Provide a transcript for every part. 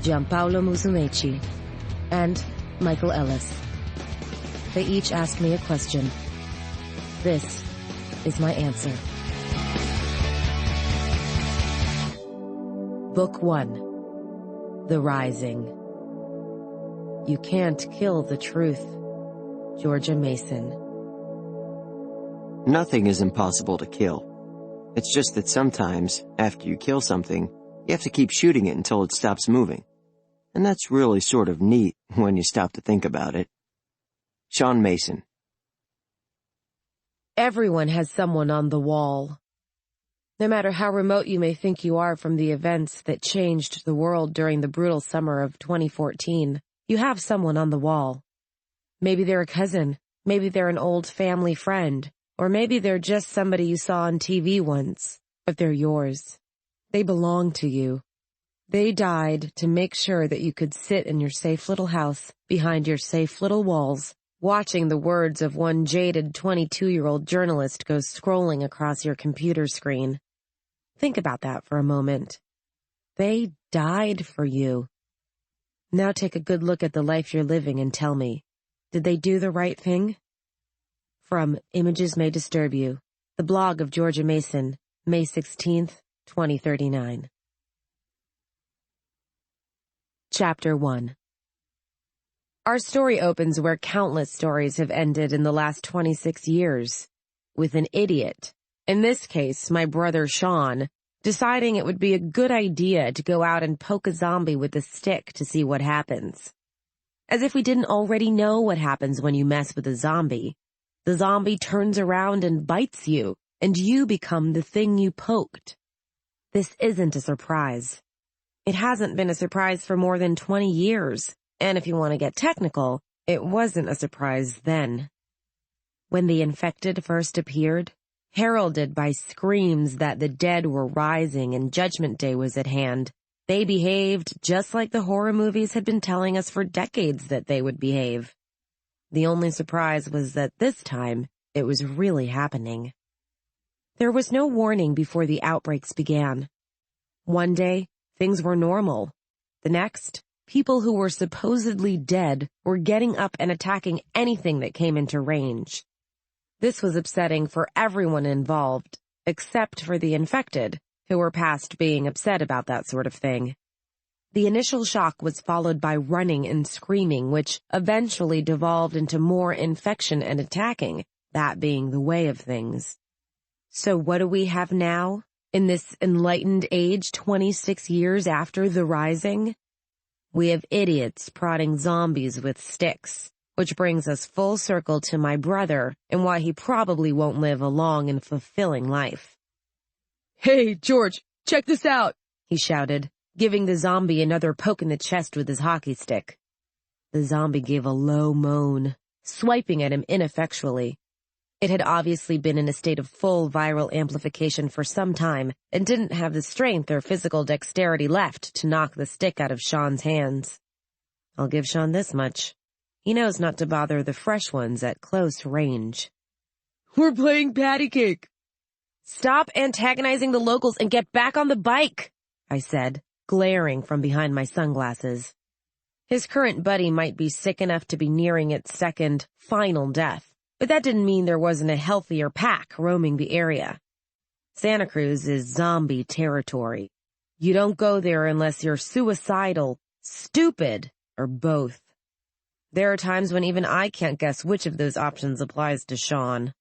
Gianpaolo Musumeci, and Michael Ellis. They each asked me a question. This is my answer. Book 1. The Rising. You can't kill the truth. Georgia Mason. Nothing is impossible to kill. It's just that sometimes, after you kill something, you have to keep shooting it until it stops moving. And that's really sort of neat when you stop to think about it. Shaun Mason. Everyone has someone on the wall. No matter how remote you may think you are from the events that changed the world during the brutal summer of 2014, you have someone on the wall. Maybe they're a cousin, maybe they're an old family friend, or maybe they're just somebody you saw on TV once, but they're yours. They belong to you. They died to make sure that you could sit in your safe little house, behind your safe little walls, watching the words of one jaded 22-year-old journalist go scrolling across your computer screen. Think about that for a moment. They died for you. Now take a good look at the life you're living and tell me, did they do the right thing? From Images May Disturb You, the blog of Georgia Mason, May 16th, 2039. Chapter 1. Our story opens where countless stories have ended in the last 26 years, with an idiot, in this case my brother Shaun, deciding it would be a good idea to go out and poke a zombie with a stick to see what happens. As if we didn't already know what happens when you mess with a zombie. The zombie turns around and bites you, and you become the thing you poked. This isn't a surprise. It hasn't been a surprise for more than 20 years, and if you want to get technical, it wasn't a surprise then. When the infected first appeared, heralded by screams that the dead were rising and Judgment Day was at hand, they behaved just like the horror movies had been telling us for decades that they would behave. The only surprise was that this time, it was really happening. There was no warning before the outbreaks began. One day, things were normal. The next, people who were supposedly dead were getting up and attacking anything that came into range. This was upsetting for everyone involved, except for the infected, who were past being upset about that sort of thing. The initial shock was followed by running and screaming, which eventually devolved into more infection and attacking, that being the way of things. So what do we have now, in this enlightened age 26 years after the Rising? We have idiots prodding zombies with sticks, which brings us full circle to my brother and why he probably won't live a long and fulfilling life. "Hey, George, check this out," he shouted, giving the zombie another poke in the chest with his hockey stick. The zombie gave a low moan, swiping at him ineffectually. It had obviously been in a state of full viral amplification for some time and didn't have the strength or physical dexterity left to knock the stick out of Shaun's hands. I'll give Shaun this much. He knows not to bother the fresh ones at close range. "We're playing patty cake." "Stop antagonizing the locals and get back on the bike," I said, glaring from behind my sunglasses. His current buddy might be sick enough to be nearing its second, final death, but that didn't mean there wasn't a healthier pack roaming the area. Santa Cruz is zombie territory. You don't go there unless you're suicidal, stupid, or both. There are times when even I can't guess which of those options applies to Shaun.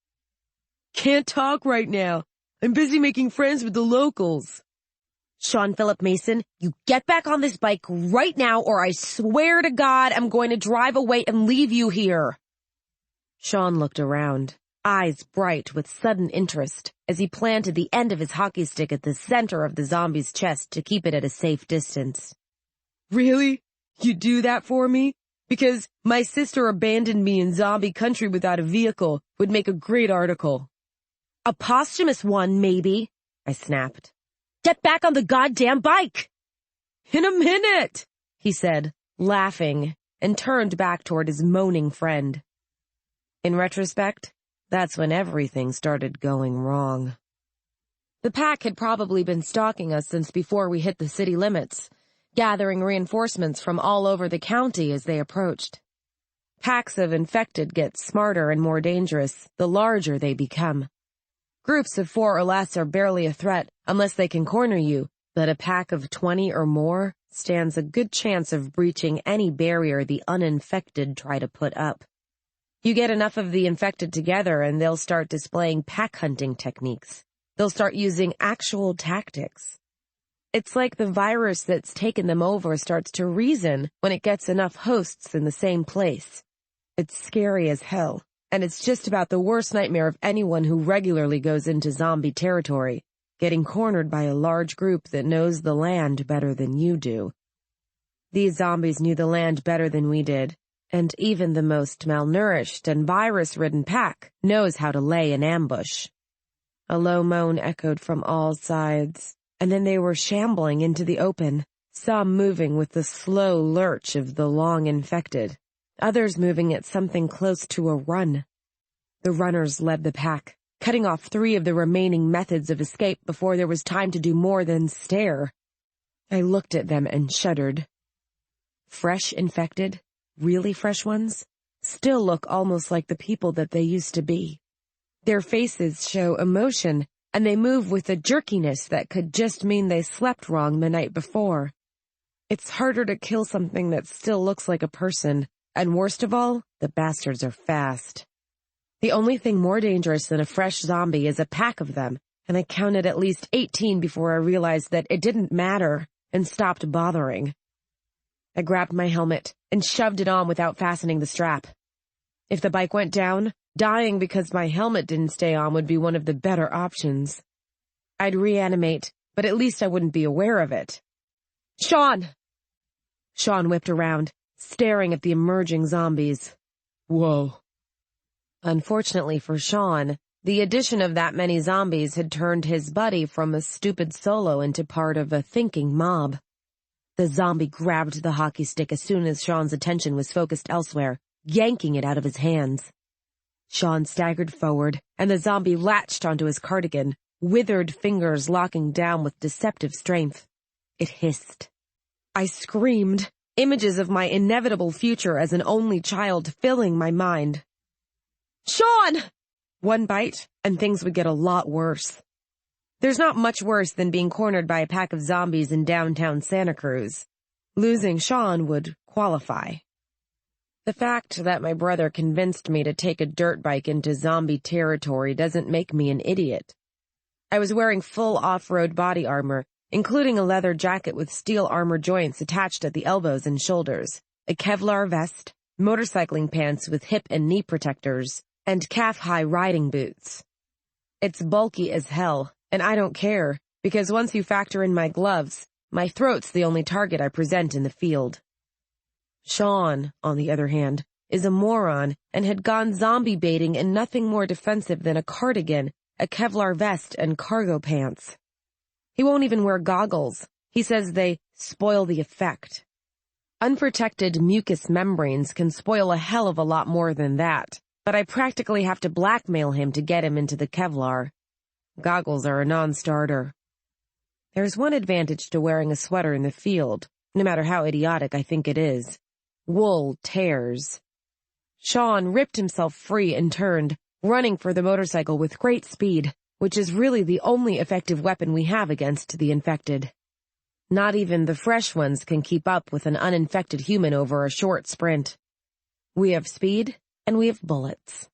"Can't talk right now. I'm busy making friends with the locals." "Shaun Philip Mason, you get back on this bike right now or I swear to God I'm going to drive away and leave you here." Shaun looked around, eyes bright with sudden interest, as he planted the end of his hockey stick at the center of the zombie's chest to keep it at a safe distance. "Really? You do that for me? Because my sister abandoned me in zombie country without a vehicle would make a great article." "A posthumous one, maybe," I snapped. "Get back on the goddamn bike!" "In a minute," he said, laughing, and turned back toward his moaning friend. In retrospect, that's when everything started going wrong. The pack had probably been stalking us since before we hit the city limits, gathering reinforcements from all over the county as they approached. Packs of infected get smarter and more dangerous the larger they become. Groups of 4 or less are barely a threat unless they can corner you, but a pack of 20 or more stands a good chance of breaching any barrier the uninfected try to put up. You get enough of the infected together and they'll start displaying pack hunting techniques. They'll start using actual tactics. It's like the virus that's taken them over starts to reason when it gets enough hosts in the same place. It's scary as hell, and it's just about the worst nightmare of anyone who regularly goes into zombie territory, getting cornered by a large group that knows the land better than you do. These zombies knew the land better than we did, and even the most malnourished and virus-ridden pack knows how to lay an ambush. A low moan echoed from all sides, and then they were shambling into the open, some moving with the slow lurch of the long infected, others moving at something close to a run. The runners led the pack, cutting off 3 of the remaining methods of escape before there was time to do more than stare. I looked at them and shuddered. Fresh infected, really fresh ones, still look almost like the people that they used to be. Their faces show emotion, and they move with a jerkiness that could just mean they slept wrong the night before. It's harder to kill something that still looks like a person, and worst of all, the bastards are fast. The only thing more dangerous than a fresh zombie is a pack of them, and I counted at least 18 before I realized that it didn't matter and stopped bothering. I grabbed my helmet and shoved it on without fastening the strap. If the bike went down, dying because my helmet didn't stay on would be one of the better options. I'd reanimate, but at least I wouldn't be aware of it. Shaun! Shaun whipped around, staring at the emerging zombies. Whoa. Unfortunately for Shaun, the addition of that many zombies had turned his buddy from a stupid solo into part of a thinking mob. The zombie grabbed the hockey stick as soon as Shaun's attention was focused elsewhere, yanking it out of his hands. Shaun staggered forward, and the zombie latched onto his cardigan, withered fingers locking down with deceptive strength. It hissed. I screamed, images of my inevitable future as an only child filling my mind. Shaun! One bite, and things would get a lot worse. There's not much worse than being cornered by a pack of zombies in downtown Santa Cruz. Losing Shaun would qualify. The fact that my brother convinced me to take a dirt bike into zombie territory doesn't make me an idiot. I was wearing full off-road body armor, including a leather jacket with steel armor joints attached at the elbows and shoulders, a Kevlar vest, motorcycling pants with hip and knee protectors, and calf-high riding boots. It's bulky as hell, and I don't care, because once you factor in my gloves, my throat's the only target I present in the field. Shaun, on the other hand, is a moron and had gone zombie baiting in nothing more defensive than a cardigan, a Kevlar vest, and cargo pants. He won't even wear goggles. He says they spoil the effect. Unprotected mucous membranes can spoil a hell of a lot more than that, but I practically have to blackmail him to get him into the Kevlar. Goggles are a non-starter. There's one advantage to wearing a sweater in the field, no matter how idiotic I think it is. Wool tears. Shaun ripped himself free and turned, running for the motorcycle with great speed, which is really the only effective weapon we have against the infected. Not even the fresh ones can keep up with an uninfected human over a short sprint. We have speed, and we have bullets.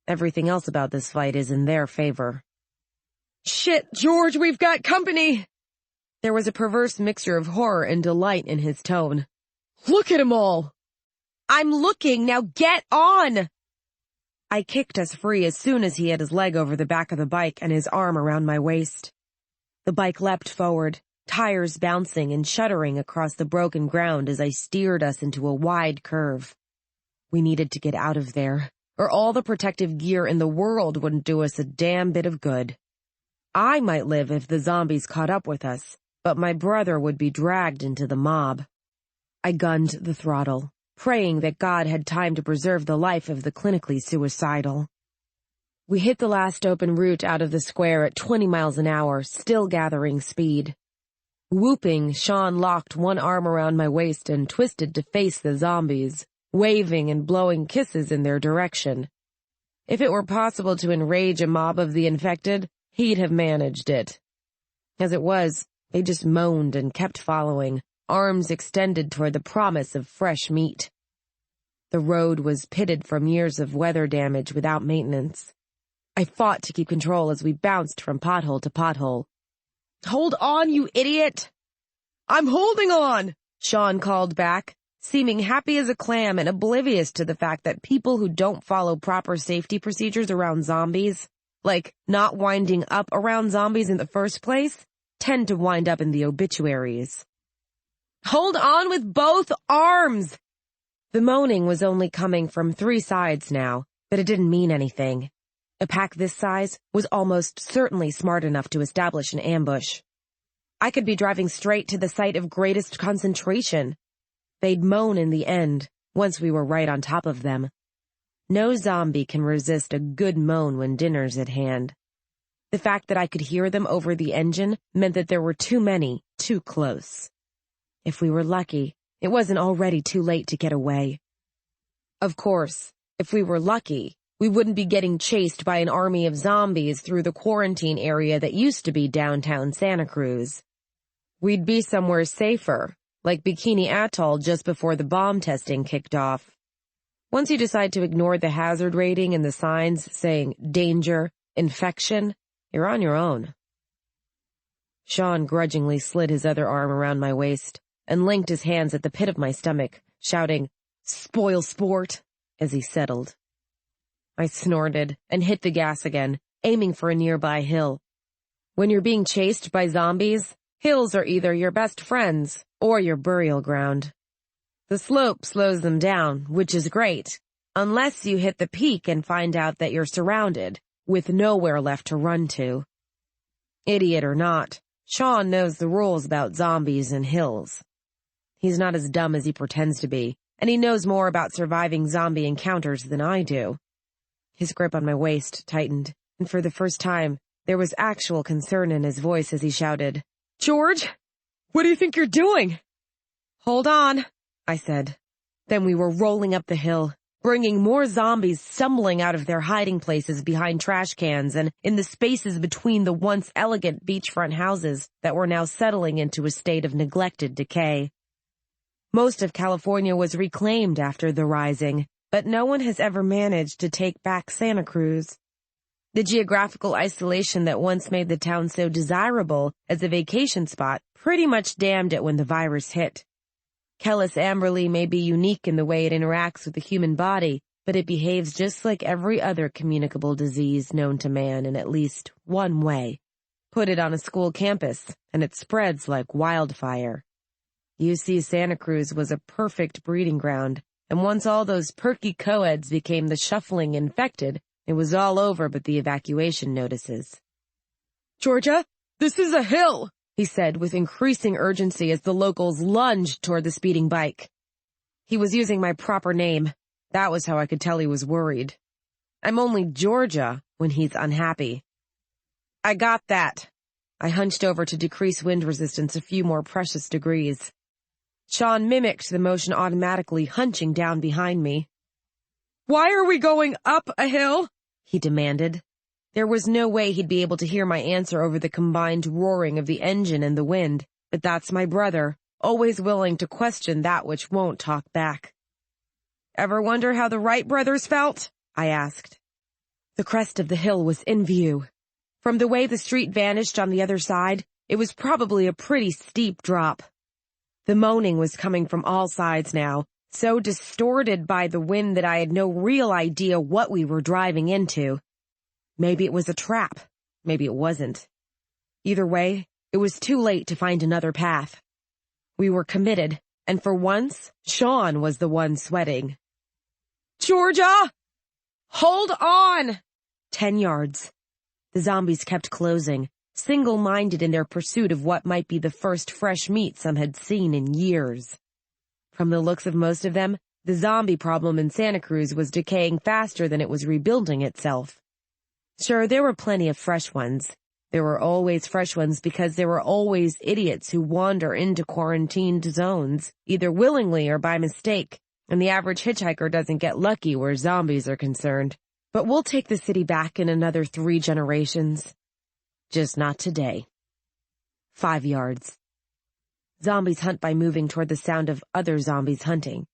Everything else about this fight is in their favor. Shit, George, we've got company! There was a perverse mixture of horror and delight in his tone. Look at 'em all! I'm looking, now get on! I kicked us free as soon as he had his leg over the back of the bike and his arm around my waist. The bike leapt forward, tires bouncing and shuddering across the broken ground as I steered us into a wide curve. We needed to get out of there, or all the protective gear in the world wouldn't do us a damn bit of good. I might live if the zombies caught up with us, but my brother would be dragged into the mob. I gunned the throttle, praying that God had time to preserve the life of the clinically suicidal. We hit the last open route out of the square at 20 miles an hour, still gathering speed. Whooping, Shaun locked one arm around my waist and twisted to face the zombies, waving and blowing kisses in their direction. If it were possible to enrage a mob of the infected, he'd have managed it. As it was, they just moaned and kept following, arms extended toward the promise of fresh meat. The road was pitted from years of weather damage without maintenance. I fought to keep control as we bounced from pothole to pothole. "Hold on, you idiot!" "I'm holding on!" Shaun called back, seeming happy as a clam and oblivious to the fact that people who don't follow proper safety procedures around zombies, like not winding up around zombies in the first place, tend to wind up in the obituaries. "Hold on with both arms!" The moaning was only coming from 3 sides now, but it didn't mean anything. A pack this size was almost certainly smart enough to establish an ambush. I could be driving straight to the site of greatest concentration. They'd moan in the end, once we were right on top of them. No zombie can resist a good moan when dinner's at hand. The fact that I could hear them over the engine meant that there were too many, too close. If we were lucky, it wasn't already too late to get away. Of course, if we were lucky, we wouldn't be getting chased by an army of zombies through the quarantine area that used to be downtown Santa Cruz. We'd be somewhere safer, like Bikini Atoll just before the bomb testing kicked off. Once you decide to ignore the hazard rating and the signs saying danger, infection, you're on your own. Shaun grudgingly slid his other arm around my waist and linked his hands at the pit of my stomach, shouting, "Spoil sport," as he settled. I snorted and hit the gas again, aiming for a nearby hill. When you're being chased by zombies, hills are either your best friends or your burial ground. The slope slows them down, which is great, unless you hit the peak and find out that you're surrounded, with nowhere left to run to. Idiot or not, Shaun knows the rules about zombies and hills. He's not as dumb as he pretends to be, and he knows more about surviving zombie encounters than I do. His grip on my waist tightened, and for the first time, there was actual concern in his voice as he shouted, "George, what do you think you're doing?" "Hold on," I said. Then we were rolling up the hill, bringing more zombies stumbling out of their hiding places behind trash cans and in the spaces between the once elegant beachfront houses that were now settling into a state of neglected decay. Most of California was reclaimed after the rising, but no one has ever managed to take back Santa Cruz. The geographical isolation that once made the town so desirable as a vacation spot pretty much damned it when the virus hit. Kellis Amberley may be unique in the way it interacts with the human body, but it behaves just like every other communicable disease known to man in at least one way. Put it on a school campus, and it spreads like wildfire. UC Santa Cruz was a perfect breeding ground, and once all those perky co-eds became the shuffling infected, it was all over but the evacuation notices. "Georgia, this is a hill," he said with increasing urgency as the locals lunged toward the speeding bike. He was using my proper name. That was how I could tell he was worried. I'm only Georgia when he's unhappy. "I got that." I hunched over to decrease wind resistance a few more precious degrees. Shaun mimicked the motion automatically, hunching down behind me. "Why are we going up a hill?" he demanded. There was no way he'd be able to hear my answer over the combined roaring of the engine and the wind, but that's my brother, always willing to question that which won't talk back. "Ever wonder how the Wright brothers felt?" I asked. The crest of the hill was in view. From the way the street vanished on the other side, it was probably a pretty steep drop. The moaning was coming from all sides now, so distorted by the wind that I had no real idea what we were driving into. Maybe it was a trap. Maybe it wasn't. Either way, it was too late to find another path. We were committed, and for once, Shaun was the one sweating. "Georgia! Hold on!" 10 yards. The zombies kept closing, single-minded in their pursuit of what might be the first fresh meat some had seen in years. From the looks of most of them, the zombie problem in Santa Cruz was decaying faster than it was rebuilding itself. Sure, there were plenty of fresh ones, There were always fresh ones because there were always idiots who wander into quarantined zones, either willingly or by mistake, and the average hitchhiker doesn't get lucky where zombies are concerned. But we'll take the city back in another 3 generations. Just not today. 5 yards. Zombies hunt by moving toward the sound of other zombies hunting.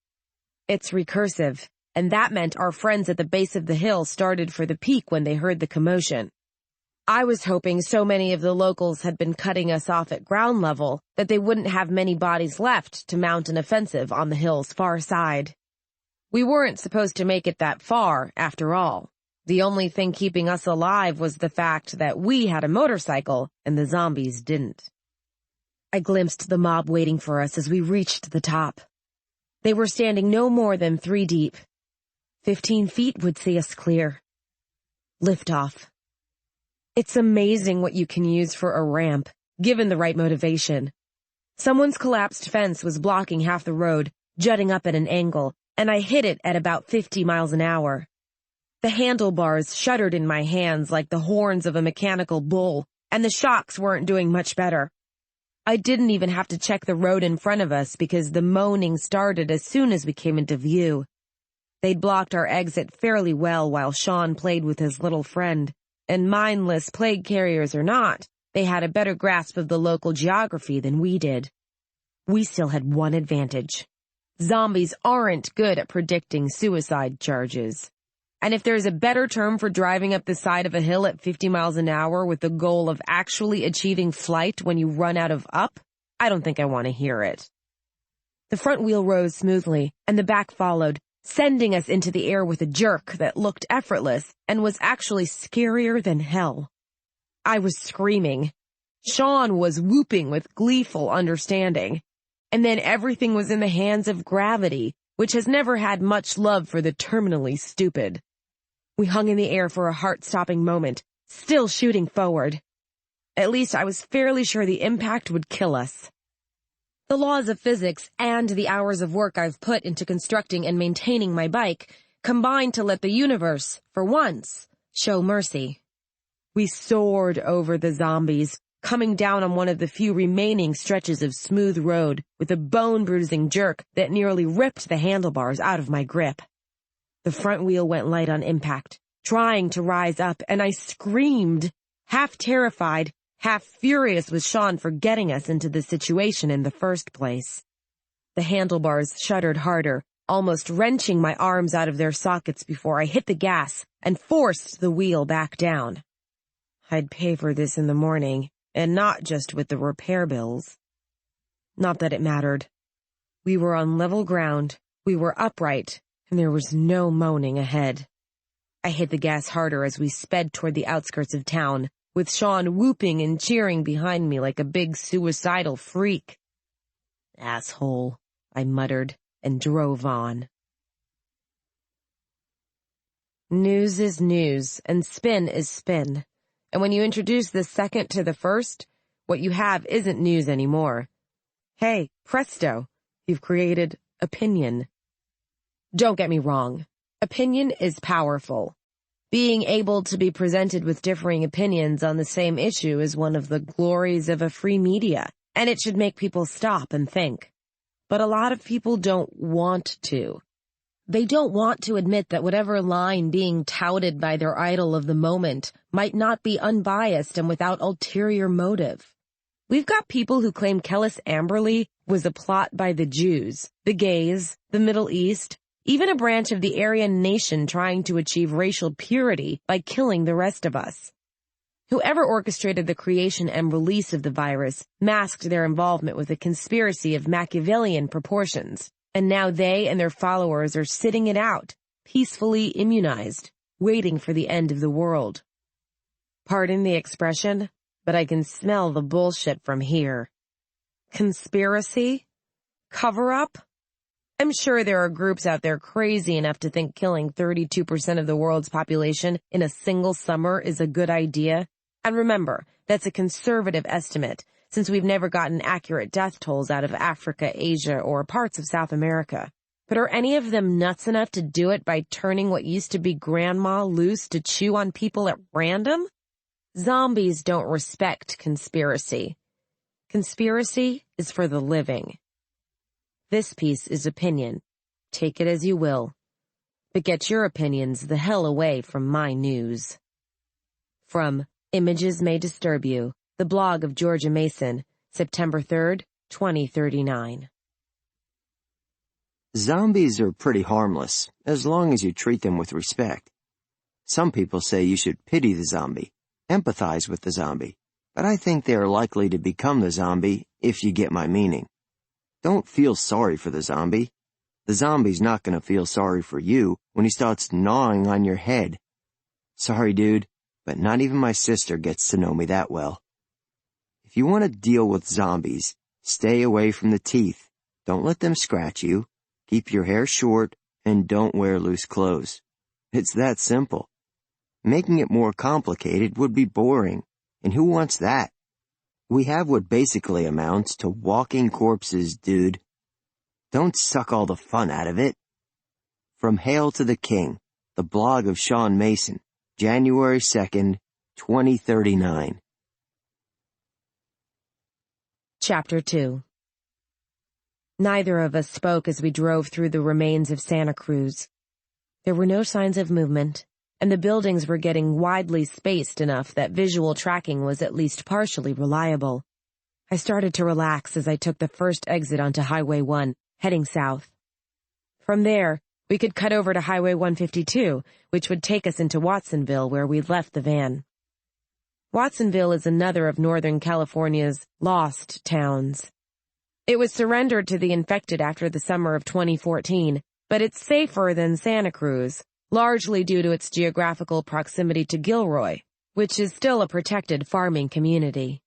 It's recursive, and that meant our friends at the base of the hill started for the peak when they heard the commotion. I was hoping so many of the locals had been cutting us off at ground level that they wouldn't have many bodies left to mount an offensive on the hill's far side. We weren't supposed to make it that far, after all. The only thing keeping us alive was the fact that we had a motorcycle and the zombies didn't. I glimpsed the mob waiting for us as we reached the top. They were standing no more than 3 deep. 15 feet would see us clear. Liftoff. It's amazing what you can use for a ramp, given the right motivation. Someone's collapsed fence was blocking half the road, jutting up at an angle, and I hit it at about 50 miles an hour. The handlebars shuddered in my hands like the horns of a mechanical bull, and the shocks weren't doing much better. I didn't even have to check the road in front of us because the moaning started as soon as we came into view. They'd blocked our exit fairly well while Shaun played with his little friend. And mindless plague carriers or not, they had a better grasp of the local geography than we did. We still had one advantage. Zombies aren't good at predicting suicide charges. And if there's a better term for driving up the side of a hill at 50 miles an hour with the goal of actually achieving flight when you run out of up, I don't think I want to hear it. The front wheel rose smoothly, and the back followed, sending us into the air with a jerk that looked effortless and was actually scarier than hell. I was screaming. Shaun was whooping with gleeful understanding. And then everything was in the hands of gravity, which has never had much love for the terminally stupid. We hung in the air for a heart-stopping moment, still shooting forward. At least I was fairly sure the impact would kill us. The laws of physics and the hours of work I've put into constructing and maintaining my bike combined to let the universe, for once, show mercy. We soared over the zombies, coming down on one of the few remaining stretches of smooth road with a bone-bruising jerk that nearly ripped the handlebars out of my grip. The front wheel went light on impact, trying to rise up, and I screamed, half terrified, half furious with Shaun for getting us into this situation in the first place. The handlebars shuddered harder, almost wrenching my arms out of their sockets before I hit the gas and forced the wheel back down. I'd pay for this in the morning, and not just with the repair bills. Not that it mattered. We were on level ground, we were upright, and there was no moaning ahead. I hit the gas harder as we sped toward the outskirts of town, with Shaun whooping and cheering behind me like a big suicidal freak. Asshole, I muttered, and drove on. News is news, and spin is spin. And when you introduce the second to the first, what you have isn't news anymore. Hey, presto, you've created opinion. Don't get me wrong. Opinion is powerful. Being able to be presented with differing opinions on the same issue is one of the glories of a free media, and it should make people stop and think. But a lot of people don't want to. They don't want to admit that whatever line being touted by their idol of the moment might not be unbiased and without ulterior motive. We've got people who claim Kellis Amberley was a plot by the Jews, the gays, the Middle East, even a branch of the Aryan nation trying to achieve racial purity by killing the rest of us. Whoever orchestrated the creation and release of the virus masked their involvement with a conspiracy of Machiavellian proportions, and now they and their followers are sitting it out, peacefully immunized, waiting for the end of the world. Pardon the expression, but I can smell the bullshit from here. Conspiracy? Cover-up? I'm sure there are groups out there crazy enough to think killing 32% of the world's population in a single summer is a good idea. And remember, that's a conservative estimate, since we've never gotten accurate death tolls out of Africa, Asia, or parts of South America. But are any of them nuts enough to do it by turning what used to be grandma loose to chew on people at random? Zombies don't respect conspiracy. Conspiracy is for the living. This piece is opinion. Take it as you will. But get your opinions the hell away from my news. From Images May Disturb You, the blog of Georgia Mason, September 3rd, 2039. Zombies are pretty harmless, as long as you treat them with respect. Some people say you should pity the zombie, empathize with the zombie, but I think they are likely to become the zombie, if you get my meaning. Don't feel sorry for the zombie. The zombie's not gonna feel sorry for you when he starts gnawing on your head. Sorry, dude, but not even my sister gets to know me that well. If you want to deal with zombies, stay away from the teeth. Don't let them scratch you. Keep your hair short, and don't wear loose clothes. It's that simple. Making it more complicated would be boring, and who wants that? We have what basically amounts to walking corpses, dude. Don't suck all the fun out of it. From Hail to the King, the blog of Shaun Mason, January 2nd, 2039. Chapter 2. Neither of us spoke as we drove through the remains of Santa Cruz. There were no signs of movement, and the buildings were getting widely spaced enough that visual tracking was at least partially reliable. I started to relax as I took the first exit onto Highway 1, heading south. From there, we could cut over to Highway 152, which would take us into Watsonville, where we'd left the van. Watsonville is another of Northern California's lost towns. It was surrendered to the infected after the summer of 2014, but it's safer than Santa Cruz, largely due to its geographical proximity to Gilroy, which is still a protected farming community.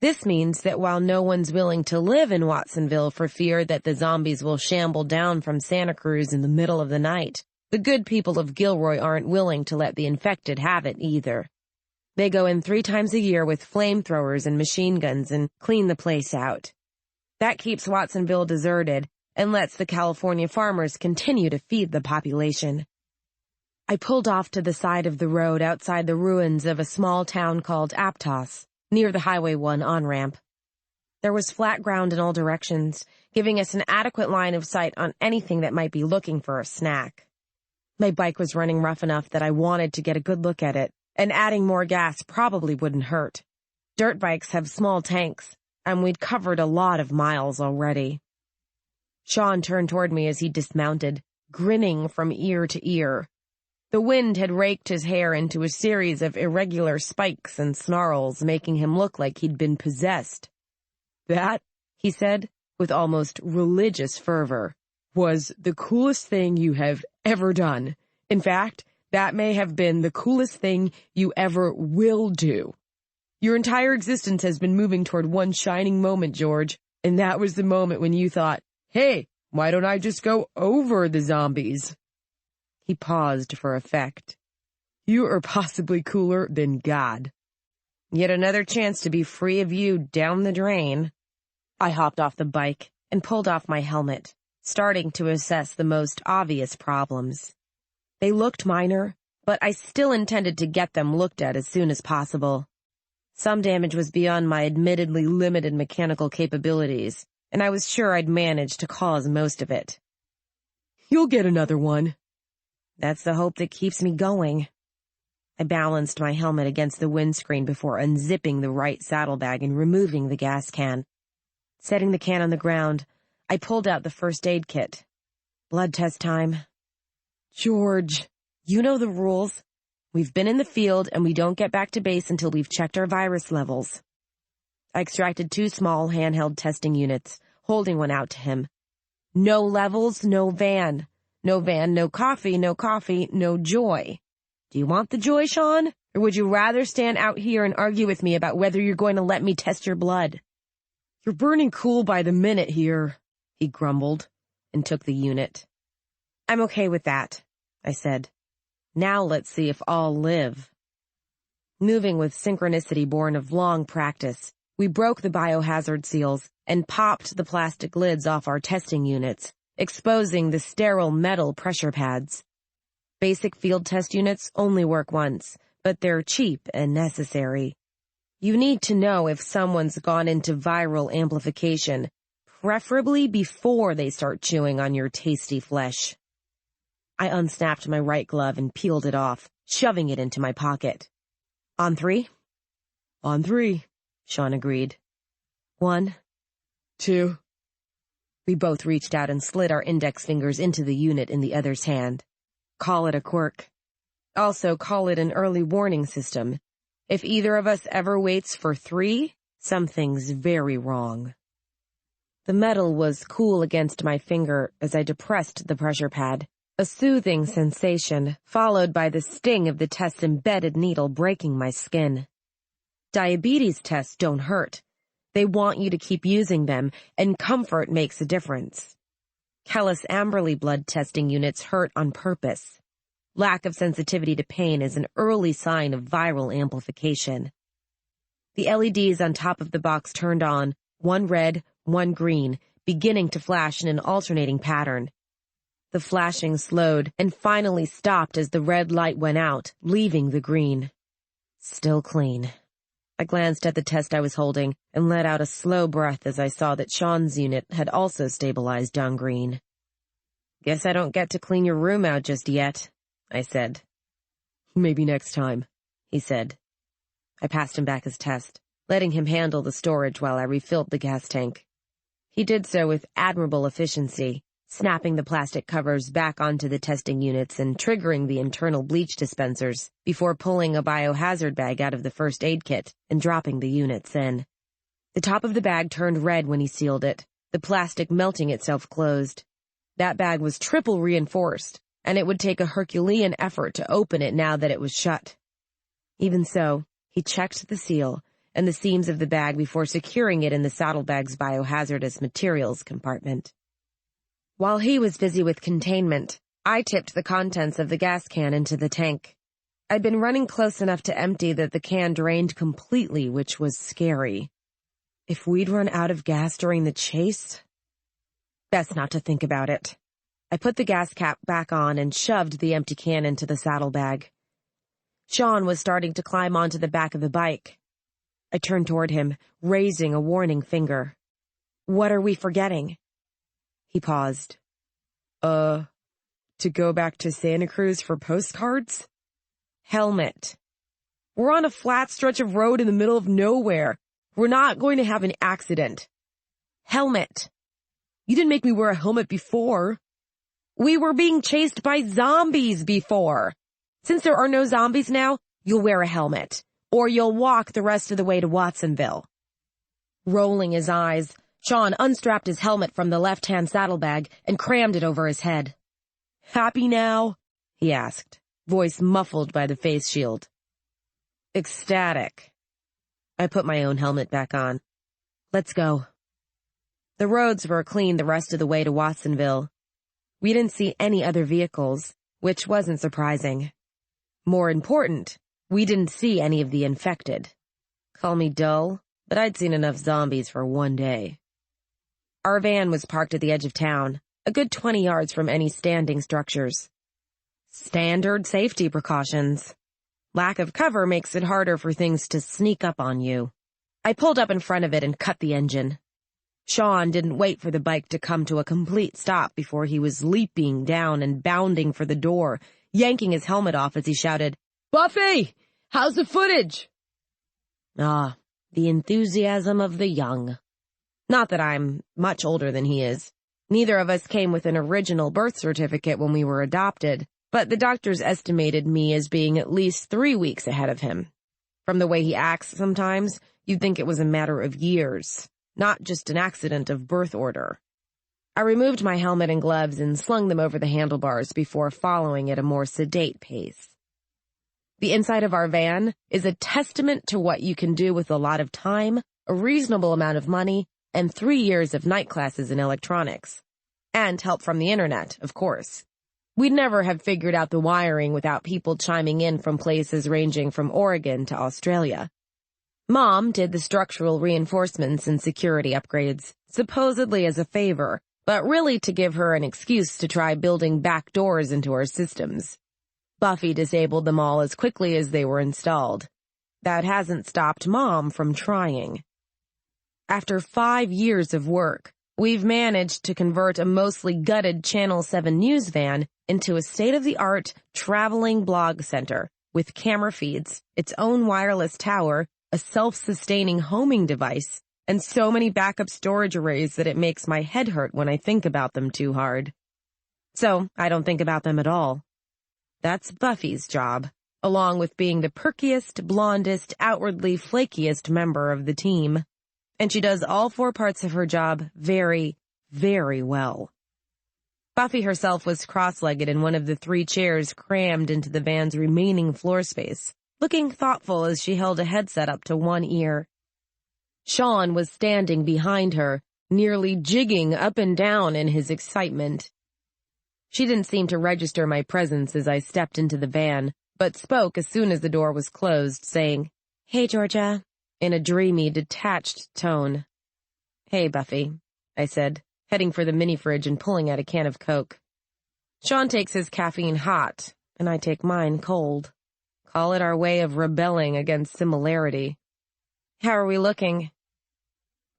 This means that while no one's willing to live in Watsonville for fear that the zombies will shamble down from Santa Cruz in the middle of the night, the good people of Gilroy aren't willing to let the infected have it either. They go in 3 times a year with flamethrowers and machine guns and clean the place out. That keeps Watsonville deserted and lets the California farmers continue to feed the population. I pulled off to the side of the road outside the ruins of a small town called Aptos, near the Highway 1 on-ramp. There was flat ground in all directions, giving us an adequate line of sight on anything that might be looking for a snack. My bike was running rough enough that I wanted to get a good look at it, and adding more gas probably wouldn't hurt. Dirt bikes have small tanks, and we'd covered a lot of miles already. Shaun turned toward me as he dismounted, grinning from ear to ear. The wind had raked his hair into a series of irregular spikes and snarls, making him look like he'd been possessed. "That," he said, with almost religious fervor, "was the coolest thing you have ever done. In fact, that may have been the coolest thing you ever will do. Your entire existence has been moving toward one shining moment, George, and that was the moment when you thought, 'Hey, why don't I just go over the zombies?'" He paused for effect. "You are possibly cooler than God." Yet another chance to be free of you down the drain. I hopped off the bike and pulled off my helmet, starting to assess the most obvious problems. They looked minor, but I still intended to get them looked at as soon as possible. Some damage was beyond my admittedly limited mechanical capabilities, and I was sure I'd manage to cause most of it. "You'll get another one." That's the hope that keeps me going. I balanced my helmet against the windscreen before unzipping the right saddlebag and removing the gas can. Setting the can on the ground, I pulled out the first aid kit. Blood test time. "George, you know the rules. We've been in the field and we don't get back to base until we've checked our virus levels." I extracted 2 small handheld testing units, holding one out to him. "No levels, no van. No van, no coffee, no joy. Do you want the joy, Shaun? Or would you rather stand out here and argue with me about whether you're going to let me test your blood?" "You're burning cool by the minute here," he grumbled, and took the unit. "I'm okay with that," I said. "Now let's see if I'll live." Moving with synchronicity born of long practice, we broke the biohazard seals and popped the plastic lids off our testing units, exposing the sterile metal pressure pads. Basic field test units only work once, but they're cheap and necessary. You need to know if someone's gone into viral amplification, preferably before they start chewing on your tasty flesh. I unsnapped my right glove and peeled it off, shoving it into my pocket. On three? On three, Shaun agreed. 1, 2. We both reached out and slid our index fingers into the unit in the other's hand. Call it a quirk. Also call it an early warning system. If either of us ever waits for 3, something's very wrong. The metal was cool against my finger as I depressed the pressure pad, a soothing sensation followed by the sting of the test's embedded needle breaking my skin. Diabetes tests don't hurt. They want you to keep using them, and comfort makes a difference. Kellis-Amberley blood testing units hurt on purpose. Lack of sensitivity to pain is an early sign of viral amplification. The LEDs on top of the box turned on, one red, one green, beginning to flash in an alternating pattern. The flashing slowed and finally stopped as the red light went out, leaving the green. Still clean. I glanced at the test I was holding and let out a slow breath as I saw that Shaun's unit had also stabilized on green. Guess I don't get to clean your room out just yet, I said. Maybe next time, he said. I passed him back his test, letting him handle the storage while I refilled the gas tank. He did so with admirable efficiency, snapping the plastic covers back onto the testing units and triggering the internal bleach dispensers before pulling a biohazard bag out of the first aid kit and dropping the units in. The top of the bag turned red when he sealed it, the plastic melting itself closed. That bag was triple reinforced, and it would take a Herculean effort to open it now that it was shut. Even so, he checked the seal and the seams of the bag before securing it in the saddlebag's biohazardous materials compartment. While he was busy with containment, I tipped the contents of the gas can into the tank. I'd been running close enough to empty that the can drained completely, which was scary. If we'd run out of gas during the chase? Best not to think about it. I put the gas cap back on and shoved the empty can into the saddlebag. Shaun was starting to climb onto the back of the bike. I turned toward him, raising a warning finger. What are we forgetting? He paused. To go back to Santa Cruz for postcards? Helmet. We're on a flat stretch of road in the middle of nowhere. We're not going to have an accident. Helmet. You didn't make me wear a helmet before. We were being chased by zombies before. Since there are no zombies now, you'll wear a helmet, or you'll walk the rest of the way to Watsonville. Rolling his eyes, Shaun unstrapped his helmet from the left-hand saddlebag and crammed it over his head. Happy now? He asked, voice muffled by the face shield. Ecstatic. I put my own helmet back on. Let's go. The roads were clean the rest of the way to Watsonville. We didn't see any other vehicles, which wasn't surprising. More important, we didn't see any of the infected. Call me dull, but I'd seen enough zombies for one day. Our van was parked at the edge of town, a good 20 yards from any standing structures. Standard safety precautions. Lack of cover makes it harder for things to sneak up on you. I pulled up in front of it and cut the engine. Shaun didn't wait for the bike to come to a complete stop before he was leaping down and bounding for the door, yanking his helmet off as he shouted, Buffy! How's the footage? Ah, the enthusiasm of the young. Not that I'm much older than he is. Neither of us came with an original birth certificate when we were adopted, but the doctors estimated me as being at least 3 weeks ahead of him. From the way he acts sometimes, you'd think it was a matter of years, not just an accident of birth order. I removed my helmet and gloves and slung them over the handlebars before following at a more sedate pace. The inside of our van is a testament to what you can do with a lot of time, a reasonable amount of money, and 3 years of night classes in electronics. And help from the internet, of course. We'd never have figured out the wiring without people chiming in from places ranging from Oregon to Australia. Mom did the structural reinforcements and security upgrades, supposedly as a favor, but really to give her an excuse to try building back doors into our systems. Buffy disabled them all as quickly as they were installed. That hasn't stopped Mom from trying. After 5 years of work, we've managed to convert a mostly gutted Channel 7 news van into a state-of-the-art traveling blog center with camera feeds, its own wireless tower, a self-sustaining homing device, and so many backup storage arrays that it makes my head hurt when I think about them too hard. So I don't think about them at all. That's Buffy's job, along with being the perkiest, blondest, outwardly flakiest member of the team. And she does all 4 parts of her job very, very well. Buffy herself was cross-legged in one of the 3 chairs crammed into the van's remaining floor space, looking thoughtful as she held a headset up to one ear. Shaun was standing behind her, nearly jigging up and down in his excitement. She didn't seem to register my presence as I stepped into the van, but spoke as soon as the door was closed, saying, "Hey, Georgia," in a dreamy, detached tone. "Hey, Buffy," I said, heading for the mini-fridge and pulling out a can of Coke. Shaun takes his caffeine hot, and I take mine cold. Call it our way of rebelling against similarity. "How are we looking?"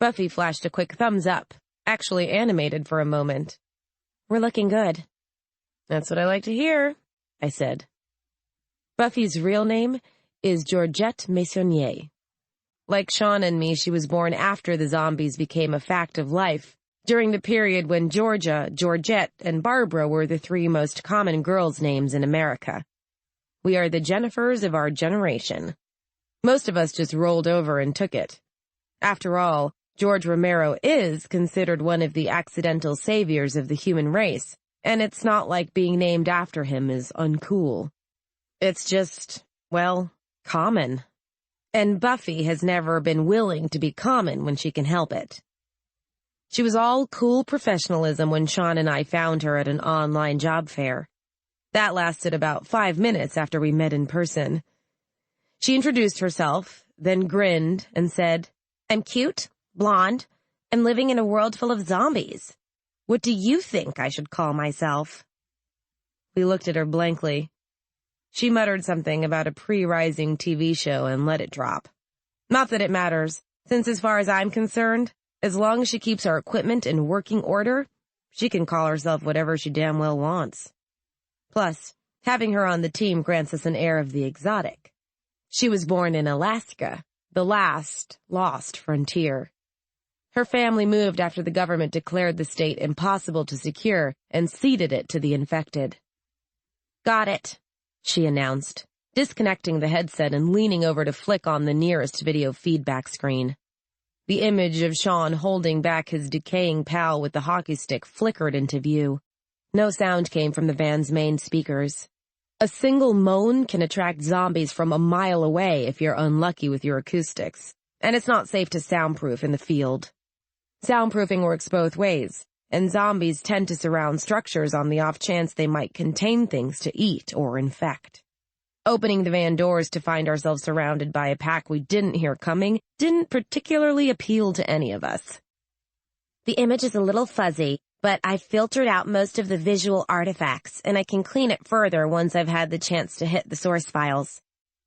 Buffy flashed a quick thumbs up, actually animated for a moment. "We're looking good." "That's what I like to hear," I said. Buffy's real name is Georgette Maisonnier. Like Shaun and me, she was born after the zombies became a fact of life, during the period when Georgia, Georgette, and Barbara were the 3 most common girls' names in America. We are the Jennifers of our generation. Most of us just rolled over and took it. After all, George Romero is considered one of the accidental saviors of the human race, and it's not like being named after him is uncool. It's just, well, common. And Buffy has never been willing to be common when she can help it. She was all cool professionalism when Shaun and I found her at an online job fair. That lasted about 5 minutes after we met in person. She introduced herself, then grinned and said, "I'm cute, blonde, and living in a world full of zombies. What do you think I should call myself?" We looked at her blankly. She muttered something about a pre-rising TV show and let it drop. Not that it matters, since as far as I'm concerned, as long as she keeps our equipment in working order, she can call herself whatever she damn well wants. Plus, having her on the team grants us an air of the exotic. She was born in Alaska, the last lost frontier. Her family moved after the government declared the state impossible to secure and ceded it to the infected. "Got it," she announced, disconnecting the headset and leaning over to flick on the nearest video feedback screen. The image of Shaun holding back his decaying pal with the hockey stick flickered into view. No sound came from the van's main speakers. A single moan can attract zombies from a mile away if you're unlucky with your acoustics, and it's not safe to soundproof in the field. Soundproofing works both ways, and zombies tend to surround structures on the off chance they might contain things to eat or infect. Opening the van doors to find ourselves surrounded by a pack we didn't hear coming didn't particularly appeal to any of us. "The image is a little fuzzy, but I've filtered out most of the visual artifacts, and I can clean it further once I've had the chance to hit the source files.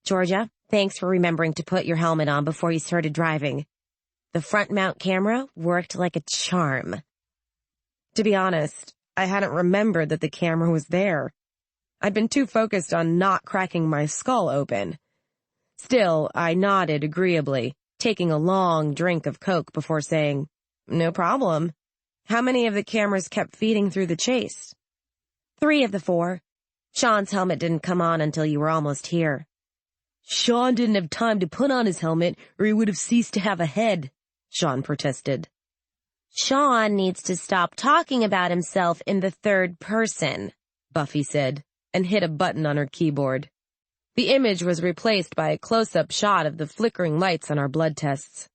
Georgia, thanks for remembering to put your helmet on before you started driving. The front mount camera worked like a charm." To be honest, I hadn't remembered that the camera was there. I'd been too focused on not cracking my skull open. Still, I nodded agreeably, taking a long drink of Coke before saying, "No problem. How many of the cameras kept feeding through the chase?" "3 of the 4. Shaun's helmet didn't come on until you were almost here." "Shaun didn't have time to put on his helmet, or he would have ceased to have a head," Shaun protested. "Shaun needs to stop talking about himself in the 3rd person, Buffy said, and hit a button on her keyboard. The image was replaced by a close-up shot of the flickering lights on our blood tests.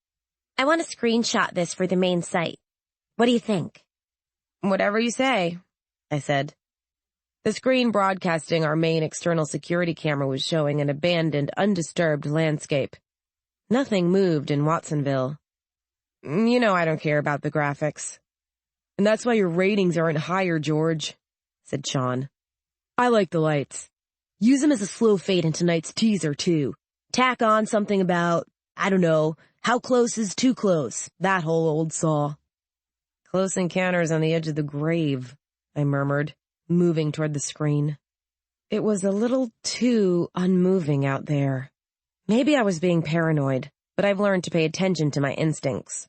"I want to screenshot this for the main site. What do you think?" "Whatever you say," I said. The screen broadcasting our main external security camera was showing an abandoned, undisturbed landscape. Nothing moved in Watsonville. "You know I don't care about the graphics." "And that's why your ratings aren't higher, George," said Shaun. "I like the lights. Use him as a slow fade in tonight's teaser, too. Tack on something about, I don't know, how close is too close, that whole old saw. Close encounters on the edge of the grave, I murmured, moving toward the screen. It was a little too unmoving out there. Maybe I was being paranoid, but I've learned to pay attention to my instincts.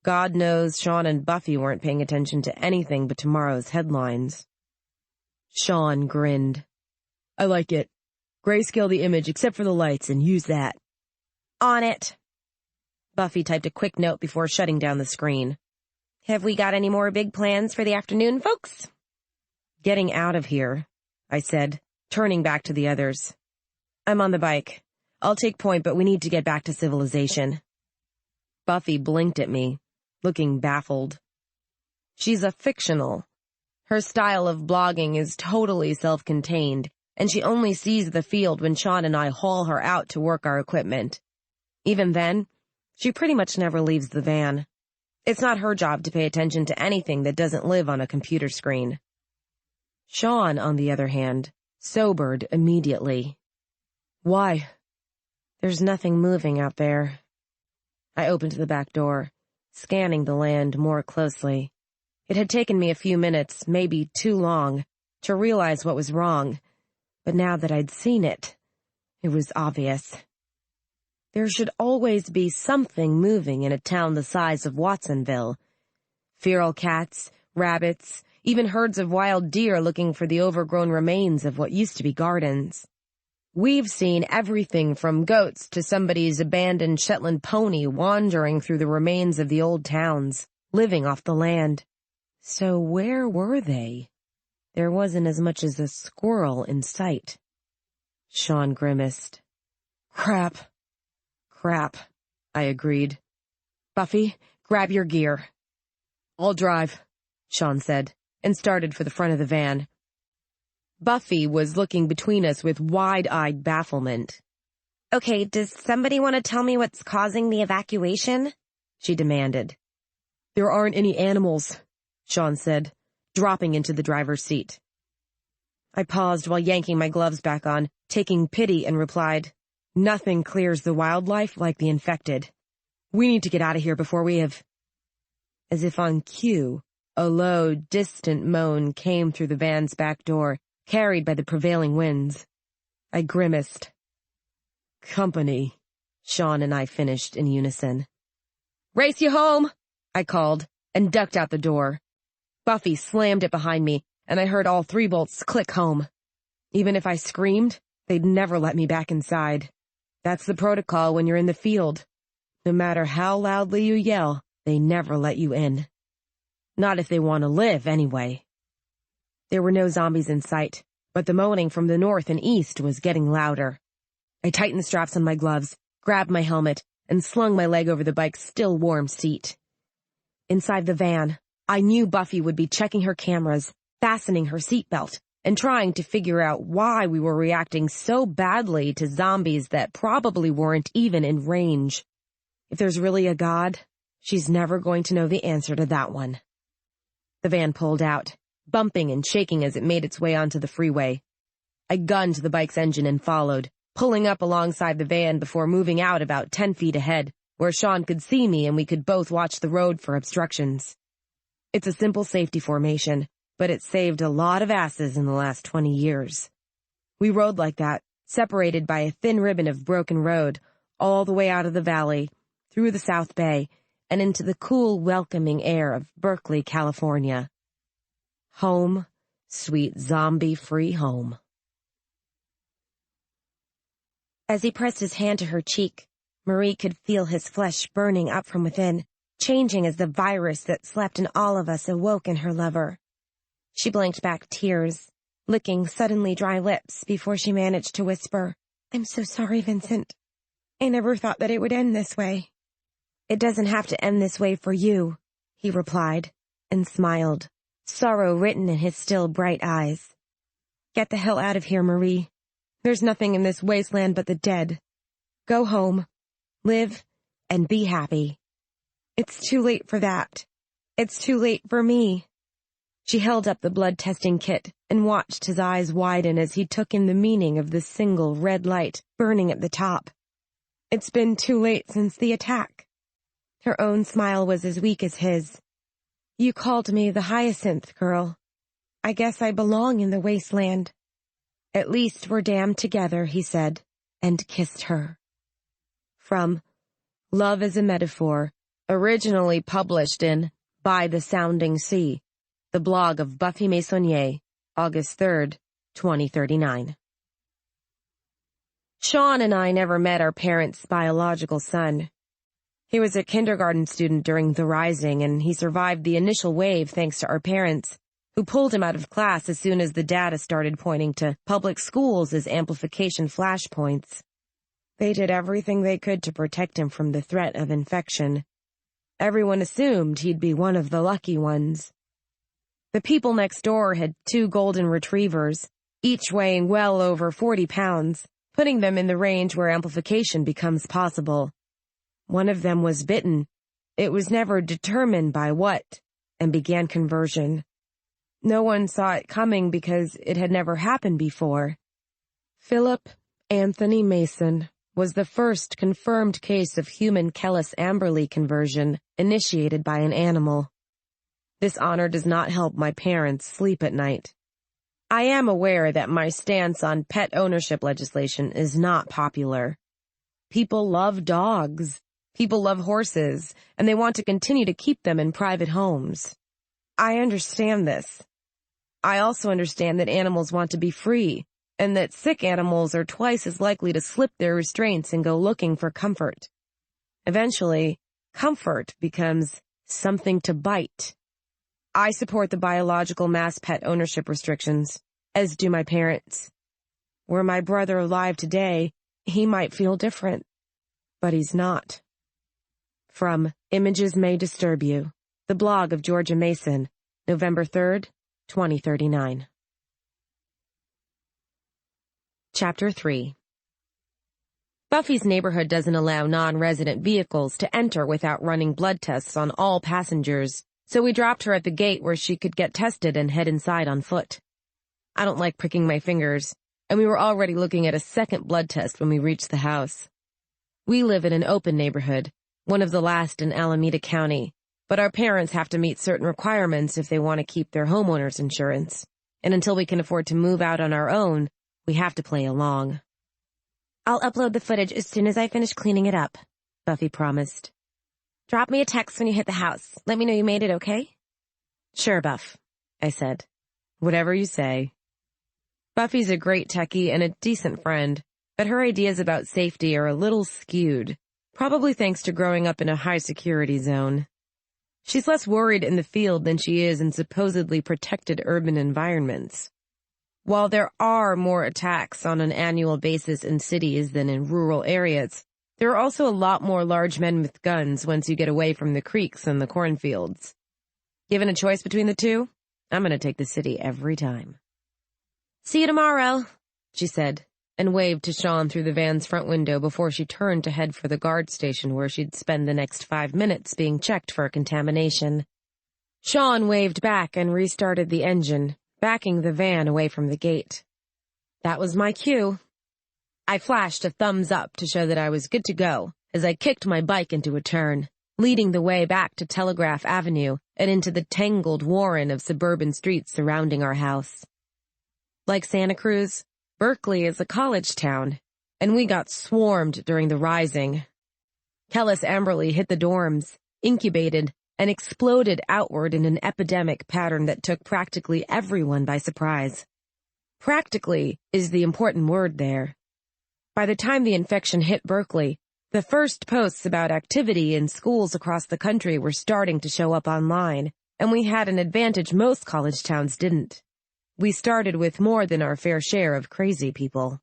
God knows Shaun and Buffy weren't paying attention to anything but tomorrow's headlines. Shaun grinned. I like it. Grayscale the image except for the lights and use that. On it. Buffy typed a quick note before shutting down the screen. Have we got any more big plans for the afternoon, folks? Getting out of here, I said, turning back to the others. I'm on the bike. I'll take point, but we need to get back to civilization. Buffy blinked at me, looking baffled. She's a fictional. Her style of blogging is totally self-contained, and she only sees the field when Shaun and I haul her out to work our equipment. Even then, she pretty much never leaves the van. It's not her job to pay attention to anything that doesn't live on a computer screen. Shaun, on the other hand, sobered immediately. Why? There's nothing moving out there. I opened the back door, scanning the land more closely. It had taken me a few minutes, maybe too long, to realize what was wrong, but now that I'd seen it, it was obvious. There should always be something moving in a town the size of Watsonville. Feral cats, rabbits, even herds of wild deer looking for the overgrown remains of what used to be gardens. We've seen everything from goats to somebody's abandoned Shetland pony wandering through the remains of the old towns, living off the land. So where were they? There wasn't as much as a squirrel in sight. Shaun grimaced. Crap, I agreed. Buffy, grab your gear. I'll drive, Shaun said, and started for the front of the van. Buffy was looking between us with wide-eyed bafflement. Okay, does somebody want to tell me what's causing the evacuation? She demanded. There aren't any animals, Shaun said, dropping into the driver's seat. I paused while yanking my gloves back on, taking pity, and replied, Nothing clears the wildlife like the infected. We need to get out of here before we have... As if on cue, a low, distant moan came through the van's back door, carried by the prevailing winds. I grimaced. Company, Shaun and I finished in unison. Race you home, I called, and ducked out the door. Buffy slammed it behind me, and I heard all 3 bolts click home. Even if I screamed, they'd never let me back inside. That's the protocol when you're in the field. No matter how loudly you yell, they never let you in. Not if they want to live, anyway. There were no zombies in sight, but the moaning from the north and east was getting louder. I tightened the straps on my gloves, grabbed my helmet, and slung my leg over the bike's still warm seat. Inside the van, I knew Buffy would be checking her cameras, fastening her seatbelt, and trying to figure out why we were reacting so badly to zombies that probably weren't even in range. If there's really a God, she's never going to know the answer to that one. The van pulled out, bumping and shaking as it made its way onto the freeway. I gunned the bike's engine and followed, pulling up alongside the van before moving out about 10 feet ahead, where Shaun could see me and we could both watch the road for obstructions. It's a simple safety formation, but it saved a lot of asses in the last 20 years. We rode like that, separated by a thin ribbon of broken road, all the way out of the valley, through the South Bay, and into the cool, welcoming air of Berkeley, California. Home, sweet zombie-free home. As he pressed his hand to her cheek, Marie could feel his flesh burning up from within, changing as the virus that slept in all of us awoke in her lover. She blinked back tears, licking suddenly dry lips before she managed to whisper, I'm so sorry, Vincent. I never thought that it would end this way. It doesn't have to end this way for you, he replied, and smiled, sorrow written in his still bright eyes. Get the hell out of here, Marie. There's nothing in this wasteland but the dead. Go home, live, and be happy. It's too late for that. It's too late for me. She held up the blood-testing kit and watched his eyes widen as he took in the meaning of the single red light burning at the top. It's been too late since the attack. Her own smile was as weak as his. You called me the Hyacinth Girl. I guess I belong in the wasteland. At least we're damned together, he said, and kissed her. From Love as a Metaphor, originally published in By the Sounding Sea, the blog of Buffy Maisonnier, August 3rd, 2039. Shaun and I never met our parents' biological son. He was a kindergarten student during the Rising, and he survived the initial wave thanks to our parents, who pulled him out of class as soon as the data started pointing to public schools as amplification flashpoints. They did everything they could to protect him from the threat of infection. Everyone assumed he'd be one of the lucky ones. The people next door had 2 golden retrievers, each weighing well over 40 pounds, putting them in the range where amplification becomes possible. One of them was bitten. It was never determined by what, and began conversion. No one saw it coming because it had never happened before. Philip Anthony Mason was the first confirmed case of human Kellis-Amberley conversion initiated by an animal. This honor does not help my parents sleep at night. I am aware that my stance on pet ownership legislation is not popular. People love dogs. People love horses, and they want to continue to keep them in private homes. I understand this. I also understand that animals want to be free, and that sick animals are twice as likely to slip their restraints and go looking for comfort. Eventually, comfort becomes something to bite. I support the biological mass pet ownership restrictions, as do my parents. Were my brother alive today, he might feel different, but he's not. From Images May Disturb You, the blog of Georgia Mason, November 3rd, 2039. Chapter 3. Buffy's neighborhood doesn't allow non-resident vehicles to enter without running blood tests on all passengers, so we dropped her at the gate where she could get tested and head inside on foot. I don't like pricking my fingers, and we were already looking at a second blood test when we reached the house. We live in an open neighborhood, one of the last in Alameda County, but our parents have to meet certain requirements if they want to keep their homeowner's insurance, and until we can afford to move out on our own, we have to play along. I'll upload the footage as soon as I finish cleaning it up, Buffy promised. Drop me a text when you hit the house. Let me know you made it, okay? Sure, Buff, I said. Whatever you say. Buffy's a great techie and a decent friend, but her ideas about safety are a little skewed, probably thanks to growing up in a high-security zone. She's less worried in the field than she is in supposedly protected urban environments. While there are more attacks on an annual basis in cities than in rural areas, there are also a lot more large men with guns once you get away from the creeks and the cornfields. Given a choice between the two, I'm going to take the city every time. See you tomorrow, she said, and waved to Shaun through the van's front window before she turned to head for the guard station where she'd spend the next 5 minutes being checked for contamination. Shaun waved back and restarted the engine, backing the van away from the gate. That was my cue. I flashed a thumbs up to show that I was good to go as I kicked my bike into a turn, leading the way back to Telegraph Avenue and into the tangled warren of suburban streets surrounding our house. Like Santa Cruz, Berkeley is a college town, and we got swarmed during the Rising. Kellis-Amberley hit the dorms, incubated, and exploded outward in an epidemic pattern that took practically everyone by surprise. Practically is the important word there. By the time the infection hit Berkeley, the first posts about activity in schools across the country were starting to show up online, and we had an advantage most college towns didn't. We started with more than our fair share of crazy people.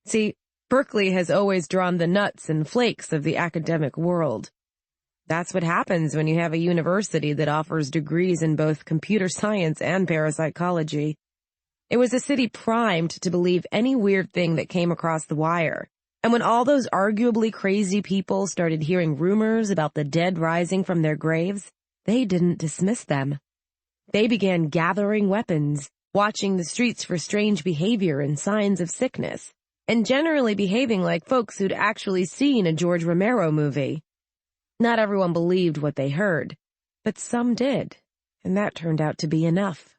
See, Berkeley has always drawn the nuts and flakes of the academic world. That's what happens when you have a university that offers degrees in both computer science and parapsychology. It was a city primed to believe any weird thing that came across the wire. And when all those arguably crazy people started hearing rumors about the dead rising from their graves, they didn't dismiss them. They began gathering weapons, watching the streets for strange behavior and signs of sickness, and generally behaving like folks who'd actually seen a George Romero movie. Not everyone believed what they heard, but some did, and that turned out to be enough.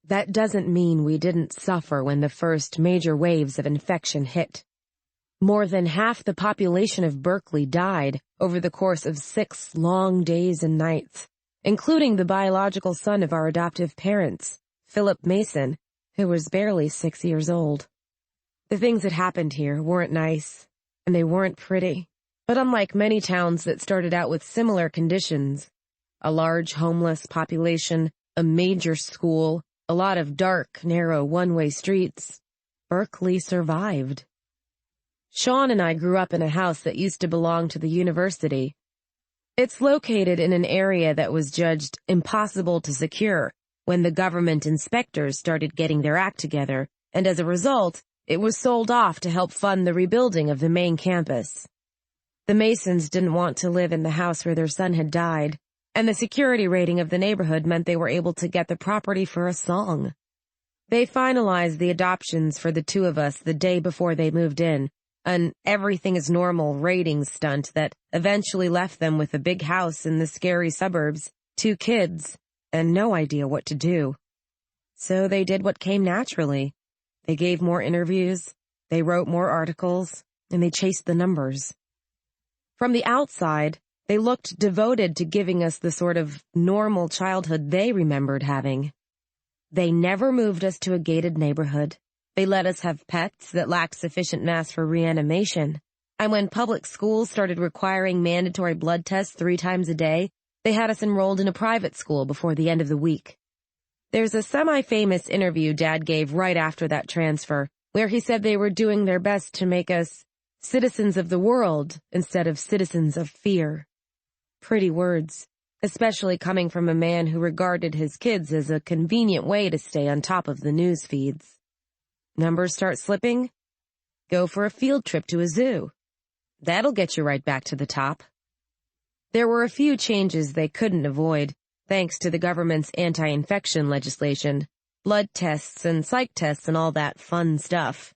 That doesn't mean we didn't suffer when the first major waves of infection hit. More than half the population of Berkeley died over the course of 6 long days and nights, including the biological son of our adoptive parents, Philip Mason, who was barely 6 years old. The things that happened here weren't nice, and they weren't pretty. But unlike many towns that started out with similar conditions, a large homeless population, a major school, a lot of dark, narrow one-way streets, Berkeley survived. Shaun and I grew up in a house that used to belong to the university. It's located in an area that was judged impossible to secure when the government inspectors started getting their act together, and as a result, it was sold off to help fund the rebuilding of the main campus. The Masons didn't want to live in the house where their son had died, and the security rating of the neighborhood meant they were able to get the property for a song. They finalized the adoptions for the 2 of us the day before they moved in, an everything-is-normal rating stunt that eventually left them with a big house in the scary suburbs, 2 kids, and no idea what to do. So they did what came naturally. They gave more interviews, they wrote more articles, and they chased the numbers. From the outside, they looked devoted to giving us the sort of normal childhood they remembered having. They never moved us to a gated neighborhood. They let us have pets that lacked sufficient mass for reanimation. And when public schools started requiring mandatory blood tests 3 times a day, they had us enrolled in a private school before the end of the week. There's a semi-famous interview Dad gave right after that transfer, where he said they were doing their best to make us citizens of the world instead of citizens of fear. Pretty words, especially coming from a man who regarded his kids as a convenient way to stay on top of the news feeds. Numbers start slipping? Go for a field trip to a zoo. That'll get you right back to the top. There were a few changes they couldn't avoid, thanks to the government's anti-infection legislation, blood tests and psych tests and all that fun stuff.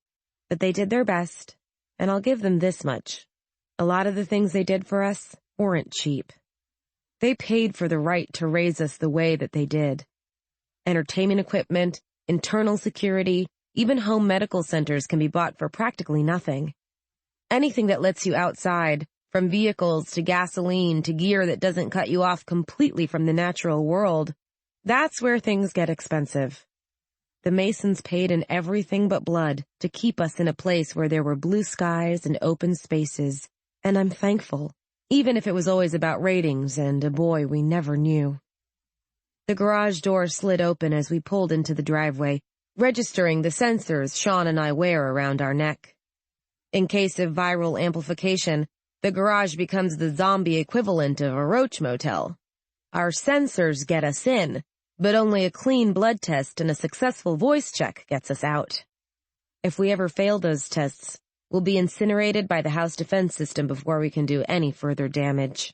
But they did their best, and I'll give them this much. A lot of the things they did for us weren't cheap. They paid for the right to raise us the way that they did. Entertainment equipment, internal security, even home medical centers can be bought for practically nothing. Anything that lets you outside, from vehicles to gasoline to gear that doesn't cut you off completely from the natural world, that's where things get expensive. The Masons paid in everything but blood to keep us in a place where there were blue skies and open spaces, and I'm thankful, even if it was always about ratings and a boy we never knew. The garage door slid open as we pulled into the driveway, registering the sensors Shaun and I wear around our neck. In case of viral amplification, the garage becomes the zombie equivalent of a roach motel. Our sensors get us in, but only a clean blood test and a successful voice check gets us out. If we ever fail those tests, we'll be incinerated by the house defense system before we can do any further damage.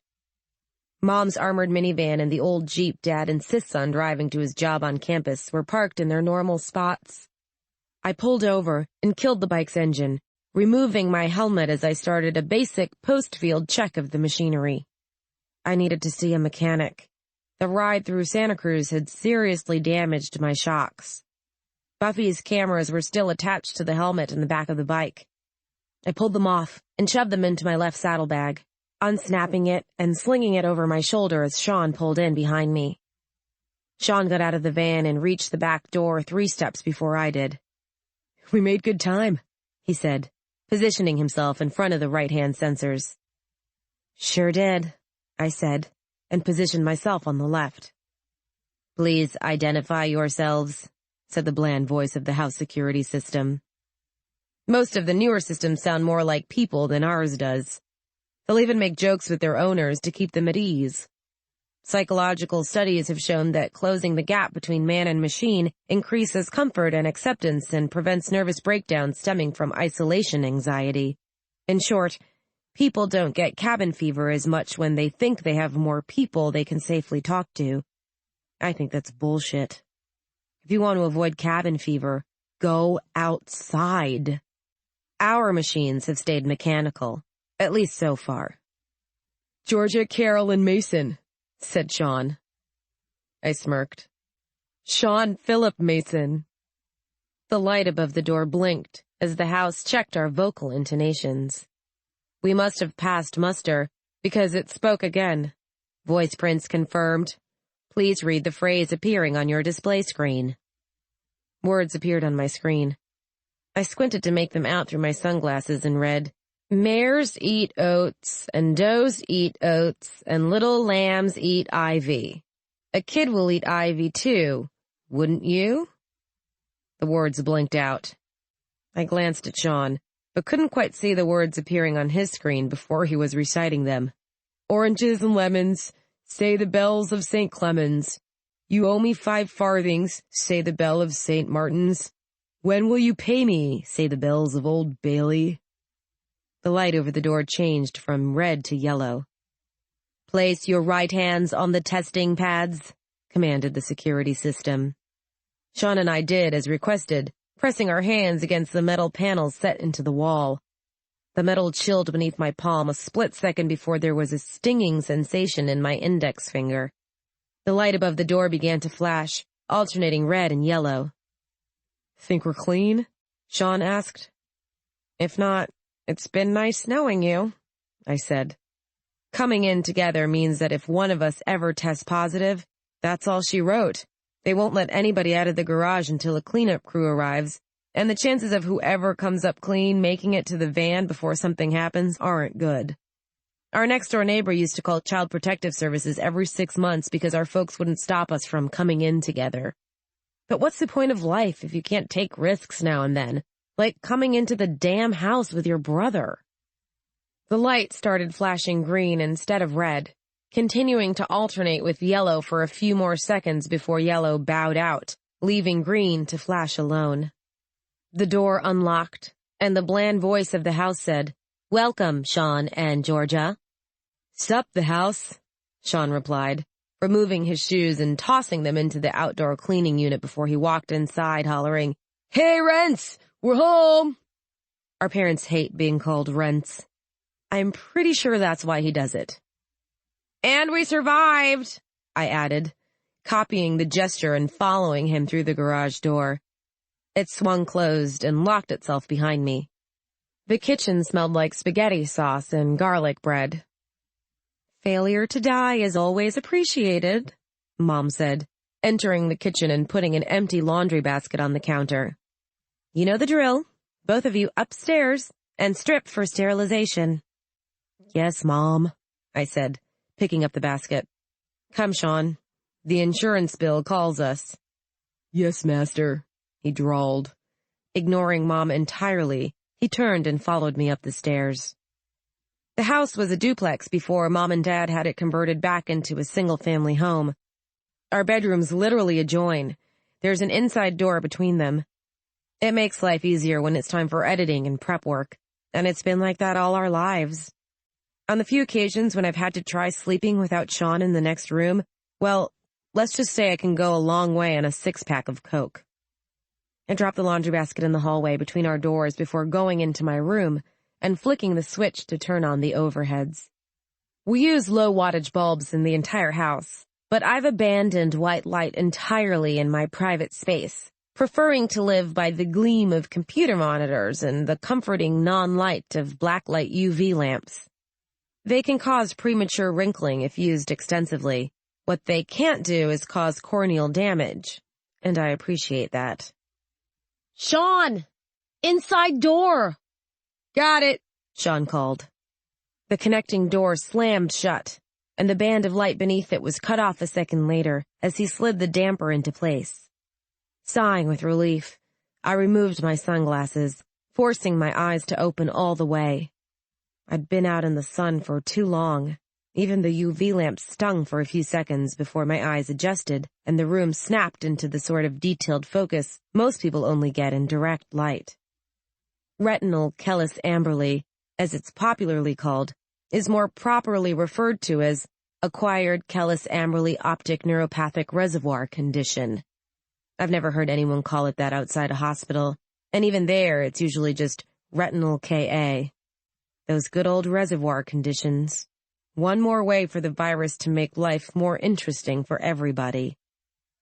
Mom's armored minivan and the old Jeep Dad insists on driving to his job on campus were parked in their normal spots. I pulled over and killed the bike's engine, removing my helmet as I started a basic post-field check of the machinery. I needed to see a mechanic. The ride through Santa Cruz had seriously damaged my shocks. Buffy's cameras were still attached to the helmet in the back of the bike. I pulled them off and shoved them into my left saddlebag, unsnapping it and slinging it over my shoulder as Shaun pulled in behind me. Shaun got out of the van and reached the back door 3 steps before I did. "We made good time," he said, positioning himself in front of the right-hand sensors. "Sure did," I said, and positioned myself on the left. "Please identify yourselves," said the bland voice of the house security system. Most of the newer systems sound more like people than ours does. They'll even make jokes with their owners to keep them at ease. Psychological studies have shown that closing the gap between man and machine increases comfort and acceptance and prevents nervous breakdowns stemming from isolation anxiety. In short, people don't get cabin fever as much when they think they have more people they can safely talk to. I think that's bullshit. If you want to avoid cabin fever, go outside. Our machines have stayed mechanical, at least so far. Georgia, Carol, and Mason, said Shaun. I smirked. Shaun Philip Mason. The light above the door blinked as the house checked our vocal intonations. We must have passed muster, because it spoke again. Voice prints confirmed. Please read the phrase appearing on your display screen. Words appeared on my screen. I squinted to make them out through my sunglasses and read, Mares eat oats, and does eat oats, and little lambs eat ivy. A kid will eat ivy too, wouldn't you? The words blinked out. I glanced at Shaun, but couldn't quite see the words appearing on his screen before he was reciting them. Oranges and lemons, say the bells of St. Clemens. You owe me 5 farthings, say the bell of St. Martin's. When will you pay me, say the bells of Old Bailey. The light over the door changed from red to yellow. Place your right hands on the testing pads, commanded the security system. Shaun and I did as requested, pressing our hands against the metal panels set into the wall. The metal chilled beneath my palm a split second before there was a stinging sensation in my index finger. The light above the door began to flash, alternating red and yellow. Think we're clean? Shaun asked. If not, it's been nice knowing you, I said. Coming in together means that if one of us ever tests positive, that's all she wrote. They won't let anybody out of the garage until a cleanup crew arrives, and the chances of whoever comes up clean making it to the van before something happens aren't good. Our next-door neighbor used to call Child Protective Services every 6 months because our folks wouldn't stop us from coming in together. But what's the point of life if you can't take risks now and then, like coming into the damn house with your brother? The light started flashing green instead of red, continuing to alternate with yellow for a few more seconds before yellow bowed out, leaving green to flash alone. The door unlocked, and the bland voice of the house said, Welcome, Shaun and Georgia. Sup, the house, Shaun replied, removing his shoes and tossing them into the outdoor cleaning unit before he walked inside, hollering, Hey, Rents, we're home. Our parents hate being called Rents. I'm pretty sure that's why he does it. And we survived, I added, copying the gesture and following him through the garage door. It swung closed and locked itself behind me. The kitchen smelled like spaghetti sauce and garlic bread. Failure to die is always appreciated, Mom said, entering the kitchen and putting an empty laundry basket on the counter. You know the drill. Both of you upstairs and strip for sterilization. Yes, Mom, I said, picking up the basket. Come, Shaun. The insurance bill calls us. Yes, Master, he drawled. Ignoring Mom entirely, he turned and followed me up the stairs. The house was a duplex before Mom and Dad had it converted back into a single-family home. Our bedrooms literally adjoin. There's an inside door between them. It makes life easier when it's time for editing and prep work, and it's been like that all our lives. On the few occasions when I've had to try sleeping without Shaun in the next room, well, let's just say I can go a long way on a 6-pack of Coke. I dropped the laundry basket in the hallway between our doors before going into my room and flicking the switch to turn on the overheads. We use low-wattage bulbs in the entire house, but I've abandoned white light entirely in my private space, preferring to live by the gleam of computer monitors and the comforting non-light of blacklight UV lamps. They can cause premature wrinkling if used extensively. What they can't do is cause corneal damage, and I appreciate that. Shaun! Inside door! Got it, Shaun called. The connecting door slammed shut, and the band of light beneath it was cut off a second later as he slid the damper into place. Sighing with relief, I removed my sunglasses, forcing my eyes to open all the way. I'd been out in the sun for too long. Even the UV lamp stung for a few seconds before my eyes adjusted and the room snapped into the sort of detailed focus most people only get in direct light. Retinal callus amberly, as it's popularly called, is more properly referred to as acquired Kellis-Amberley optic neuropathic reservoir condition. I've never heard anyone call it that outside a hospital, and even there it's usually just retinal KA. Those good old reservoir conditions. One more way for the virus to make life more interesting for everybody.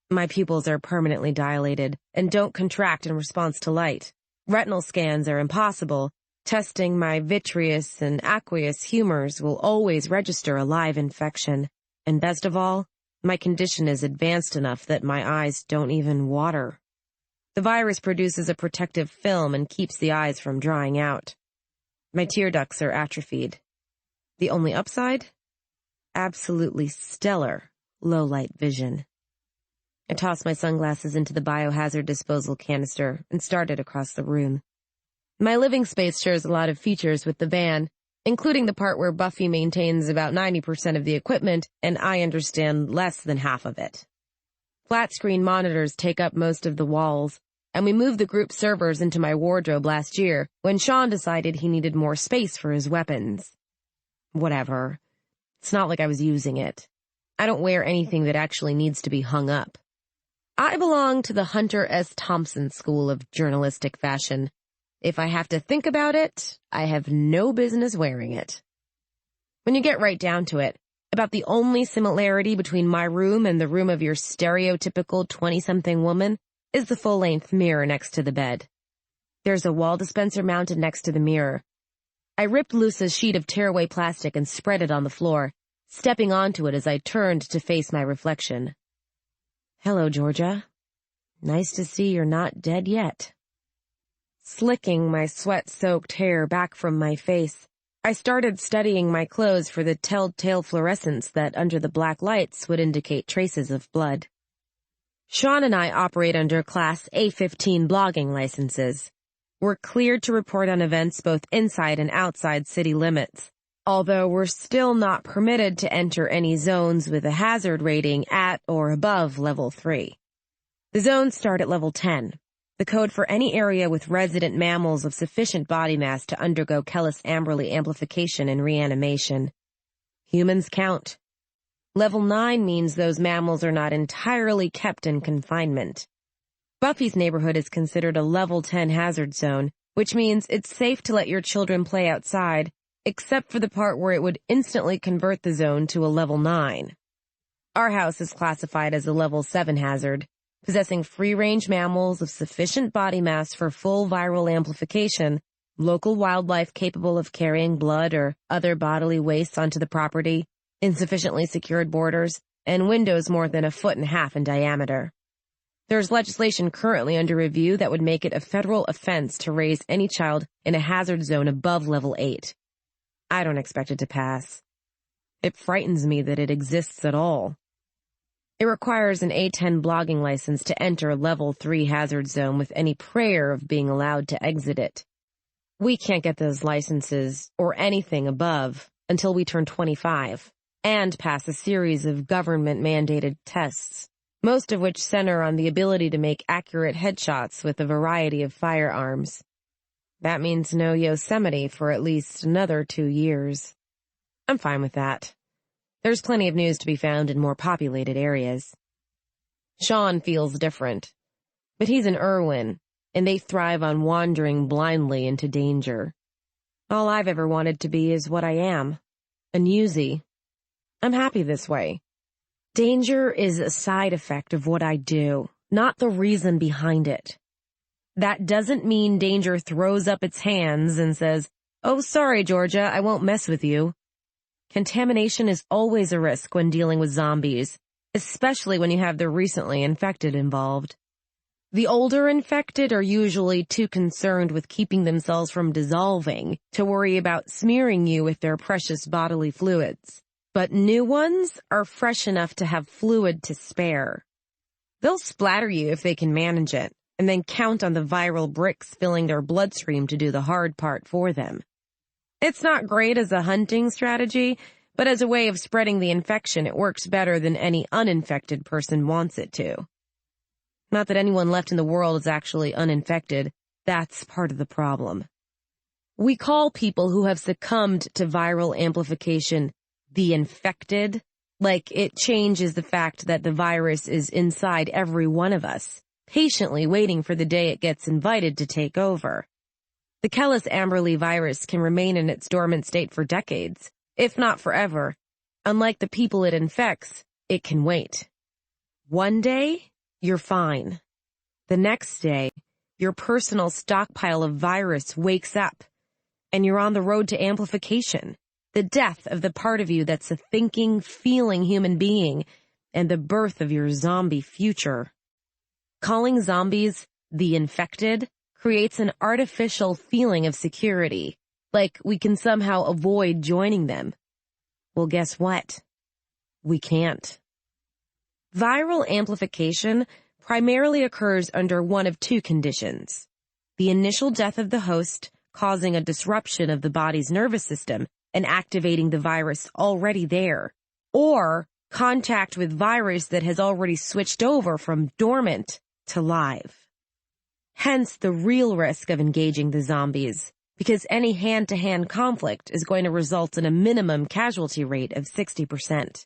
My pupils are permanently dilated and don't contract in response to light. Retinal scans are impossible. Testing my vitreous and aqueous humors will always register a live infection. And best of all, my condition is advanced enough that my eyes don't even water. The virus produces a protective film and keeps the eyes from drying out. My tear ducts are atrophied. The only upside? Absolutely stellar low-light vision. I tossed my sunglasses into the biohazard disposal canister and started across the room. My living space shares a lot of features with the van, including the part where Buffy maintains about 90% of the equipment and I understand less than half of it. Flat-screen monitors take up most of the walls, and we moved the group servers into my wardrobe last year when Shaun decided he needed more space for his weapons. Whatever. It's not like I was using it. I don't wear anything that actually needs to be hung up. I belong to the Hunter S. Thompson school of journalistic fashion. If I have to think about it, I have no business wearing it. When you get right down to it, about the only similarity between my room and the room of your stereotypical 20-something woman is the full-length mirror next to the bed. There's a wall dispenser mounted next to the mirror. I ripped loose a sheet of tearaway plastic and spread it on the floor, stepping onto it as I turned to face my reflection. Hello, Georgia. Nice to see you're not dead yet. Slicking my sweat-soaked hair back from my face, I started studying my clothes for the telltale fluorescence that under the black lights would indicate traces of blood. Shaun and I operate under Class A15 blogging licenses. We're cleared to report on events both inside and outside city limits, although we're still not permitted to enter any zones with a hazard rating at or above level 3. The zones start at level 10. The code for any area with resident mammals of sufficient body mass to undergo Kellis-Amberley amplification and reanimation. Humans count. Level 9 means those mammals are not entirely kept in confinement. Buffy's neighborhood is considered a level 10 hazard zone, which means it's safe to let your children play outside, except for the part where it would instantly convert the zone to a level 9. Our house is classified as a level 7 hazard, possessing free-range mammals of sufficient body mass for full viral amplification, local wildlife capable of carrying blood or other bodily wastes onto the property, insufficiently secured borders, and windows more than 1.5 feet in diameter. There's legislation currently under review that would make it a federal offense to raise any child in a hazard zone above level 8. I don't expect it to pass. It frightens me that it exists at all. It requires an A10 blogging license to enter level 3 hazard zone with any prayer of being allowed to exit it. We can't get those licenses, or anything above, until we turn 25, and pass a series of government-mandated tests, most of which center on the ability to make accurate headshots with a variety of firearms. That means no Yosemite for at least another 2 years. I'm fine with that. There's plenty of news to be found in more populated areas. Shaun feels different, but he's an Irwin, and they thrive on wandering blindly into danger. All I've ever wanted to be is what I am, a newsie. I'm happy this way. Danger is a side effect of what I do, not the reason behind it. That doesn't mean danger throws up its hands and says, "Oh, sorry, Georgia, I won't mess with you." Contamination is always a risk when dealing with zombies, especially when you have the recently infected involved. The older infected are usually too concerned with keeping themselves from dissolving to worry about smearing you with their precious bodily fluids. But new ones are fresh enough to have fluid to spare. They'll splatter you if they can manage it, and then count on the viral bricks filling their bloodstream to do the hard part for them. It's not great as a hunting strategy, but as a way of spreading the infection, it works better than any uninfected person wants it to. Not that anyone left in the world is actually uninfected. That's part of the problem. We call people who have succumbed to viral amplification the infected, Like it changes the fact that the virus is inside every one of us, patiently waiting for the day it gets invited to take over. The Kellis-Amberley virus can remain in its dormant state for decades, if not forever. Unlike the people it infects, it can wait. One day, you're fine. The next day, your personal stockpile of virus wakes up, and you're on the road to amplification, the death of the part of you that's a thinking, feeling human being, and the birth of your zombie future. Calling zombies the infected creates an artificial feeling of security, like we can somehow avoid joining them. Well, guess what? We can't. Viral amplification primarily occurs under one of two conditions: the initial death of the host, causing a disruption of the body's nervous system and activating the virus already there, or contact with virus that has already switched over from dormant to live. Hence the real risk of engaging the zombies, because any hand-to-hand conflict is going to result in a minimum casualty rate of 60%.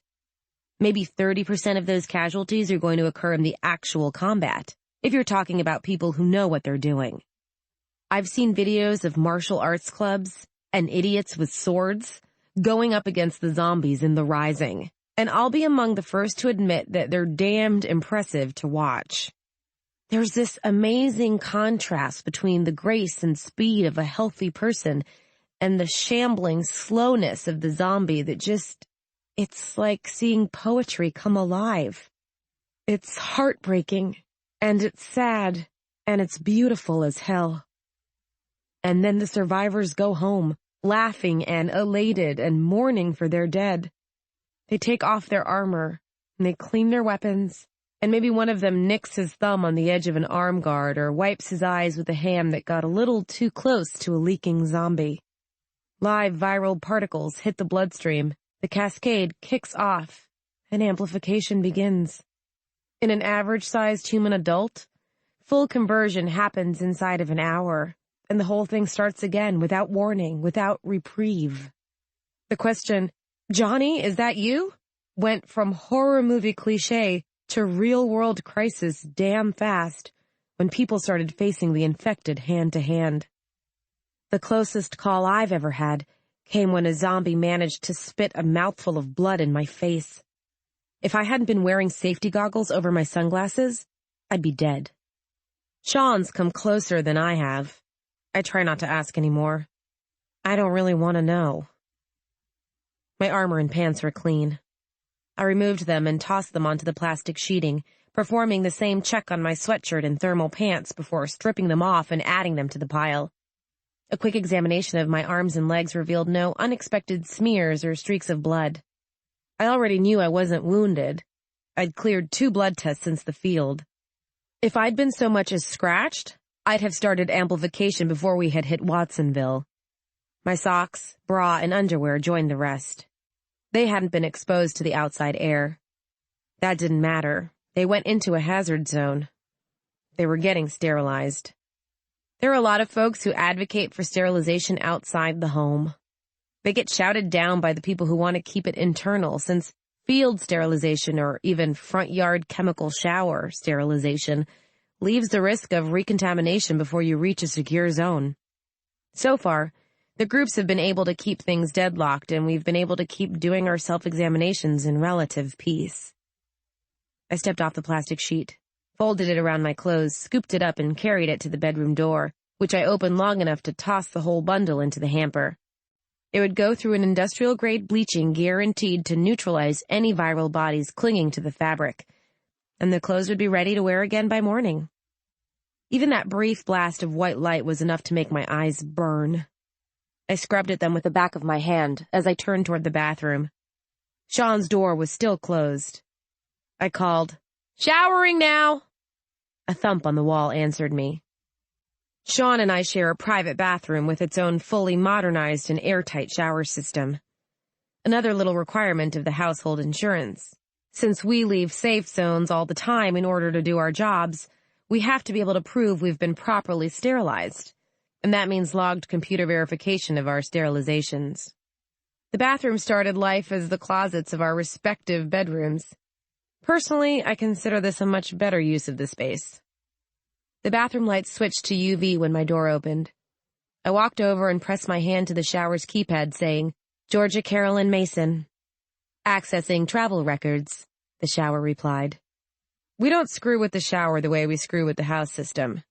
Maybe 30% of those casualties are going to occur in the actual combat, if you're talking about people who know what they're doing. I've seen videos of martial arts clubs and idiots with swords going up against the zombies in The Rising, and I'll be among the first to admit that they're damned impressive to watch. There's this amazing contrast between the grace and speed of a healthy person and the shambling slowness of the zombie that it's like seeing poetry come alive. It's heartbreaking, and it's sad, and it's beautiful as hell. And then the survivors go home, laughing and elated and mourning for their dead. They take off their armor, and they clean their weapons, and maybe one of them nicks his thumb on the edge of an arm guard or wipes his eyes with a hand that got a little too close to a leaking zombie. Live viral particles hit the bloodstream, the cascade kicks off, and amplification begins. In an average-sized human adult, full conversion happens inside of an hour, and the whole thing starts again without warning, without reprieve. The question, "Johnny, is that you?" went from horror movie cliché to real-world crisis damn fast when people started facing the infected hand-to-hand. The closest call I've ever had came when a zombie managed to spit a mouthful of blood in my face. If I hadn't been wearing safety goggles over my sunglasses, I'd be dead. Shaun's come closer than I have. I try not to ask anymore. I don't really want to know. My armor and pants were clean. I removed them and tossed them onto the plastic sheeting, performing the same check on my sweatshirt and thermal pants before stripping them off and adding them to the pile. A quick examination of my arms and legs revealed no unexpected smears or streaks of blood. I already knew I wasn't wounded. I'd cleared 2 blood tests since the field. If I'd been so much as scratched, I'd have started amplification before we had hit Watsonville. My socks, bra, and underwear joined the rest. They hadn't been exposed to the outside air. That didn't matter. They went into a hazard zone. They were getting sterilized. There are a lot of folks who advocate for sterilization outside the home. They get shouted down by the people who want to keep it internal, since field sterilization or even front yard chemical shower sterilization leaves the risk of recontamination before you reach a secure zone. So far, the groups have been able to keep things deadlocked, and we've been able to keep doing our self-examinations in relative peace. I stepped off the plastic sheet, folded it around my clothes, scooped it up, and carried it to the bedroom door, which I opened long enough to toss the whole bundle into the hamper. It would go through an industrial-grade bleaching guaranteed to neutralize any viral bodies clinging to the fabric, and the clothes would be ready to wear again by morning. Even that brief blast of white light was enough to make my eyes burn. I scrubbed at them with the back of my hand as I turned toward the bathroom. Shaun's door was still closed. I called, "Showering now!" A thump on the wall answered me. Shaun and I share a private bathroom with its own fully modernized and airtight shower system. Another little requirement of the household insurance. Since we leave safe zones all the time in order to do our jobs, we have to be able to prove we've been properly sterilized. And that means logged computer verification of our sterilizations. The bathroom started life as the closets of our respective bedrooms. Personally, I consider this a much better use of the space. The bathroom lights switched to UV when my door opened. I walked over and pressed my hand to the shower's keypad saying, "Georgia Carolyn Mason." "Accessing travel records," the shower replied. We don't screw with the shower the way we screw with the house system.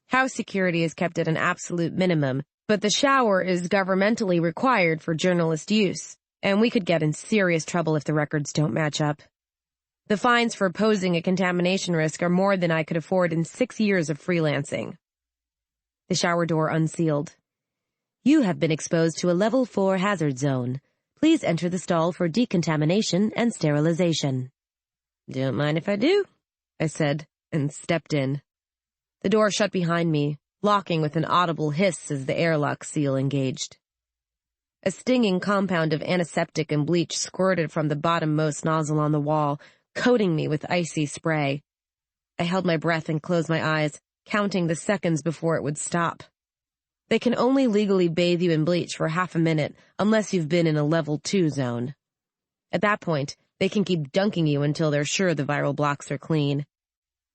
House security is kept at an absolute minimum, but the shower is governmentally required for journalist use, and we could get in serious trouble if the records don't match up. The fines for posing a contamination risk are more than I could afford in 6 years of freelancing. The shower door unsealed. "You have been exposed to a level 4 hazard zone. Please enter the stall for decontamination and sterilization." "Don't mind if I do," I said, and stepped in. The door shut behind me, locking with an audible hiss as the airlock seal engaged. A stinging compound of antiseptic and bleach squirted from the bottommost nozzle on the wall, coating me with icy spray. I held my breath and closed my eyes, counting the seconds before it would stop. They can only legally bathe you in bleach for half a minute unless you've been in a level 2 zone. At that point, they can keep dunking you until they're sure the viral blocks are clean.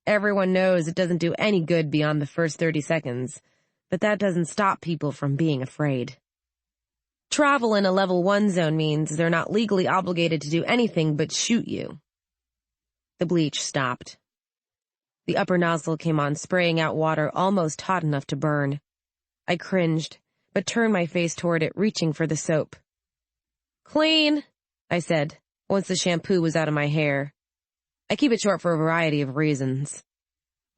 Everyone knows it doesn't do any good beyond the first 30 seconds, but that doesn't stop people from being afraid. Travel in a level 1 zone means they're not legally obligated to do anything but shoot you. The bleach stopped. The upper nozzle came on, spraying out water almost hot enough to burn. I cringed, but turned my face toward it, reaching for the soap. "Clean," I said, once the shampoo was out of my hair. I keep it short for a variety of reasons.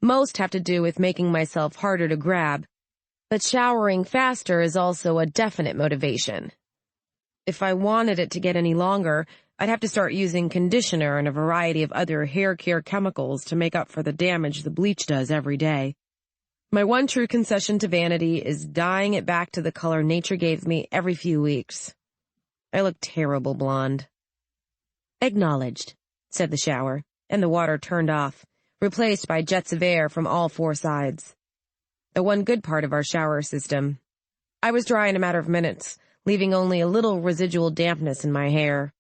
Most have to do with making myself harder to grab, but showering faster is also a definite motivation. If I wanted it to get any longer, I'd have to start using conditioner and a variety of other hair care chemicals to make up for the damage the bleach does every day. My one true concession to vanity is dyeing it back to the color nature gave me every few weeks. I look terrible blonde. "Acknowledged," said the shower, and the water turned off, replaced by jets of air from all 4 sides. The one good part of our shower system. I was dry in a matter of minutes, leaving only a little residual dampness in my hair.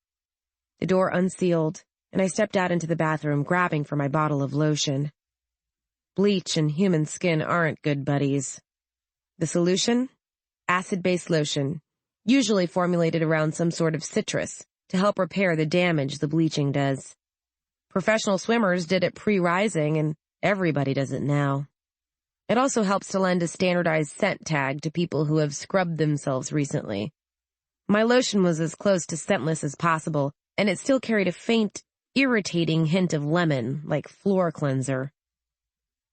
The door unsealed, and I stepped out into the bathroom, grabbing for my bottle of lotion. Bleach and human skin aren't good buddies. The solution? Acid-based lotion, usually formulated around some sort of citrus, to help repair the damage the bleaching does. Professional swimmers did it pre-rising, and everybody does it now. It also helps to lend a standardized scent tag to people who have scrubbed themselves recently. My lotion was as close to scentless as possible, and it still carried a faint, irritating hint of lemon, like floor cleanser.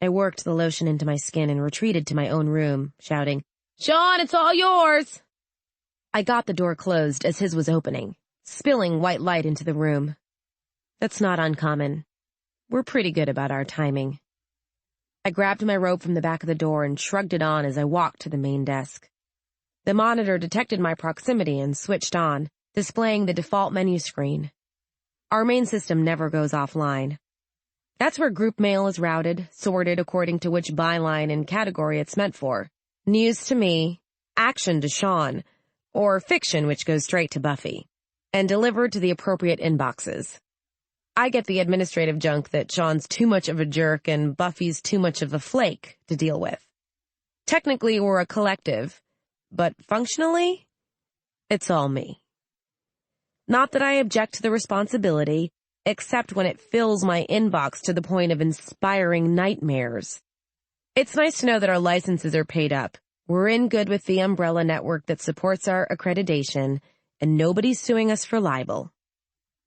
I worked the lotion into my skin and retreated to my own room, shouting, "Shaun, it's all yours!" I got the door closed as his was opening, spilling white light into the room. That's not uncommon. We're pretty good about our timing. I grabbed my robe from the back of the door and shrugged it on as I walked to the main desk. The monitor detected my proximity and switched on, displaying the default menu screen. Our main system never goes offline. That's where group mail is routed, sorted according to which byline and category it's meant for. News to me, action to Shaun, or fiction which goes straight to Buffy, and delivered to the appropriate inboxes. I get the administrative junk that Shaun's too much of a jerk and Buffy's too much of a flake to deal with. Technically, we're a collective, but functionally, it's all me. Not that I object to the responsibility, except when it fills my inbox to the point of inspiring nightmares. It's nice to know that our licenses are paid up. We're in good with the umbrella network that supports our accreditation, and nobody's suing us for libel.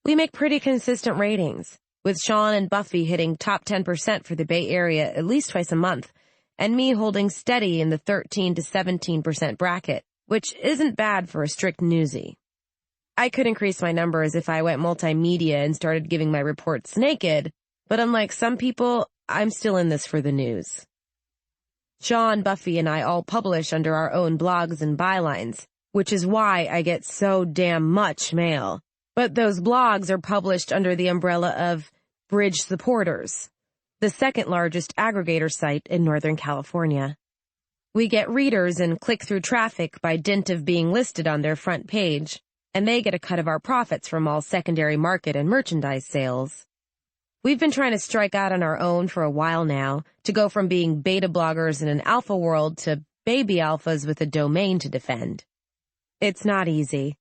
We make pretty consistent ratings, with Shaun and Buffy hitting top 10% for the Bay Area at least twice a month, and me holding steady in the 13 to 17% bracket, which isn't bad for a strict newsie. I could increase my numbers if I went multimedia and started giving my reports naked, but unlike some people, I'm still in this for the news. Shaun, Buffy, and I all publish under our own blogs and bylines, which is why I get so damn much mail. But those blogs are published under the umbrella of Bridge Supporters, the second largest aggregator site in Northern California. We get readers and click-through traffic by dint of being listed on their front page, and they get a cut of our profits from all secondary market and merchandise sales. We've been trying to strike out on our own for a while now, to go from being beta bloggers in an alpha world to baby alphas with a domain to defend. It's not easy.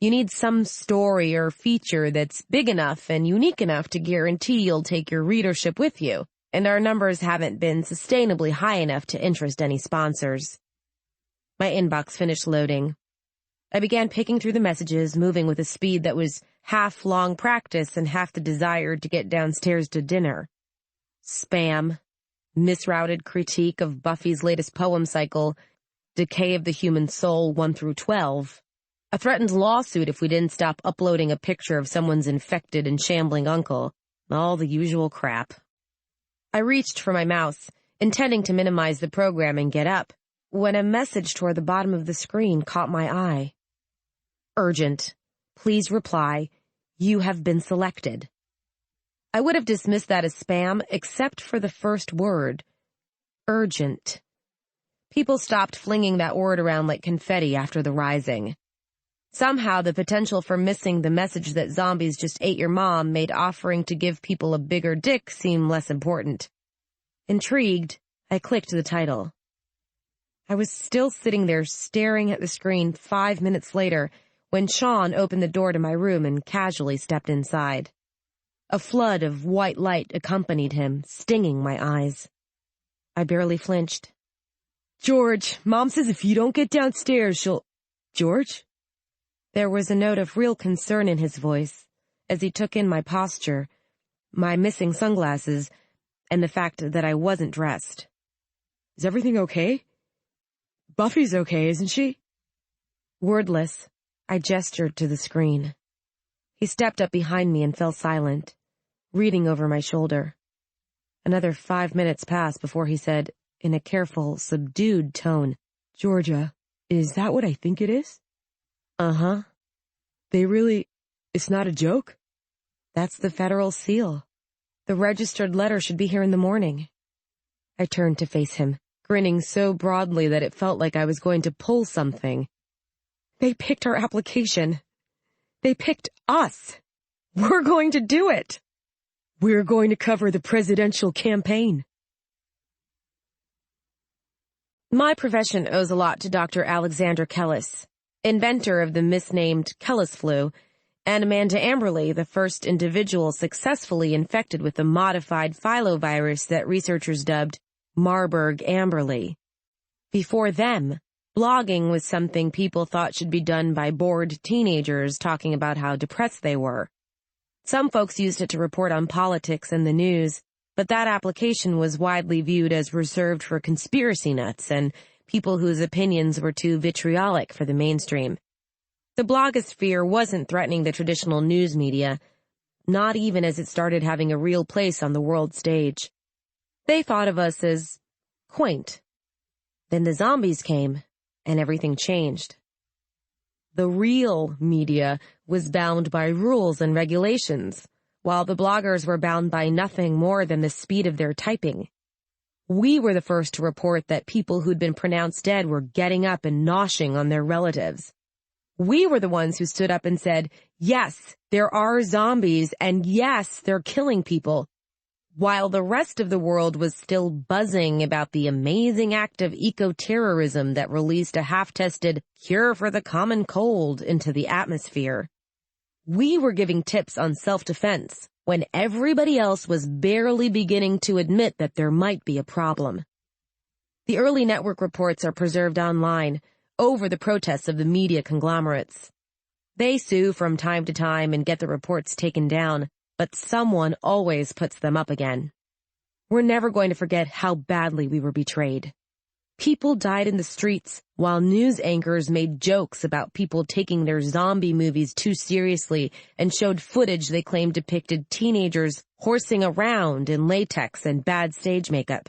You need some story or feature that's big enough and unique enough to guarantee you'll take your readership with you, and our numbers haven't been sustainably high enough to interest any sponsors. My inbox finished loading. I began picking through the messages, moving with a speed that was half long practice and half the desire to get downstairs to dinner. Spam, misrouted critique of Buffy's latest poem cycle, Decay of the Human Soul 1 through 12, a threatened lawsuit if we didn't stop uploading a picture of someone's infected and shambling uncle, all the usual crap. I reached for my mouse, intending to minimize the program and get up, when a message toward the bottom of the screen caught my eye. Urgent. Please reply. You have been selected. I would have dismissed that as spam, except for the first word. Urgent. People stopped flinging that word around like confetti after the rising. Somehow the potential for missing the message that zombies just ate your mom made offering to give people a bigger dick seem less important. Intrigued, I clicked the title. I was still sitting there staring at the screen 5 minutes later when Shaun opened the door to my room and casually stepped inside. A flood of white light accompanied him, stinging my eyes. I barely flinched. George, Mom says if you don't get downstairs, she'll... George? There was a note of real concern in his voice as he took in my posture, my missing sunglasses, and the fact that I wasn't dressed. Is everything okay? Buffy's okay, isn't she? Wordless, I gestured to the screen. He stepped up behind me and fell silent, reading over my shoulder. Another 5 minutes passed before he said, in a careful, subdued tone, Georgia, is that what I think it is? Uh-huh. It's not a joke? That's the federal seal. The registered letter should be here in the morning. I turned to face him, grinning so broadly that it felt like I was going to pull something. They picked our application. They picked us. We're going to do it. We're going to cover the presidential campaign. My profession owes a lot to Dr. Alexander Kellis, inventor of the misnamed Kellis flu, and Amanda Amberley, the first individual successfully infected with the modified filovirus that researchers dubbed Marburg-Amberley. Before them, blogging was something people thought should be done by bored teenagers talking about how depressed they were. Some folks used it to report on politics and the news, but that application was widely viewed as reserved for conspiracy nuts and people whose opinions were too vitriolic for the mainstream. The blogosphere wasn't threatening the traditional news media, not even as it started having a real place on the world stage. They thought of us as quaint. Then the zombies came, and everything changed. The real media was bound by rules and regulations, while the bloggers were bound by nothing more than the speed of their typing. We were the first to report that people who'd been pronounced dead were getting up and noshing on their relatives. We were the ones who stood up and said, yes, there are zombies, and yes, they're killing people, while the rest of the world was still buzzing about the amazing act of eco-terrorism that released a half-tested cure for the common cold into the atmosphere. We were giving tips on self-defense when everybody else was barely beginning to admit that there might be a problem. The early network reports are preserved online over the protests of the media conglomerates. They sue from time to time and get the reports taken down, but someone always puts them up again. We're never going to forget how badly we were betrayed. People died in the streets while news anchors made jokes about people taking their zombie movies too seriously and showed footage they claimed depicted teenagers horsing around in latex and bad stage makeup.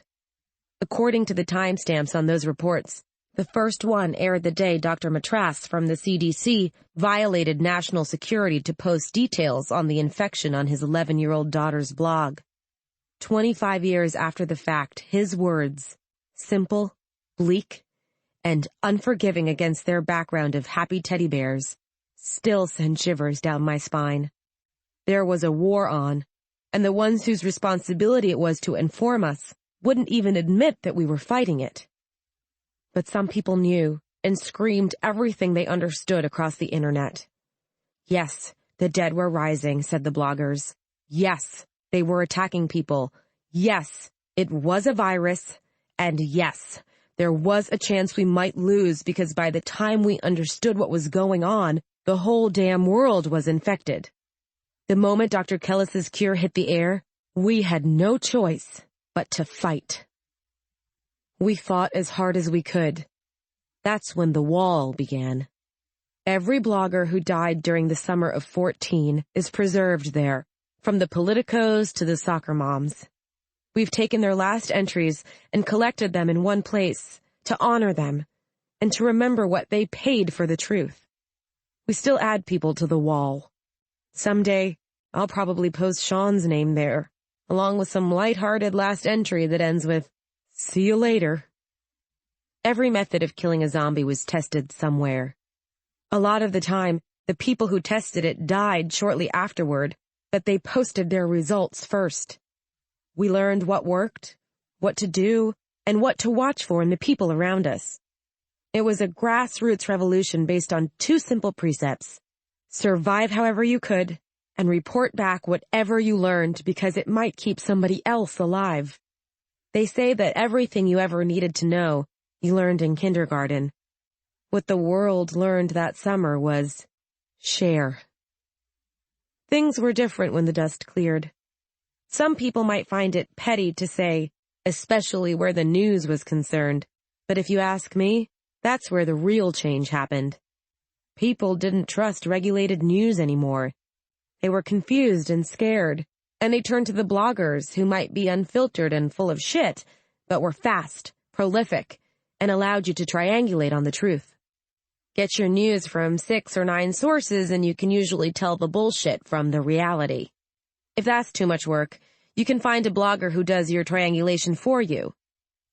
According to the timestamps on those reports, the first one aired the day Dr. Matras from the CDC violated national security to post details on the infection on his 11-year-old daughter's blog. 25 years after the fact, his words, simple, bleak, and unforgiving against their background of happy teddy bears, still send shivers down my spine. There was a war on, and the ones whose responsibility it was to inform us wouldn't even admit that we were fighting it. But some people knew and screamed everything they understood across the internet. Yes, the dead were rising, said the bloggers. Yes, they were attacking people. Yes, it was a virus. And yes, there was a chance we might lose because by the time we understood what was going on, the whole damn world was infected. The moment Dr. Kellis's cure hit the air, we had no choice but to fight. We fought as hard as we could. That's when the wall began. Every blogger who died during the summer of 14 is preserved there, from the politicos to the soccer moms. We've taken their last entries and collected them in one place to honor them and to remember what they paid for the truth. We still add people to the wall. Someday, I'll probably post Shaun's name there, along with some lighthearted last entry that ends with, "See you later." Every method of killing a zombie was tested somewhere. A lot of the time, the people who tested it died shortly afterward, but they posted their results first. We learned what worked, what to do, and what to watch for in the people around us. It was a grassroots revolution based on two simple precepts: survive however you could, and report back whatever you learned because it might keep somebody else alive. They say that everything you ever needed to know, you learned in kindergarten. What the world learned that summer was share. Things were different when the dust cleared. Some people might find it petty to say, especially where the news was concerned, but if you ask me, that's where the real change happened. People didn't trust regulated news anymore. They were confused and scared, and they turned to the bloggers who might be unfiltered and full of shit, but were fast, prolific, and allowed you to triangulate on the truth. Get your news from 6 or 9 sources and you can usually tell the bullshit from the reality. If that's too much work, you can find a blogger who does your triangulation for you.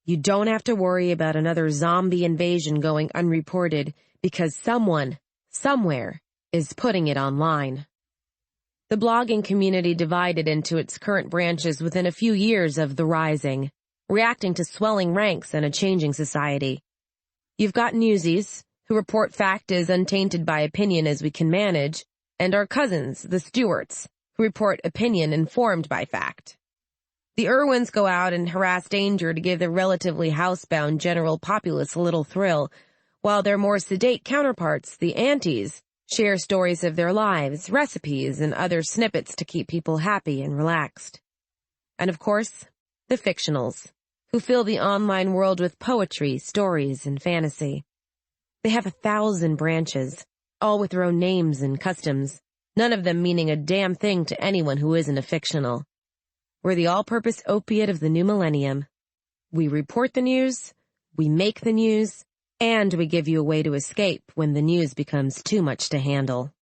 You don't have to worry about another zombie invasion going unreported because someone, somewhere, is putting it online. The blogging community divided into its current branches within a few years of the rising, reacting to swelling ranks and a changing society. You've got newsies, who report fact as untainted by opinion as we can manage, and our cousins, the Stewarts, who report opinion informed by fact. The Irwins go out and harass danger to give the relatively housebound general populace a little thrill, while their more sedate counterparts, the Aunties, share stories of their lives, recipes, and other snippets to keep people happy and relaxed. And of course, the fictionals, who fill the online world with poetry, stories, and fantasy. They have 1,000 branches, all with their own names and customs, none of them meaning a damn thing to anyone who isn't a fictional. We're the all-purpose opiate of the new millennium. We report the news, we make the news, and we give you a way to escape when the news becomes too much to handle.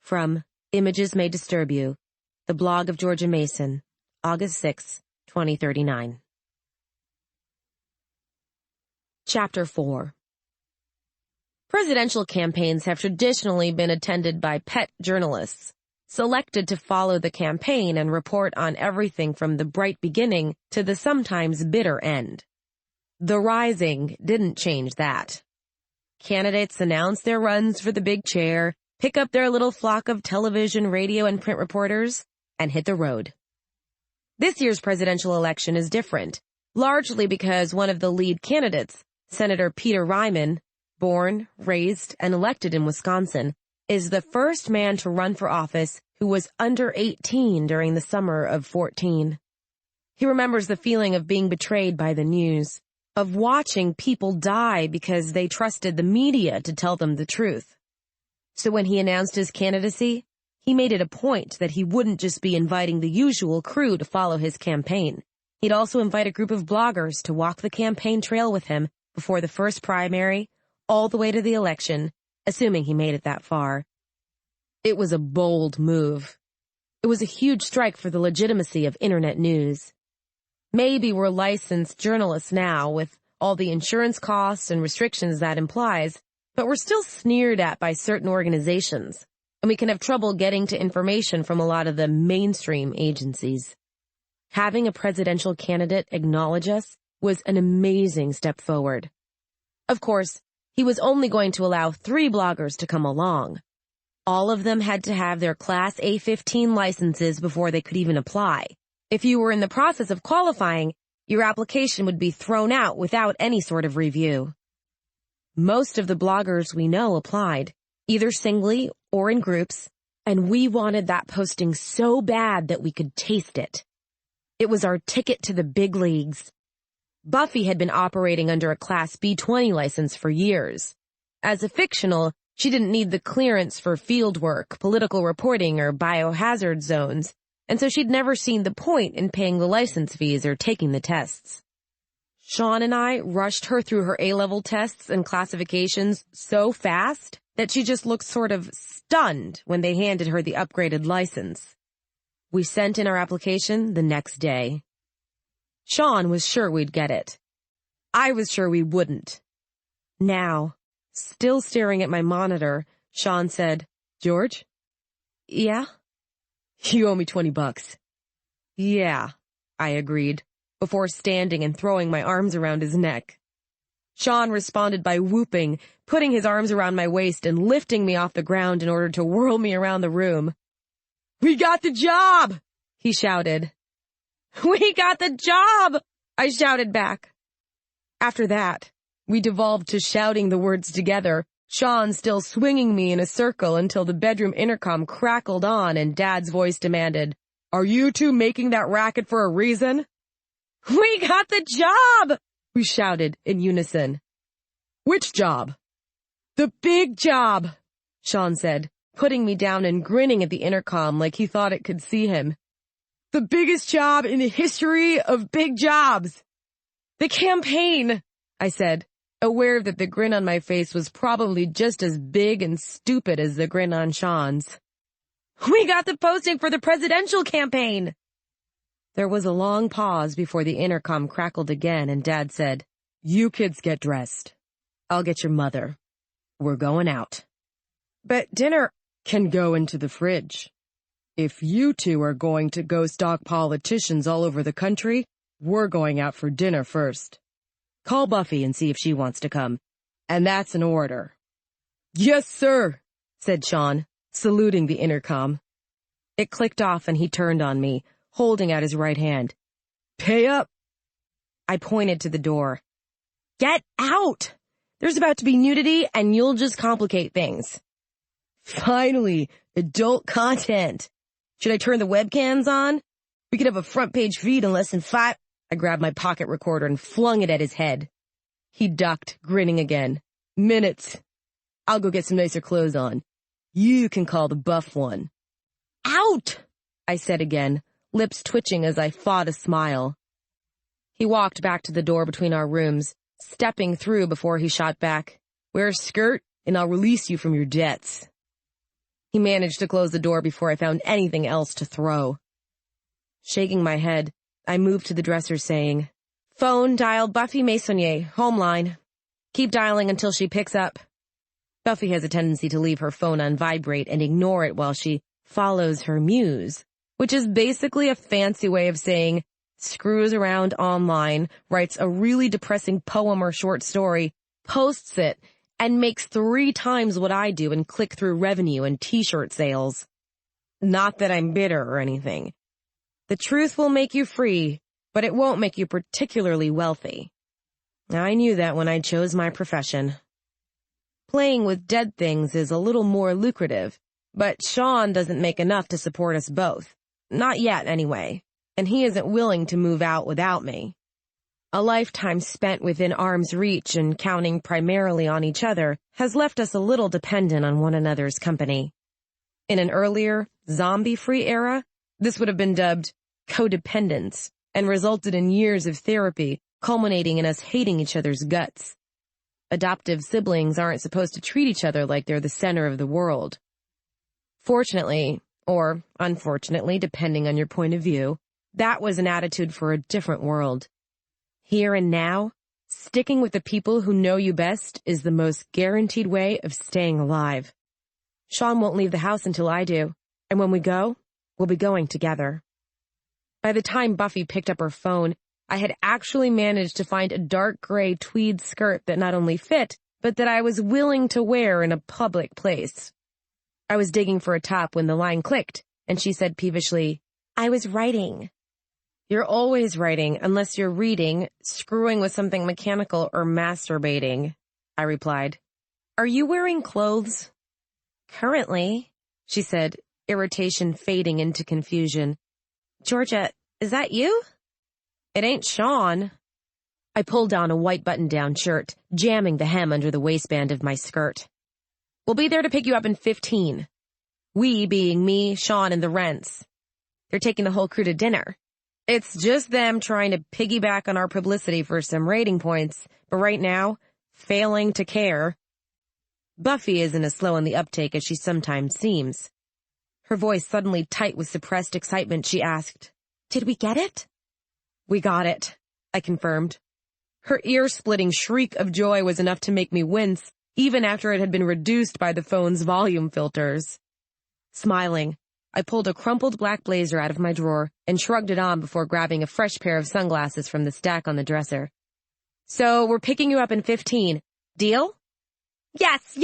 From Images May Disturb You, the blog of Georgia Mason, August 6, 2039. Chapter 4. Presidential campaigns have traditionally been attended by pet journalists, selected to follow the campaign and report on everything from the bright beginning to the sometimes bitter end. The Rising didn't change that. Candidates announce their runs for the big chair, pick up their little flock of television, radio, and print reporters, and hit the road. This year's presidential election is different, largely because one of the lead candidates, Senator Peter Ryman, born, raised, and elected in Wisconsin, is the first man to run for office who was under 18 during the summer of 14. He remembers the feeling of being betrayed by the news, of watching people die because they trusted the media to tell them the truth. So when he announced his candidacy, he made it a point that he wouldn't just be inviting the usual crew to follow his campaign. He'd also invite a group of bloggers to walk the campaign trail with him before the first primary, all the way to the election, assuming he made it that far. It was a bold move. It was a huge strike for the legitimacy of internet news. Maybe we're licensed journalists now with all the insurance costs and restrictions that implies, but we're still sneered at by certain organizations, and we can have trouble getting to information from a lot of the mainstream agencies. Having a presidential candidate acknowledge us was an amazing step forward. Of course, he was only going to allow 3 bloggers to come along. All of them had to have their Class A15 licenses before they could even apply. If you were in the process of qualifying, your application would be thrown out without any sort of review. Most of the bloggers we know applied, either singly or in groups, and we wanted that posting so bad that we could taste it. It was our ticket to the big leagues. Buffy had been operating under a Class B20 license for years. As a fictional, she didn't need the clearance for field work, political reporting, or biohazard zones, and so she'd never seen the point in paying the license fees or taking the tests. Shaun and I rushed her through her A-level tests and classifications so fast that she just looked sort of stunned when they handed her the upgraded license. We sent in our application the next day. Shaun was sure we'd get it. I was sure we wouldn't. Now, still staring at my monitor, Shaun said, "George?" "Yeah?" "You owe me $20. "Yeah," I agreed, before standing and throwing my arms around his neck. Shaun responded by whooping, putting his arms around my waist and lifting me off the ground in order to whirl me around the room. "We got the job!" he shouted. "We got the job!" I shouted back. After that, we devolved to shouting the words together, Shaun still swinging me in a circle until the bedroom intercom crackled on and Dad's voice demanded, "Are you two making that racket for a reason?" "We got the job!" we shouted in unison. "Which job?" "The big job," Shaun said, putting me down and grinning at the intercom like he thought it could see him. "The biggest job in the history of big jobs." "The campaign," I said, aware that the grin on my face was probably just as big and stupid as the grin on Shaun's. "We got the posting for the presidential campaign." There was a long pause before the intercom crackled again and Dad said, "You kids get dressed. I'll get your mother. We're going out." "But dinner can go into the fridge. If you two are going to go stalk politicians all over the country, we're going out for dinner first. Call Buffy and see if she wants to come. And that's an order." "Yes, sir," said Shaun, saluting the intercom. It clicked off and he turned on me, holding out his right hand. "Pay up." I pointed to the door. "Get out! There's about to be nudity and you'll just complicate things." "Finally, adult content. Should I turn the webcams on? We could have a front page feed in less than 5... I grabbed my pocket recorder and flung it at his head. He ducked, grinning again. "Minutes. I'll go get some nicer clothes on. You can call the buff one." "Out!" I said again, lips twitching as I fought a smile. He walked back to the door between our rooms, stepping through before he shot back, "Wear a skirt and I'll release you from your debts." He managed to close the door before I found anything else to throw. Shaking my head, I moved to the dresser saying, "Phone dial Buffy Maisonier, home line. Keep dialing until she picks up." Buffy has a tendency to leave her phone on vibrate and ignore it while she follows her muse, which is basically a fancy way of saying screws around online, writes a really depressing poem or short story, posts it, and makes 3 times what I do in click-through revenue and t-shirt sales. Not that I'm bitter or anything. The truth will make you free, but it won't make you particularly wealthy. I knew that when I chose my profession. Playing with dead things is a little more lucrative, but Shaun doesn't make enough to support us both. Not yet, anyway, and he isn't willing to move out without me. A lifetime spent within arm's reach and counting primarily on each other has left us a little dependent on one another's company. In an earlier, zombie-free era, this would have been dubbed codependence and resulted in years of therapy, culminating in us hating each other's guts. Adoptive siblings aren't supposed to treat each other like they're the center of the world. Fortunately, or unfortunately, depending on your point of view, that was an attitude for a different world. Here and now, Sticking with the people who know you best is the most guaranteed way of staying alive. Shaun won't leave the house until I do, and when we go, we'll be going together. By the time Buffy picked up her phone, I had actually managed to find a dark gray tweed skirt that not only fit, but that I was willing to wear in a public place. I was digging for a top when the line clicked, and she said peevishly, "I was writing." "You're always writing, unless you're reading, screwing with something mechanical, or masturbating," I replied. "Are you wearing clothes?" "Currently," she said, irritation fading into confusion. "Georgia, is that you?" "It ain't Shaun." I pulled on a white button-down shirt, jamming the hem under the waistband of my skirt. "We'll be there to pick you up in 15. We being me, Shaun, and the Rents. They're taking the whole crew to dinner. It's just them trying to piggyback on our publicity for some rating points, but right now, failing to care." Buffy isn't as slow on the uptake as she sometimes seems. Her voice suddenly tight with suppressed excitement, she asked, "Did we get it?" "We got it," I confirmed. Her ear-splitting shriek of joy was enough to make me wince, even after it had been reduced by the phone's volume filters. Smiling, I pulled a crumpled black blazer out of my drawer and shrugged it on before grabbing a fresh pair of sunglasses from the stack on the dresser. "So we're picking you up in 15. Deal?" Yes,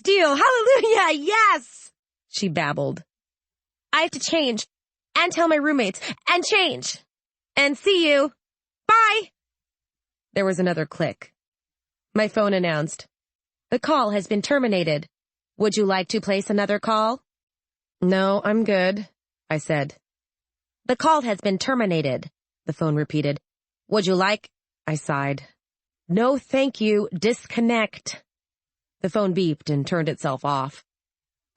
deal. Hallelujah, yes!" she babbled. "I have to change, and tell my roommates, and change. And see you. Bye!" There was another click. My phone announced, "The call has been terminated. Would you like to place another call?" "No, I'm good," I said. "The call has been terminated," the phone repeated. "Would you like—" I sighed. "No, thank you. Disconnect." The phone beeped and turned itself off.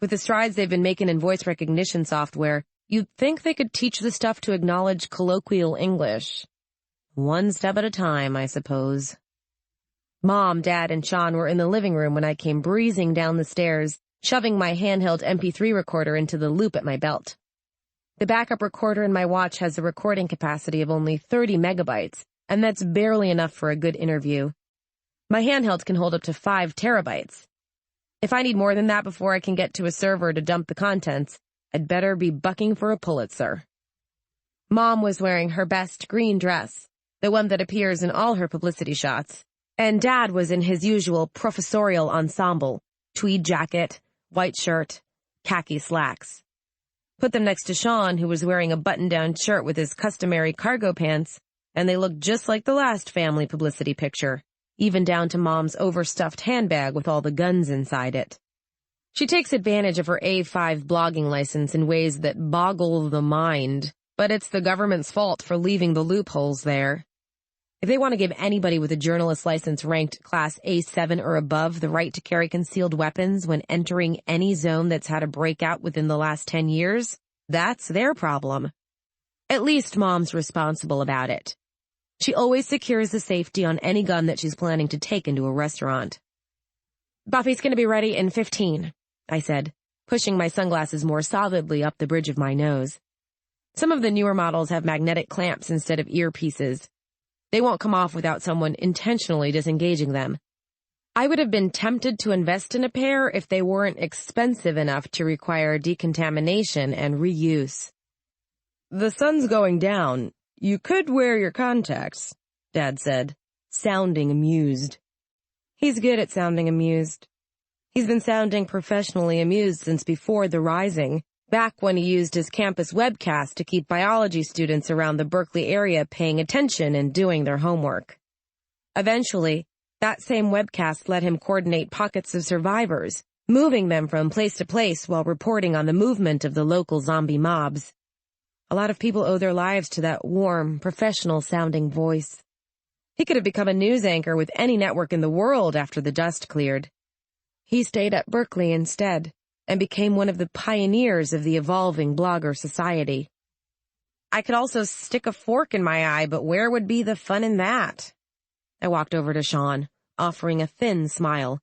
With the strides they've been making in voice recognition software, you'd think they could teach the stuff to acknowledge colloquial English. One step at a time, I suppose. Mom, Dad, and Shaun were in the living room when I came breezing down the stairs, shoving my handheld MP3 recorder into the loop at my belt. The backup recorder in my watch has a recording capacity of only 30 megabytes, and that's barely enough for a good interview. My handheld can hold up to 5 terabytes. If I need more than that before I can get to a server to dump the contents, I'd better be bucking for a Pulitzer. Mom was wearing her best green dress, the one that appears in all her publicity shots, and Dad was in his usual professorial ensemble, tweed jacket, white shirt, khaki slacks. Put them next to Shaun, who was wearing a button-down shirt with his customary cargo pants, and they looked just like the last family publicity picture, even down to Mom's overstuffed handbag with all the guns inside it. She takes advantage of her A5 blogging license in ways that boggle the mind, but it's the government's fault for leaving the loopholes there. If they want to give anybody with a journalist license ranked Class A7 or above the right to carry concealed weapons when entering any zone that's had a breakout within the last 10 years, that's their problem. At least Mom's responsible about it. She always secures the safety on any gun that she's planning to take into a restaurant. "Buffy's going to be ready in 15, I said, pushing my sunglasses more solidly up the bridge of my nose. Some of the newer models have magnetic clamps instead of earpieces. They won't come off without someone intentionally disengaging them. I would have been tempted to invest in a pair if they weren't expensive enough to require decontamination and reuse. "The sun's going down. You could wear your contacts," Dad said, sounding amused. He's good at sounding amused. He's been sounding professionally amused since before the Rising, back when he used his campus webcast to keep biology students around the Berkeley area paying attention and doing their homework. Eventually, that same webcast let him coordinate pockets of survivors, moving them from place to place while reporting on the movement of the local zombie mobs. A lot of people owe their lives to that warm, professional-sounding voice. He could have become a news anchor with any network in the world after the dust cleared. He stayed at Berkeley instead, and became one of the pioneers of the evolving blogger society. I could also stick a fork in my eye, but where would be the fun in that? I walked over to Shaun, offering a thin smile.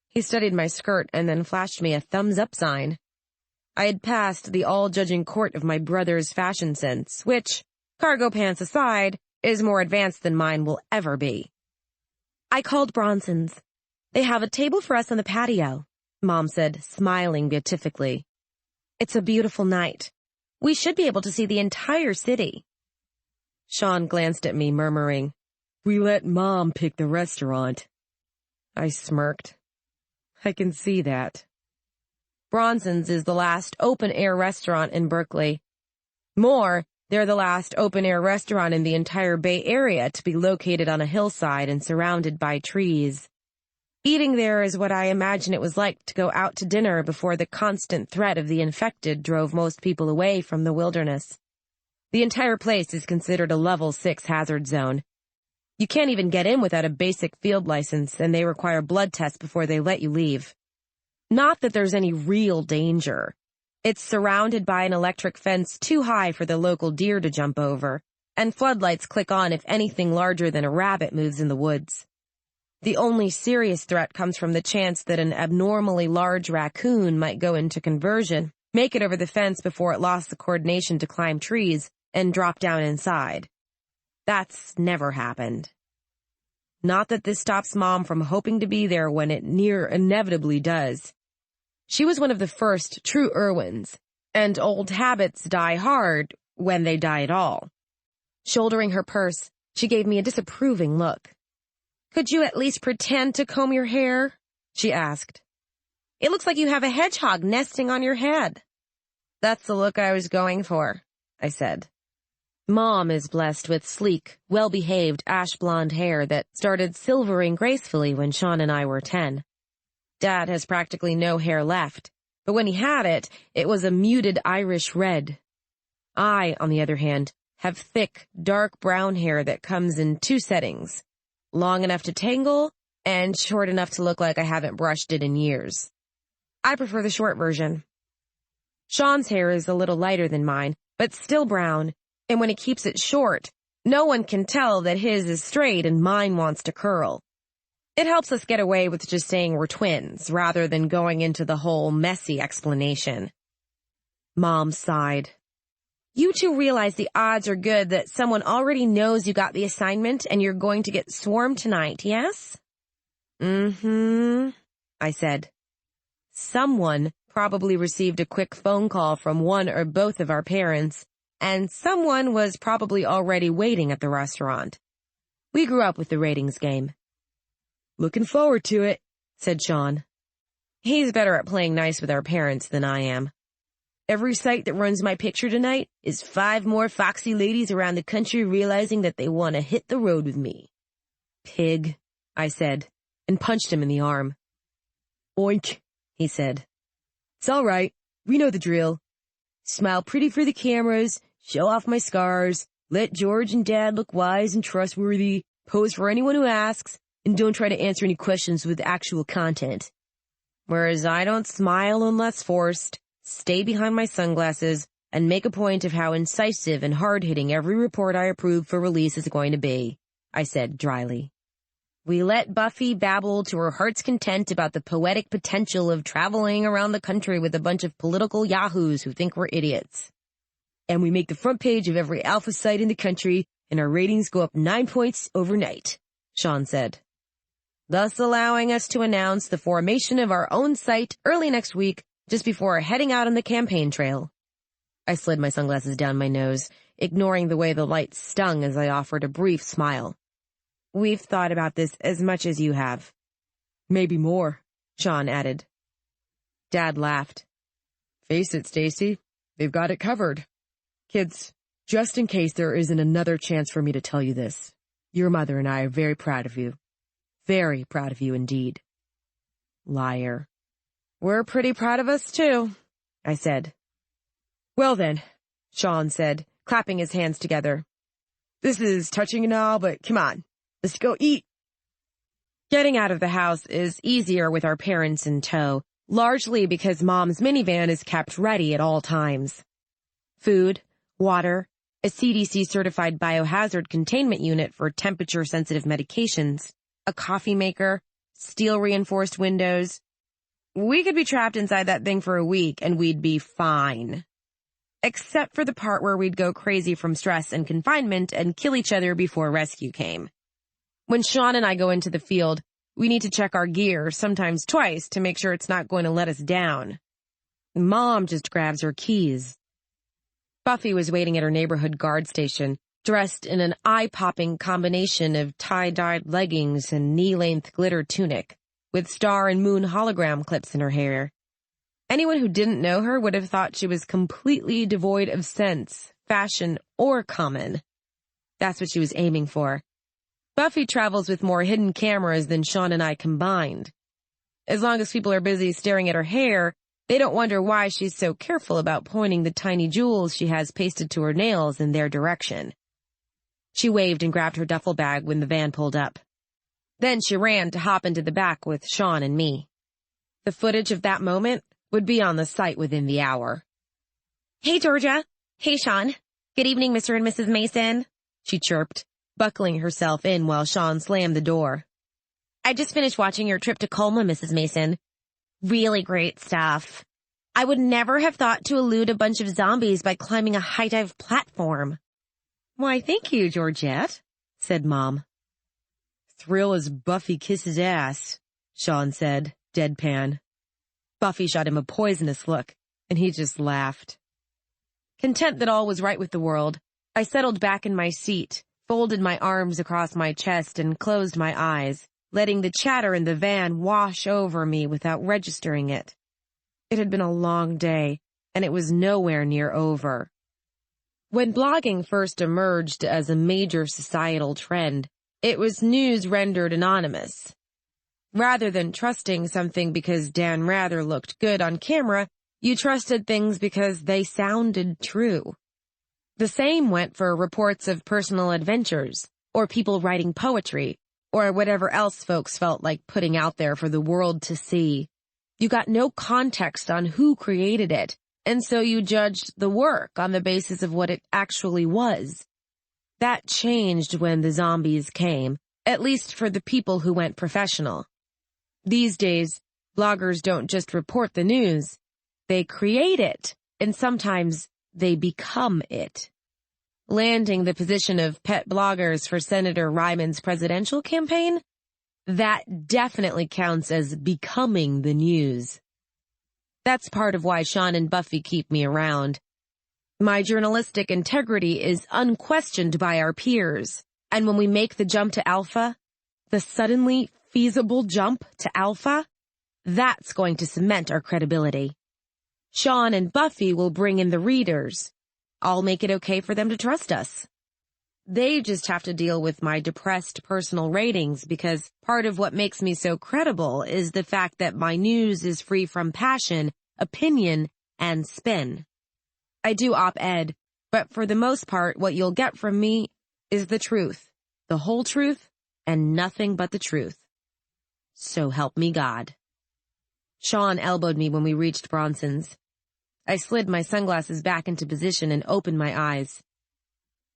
He studied my skirt and then flashed me a thumbs-up sign. I had passed the all-judging court of my brother's fashion sense, which, cargo pants aside, is more advanced than mine will ever be. I called Bronson's. They have a table for us on the patio, Mom said, smiling beatifically. It's a beautiful night. We should be able to see the entire city. Shaun glanced at me, murmuring, We let Mom pick the restaurant. I smirked. I can see that. Bronson's is the last open-air restaurant in Berkeley. More, they're the last open-air restaurant in the entire Bay Area to be located on a hillside and surrounded by trees. Eating there is what I imagine it was like to go out to dinner before the constant threat of the infected drove most people away from the wilderness. The entire place is considered a level 6 hazard zone. You can't even get in without a basic field license, and they require blood tests before they let you leave. Not that there's any real danger. It's surrounded by an electric fence too high for the local deer to jump over, and floodlights click on if anything larger than a rabbit moves in the woods. The only serious threat comes from the chance that an abnormally large raccoon might go into conversion, make it over the fence before it lost the coordination to climb trees, and drop down inside. That's never happened. Not that this stops Mom from hoping to be there when it near inevitably does. She was one of the first true Irwins, and old habits die hard when they die at all. Shouldering her purse, she gave me a disapproving look. Could you at least pretend to comb your hair? She asked. It looks like you have a hedgehog nesting on your head. That's the look I was going for, I said. Mom is blessed with sleek, well-behaved ash blonde hair that started silvering gracefully when Shaun and I were 10. Dad has practically no hair left, but when he had it, it was a muted Irish red. I, on the other hand, have thick, dark brown hair that comes in 2 settings. Long enough to tangle, and short enough to look like I haven't brushed it in years. I prefer the short version. Shaun's hair is a little lighter than mine, but still brown, and when he keeps it short, no one can tell that his is straight and mine wants to curl. It helps us get away with just saying we're twins, rather than going into the whole messy explanation. Mom sighed. You two realize the odds are good that someone already knows you got the assignment and you're going to get swarmed tonight, yes? I said. Someone probably received a quick phone call from one or both of our parents, and someone was probably already waiting at the restaurant. We grew up with the ratings game. Looking forward to it, said Shaun. He's better at playing nice with our parents than I am. Every site that runs my picture tonight is 5 more foxy ladies around the country realizing that they want to hit the road with me. Pig, I said, and punched him in the arm. Oink, he said. It's all right. We know the drill. Smile pretty for the cameras, show off my scars, let George and Dad look wise and trustworthy, pose for anyone who asks, and don't try to answer any questions with actual content. Whereas I don't smile unless forced, stay behind my sunglasses, and make a point of how incisive and hard-hitting every report I approve for release is going to be, I said dryly. We let Buffy babble to her heart's content about the poetic potential of traveling around the country with a bunch of political yahoos who think we're idiots. And we make the front page of every alpha site in the country, and our ratings go up 9 points overnight, Shaun said, thus allowing us to announce the formation of our own site early next week, just before heading out on the campaign trail. I slid my sunglasses down my nose, ignoring the way the light stung as I offered a brief smile. We've thought about this as much as you have. Maybe more, Shaun added. Dad laughed. Face it, Stacy. They've got it covered. Kids, just in case there isn't another chance for me to tell you this, your mother and I are very proud of you. Very proud of you indeed. Liar. We're pretty proud of us, too, I said. Well then, Shaun said, clapping his hands together. This is touching and all, but come on, let's go eat. Getting out of the house is easier with our parents in tow, largely because Mom's minivan is kept ready at all times. Food, water, a CDC-certified biohazard containment unit for temperature-sensitive medications, a coffee maker, steel-reinforced windows. We could be trapped inside that thing for a week and we'd be fine. Except for the part where we'd go crazy from stress and confinement and kill each other before rescue came. When Shaun and I go into the field, we need to check our gear, sometimes twice, to make sure it's not going to let us down. Mom just grabs her keys. Buffy was waiting at her neighborhood guard station, dressed in an eye-popping combination of tie-dyed leggings and knee-length glitter tunic, with star and moon hologram clips in her hair. Anyone who didn't know her would have thought she was completely devoid of sense, fashion, or common. That's what she was aiming for. Buffy travels with more hidden cameras than Shaun and I combined. As long as people are busy staring at her hair, they don't wonder why she's so careful about pointing the tiny jewels she has pasted to her nails in their direction. She waved and grabbed her duffel bag when the van pulled up. Then she ran to hop into the back with Shaun and me. The footage of that moment would be on the site within the hour. Hey, Georgia. Hey, Shaun. Good evening, Mr. and Mrs. Mason, she chirped, buckling herself in while Shaun slammed the door. I just finished watching your trip to Colma, Mrs. Mason. Really great stuff. I would never have thought to elude a bunch of zombies by climbing a high-dive platform. Why, thank you, Georgette, said Mom. Thrill as Buffy kisses ass, Shaun said, deadpan. Buffy shot him a poisonous look, and he just laughed. Content that all was right with the world, I settled back in my seat, folded my arms across my chest, and closed my eyes, letting the chatter in the van wash over me without registering it. It had been a long day, and it was nowhere near over. When blogging first emerged as a major societal trend, it was news rendered anonymous. Rather than trusting something because Dan Rather looked good on camera, you trusted things because they sounded true. The same went for reports of personal adventures, or people writing poetry, or whatever else folks felt like putting out there for the world to see. You got no context on who created it, and so you judged the work on the basis of what it actually was. That changed when the zombies came, at least for the people who went professional. These days, bloggers don't just report the news, they create it, and sometimes they become it. Landing the position of pet bloggers for Senator Ryman's presidential campaign? That definitely counts as becoming the news. That's part of why Shaun and Buffy keep me around. My journalistic integrity is unquestioned by our peers, and when we make the jump to alpha, the suddenly feasible jump to alpha, that's going to cement our credibility. Shaun and Buffy will bring in the readers. I'll make it okay for them to trust us. They just have to deal with my depressed personal ratings because part of what makes me so credible is the fact that my news is free from passion, opinion, and spin. I do op-ed, but for the most part, what you'll get from me is the truth, the whole truth, and nothing but the truth. So help me God. Shaun elbowed me when we reached Bronson's. I slid my sunglasses back into position and opened my eyes.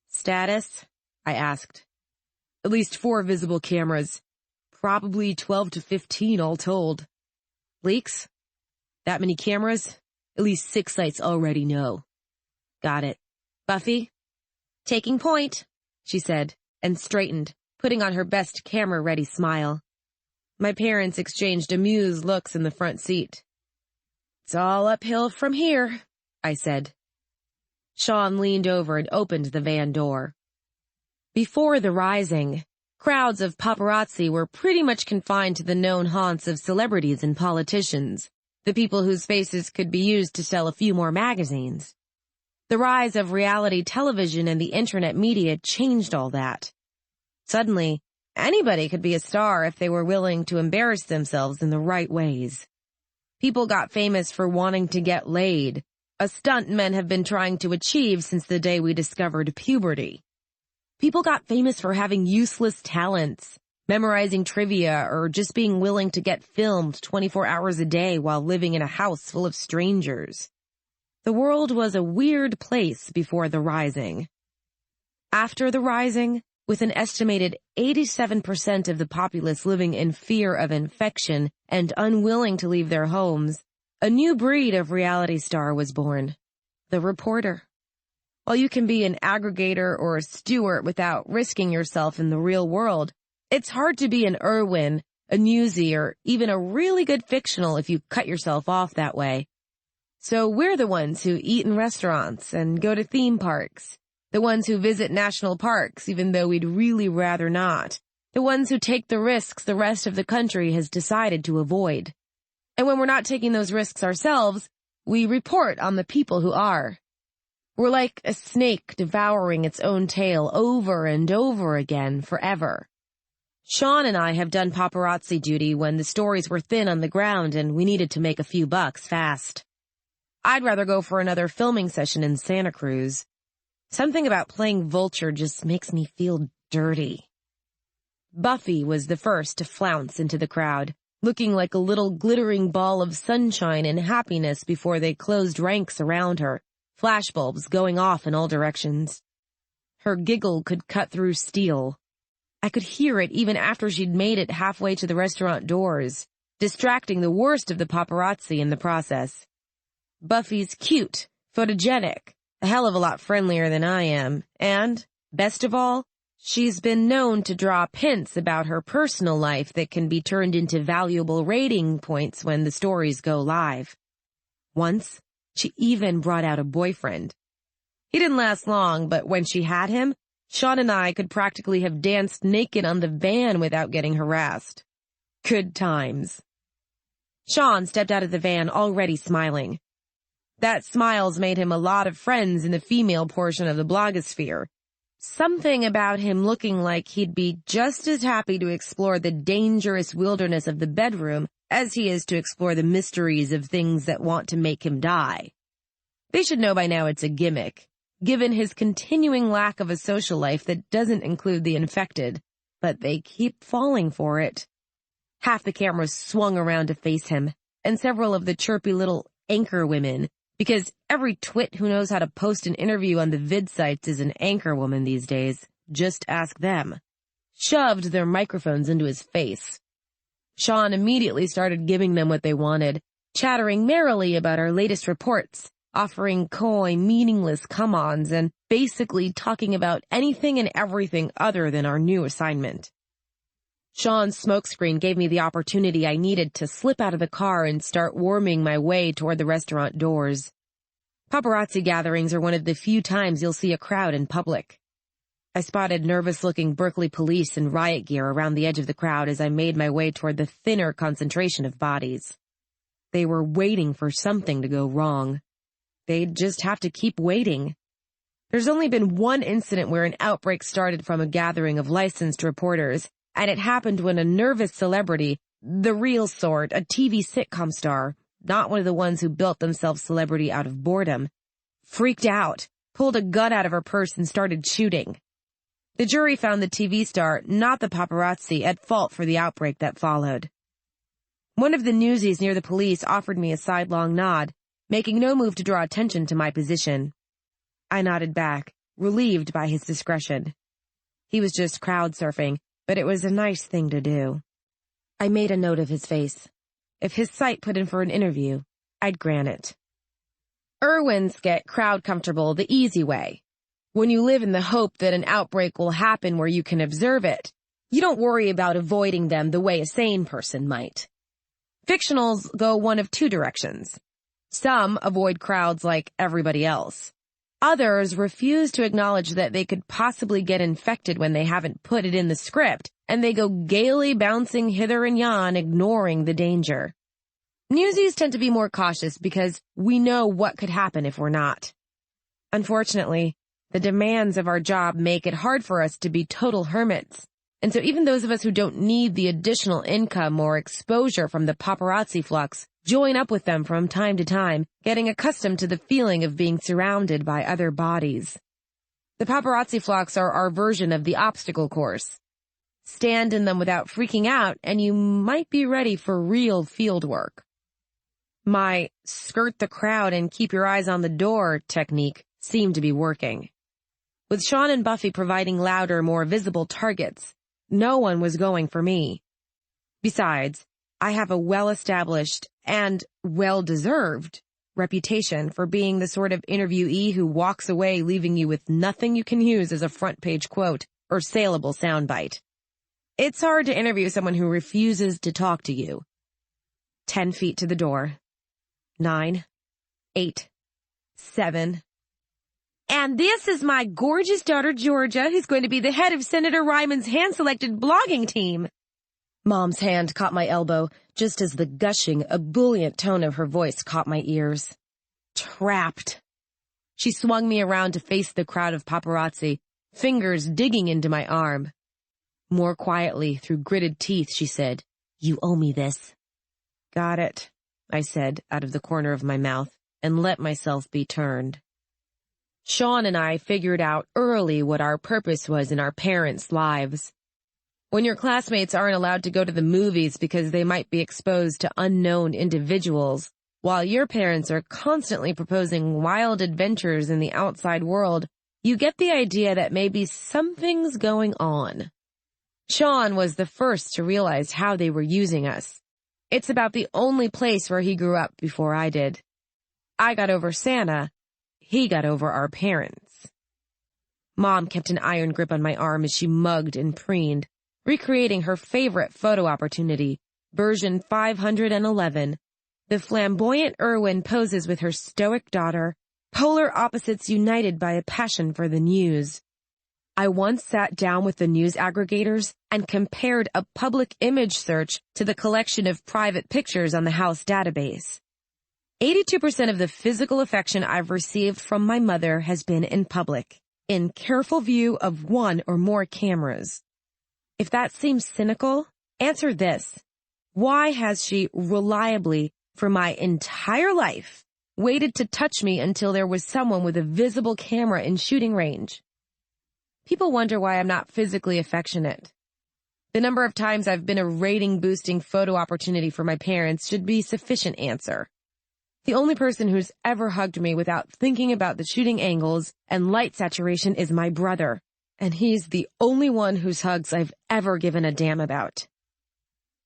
Status? I asked. At least 4 visible cameras. Probably 12 to 15 all told. Leaks? That many cameras? At least 6 sites already know. Got it. Buffy? Taking point, she said, and straightened, putting on her best camera-ready smile. My parents exchanged amused looks in the front seat. It's all uphill from here, I said. Shaun leaned over and opened the van door. Before the rising, crowds of paparazzi were pretty much confined to the known haunts of celebrities and politicians, the people whose faces could be used to sell a few more magazines. The rise of reality television and the internet media changed all that. Suddenly, anybody could be a star if they were willing to embarrass themselves in the right ways. People got famous for wanting to get laid, a stunt men have been trying to achieve since the day we discovered puberty. People got famous for having useless talents, memorizing trivia, or just being willing to get filmed 24 hours a day while living in a house full of strangers. The world was a weird place before the rising. After the rising, with an estimated 87% of the populace living in fear of infection and unwilling to leave their homes, a new breed of reality star was born, the reporter. While you can be an aggregator or a steward without risking yourself in the real world, It's hard to be an Irwin, a newsie, or even a really good fictional if you cut yourself off that way. So we're the ones who eat in restaurants and go to theme parks, the ones who visit national parks even though we'd really rather not, the ones who take the risks the rest of the country has decided to avoid. And when we're not taking those risks ourselves, we report on the people who are. We're like a snake devouring its own tail over and over again forever. Shaun and I have done paparazzi duty when the stories were thin on the ground and we needed to make a few bucks fast. I'd rather go for another filming session in Santa Cruz. Something about playing vulture just makes me feel dirty. Buffy was the first to flounce into the crowd, looking like a little glittering ball of sunshine and happiness before they closed ranks around her, flashbulbs going off in all directions. Her giggle could cut through steel. I could hear it even after she'd made it halfway to the restaurant doors, distracting the worst of the paparazzi in the process. Buffy's cute, photogenic, a hell of a lot friendlier than I am, and, best of all, she's been known to drop hints about her personal life that can be turned into valuable rating points when the stories go live. Once, she even brought out a boyfriend. He didn't last long, but when she had him, Shaun and I could practically have danced naked on the van without getting harassed. Good times. Shaun stepped out of the van already smiling. That smile's made him a lot of friends in the female portion of the blogosphere. Something about him looking like he'd be just as happy to explore the dangerous wilderness of the bedroom as he is to explore the mysteries of things that want to make him die. They should know by now it's a gimmick, given his continuing lack of a social life that doesn't include the infected, but they keep falling for it. Half the cameras swung around to face him, and several of the chirpy little anchor women, because every twit who knows how to post an interview on the vid sites is an anchor woman these days. Just ask them. Shoved their microphones into his face. Shaun immediately started giving them what they wanted, chattering merrily about our latest reports, offering coy, meaningless come-ons, and basically talking about anything and everything other than our new assignment. Shaun's smokescreen gave me the opportunity I needed to slip out of the car and start worming my way toward the restaurant doors. Paparazzi gatherings are one of the few times you'll see a crowd in public. I spotted nervous-looking Berkeley police in riot gear around the edge of the crowd as I made my way toward the thinner concentration of bodies. They were waiting for something to go wrong. They'd just have to keep waiting. There's only been one incident where an outbreak started from a gathering of licensed reporters, and it happened when a nervous celebrity, the real sort, a TV sitcom star, not one of the ones who built themselves celebrity out of boredom, freaked out, pulled a gun out of her purse and started shooting. The jury found the TV star, not the paparazzi, at fault for the outbreak that followed. One of the newsies near the police offered me a sidelong nod, making no move to draw attention to my position. I nodded back, relieved by his discretion. He was just crowd surfing, but it was a nice thing to do. I made a note of his face. If his site put in for an interview, I'd grant it. Irwins get crowd comfortable the easy way. When you live in the hope that an outbreak will happen where you can observe it, you don't worry about avoiding them the way a sane person might. Fictionals go one of two directions. Some avoid crowds like everybody else. Others refuse to acknowledge that they could possibly get infected when they haven't put it in the script, and they go gaily bouncing hither and yon, ignoring the danger. Newsies tend to be more cautious because we know what could happen if we're not. Unfortunately, the demands of our job make it hard for us to be total hermits, and so even those of us who don't need the additional income or exposure from the paparazzi flux join up with them from time to time, getting accustomed to the feeling of being surrounded by other bodies. The paparazzi flocks are our version of the obstacle course. Stand in them without freaking out, and you might be ready for real field work. My skirt the crowd and keep your eyes on the door technique seemed to be working. With Shaun and Buffy providing louder, more visible targets, no one was going for me. Besides, I have a well-established and well-deserved reputation for being the sort of interviewee who walks away leaving you with nothing you can use as a front-page quote or saleable soundbite. It's hard to interview someone who refuses to talk to you. 10 feet to the door. 9, 8, 7. And this is my gorgeous daughter, Georgia, who's going to be the head of Senator Ryman's hand-selected blogging team. Mom's hand caught my elbow, just as the gushing, ebullient tone of her voice caught my ears. Trapped. She swung me around to face the crowd of paparazzi, fingers digging into my arm. More quietly, through gritted teeth, she said, "You owe me this." "Got it," I said out of the corner of my mouth, and let myself be turned. Shaun and I figured out early what our purpose was in our parents' lives. When your classmates aren't allowed to go to the movies because they might be exposed to unknown individuals, while your parents are constantly proposing wild adventures in the outside world, you get the idea that maybe something's going on. Shaun was the first to realize how they were using us. It's about the only place where he grew up before I did. I got over Santa. He got over our parents. Mom kept an iron grip on my arm as she mugged and preened, recreating her favorite photo opportunity, version 511. The flamboyant Irwin poses with her stoic daughter, polar opposites united by a passion for the news. I once sat down with the news aggregators and compared a public image search to the collection of private pictures on the house database. 82% of the physical affection I've received from my mother has been in public, in careful view of one or more cameras. If that seems cynical, answer this. Why has she reliably, for my entire life, waited to touch me until there was someone with a visible camera in shooting range? People wonder why I'm not physically affectionate. The number of times I've been a rating-boosting photo opportunity for my parents should be sufficient answer. The only person who's ever hugged me without thinking about the shooting angles and light saturation is my brother, and he's the only one whose hugs I've ever given a damn about.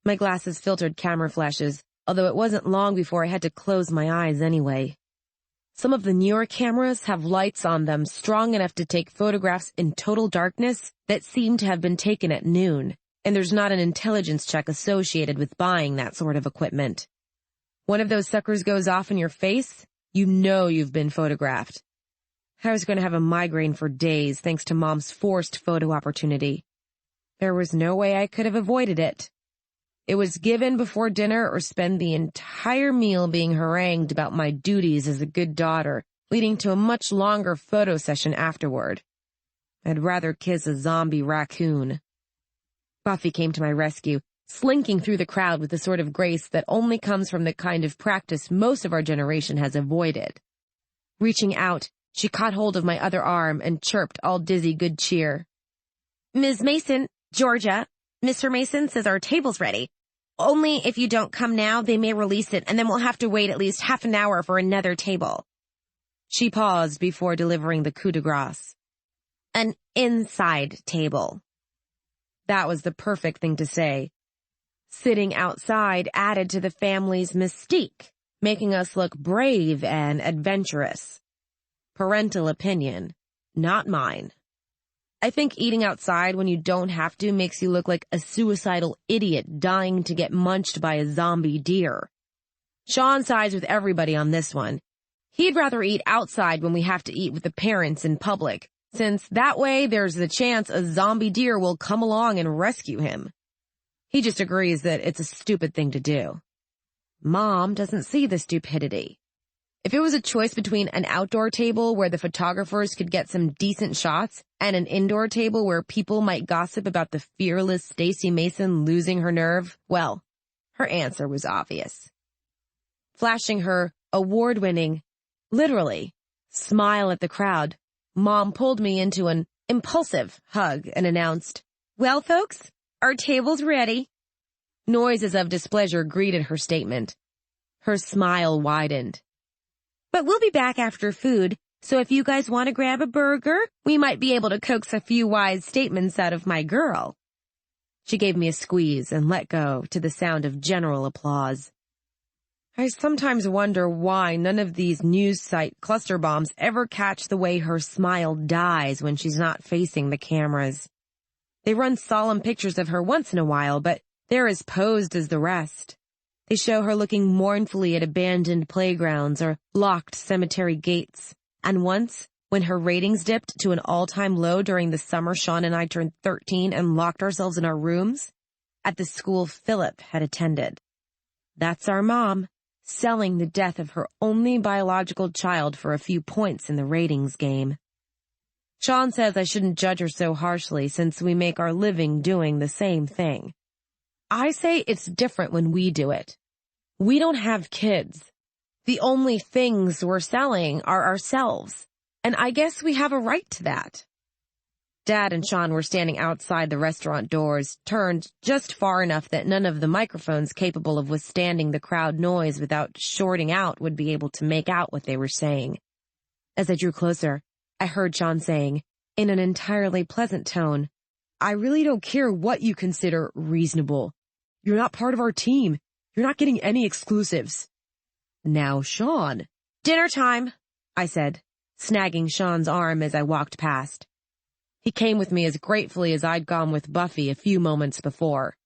My glasses filtered camera flashes, although it wasn't long before I had to close my eyes anyway. Some of the newer cameras have lights on them strong enough to take photographs in total darkness that seem to have been taken at noon, and there's not an intelligence check associated with buying that sort of equipment. One of those suckers goes off in your face, you know you've been photographed. I was going to have a migraine for days thanks to Mom's forced photo opportunity. There was no way I could have avoided it. It was given before dinner or spend the entire meal being harangued about my duties as a good daughter, leading to a much longer photo session afterward. I'd rather kiss a zombie raccoon. Buffy came to my rescue, slinking through the crowd with the sort of grace that only comes from the kind of practice most of our generation has avoided. Reaching out, she caught hold of my other arm and chirped all dizzy good cheer. "Ms. Mason, Georgia, Mr. Mason says our table's ready. Only if you don't come now, they may release it, and then we'll have to wait at least half an hour for another table." She paused before delivering the coup de grace. "An inside table." That was the perfect thing to say. Sitting outside added to the family's mystique, making us look brave and adventurous. Parental opinion, not mine. I think eating outside when you don't have to makes you look like a suicidal idiot dying to get munched by a zombie deer. Shaun sides with everybody on this one. He'd rather eat outside when we have to eat with the parents in public, since that way there's the chance a zombie deer will come along and rescue him. He just agrees that it's a stupid thing to do. Mom doesn't see the stupidity. If it was a choice between an outdoor table where the photographers could get some decent shots and an indoor table where people might gossip about the fearless Stacey Mason losing her nerve, well, her answer was obvious. Flashing her award-winning, literally, smile at the crowd, Mom pulled me into an impulsive hug and announced, "Well, folks, our table's ready." Noises of displeasure greeted her statement. Her smile widened. "But we'll be back after food, so if you guys want to grab a burger, we might be able to coax a few wise statements out of my girl." She gave me a squeeze and let go to the sound of general applause. I sometimes wonder why none of these news site cluster bombs ever catch the way her smile dies when she's not facing the cameras. They run solemn pictures of her once in a while, but they're as posed as the rest. They show her looking mournfully at abandoned playgrounds or locked cemetery gates. And once, when her ratings dipped to an all-time low during the summer Shaun and I turned 13 and locked ourselves in our rooms, at the school Philip had attended. That's our mom, selling the death of her only biological child for a few points in the ratings game. Shaun says I shouldn't judge her so harshly since we make our living doing the same thing. I say it's different when we do it. We don't have kids. The only things we're selling are ourselves, and I guess we have a right to that. Dad and Shaun were standing outside the restaurant doors, turned just far enough that none of the microphones capable of withstanding the crowd noise without shorting out would be able to make out what they were saying. As I drew closer, I heard Shaun saying, in an entirely pleasant tone, "I really don't care what you consider reasonable. You're not part of our team. You're not getting any exclusives." "Now, Shaun." "Dinner time," I said, snagging Shaun's arm as I walked past. He came with me as gratefully as I'd gone with Buffy a few moments before.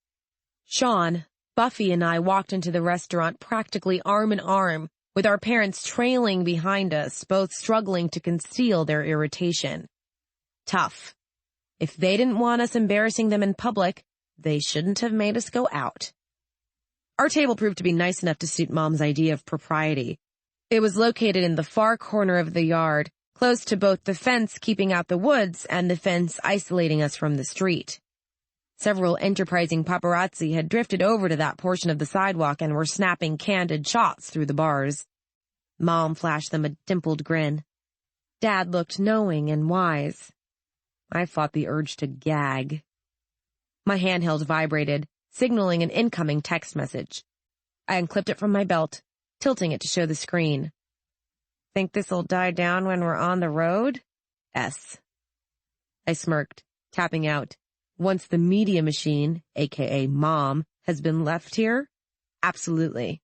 Shaun, Buffy, and I walked into the restaurant practically arm in arm, with our parents trailing behind us, both struggling to conceal their irritation. Tough. If they didn't want us embarrassing them in public, they shouldn't have made us go out. Our table proved to be nice enough to suit Mom's idea of propriety. It was located in the far corner of the yard, close to both the fence keeping out the woods and the fence isolating us from the street. Several enterprising paparazzi had drifted over to that portion of the sidewalk and were snapping candid shots through the bars. Mom flashed them a dimpled grin. Dad looked knowing and wise. I fought the urge to gag. My handheld vibrated, signaling an incoming text message. I unclipped it from my belt, tilting it to show the screen. "Think this'll die down when we're on the road? S." I smirked, tapping out. "Once the media machine, aka Mom, has been left here? Absolutely.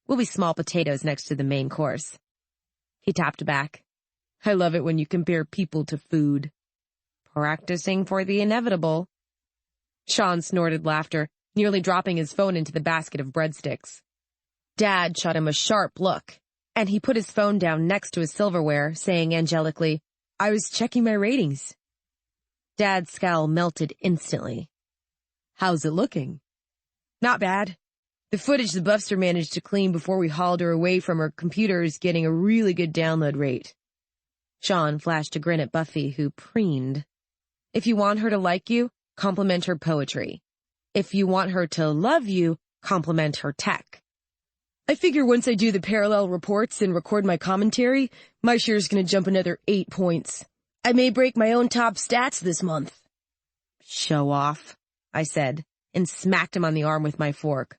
We'll be small potatoes next to the main course." He tapped back. "I love it when you compare people to food." "Practicing for the inevitable." Shaun snorted laughter, nearly dropping his phone into the basket of breadsticks. Dad shot him a sharp look, and he put his phone down next to his silverware, saying angelically, "I was checking my ratings." Dad's scowl melted instantly. "How's it looking?" "Not bad. The footage the Buffster managed to clean before we hauled her away from her computer is getting a really good download rate." Shaun flashed a grin at Buffy, who preened. "If you want her to like you, compliment her poetry. If you want her to love you, compliment her tech." "I figure once I do the parallel reports and record my commentary, my share's gonna jump another 8 points. I may break my own top stats this month." "Show off," I said, and smacked him on the arm with my fork.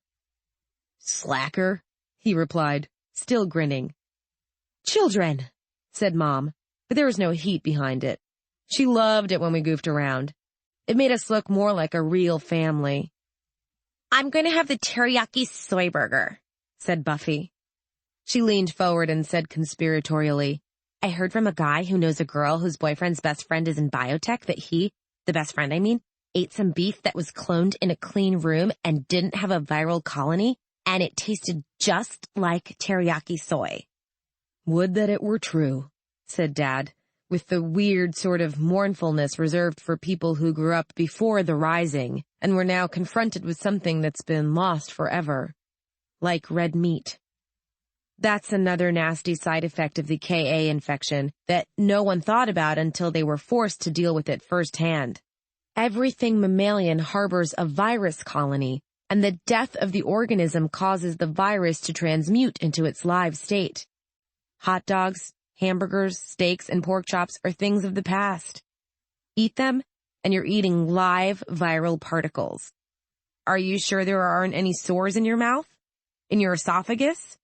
"Slacker," he replied, still grinning. "Children," said Mom, but there was no heat behind it. She loved it when we goofed around. It made us look more like a real family. "I'm going to have the teriyaki soy burger," said Buffy. She leaned forward and said conspiratorially, "I heard from a guy who knows a girl whose boyfriend's best friend is in biotech that he, the best friend I mean, ate some beef that was cloned in a clean room and didn't have a viral colony, and it tasted just like teriyaki soy." "Would that it were true," said Dad, with the weird sort of mournfulness reserved for people who grew up before the Rising and were now confronted with something that's been lost forever. Like red meat. That's another nasty side effect of the KA infection that no one thought about until they were forced to deal with it firsthand. Everything mammalian harbors a virus colony, and the death of the organism causes the virus to transmute into its live state. Hot dogs, hamburgers, steaks, and pork chops are things of the past. Eat them, and you're eating live viral particles. Are you sure there aren't any sores in your mouth? In your esophagus?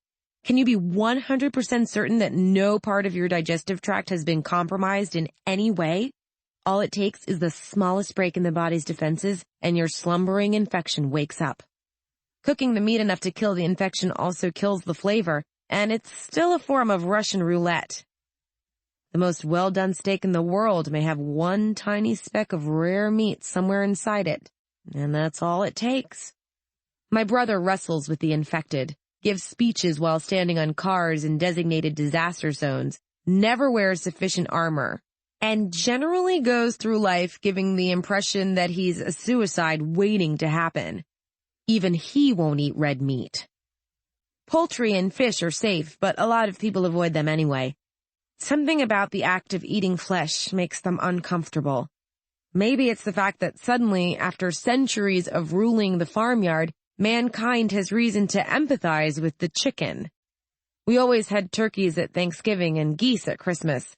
Can you be 100% certain that no part of your digestive tract has been compromised in any way? All it takes is the smallest break in the body's defenses, and your slumbering infection wakes up. Cooking the meat enough to kill the infection also kills the flavor, and it's still a form of Russian roulette. The most well-done steak in the world may have one tiny speck of rare meat somewhere inside it, and that's all it takes. My brother wrestles with the infected, gives speeches while standing on cars in designated disaster zones, never wears sufficient armor, and generally goes through life giving the impression that he's a suicide waiting to happen. Even he won't eat red meat. Poultry and fish are safe, but a lot of people avoid them anyway. Something about the act of eating flesh makes them uncomfortable. Maybe it's the fact that suddenly, after centuries of ruling the farmyard, mankind has reason to empathize with the chicken. We always had turkeys at Thanksgiving and geese at Christmas.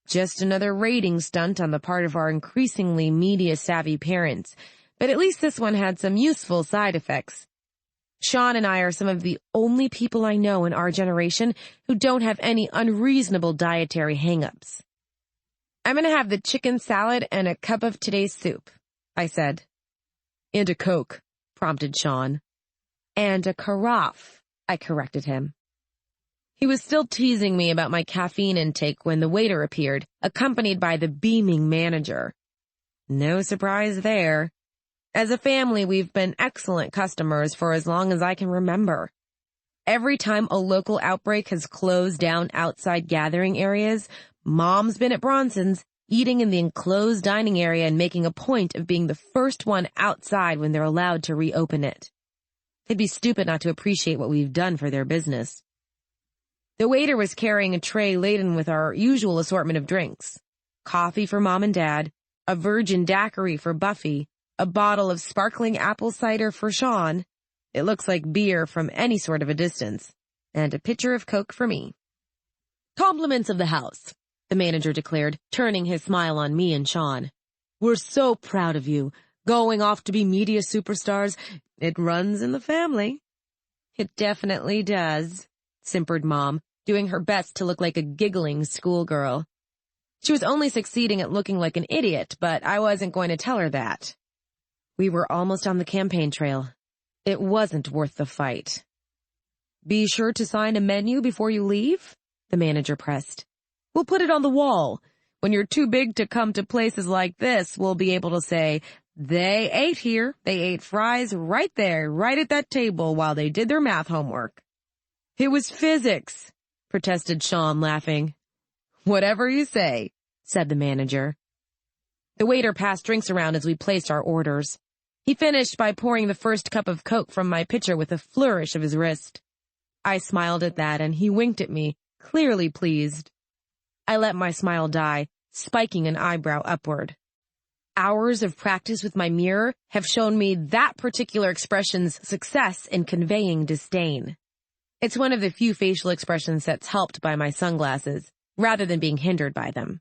Just another rating stunt on the part of our increasingly media-savvy parents, but at least this one had some useful side effects. Shaun and I are some of the only people I know in our generation who don't have any unreasonable dietary hang-ups. "I'm going to have the chicken salad and a cup of today's soup," I said. "And a Coke," prompted Shaun. "And a carafe," I corrected him. He was still teasing me about my caffeine intake when the waiter appeared, accompanied by the beaming manager. No surprise there. As a family, we've been excellent customers for as long as I can remember. Every time a local outbreak has closed down outside gathering areas, Mom's been at Bronson's, eating in the enclosed dining area and making a point of being the first one outside when they're allowed to reopen it. They'd be stupid not to appreciate what we've done for their business. The waiter was carrying a tray laden with our usual assortment of drinks. Coffee for Mom and Dad, a virgin daiquiri for Buffy, a bottle of sparkling apple cider for Shaun. It looks like beer from any sort of a distance. And a pitcher of Coke for me. "Compliments of the house," the manager declared, turning his smile on me and Shaun. "We're so proud of you. Going off to be media superstars. It runs in the family." "It definitely does," simpered Mom, doing her best to look like a giggling schoolgirl. She was only succeeding at looking like an idiot, but I wasn't going to tell her that. We were almost on the campaign trail. It wasn't worth the fight. "Be sure to sign a menu before you leave," the manager pressed. "We'll put it on the wall. When you're too big to come to places like this, we'll be able to say, 'They ate here. They ate fries right there, right at that table while they did their math homework.'" "It was physics," protested Shaun, laughing. "Whatever you say," said the manager. The waiter passed drinks around as we placed our orders. He finished by pouring the first cup of Coke from my pitcher with a flourish of his wrist. I smiled at that, and he winked at me, clearly pleased. I let my smile die, spiking an eyebrow upward. Hours of practice with my mirror have shown me that particular expression's success in conveying disdain. It's one of the few facial expressions that's helped by my sunglasses, rather than being hindered by them.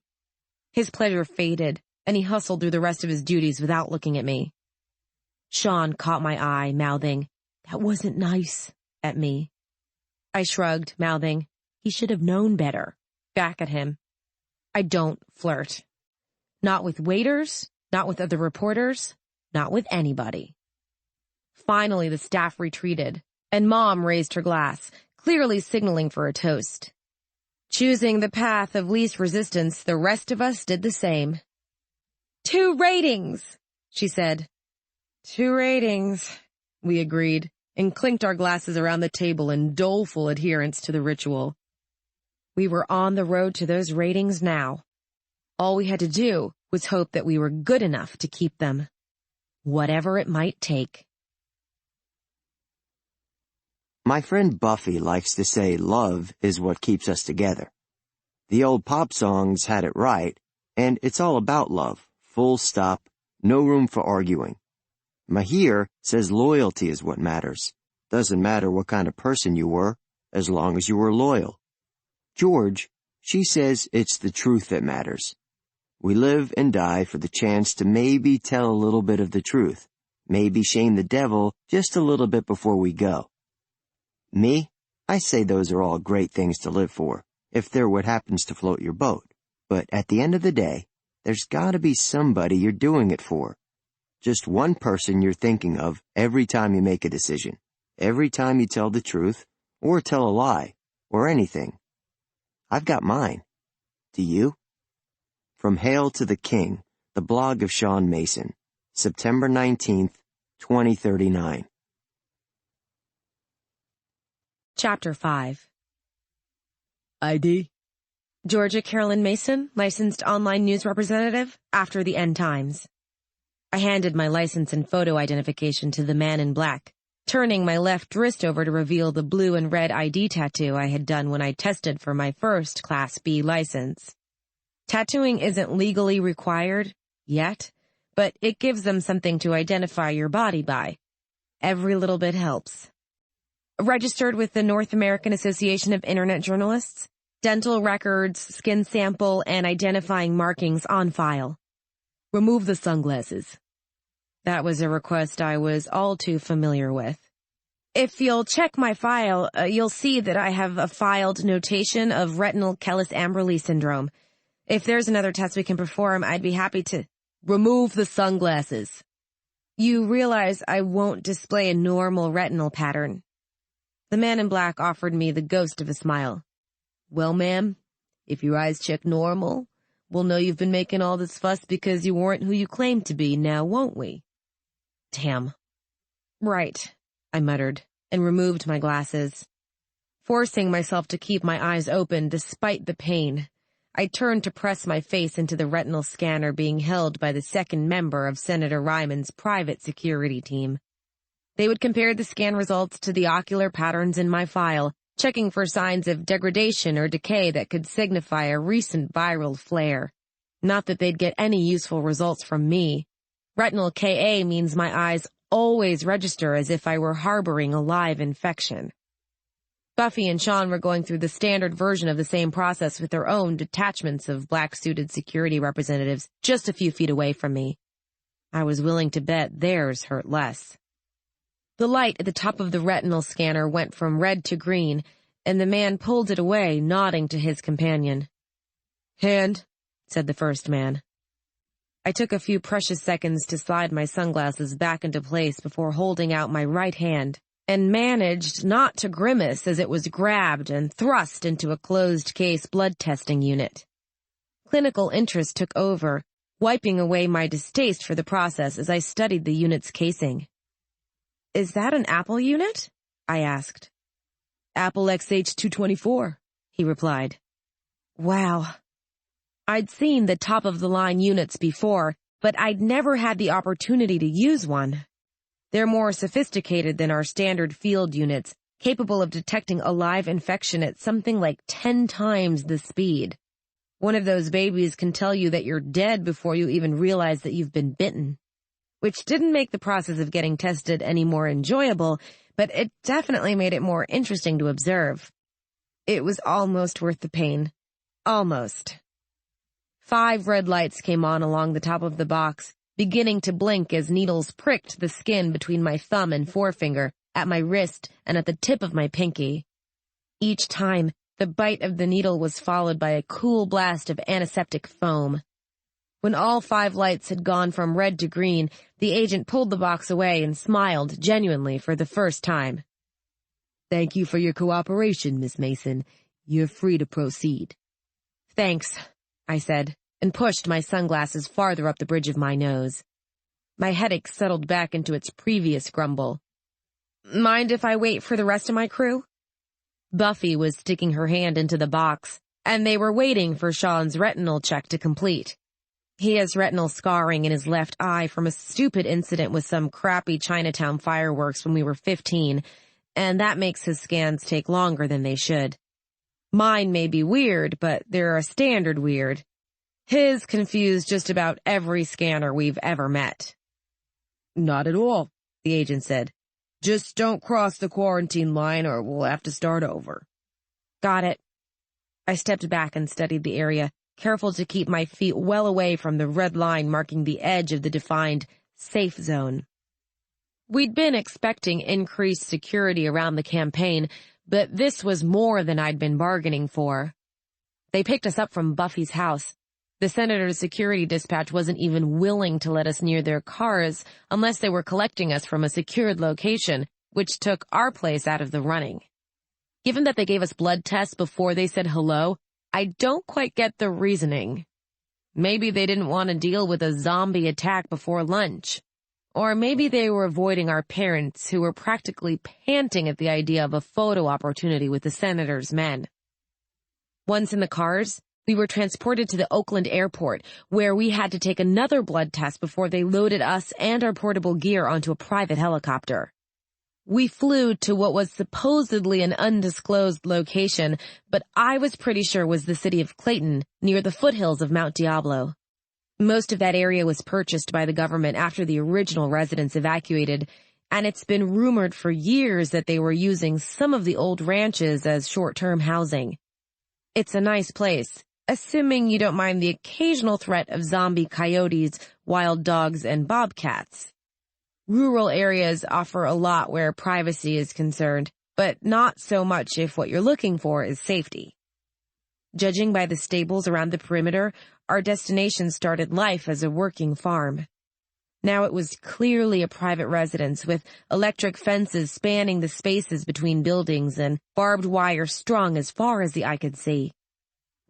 His pleasure faded, and he hustled through the rest of his duties without looking at me. Shaun caught my eye, mouthing, "That wasn't nice," at me. I shrugged, mouthing, "He should have known better," back at him. I don't flirt. Not with waiters, not with other reporters, not with anybody. Finally, the staff retreated, and Mom raised her glass, clearly signaling for a toast. Choosing the path of least resistance, the rest of us did the same. "2 ratings," she said. 2 ratings, we agreed, and clinked our glasses around the table in doleful adherence to the ritual. We were on the road to those ratings now. All we had to do was hope that we were good enough to keep them, whatever it might take. My friend Buffy likes to say love is what keeps us together. The old pop songs had it right, and it's all about love, full stop, no room for arguing. Mahir says loyalty is what matters. Doesn't matter what kind of person you were, as long as you were loyal. George, she says it's the truth that matters. We live and die for the chance to maybe tell a little bit of the truth, maybe shame the devil just a little bit before we go. Me, I say those are all great things to live for, if they're what happens to float your boat. But at the end of the day, there's gotta be somebody you're doing it for. Just one person you're thinking of every time you make a decision, every time you tell the truth, or tell a lie, or anything. I've got mine. Do you? From Hail to the King, the blog of Shaun Mason, September 19th, 2039. Chapter 5. ID? Georgia Carolyn Mason, licensed online news representative, after the end times. I handed my license and photo identification to the man in black, turning my left wrist over to reveal the blue and red ID tattoo I had done when I tested for my first Class B license. Tattooing isn't legally required, yet, but it gives them something to identify your body by. Every little bit helps. Registered with the North American Association of Internet Journalists, dental records, skin sample, and identifying markings on file. Remove the sunglasses. That was a request I was all too familiar with. If you'll check my file, you'll see that I have a filed notation of retinal Kellis-Amberley syndrome. If there's another test we can perform, I'd be happy to. Remove the sunglasses. You realize I won't display a normal retinal pattern. The man in black offered me the ghost of a smile. Well, ma'am, if your eyes check normal, we'll know you've been making all this fuss because you weren't who you claimed to be, now won't we? Damn. Right, I muttered, and removed my glasses. Forcing myself to keep my eyes open despite the pain, I turned to press my face into the retinal scanner being held by the second member of Senator Ryman's private security team. They would compare the scan results to the ocular patterns in my file, checking for signs of degradation or decay that could signify a recent viral flare. Not that they'd get any useful results from me. Retinal Ka means my eyes always register as if I were harboring a live infection. Buffy and Shaun were going through the standard version of the same process with their own detachments of black-suited security representatives just a few feet away from me. I was willing to bet theirs hurt less. The light at the top of the retinal scanner went from red to green, and the man pulled it away, nodding to his companion. Hand, said the first man. I took a few precious seconds to slide my sunglasses back into place before holding out my right hand, and managed not to grimace as it was grabbed and thrust into a closed-case blood testing unit. Clinical interest took over, wiping away my distaste for the process as I studied the unit's casing. Is that an Apple unit? I asked. Apple XH224, he replied. Wow. I'd seen the top-of-the-line units before, but I'd never had the opportunity to use one. They're more sophisticated than our standard field units, capable of detecting a live infection at something like 10 times the speed. One of those babies can tell you that you're dead before you even realize that you've been bitten. Which didn't make the process of getting tested any more enjoyable, but it definitely made it more interesting to observe. It was almost worth the pain. Almost. 5 red lights came on along the top of the box, beginning to blink as needles pricked the skin between my thumb and forefinger, at my wrist, and at the tip of my pinky. Each time, the bite of the needle was followed by a cool blast of antiseptic foam. When all 5 lights had gone from red to green, the agent pulled the box away and smiled genuinely for the first time. Thank you for your cooperation, Miss Mason. You're free to proceed. Thanks, I said, and pushed my sunglasses farther up the bridge of my nose. My headache settled back into its previous grumble. Mind if I wait for the rest of my crew? Buffy was sticking her hand into the box, and they were waiting for Shaun's retinal check to complete. He has retinal scarring in his left eye from a stupid incident with some crappy Chinatown fireworks when we were 15, and that makes his scans take longer than they should. Mine may be weird, but they're a standard weird. His confused just about every scanner we've ever met. Not at all, the agent said. Just don't cross the quarantine line or we'll have to start over. Got it. I stepped back and studied the area, careful to keep my feet well away from the red line marking the edge of the defined safe zone. We'd been expecting increased security around the campaign, but this was more than I'd been bargaining for. They picked us up from Buffy's house. The senator's security dispatch wasn't even willing to let us near their cars unless they were collecting us from a secured location, which took our place out of the running. Given that they gave us blood tests before they said hello, I don't quite get the reasoning. Maybe they didn't want to deal with a zombie attack before lunch. Or maybe they were avoiding our parents, who were practically panting at the idea of a photo opportunity with the senator's men. Once in the cars, we were transported to the Oakland airport, where we had to take another blood test before they loaded us and our portable gear onto a private helicopter. We flew to what was supposedly an undisclosed location, but I was pretty sure was the city of Clayton, near the foothills of Mount Diablo. Most of that area was purchased by the government after the original residents evacuated, and it's been rumored for years that they were using some of the old ranches as short-term housing. It's a nice place, assuming you don't mind the occasional threat of zombie coyotes, wild dogs, and bobcats. Rural areas offer a lot where privacy is concerned, but not so much if what you're looking for is safety. Judging by the stables around the perimeter, our destination started life as a working farm. Now it was clearly a private residence with electric fences spanning the spaces between buildings and barbed wire strung as far as the eye could see.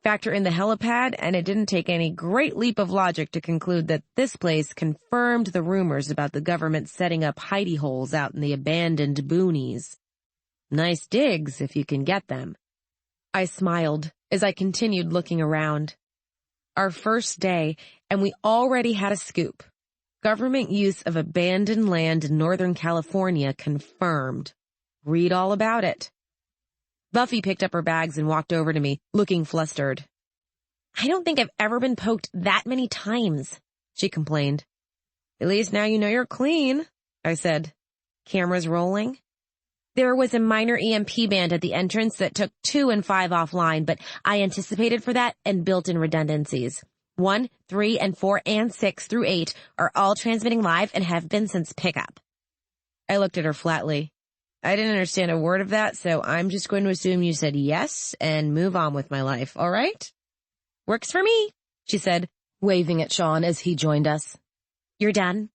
Factor in the helipad, and it didn't take any great leap of logic to conclude that this place confirmed the rumors about the government setting up hidey holes out in the abandoned boonies. Nice digs, if you can get them. I smiled as I continued looking around. Our first day, and we already had a scoop. Government use of abandoned land in Northern California confirmed. Read all about it. Buffy picked up her bags and walked over to me, looking flustered. I don't think I've ever been poked that many times, she complained. At least now you know you're clean, I said. Cameras rolling? There was a minor EMP band at the entrance that took 2 and 5 offline, but I anticipated for that and built in redundancies. 1, 3, and 4, and 6 through 8 are all transmitting live and have been since pickup. I looked at her flatly. I didn't understand a word of that, so I'm just going to assume you said yes and move on with my life, all right? Works for me, she said, waving at Shaun as he joined us. You're done?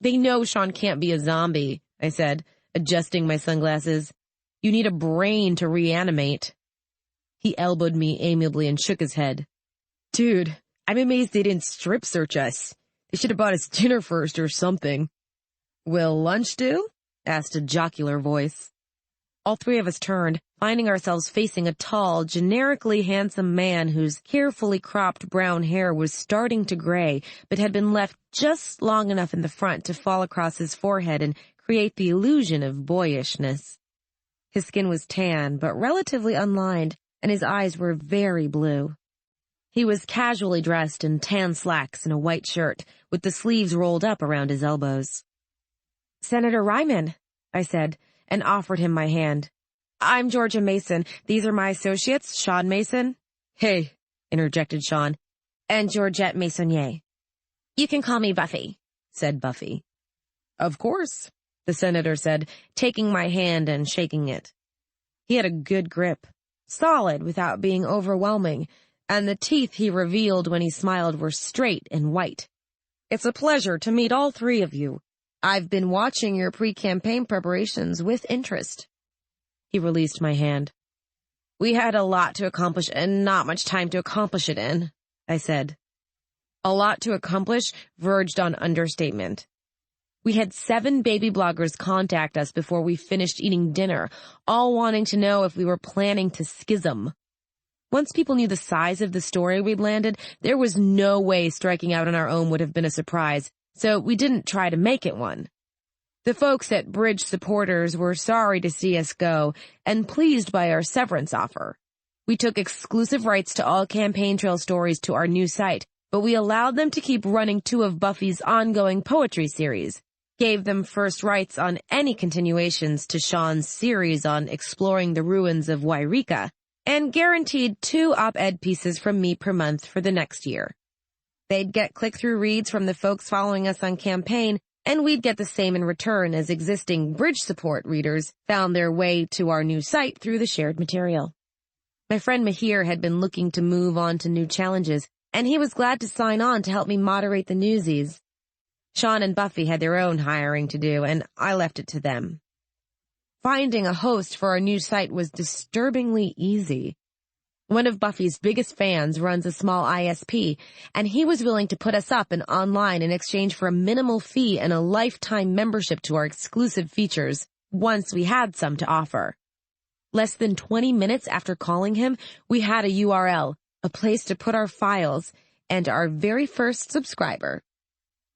They know Shaun can't be a zombie, I said, adjusting my sunglasses. You need a brain to reanimate. He elbowed me amiably and shook his head. Dude, I'm amazed they didn't strip search us. They should have bought us dinner first or something. Will lunch do? Asked a jocular voice. All three of us turned, finding ourselves facing a tall, generically handsome man whose carefully cropped brown hair was starting to gray, but had been left just long enough in the front to fall across his forehead and create the illusion of boyishness. His skin was tan, but relatively unlined, and his eyes were very blue. He was casually dressed in tan slacks and a white shirt, with the sleeves rolled up around his elbows. Senator Ryman, I said, and offered him my hand. I'm Georgia Mason. These are my associates, Shaun Mason. Hey, interjected Shaun. And Georgette Maisonnier. You can call me Buffy, said Buffy. Of course, the senator said, taking my hand and shaking it. He had a good grip, solid without being overwhelming, and the teeth he revealed when he smiled were straight and white. It's a pleasure to meet all three of you. I've been watching your pre-campaign preparations with interest. He released my hand. We had a lot to accomplish and not much time to accomplish it in, I said. A lot to accomplish verged on understatement. We had 7 baby bloggers contact us before we finished eating dinner, all wanting to know if we were planning to schism. Once people knew the size of the story we'd landed, there was no way striking out on our own would have been a surprise, so we didn't try to make it one. The folks at Bridge supporters were sorry to see us go and pleased by our severance offer. We took exclusive rights to all campaign trail stories to our new site, but we allowed them to keep running 2 of Buffy's ongoing poetry series, gave them first rights on any continuations to Shaun's series on exploring the ruins of Wairika, and guaranteed 2 op-ed pieces from me per month for the next year. They'd get click-through reads from the folks following us on campaign, and we'd get the same in return as existing Bridge support readers found their way to our new site through the shared material. My friend Mahir had been looking to move on to new challenges, and he was glad to sign on to help me moderate the newsies. Shaun and Buffy had their own hiring to do, and I left it to them. Finding a host for our new site was disturbingly easy. One of Buffy's biggest fans runs a small ISP, and he was willing to put us up and online in exchange for a minimal fee and a lifetime membership to our exclusive features, once we had some to offer. Less than 20 minutes after calling him, we had a URL, a place to put our files, and our very first subscriber.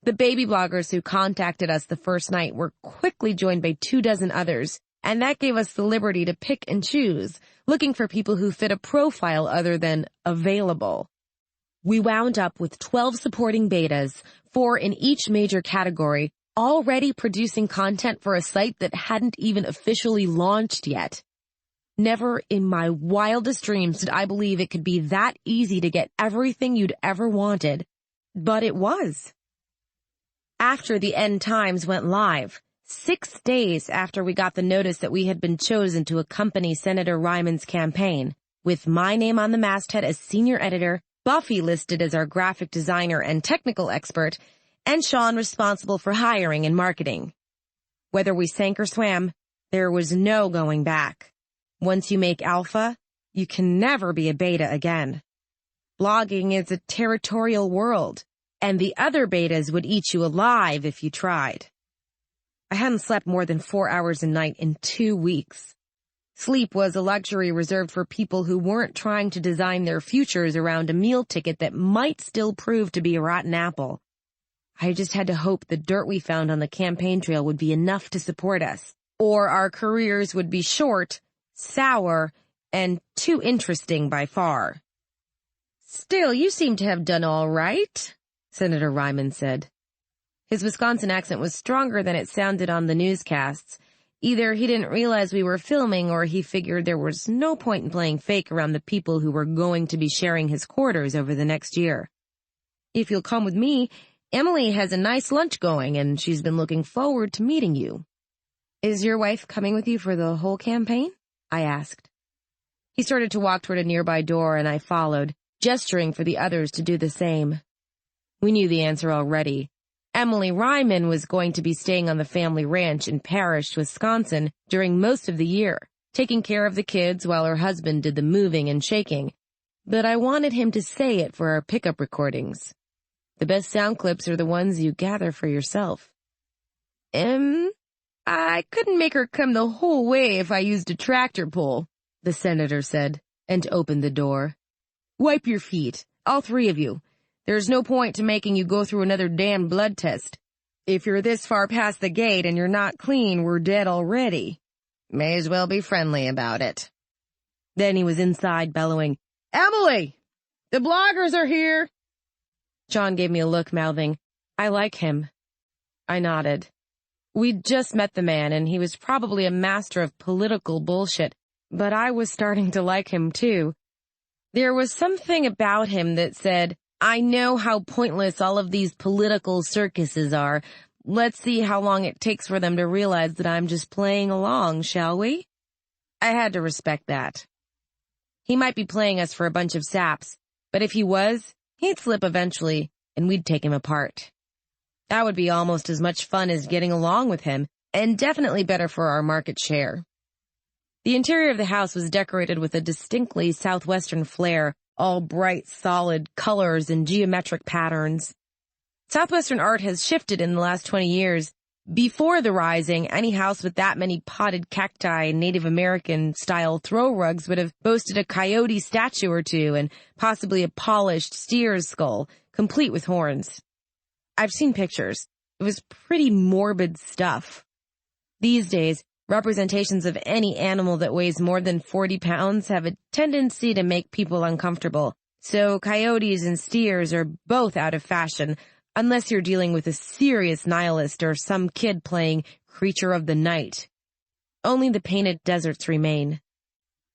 The baby bloggers who contacted us the first night were quickly joined by 24 others, and that gave us the liberty to pick and choose, looking for people who fit a profile other than available. We wound up with 12 supporting betas, 4 in each major category, already producing content for a site that hadn't even officially launched yet. Never in my wildest dreams did I believe it could be that easy to get everything you'd ever wanted, but it was. After the End Times went live, 6 days after we got the notice that we had been chosen to accompany Senator Ryman's campaign, with my name on the masthead as senior editor, Buffy listed as our graphic designer and technical expert, and Shaun responsible for hiring and marketing. Whether we sank or swam, there was no going back. Once you make alpha, you can never be a beta again. Blogging is a territorial world, and the other betas would eat you alive if you tried. I hadn't slept more than 4 hours a night in 2 weeks. Sleep was a luxury reserved for people who weren't trying to design their futures around a meal ticket that might still prove to be a rotten apple. I just had to hope the dirt we found on the campaign trail would be enough to support us, or our careers would be short, sour, and too interesting by far. "Still, you seem to have done all right," Senator Ryman said. His Wisconsin accent was stronger than it sounded on the newscasts. Either he didn't realize we were filming, or he figured there was no point in playing fake around the people who were going to be sharing his quarters over the next year. "If you'll come with me, Emily has a nice lunch going, and she's been looking forward to meeting you." "Is your wife coming with you for the whole campaign?" I asked. He started to walk toward a nearby door, and I followed, gesturing for the others to do the same. We knew the answer already. Emily Ryman was going to be staying on the family ranch in Parrish, Wisconsin, during most of the year, taking care of the kids while her husband did the moving and shaking. But I wanted him to say it for our pickup recordings. The best sound clips are the ones you gather for yourself. I couldn't make her come the whole way if I used a tractor pull," the senator said, and opened the door. "Wipe your feet, all 3 of you. There's no point to making you go through another damn blood test. If you're this far past the gate and you're not clean, we're dead already. May as well be friendly about it." Then he was inside bellowing, "Emily! The bloggers are here!" John gave me a look, mouthing, "I like him." I nodded. We'd just met the man, and he was probably a master of political bullshit, but I was starting to like him too. There was something about him that said, "I know how pointless all of these political circuses are. Let's see how long it takes for them to realize that I'm just playing along, shall we?" I had to respect that. He might be playing us for a bunch of saps, but if he was, he'd slip eventually, and we'd take him apart. That would be almost as much fun as getting along with him, and definitely better for our market share. The interior of the house was decorated with a distinctly southwestern flair, all bright, solid colors and geometric patterns. Southwestern art has shifted in the last 20 years. Before the Rising, any house with that many potted cacti and Native American-style throw rugs would have boasted a coyote statue or two and possibly a polished steer's skull, complete with horns. I've seen pictures. It was pretty morbid stuff. These days, representations of any animal that weighs more than 40 pounds have a tendency to make people uncomfortable, so coyotes and steers are both out of fashion, unless you're dealing with a serious nihilist or some kid playing Creature of the Night. Only the painted deserts remain.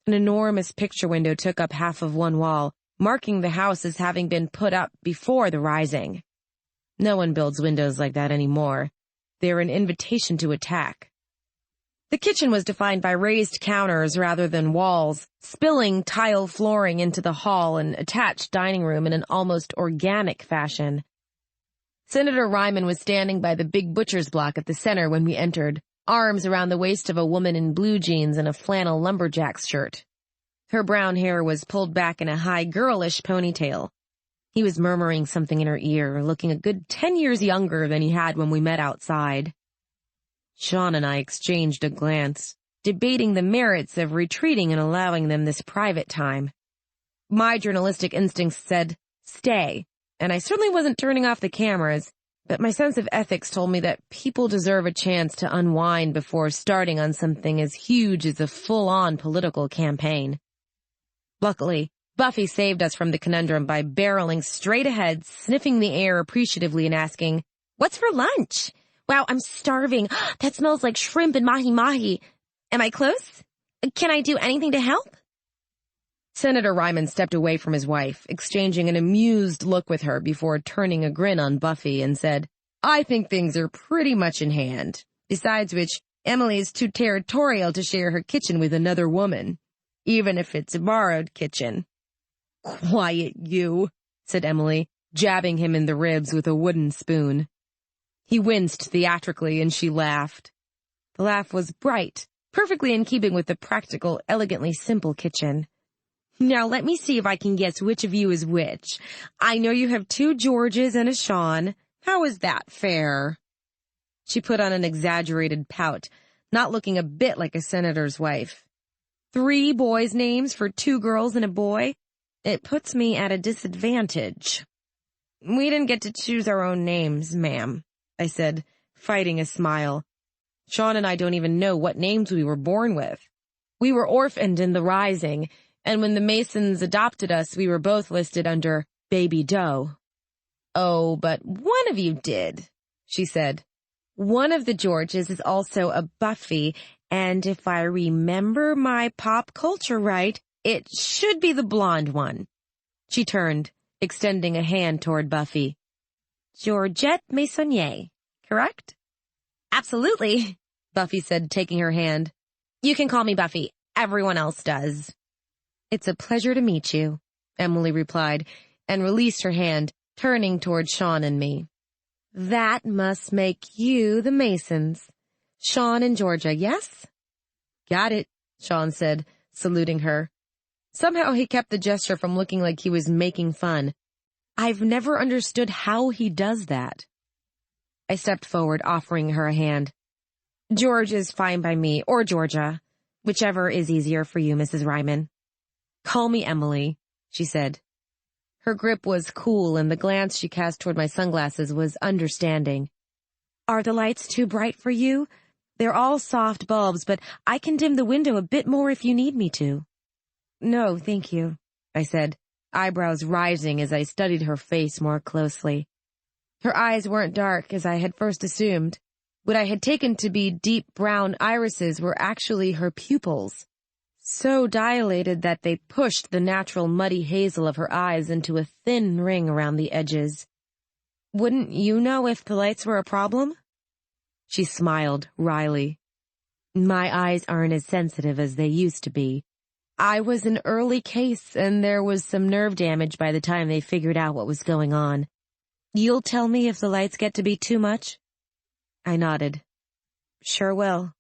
An enormous picture window took up half of one wall, marking the house as having been put up before the Rising. No one builds windows like that anymore. They're an invitation to attack. The kitchen was defined by raised counters rather than walls, spilling tile flooring into the hall and attached dining room in an almost organic fashion. Senator Ryman was standing by the big butcher's block at the center when we entered, arms around the waist of a woman in blue jeans and a flannel lumberjack's shirt. Her brown hair was pulled back in a high girlish ponytail. He was murmuring something in her ear, looking a good 10 years younger than he had when we met outside. Shaun and I exchanged a glance, debating the merits of retreating and allowing them this private time. My journalistic instincts said, stay, and I certainly wasn't turning off the cameras, but my sense of ethics told me that people deserve a chance to unwind before starting on something as huge as a full-on political campaign. Luckily, Buffy saved us from the conundrum by barreling straight ahead, sniffing the air appreciatively and asking, "What's for lunch? Wow, I'm starving. That smells like shrimp and mahi-mahi. Am I close? Can I do anything to help?" Senator Ryman stepped away from his wife, exchanging an amused look with her before turning a grin on Buffy and said, "I think things are pretty much in hand. Besides which, Emily is too territorial to share her kitchen with another woman, even if it's a borrowed kitchen." "Quiet, you," said Emily, jabbing him in the ribs with a wooden spoon. He winced theatrically and she laughed. The laugh was bright, perfectly in keeping with the practical, elegantly simple kitchen. "Now let me see if I can guess which of you is which. I know you have 2 Georges and a Shaun. How is that fair?" She put on an exaggerated pout, not looking a bit like a senator's wife. 3 boys' names for 2 girls and a boy? It puts me at a disadvantage. "We didn't get to choose our own names, ma'am," I said, fighting a smile. "Shaun and I don't even know what names we were born with. We were orphaned in the Rising, and when the Masons adopted us, we were both listed under Baby Doe." "Oh, but one of you did," she said. "One of the Georges is also a Buffy, and if I remember my pop culture right, it should be the blonde one." She turned, extending a hand toward Buffy. "Georgette Maisonnier, correct?" "Absolutely," Buffy said, taking her hand. "You can call me Buffy. Everyone else does." "It's a pleasure to meet you," Emily replied, and released her hand, turning toward Shaun and me. "That must make you the Masons. Shaun and Georgia, yes?" "Got it," Shaun said, saluting her. Somehow he kept the gesture from looking like he was making fun. I've never understood how he does that. I stepped forward, offering her a hand. "George is fine by me, or Georgia. Whichever is easier for you, Mrs. Ryman." "Call me Emily," she said. Her grip was cool, and the glance she cast toward my sunglasses was understanding. "Are the lights too bright for you? They're all soft bulbs, but I can dim the window a bit more if you need me to." "No, thank you," I said, eyebrows rising as I studied her face more closely. Her eyes weren't dark, as I had first assumed. What I had taken to be deep brown irises were actually her pupils, so dilated that they pushed the natural muddy hazel of her eyes into a thin ring around the edges. "Wouldn't you know if the lights were a problem?" She smiled wryly. "My eyes aren't as sensitive as they used to be. I was an early case, and there was some nerve damage by the time they figured out what was going on. You'll tell me if the lights get to be too much?" I nodded. "Sure will."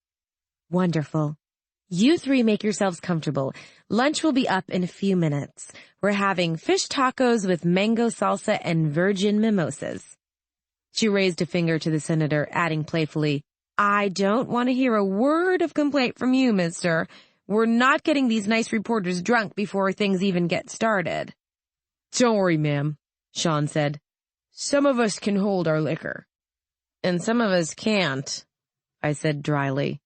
"Wonderful. You 3 make yourselves comfortable. Lunch will be up in a few minutes. We're having fish tacos with mango salsa and virgin mimosas." She raised a finger to the senator, adding playfully, "I don't want to hear a word of complaint from you, mister. We're not getting these nice reporters drunk before things even get started." "Don't worry, ma'am," Shaun said. "Some of us can hold our liquor." "And some of us can't," I said dryly.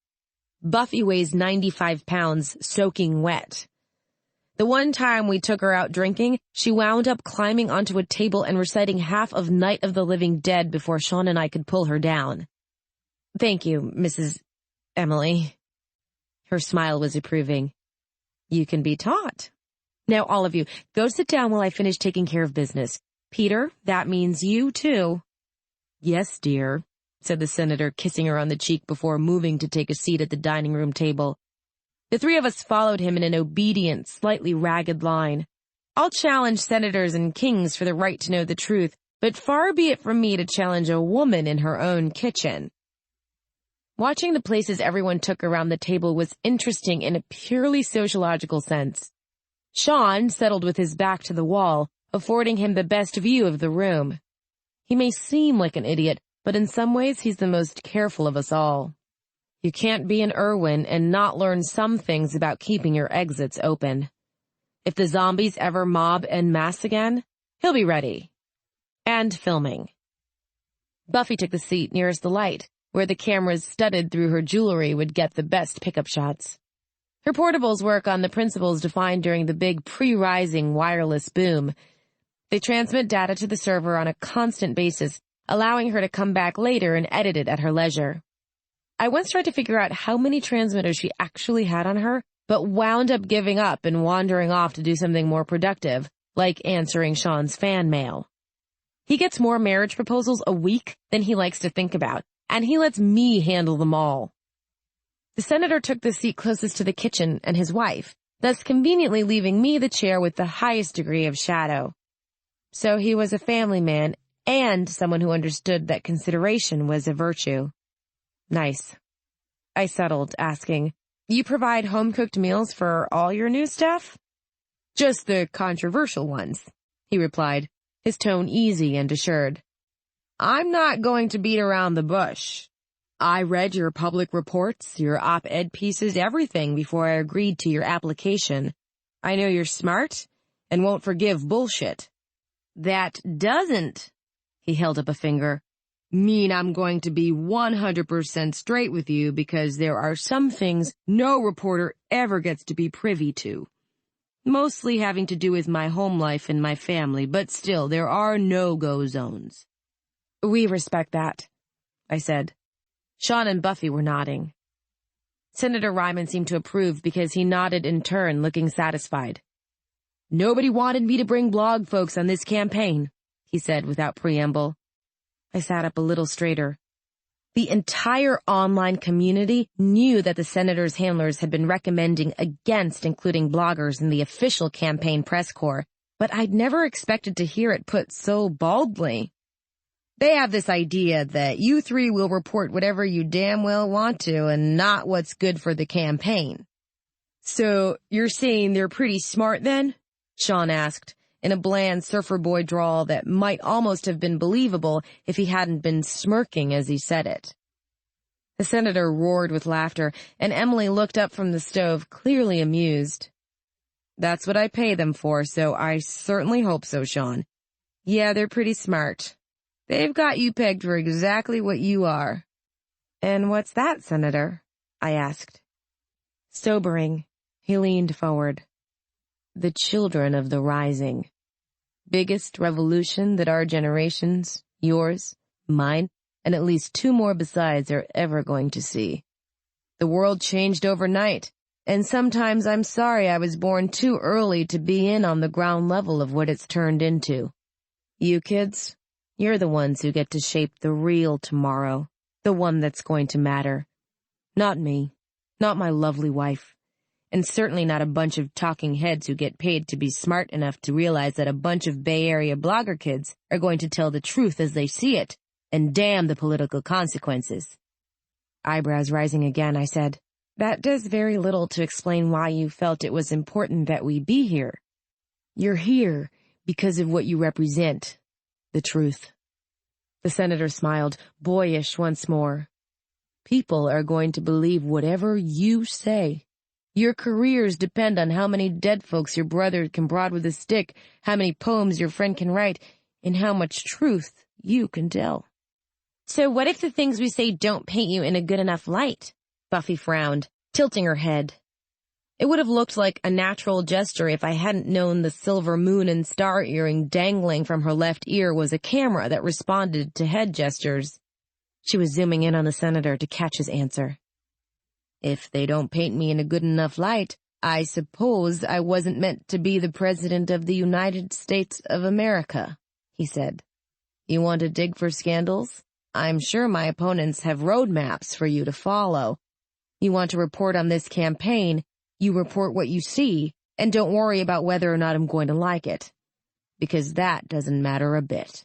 Buffy weighs 95 pounds, soaking wet. The one time we took her out drinking, she wound up climbing onto a table and reciting half of Night of the Living Dead before Shaun and I could pull her down. "Thank you, Mrs. Emily." Her smile was approving. "You can be taught. Now, all of you, go sit down while I finish taking care of business. Peter, that means you, too." "Yes, dear," said the senator, kissing her on the cheek before moving to take a seat at the dining room table. The 3 of us followed him in an obedient, slightly ragged line. I'll challenge senators and kings for the right to know the truth, but far be it from me to challenge a woman in her own kitchen. Watching the places everyone took around the table was interesting in a purely sociological sense. Shaun settled with his back to the wall, affording him the best view of the room. He may seem like an idiot, but in some ways he's the most careful of us all. You can't be an Irwin and not learn some things about keeping your exits open. If the zombies ever mob en masse again, he'll be ready. And filming. Buffy took the seat nearest the light, where the cameras studded through her jewelry would get the best pickup shots. Her portables work on the principles defined during the big pre-rising wireless boom. They transmit data to the server on a constant basis, allowing her to come back later and edit it at her leisure. I once tried to figure out how many transmitters she actually had on her, but wound up giving up and wandering off to do something more productive, like answering Shaun's fan mail. He gets more marriage proposals a week than he likes to think about, and he lets me handle them all. The senator took the seat closest to the kitchen and his wife, thus conveniently leaving me the chair with the highest degree of shadow. So he was a family man and someone who understood that consideration was a virtue. Nice. I settled, asking, "You provide home-cooked meals for all your new staff?" "Just the controversial ones," he replied, his tone easy and assured. "I'm not going to beat around the bush. I read your public reports, your op-ed pieces, everything before I agreed to your application. I know you're smart and won't forgive bullshit. That doesn't," he held up a finger, "mean I'm going to be 100% straight with you, because there are some things no reporter ever gets to be privy to. Mostly having to do with my home life and my family, but still, there are no-go zones." "We respect that," I said. Shaun and Buffy were nodding. Senator Ryman seemed to approve because he nodded in turn, looking satisfied. "Nobody wanted me to bring blog folks on this campaign," he said without preamble. I sat up a little straighter. The entire online community knew that the senator's handlers had been recommending against including bloggers in the official campaign press corps, but I'd never expected to hear it put so baldly. "They have this idea that you three will report whatever you damn well want to and not what's good for the campaign." "So you're saying they're pretty smart then?" Shaun asked, in a bland surfer boy drawl that might almost have been believable if he hadn't been smirking as he said it. The senator roared with laughter, and Emily looked up from the stove, clearly amused. "That's what I pay them for, so I certainly hope so, Shaun. Yeah, they're pretty smart. They've got you pegged for exactly what you are." "And what's that, Senator?" I asked. Sobering, he leaned forward. "The children of the rising. Biggest revolution that our generations, yours, mine, and at least 2 more besides are ever going to see. The world changed overnight, and sometimes I'm sorry I was born too early to be in on the ground level of what it's turned into. You kids, you're the ones who get to shape the real tomorrow, the one that's going to matter. Not me, not my lovely wife. And certainly not a bunch of talking heads who get paid to be smart enough to realize that a bunch of Bay Area blogger kids are going to tell the truth as they see it, and damn the political consequences." Eyebrows rising again, I said, "That does very little to explain why you felt it was important that we be here. You're here because of what you represent, the truth." The senator smiled, boyish once more. "People are going to believe whatever you say. Your careers depend on how many dead folks your brother can prod with a stick, how many poems your friend can write, and how much truth you can tell." "So what if the things we say don't paint you in a good enough light?" Buffy frowned, tilting her head. It would have looked like a natural gesture if I hadn't known the silver moon and star earring dangling from her left ear was a camera that responded to head gestures. She was zooming in on the senator to catch his answer. "If they don't paint me in a good enough light, I suppose I wasn't meant to be the President of the United States of America," he said. "You want to dig for scandals? I'm sure my opponents have roadmaps for you to follow. You want to report on this campaign, you report what you see, and don't worry about whether or not I'm going to like it. Because that doesn't matter a bit."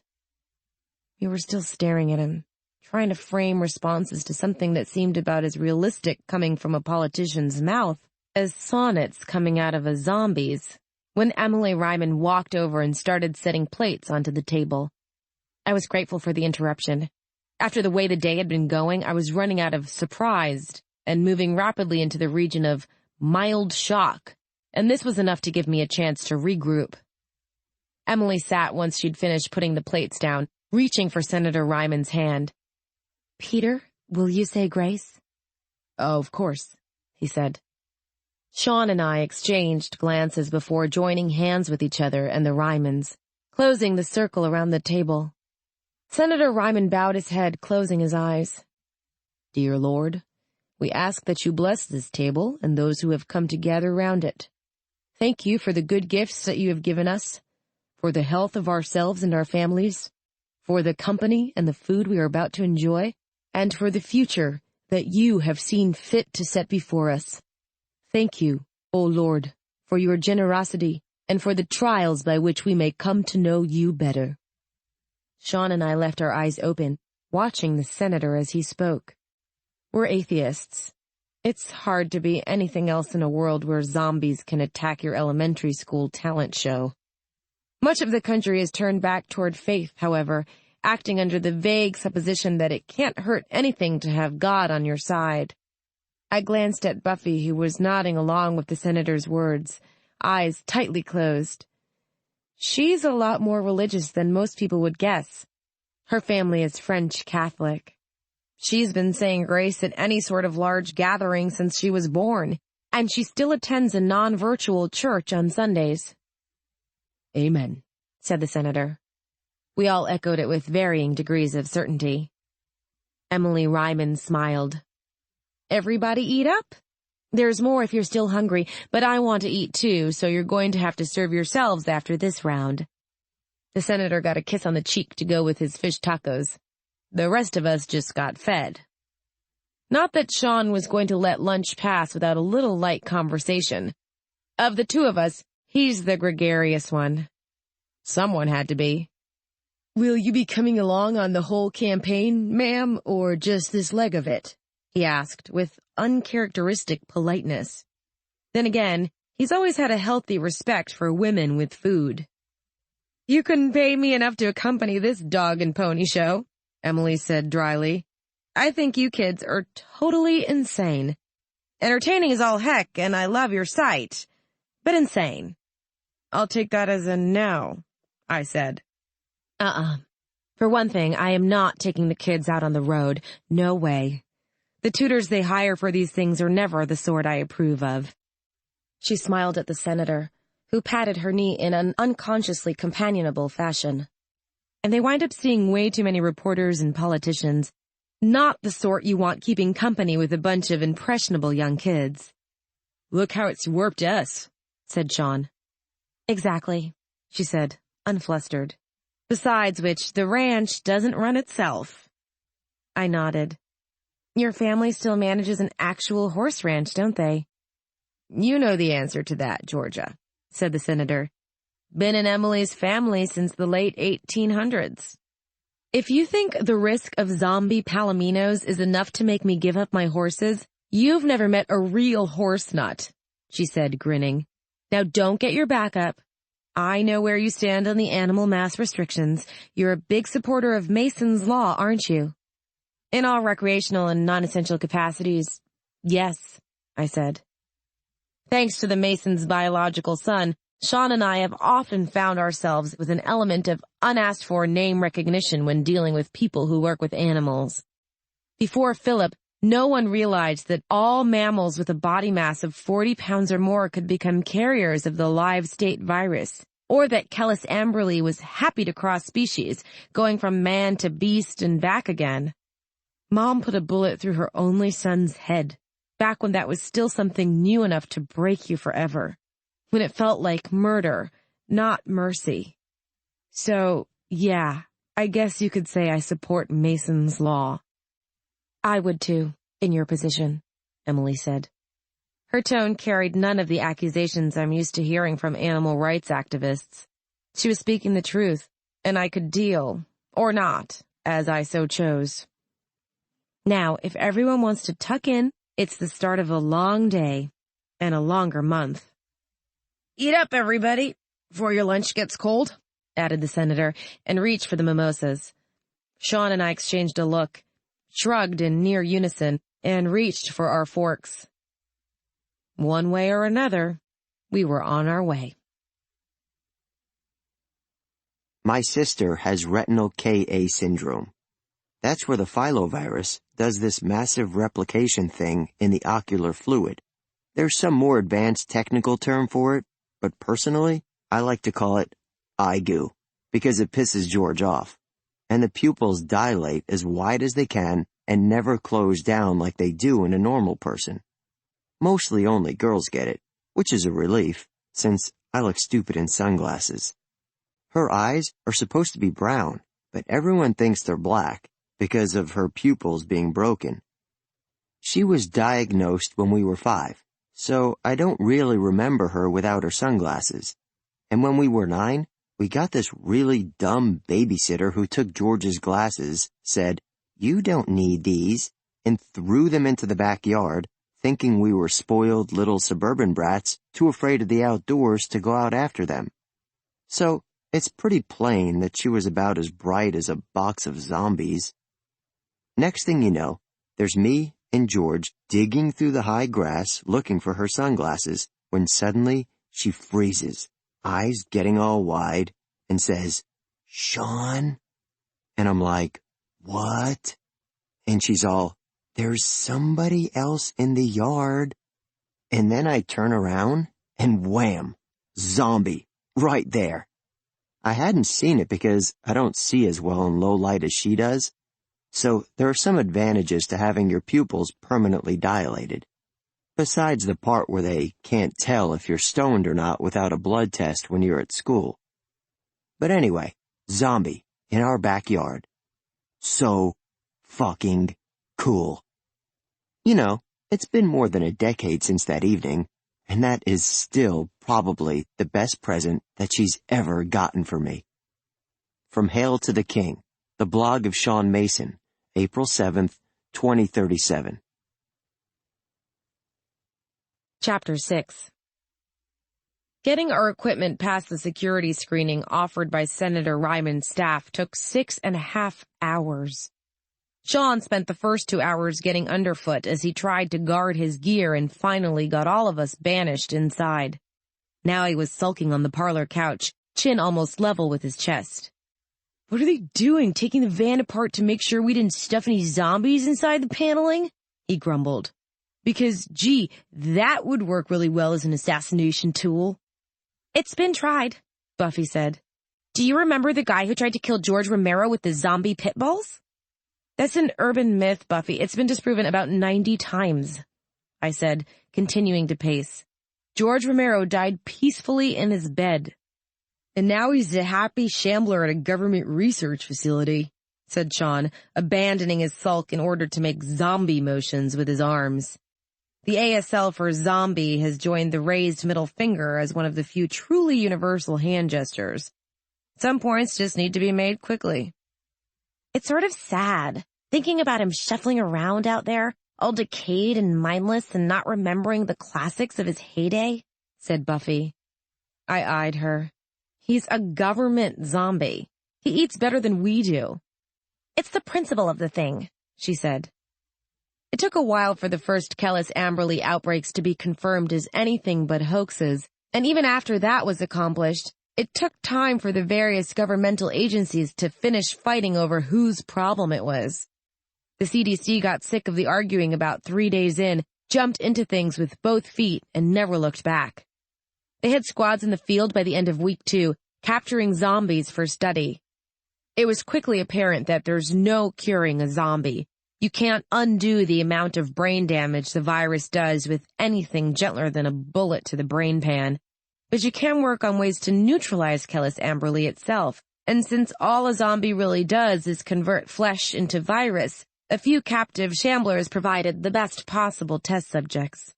We were still staring at him, trying to frame responses to something that seemed about as realistic coming from a politician's mouth as sonnets coming out of a zombie's. when Emily Ryman walked over and started setting plates onto the table. I was grateful for the interruption. After the way the day had been going, I was running out of surprised and moving rapidly into the region of mild shock, and this was enough to give me a chance to regroup. Emily sat once she'd finished putting the plates down, reaching for Senator Ryman's hand. "Peter, will you say grace?" "Oh, of course," he said. Shaun and I exchanged glances before joining hands with each other and the Rymans, closing the circle around the table. Senator Ryman bowed his head, closing his eyes. "Dear Lord, we ask that you bless this table and those who have come to gather round it. Thank you for the good gifts that you have given us, for the health of ourselves and our families, for the company and the food we are about to enjoy, and for the future that you have seen fit to set before us. Thank you, O Lord, for your generosity and for the trials by which we may come to know you better." Shaun and I left our eyes open, watching the senator as he spoke. We're atheists. It's hard to be anything else in a world where zombies can attack your elementary school talent show. Much of the country is turned back toward faith, however, acting under the vague supposition that it can't hurt anything to have God on your side. I glanced at Buffy, who was nodding along with the senator's words, eyes tightly closed. She's a lot more religious than most people would guess. Her family is French Catholic. She's been saying grace at any sort of large gathering since she was born, and she still attends a non-virtual church on Sundays. "Amen," said the senator. We all echoed it with varying degrees of certainty. Emily Ryman smiled. "Everybody eat up? There's more if you're still hungry, but I want to eat too, so you're going to have to serve yourselves after this round." The senator got a kiss on the cheek to go with his fish tacos. The rest of us just got fed. Not that Shaun was going to let lunch pass without a little light conversation. Of the two of us, he's the gregarious one. Someone had to be. "Will you be coming along on the whole campaign, ma'am, or just this leg of it?" he asked, with uncharacteristic politeness. Then again, he's always had a healthy respect for women with food. "You couldn't pay me enough to accompany this dog and pony show," Emily said dryly. "I think you kids are totally insane. Entertaining is all heck, and I love your site, but insane." "I'll take that as a no," I said. For one thing, I am not taking the kids out on the road. No way. The tutors they hire for these things are never the sort I approve of. She smiled at the senator, who patted her knee in an unconsciously companionable fashion. And they wind up seeing way too many reporters and politicians, not the sort you want keeping company with a bunch of impressionable young kids. "Look how it's warped us," said Shaun. "Exactly," she said, unflustered. "Besides which, the ranch doesn't run itself." I nodded. "Your family still manages an actual horse ranch, don't they?" "You know the answer to that, Georgia," said the senator. "Been in Emily's family since the late 1800s. If you think the risk of zombie palominos is enough to make me give up my horses, you've never met a real horse nut," she said, grinning. "Now don't get your back up. I know where you stand on the animal mass restrictions. You're a big supporter of Mason's law, aren't you?" "In all recreational and non-essential capacities, yes," I said. Thanks to the Mason's biological son, Shaun and I have often found ourselves with an element of unasked-for name recognition when dealing with people who work with animals. Before Philip, no one realized that all mammals with a body mass of 40 pounds or more could become carriers of the live state virus, or that Kellis Amberley was happy to cross species, going from man to beast and back again. Mom put a bullet through her only son's head, back when that was still something new enough to break you forever, when it felt like murder, not mercy. So, yeah, I guess you could say I support Mason's law. "I would too, in your position," Emily said. Her tone carried none of the accusations I'm used to hearing from animal rights activists. She was speaking the truth, and I could deal, or not, as I so chose. Now, if everyone wants to tuck in, it's the start of a long day, and a longer month. Eat up, everybody, before your lunch gets cold, added the senator, and reached for the mimosas. Shaun and I exchanged a look, shrugged in near unison, and reached for our forks. One way or another, we were on our way. My sister has retinal Ka syndrome. That's where the filovirus does this massive replication thing in the ocular fluid. There's some more advanced technical term for it, but personally, I like to call it eye goo, because it pisses George off. And the pupils dilate as wide as they can and never close down like they do in a normal person. Mostly only girls get it, which is a relief, since I look stupid in sunglasses. Her eyes are supposed to be brown, but everyone thinks they're black because of her pupils being broken. She was diagnosed when we were 5, so I don't really remember her without her sunglasses. And when we were 9, we got this really dumb babysitter who took George's glasses, said, "You don't need these," and threw them into the backyard, thinking we were spoiled little suburban brats too afraid of the outdoors to go out after them. So, it's pretty plain that she was about as bright as a box of zombies. Next thing you know, there's me and George digging through the high grass looking for her sunglasses when suddenly she freezes, eyes getting all wide, and says, "Shaun?" And I'm like, "What?" And she's all, "There's somebody else in the yard." And then I turn around and wham, zombie, right there. I hadn't seen it because I don't see as well in low light as she does, so there are some advantages to having your pupils permanently dilated. Besides the part where they can't tell if you're stoned or not without a blood test when you're at school. But anyway, zombie in our backyard. So fucking cool. You know, it's been more than a decade since that evening, and that is still probably the best present that she's ever gotten for me. From Hail to the King, the blog of Shaun Mason, April 7th, 2037. Chapter 6. Getting our equipment past the security screening offered by Senator Ryman's staff took 6.5 hours. Shaun spent the first 2 hours getting underfoot as he tried to guard his gear and finally got all of us banished inside. Now he was sulking on the parlor couch, chin almost level with his chest. "What are they doing, taking the van apart to make sure we didn't stuff any zombies inside the paneling?" he grumbled. "Because, gee, that would work really well as an assassination tool." "It's been tried," Buffy said. "Do you remember the guy who tried to kill George Romero with the zombie pit bulls?" "That's an urban myth, Buffy. It's been disproven about 90 times, I said, continuing to pace. "George Romero died peacefully in his bed." "And now he's a happy shambler at a government research facility," said Shaun, abandoning his sulk in order to make zombie motions with his arms. The ASL for zombie has joined the raised middle finger as one of the few truly universal hand gestures. Some points just need to be made quickly. "It's sort of sad, thinking about him shuffling around out there, all decayed and mindless and not remembering the classics of his heyday," said Buffy. I eyed her. "He's a government zombie. He eats better than we do." "It's the principle of the thing," she said. It took a while for the first Kellis-Amberley outbreaks to be confirmed as anything but hoaxes, and even after that was accomplished, it took time for the various governmental agencies to finish fighting over whose problem it was. The CDC got sick of the arguing about 3 days in, jumped into things with both feet, and never looked back. They had squads in the field by the end of week 2, capturing zombies for study. It was quickly apparent that there's no curing a zombie. You can't undo the amount of brain damage the virus does with anything gentler than a bullet to the brain pan. But you can work on ways to neutralize Kellis-Amberley itself, and since all a zombie really does is convert flesh into virus, a few captive shamblers provided the best possible test subjects.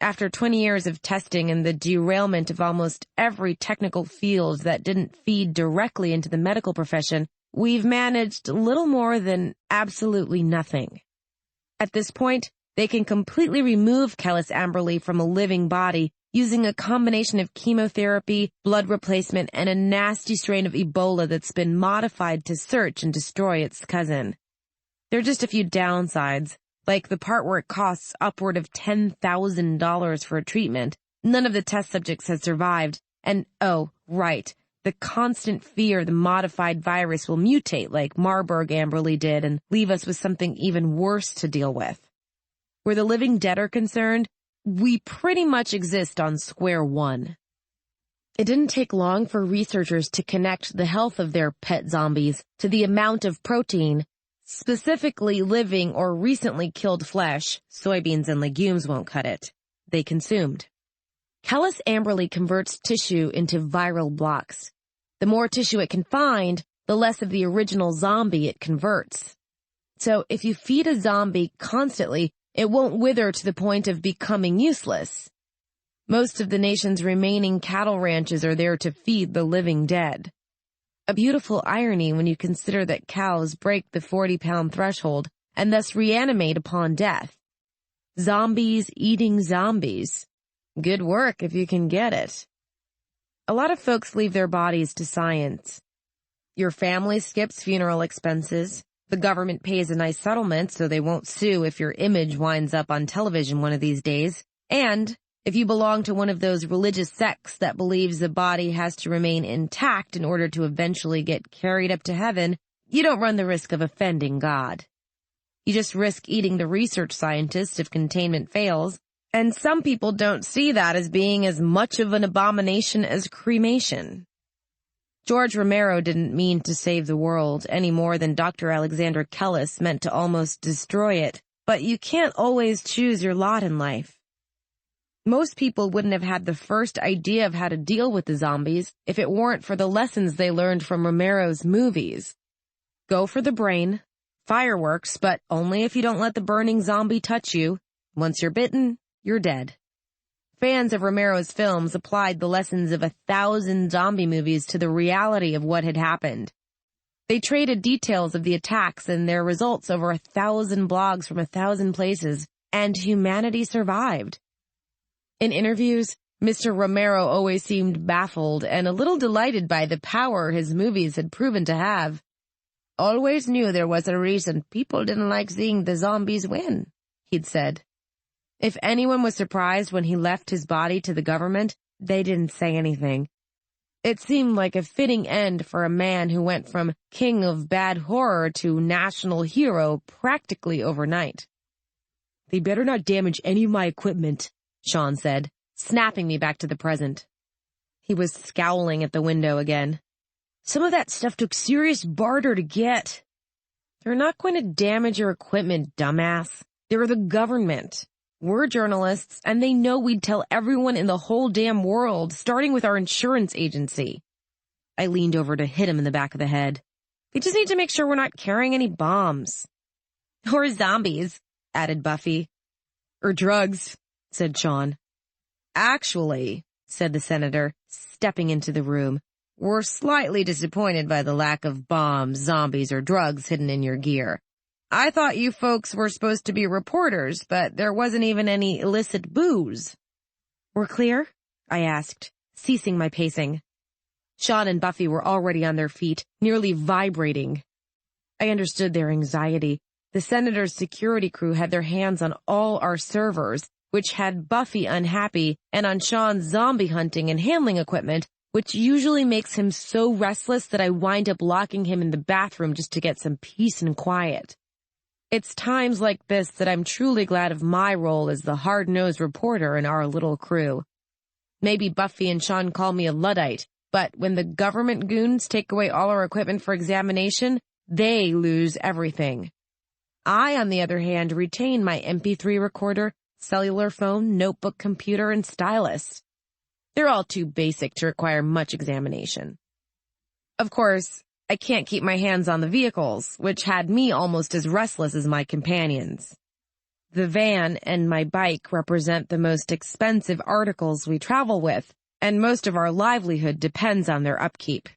After 20 years of testing and the derailment of almost every technical field that didn't feed directly into the medical profession, we've managed little more than absolutely nothing. At this point, They can completely remove Kellis Amberley from a living body using a combination of chemotherapy, blood replacement, and a nasty strain of Ebola that's been modified to search and destroy its cousin. There are just a few downsides, like the part where it costs upward of $10,000 for a treatment. None of the test subjects has survived, and oh, right, the constant fear the modified virus will mutate like Marburg Amberley did and leave us with something even worse to deal with. Where the living dead are concerned, we pretty much exist on square one. It didn't take long for researchers to connect the health of their pet zombies to the amount of protein, specifically living or recently killed flesh, soybeans and legumes won't cut it, they consumed. Kellis Amberley converts tissue into viral blocks. The more tissue it can find, the less of the original zombie it converts. So if you feed a zombie constantly, it won't wither to the point of becoming useless. Most of the nation's remaining cattle ranches are there to feed the living dead. A beautiful irony when you consider that cows break the 40-pound threshold and thus reanimate upon death. Zombies eating zombies. Good work if you can get it. A lot of folks leave their bodies to science. Your family skips funeral expenses. The government pays a nice settlement so they won't sue if your image winds up on television one of these days. And if you belong to one of those religious sects that believes the body has to remain intact in order to eventually get carried up to heaven, you don't run the risk of offending God. You just risk eating the research scientist if containment fails, and some people don't see that as being as much of an abomination as cremation. George Romero didn't mean to save the world any more than Dr. Alexander Kellis meant to almost destroy it, but you can't always choose your lot in life. Most people wouldn't have had the first idea of how to deal with the zombies if it weren't for the lessons they learned from Romero's movies. Go for the brain, fireworks, but only if you don't let the burning zombie touch you. Once you're bitten, you're dead. Fans of Romero's films applied the lessons of 1,000 zombie movies to the reality of what had happened. They traded details of the attacks and their results over 1,000 blogs from 1,000 places, and humanity survived. In interviews, Mr. Romero always seemed baffled and a little delighted by the power his movies had proven to have. Always knew there was a reason people didn't like seeing the zombies win, he'd said. If anyone was surprised when he left his body to the government, they didn't say anything. It seemed like a fitting end for a man who went from king of bad horror to national hero practically overnight. They better not damage any of my equipment, Shaun said, snapping me back to the present. He was scowling at the window again. Some of that stuff took serious barter to get. They're not going to damage your equipment, dumbass. They're the government. We're journalists, and they know we'd tell everyone in the whole damn world, starting with our insurance agency. I leaned over to hit him in the back of the head. They just need to make sure we're not carrying any bombs. Or zombies, added Buffy. Or drugs, said Shaun. Actually, said the senator, stepping into the room, we're slightly disappointed by the lack of bombs, zombies, or drugs hidden in your gear. I thought you folks were supposed to be reporters, but there wasn't even any illicit booze. We're clear? I asked, ceasing my pacing. Shaun and Buffy were already on their feet, nearly vibrating. I understood their anxiety. The senator's security crew had their hands on all our servers, which had Buffy unhappy, and on Shaun's zombie hunting and handling equipment, which usually makes him so restless that I wind up locking him in the bathroom just to get some peace and quiet. It's times like this that I'm truly glad of my role as the hard-nosed reporter in our little crew. Maybe Buffy and Shaun call me a Luddite, but when the government goons take away all our equipment for examination, they lose everything. I, on the other hand, retain my MP3 recorder, cellular phone, notebook computer, and stylus. They're all too basic to require much examination. Of course, I can't keep my hands on the vehicles, which had me almost as restless as my companions. The van and my bike represent the most expensive articles we travel with, and most of our livelihood depends on their upkeep.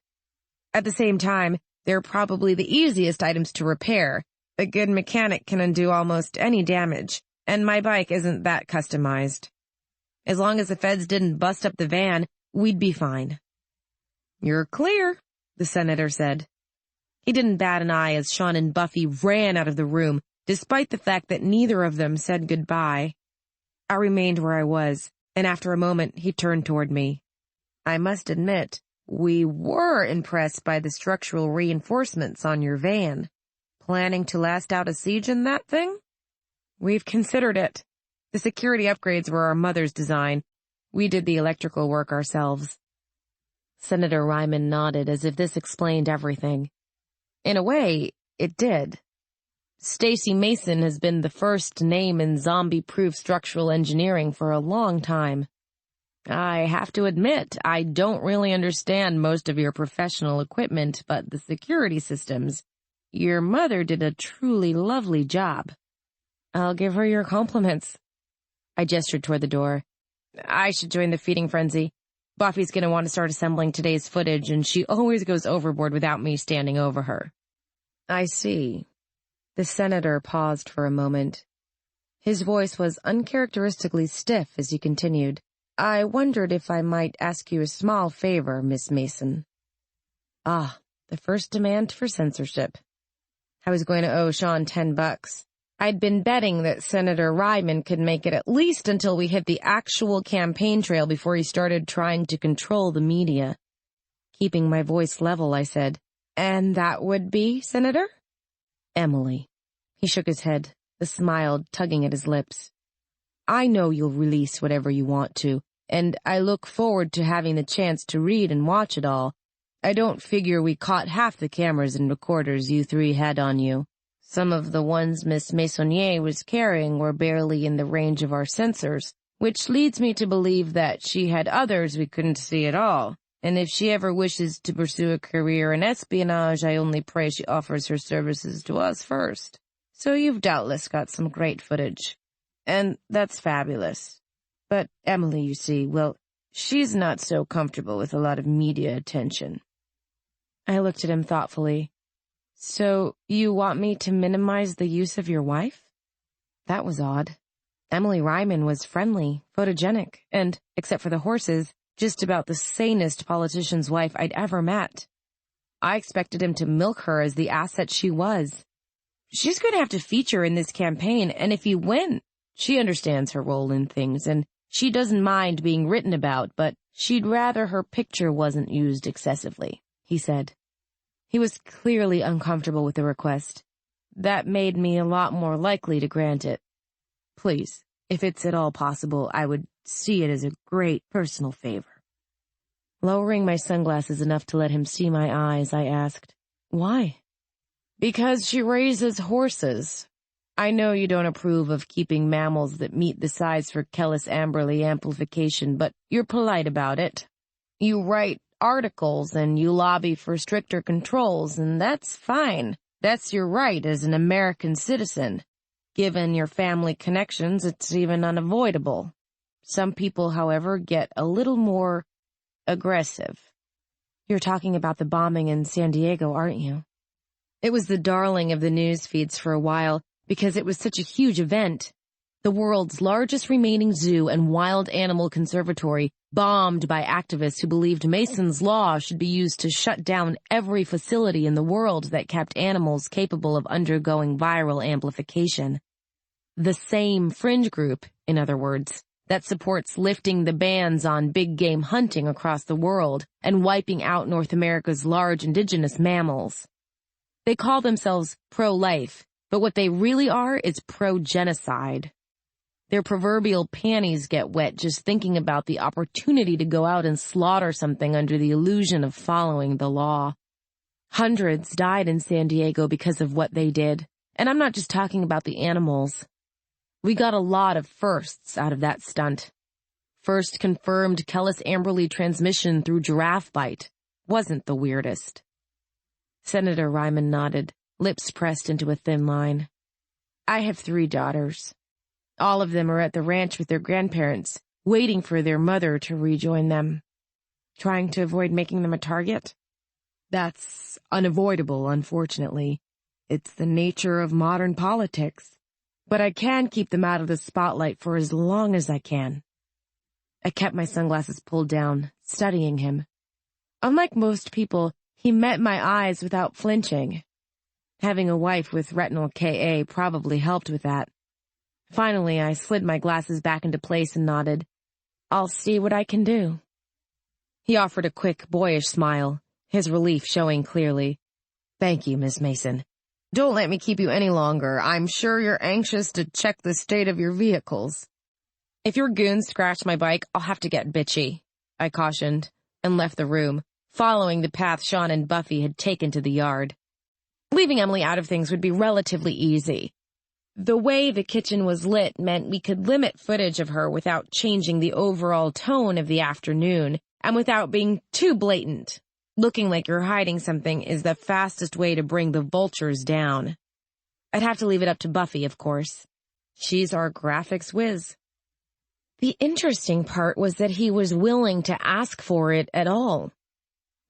At the same time, they're probably the easiest items to repair. A good mechanic can undo almost any damage, And my bike isn't that customized. As long as the feds didn't bust up the van, we'd be fine." "You're clear," the senator said. He didn't bat an eye as Shaun and Buffy ran out of the room, despite the fact that neither of them said goodbye. I remained where I was, and after a moment he turned toward me. "I must admit, we were impressed by the structural reinforcements on your van. Planning to last out a siege in that thing?" "We've considered it. The security upgrades were our mother's design. We did the electrical work ourselves." Senator Ryman nodded as if this explained everything. In a way, it did. Stacey Mason has been the first name in zombie-proof structural engineering for a long time. I have to admit, I don't really understand most of your professional equipment, but the security systems, your mother did a truly lovely job. I'll give her your compliments. I gestured toward the door. I should join the feeding frenzy. Buffy's going to want to start assembling today's footage, and she always goes overboard without me standing over her. I see. The senator paused for a moment. His voice was uncharacteristically stiff as he continued. "I wondered if I might ask you a small favor, Miss Mason." Ah, the first demand for censorship. I was going to owe Shaun $10. I'd been betting that Senator Ryman could make it at least until we hit the actual campaign trail before he started trying to control the media. Keeping my voice level, I said, "And that would be, Senator?" "Emily." He shook his head, the smile tugging at his lips. "I know you'll release whatever you want to, and I look forward to having the chance to read and watch it all. I don't figure we caught half the cameras and recorders you three had on you. Some of the ones Miss Maisonnier was carrying were barely in the range of our sensors, which leads me to believe that she had others we couldn't see at all. And if she ever wishes to pursue a career in espionage, I only pray she offers her services to us first. So you've doubtless got some great footage. And that's fabulous. But Emily, you see, well, she's not so comfortable with a lot of media attention." I looked at him thoughtfully. "So you want me to minimize the use of your wife?" That was odd. Emily Ryman was friendly, photogenic, and, except for the horses, just about the sanest politician's wife I'd ever met. I expected him to milk her as the asset she was. She's going to have to feature in this campaign, and if you win, she understands her role in things, and she doesn't mind being written about, but she'd rather her picture wasn't used excessively," he said. He was clearly uncomfortable with the request. That made me a lot more likely to grant it. "Please, if it's at all possible, I would see it as a great personal favor." Lowering my sunglasses enough to let him see my eyes, I asked, "Why?" "Because she raises horses. I know you don't approve of keeping mammals that meet the size for Kellis-Amberley amplification, but you're polite about it. You write articles and you lobby for stricter controls, and that's fine. That's your right as an American citizen. Given your family connections, it's even unavoidable. Some people, however, get a little more aggressive." "You're talking about the bombing in San Diego, aren't you?" It was the darling of the news feeds for a while because it was such a huge event. The world's largest remaining zoo and wild animal conservatory, bombed by activists who believed Mason's law should be used to shut down every facility in the world that kept animals capable of undergoing viral amplification. The same fringe group, in other words, that supports lifting the bans on big game hunting across the world and wiping out North America's large indigenous mammals. They call themselves pro-life, but what they really are is pro-genocide. Their proverbial panties get wet just thinking about the opportunity to go out and slaughter something under the illusion of following the law. Hundreds died in San Diego because of what they did, and I'm not just talking about the animals. We got a lot of firsts out of that stunt. First confirmed Kellis-Amberley transmission through giraffe bite wasn't the weirdest. Senator Ryman nodded, lips pressed into a thin line. "I have 3 daughters. All of them are at the ranch with their grandparents, waiting for their mother to rejoin them. Trying to avoid making them a target? That's unavoidable, unfortunately. It's the nature of modern politics. but I can keep them out of the spotlight for as long as I can. I kept my sunglasses pulled down, studying him. Unlike most people, he met my eyes without flinching. Having a wife with retinal KA probably helped with that. Finally, I slid my glasses back into place and nodded. I'll see what I can do. He offered a quick, boyish smile, his relief showing clearly. Thank you, Miss Mason. Don't let me keep you any longer. I'm sure you're anxious to check the state of your vehicles. If your goons scratch my bike, I'll have to get bitchy, I cautioned, and left the room, following the path Shaun and Buffy had taken to the yard. Leaving Emily out of things would be relatively easy. The way the kitchen was lit meant we could limit footage of her without changing the overall tone of the afternoon, and without being too blatant. Looking like you're hiding something is the fastest way to bring the vultures down. I'd have to leave it up to Buffy, of course. She's our graphics whiz. The interesting part was that he was willing to ask for it at all.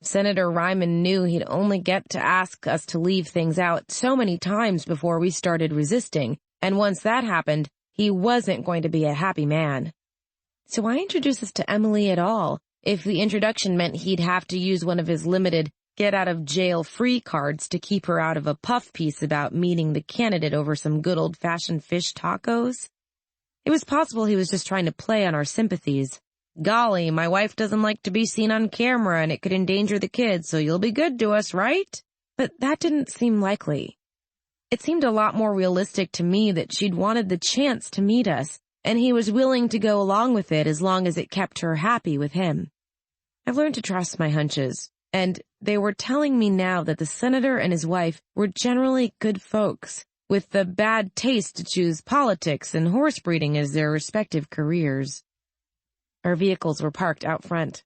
Senator Ryman knew he'd only get to ask us to leave things out so many times before we started resisting, and once that happened, he wasn't going to be a happy man. So why introduce us to Emily at all, if the introduction meant he'd have to use one of his limited get-out-of-jail-free cards to keep her out of a puff piece about meeting the candidate over some good old-fashioned fish tacos? It was possible he was just trying to play on our sympathies. Golly, my wife doesn't like to be seen on camera and it could endanger the kids, so you'll be good to us, right? But that didn't seem likely. It seemed a lot more realistic to me that she'd wanted the chance to meet us, and he was willing to go along with it as long as it kept her happy with him. I've learned to trust my hunches, and they were telling me now that the senator and his wife were generally good folks, with the bad taste to choose politics and horse breeding as their respective careers. Our vehicles were parked out front.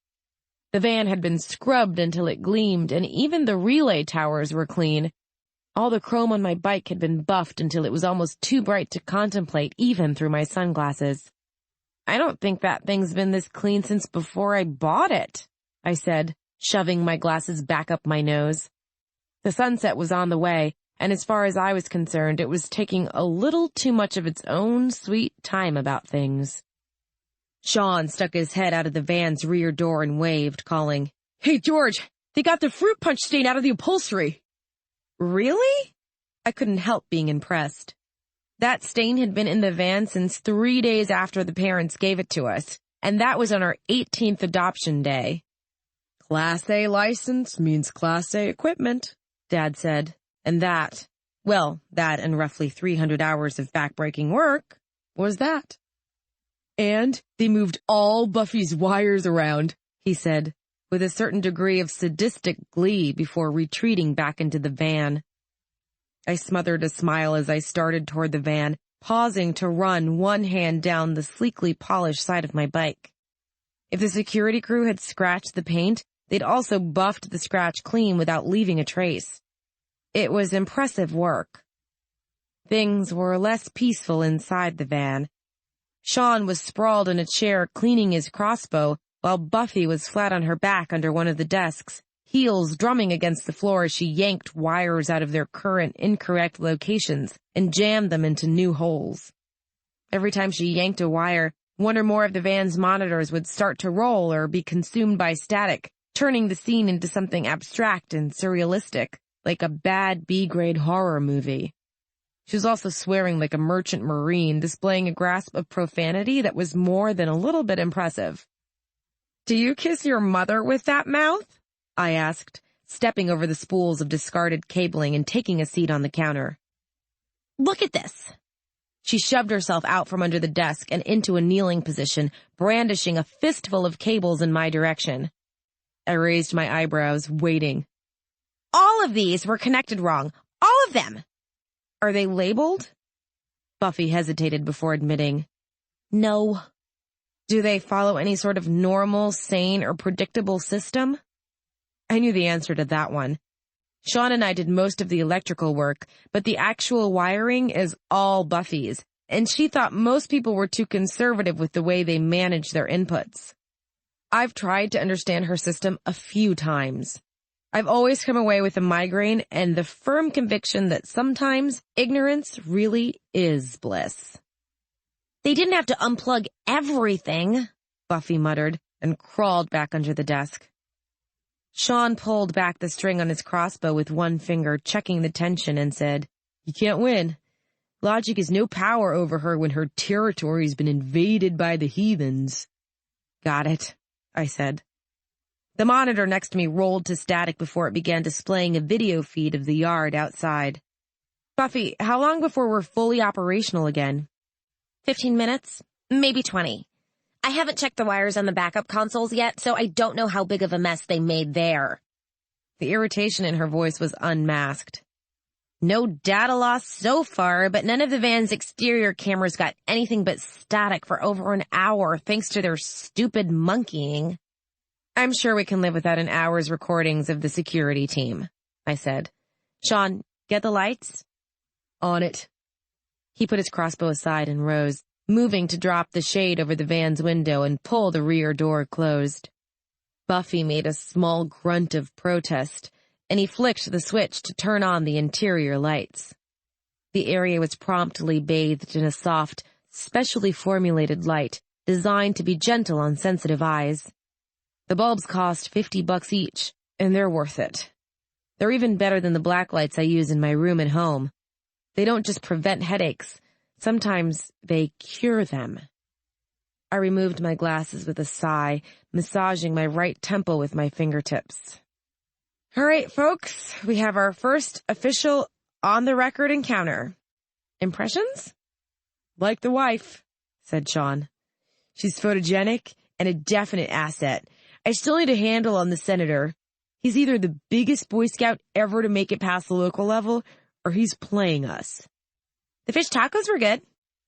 The van had been scrubbed until it gleamed, and even the relay towers were clean. All the chrome on my bike had been buffed until it was almost too bright to contemplate even through my sunglasses. I don't think that thing's been this clean since before I bought it, I said, shoving my glasses back up my nose. The sunset was on the way, and as far as I was concerned, it was taking a little too much of its own sweet time about things. Shaun stuck his head out of the van's rear door and waved, calling, "Hey, George, they got the fruit punch stain out of the upholstery." Really? I couldn't help being impressed. That stain had been in the van since 3 days after the parents gave it to us, and that was on our 18th adoption day. Class A license means Class A equipment, Dad said, and that and roughly 300 hours of backbreaking work was that. And they moved all Buffy's wires around, he said, with a certain degree of sadistic glee before retreating back into the van. I smothered a smile as I started toward the van, pausing to run one hand down the sleekly polished side of my bike. If the security crew had scratched the paint, they'd also buffed the scratch clean without leaving a trace. It was impressive work. Things were less peaceful inside the van. Shaun was sprawled in a chair cleaning his crossbow, while Buffy was flat on her back under one of the desks, heels drumming against the floor as she yanked wires out of their current incorrect locations and jammed them into new holes. Every time she yanked a wire, one or more of the van's monitors would start to roll or be consumed by static, turning the scene into something abstract and surrealistic, like a bad B-grade horror movie. She was also swearing like a merchant marine, displaying a grasp of profanity that was more than a little bit impressive. "Do you kiss your mother with that mouth?" I asked, stepping over the spools of discarded cabling and taking a seat on the counter. "Look at this." She shoved herself out from under the desk and into a kneeling position, brandishing a fistful of cables in my direction. I raised my eyebrows, waiting. "All of these were connected wrong. All of them." "Are they labeled?" Buffy hesitated before admitting. "No." "Do they follow any sort of normal, sane, or predictable system?" I knew the answer to that one. Shaun and I did most of the electrical work, but the actual wiring is all Buffy's, and she thought most people were too conservative with the way they managed their inputs. I've tried to understand her system a few times. I've always come away with a migraine and the firm conviction that sometimes ignorance really is bliss. They didn't have to unplug everything, Buffy muttered and crawled back under the desk. Shaun pulled back the string on his crossbow with one finger, checking the tension, and said, "You can't win. Logic has no power over her when her territory's been invaded by the heathens." "Got it," I said. The monitor next to me rolled to static before it began displaying a video feed of the yard outside. "Buffy, how long before we're fully operational again?" 15 minutes, maybe 20. I haven't checked the wires on the backup consoles yet, so I don't know how big of a mess they made there. The irritation in her voice was unmasked. No data loss so far, but none of the van's exterior cameras got anything but static for over an hour thanks to their stupid monkeying. "I'm sure we can live without an hour's recordings of the security team," I said. "Shaun, get the lights?" "On it." He put his crossbow aside and rose, moving to drop the shade over the van's window and pull the rear door closed. Buffy made a small grunt of protest, and he flicked the switch to turn on the interior lights. The area was promptly bathed in a soft, specially formulated light designed to be gentle on sensitive eyes. The bulbs cost $50 each, and they're worth it. They're even better than the black lights I use in my room at home. They don't just prevent headaches. Sometimes they cure them. I removed my glasses with a sigh, massaging my right temple with my fingertips. "All right, folks, we have our first official on-the-record encounter. Impressions?" "Like the wife," said Shaun. "She's photogenic and a definite asset. I still need a handle on the senator. He's either the biggest Boy Scout ever to make it past the local level, or he's playing us." "The fish tacos were good,"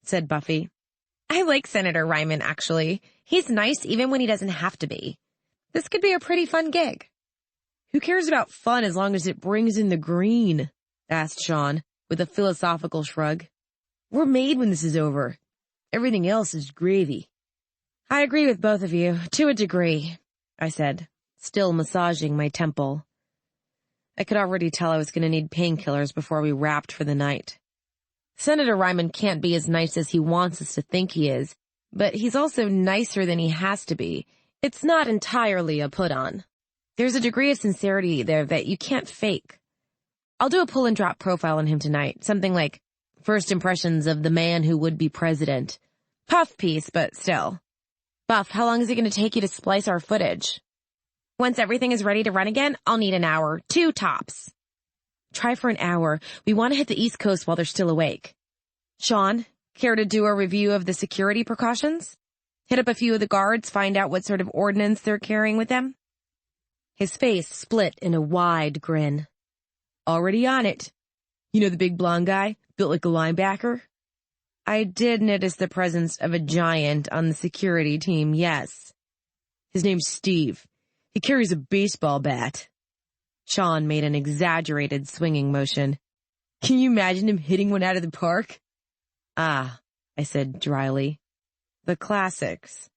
said Buffy. "I like Senator Ryman, actually. He's nice even when he doesn't have to be. This could be a pretty fun gig." "Who cares about fun as long as it brings in the green?" asked Shaun, with a philosophical shrug. "We're made when this is over. Everything else is gravy." "I agree with both of you, to a degree," I said, still massaging my temple. I could already tell I was going to need painkillers before we wrapped for the night. Senator Ryman can't be as nice as he wants us to think he is, but he's also nicer than he has to be. It's not entirely a put-on. There's a degree of sincerity there that you can't fake. I'll do a pull-and-drop profile on him tonight, something like first impressions of the man who would be president. Puff piece, but still. Buff, how long is it going to take you to splice our footage? Once everything is ready to run again, I'll need an hour, 2 tops. Try for an hour. We want to hit the East Coast while they're still awake. Shaun, care to do a review of the security precautions? Hit up a few of the guards, find out what sort of ordnance they're carrying with them? His face split in a wide grin. "Already on it. You know the big blonde guy, built like a linebacker?" I did notice the presence of a giant on the security team, yes. "His name's Steve. He carries a baseball bat." Shaun made an exaggerated swinging motion. "Can you imagine him hitting one out of the park?" "Ah," I said dryly. "The classics.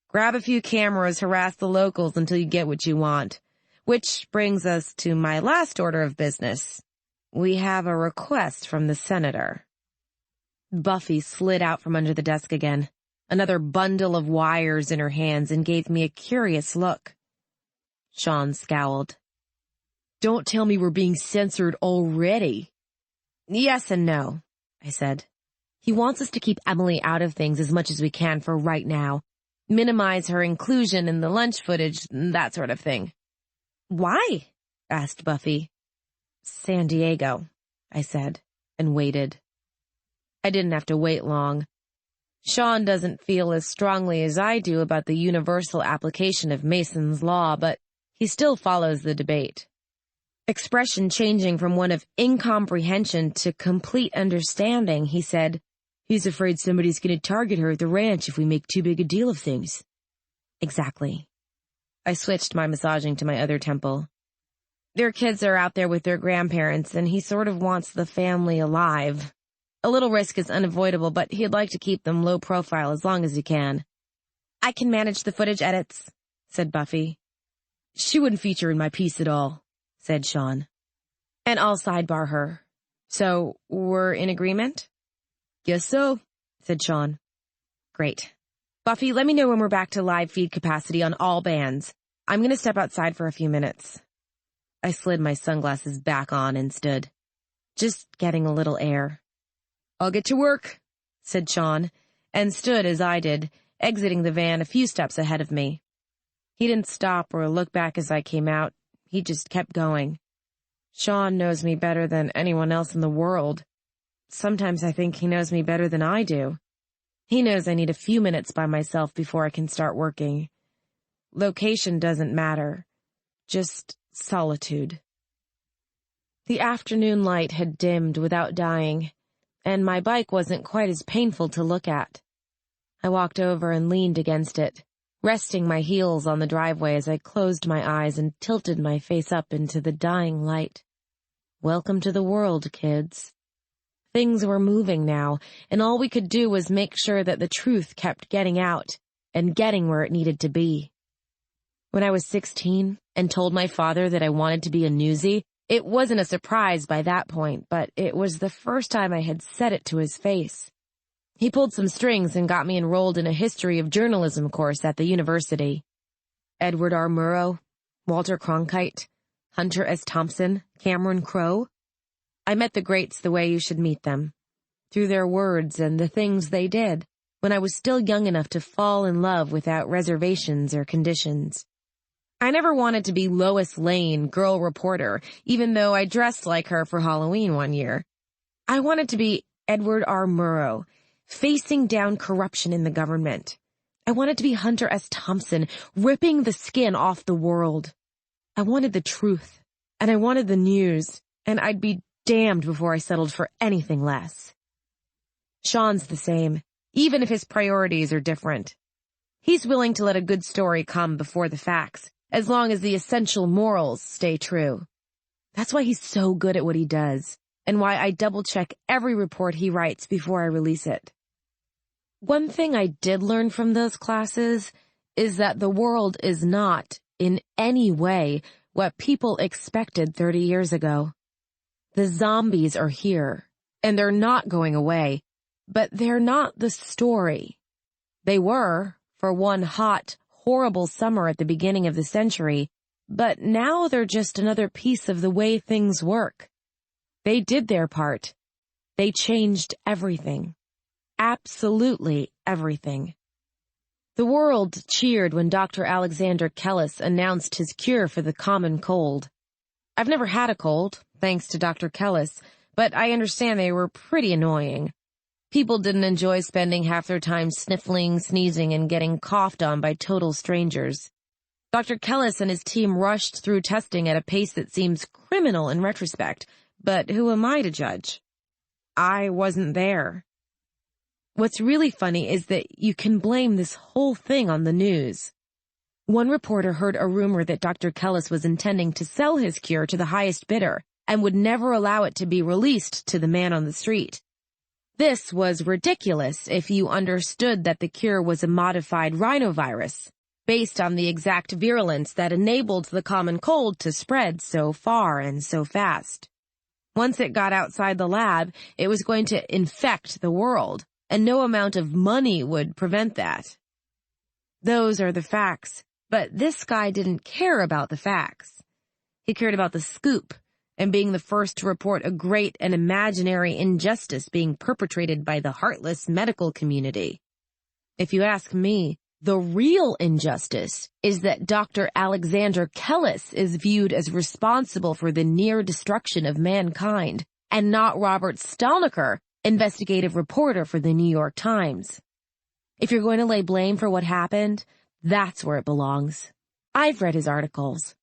Grab a few cameras, harass the locals until you get what you want. Which brings us to my last order of business. We have a request from the senator." Buffy slid out from under the desk again, another bundle of wires in her hands, and gave me a curious look. Shaun scowled. "Don't tell me we're being censored already." "Yes and no," I said. "He wants us to keep Emily out of things as much as we can for right now. Minimize her inclusion in the lunch footage, that sort of thing." "Why?" asked Buffy. "San Diego," I said, and waited. I didn't have to wait long. Shaun doesn't feel as strongly as I do about the universal application of Mason's law, but he still follows the debate. Expression changing from one of incomprehension to complete understanding, he said, "He's afraid somebody's going to target her at the ranch if we make too big a deal of things." Exactly. I switched my massaging to my other temple. Their kids are out there with their grandparents, and he sort of wants the family alive. A little risk is unavoidable, but he'd like to keep them low profile as long as he can. "I can manage the footage edits," said Buffy. "She wouldn't feature in my piece at all," said Shaun. And I'll sidebar her. So, we're in agreement? Guess so, said Shaun. Great. Buffy, let me know when we're back to live feed capacity on all bands. I'm going to step outside for a few minutes. I slid my sunglasses back on and stood, just getting a little air. I'll get to work, said Shaun, and stood as I did, exiting the van a few steps ahead of me. He didn't stop or look back as I came out. He just kept going. Shaun knows me better than anyone else in the world. Sometimes I think he knows me better than I do. He knows I need a few minutes by myself before I can start working. Location doesn't matter. Just solitude. The afternoon light had dimmed without dying, and my bike wasn't quite as painful to look at. I walked over and leaned against it, resting my heels on the driveway as I closed my eyes and tilted my face up into the dying light. Welcome to the world, kids. Things were moving now, and all we could do was make sure that the truth kept getting out and getting where it needed to be. When I was 16 and told my father that I wanted to be a newsie, it wasn't a surprise by that point, but it was the first time I had said it to his face. He pulled some strings and got me enrolled in a history of journalism course at the university. Edward R. Murrow, Walter Cronkite, Hunter S. Thompson, Cameron Crowe. I met the greats the way you should meet them, through their words and the things they did, when I was still young enough to fall in love without reservations or conditions. I never wanted to be Lois Lane, girl reporter, even though I dressed like her for Halloween one year. I wanted to be Edward R. Murrow, facing down corruption in the government. I wanted to be Hunter S. Thompson, ripping the skin off the world. I wanted the truth, and I wanted the news, and I'd be damned before I settled for anything less. Shaun's the same, even if his priorities are different. He's willing to let a good story come before the facts, as long as the essential morals stay true. That's why he's so good at what he does, and why I double-check every report he writes before I release it. One thing I did learn from those classes is that the world is not, in any way, what people expected 30 years ago. The zombies are here, and they're not going away, but they're not the story. They were, for one hot, horrible summer at the beginning of the century, but now they're just another piece of the way things work. They did their part. They changed everything. Absolutely everything. The world cheered when Dr. Alexander Kellis announced his cure for the common cold. I've never had a cold, thanks to Dr. Kellis, but I understand they were pretty annoying. People didn't enjoy spending half their time sniffling, sneezing, and getting coughed on by total strangers. Dr. Kellis and his team rushed through testing at a pace that seems criminal in retrospect, but who am I to judge? I wasn't there. What's really funny is that you can blame this whole thing on the news. One reporter heard a rumor that Dr. Kellis was intending to sell his cure to the highest bidder and would never allow it to be released to the man on the street. This was ridiculous if you understood that the cure was a modified rhinovirus, based on the exact virulence that enabled the common cold to spread so far and so fast. Once it got outside the lab, it was going to infect the world, and no amount of money would prevent that. Those are the facts, but this guy didn't care about the facts. He cared about the scoop, and being the first to report a great and imaginary injustice being perpetrated by the heartless medical community. If you ask me, the real injustice is that Dr. Alexander Kellis is viewed as responsible for the near destruction of mankind, and not Robert Stalnaker, investigative reporter for the New York Times. If you're going to lay blame for what happened, that's where it belongs. I've read his articles.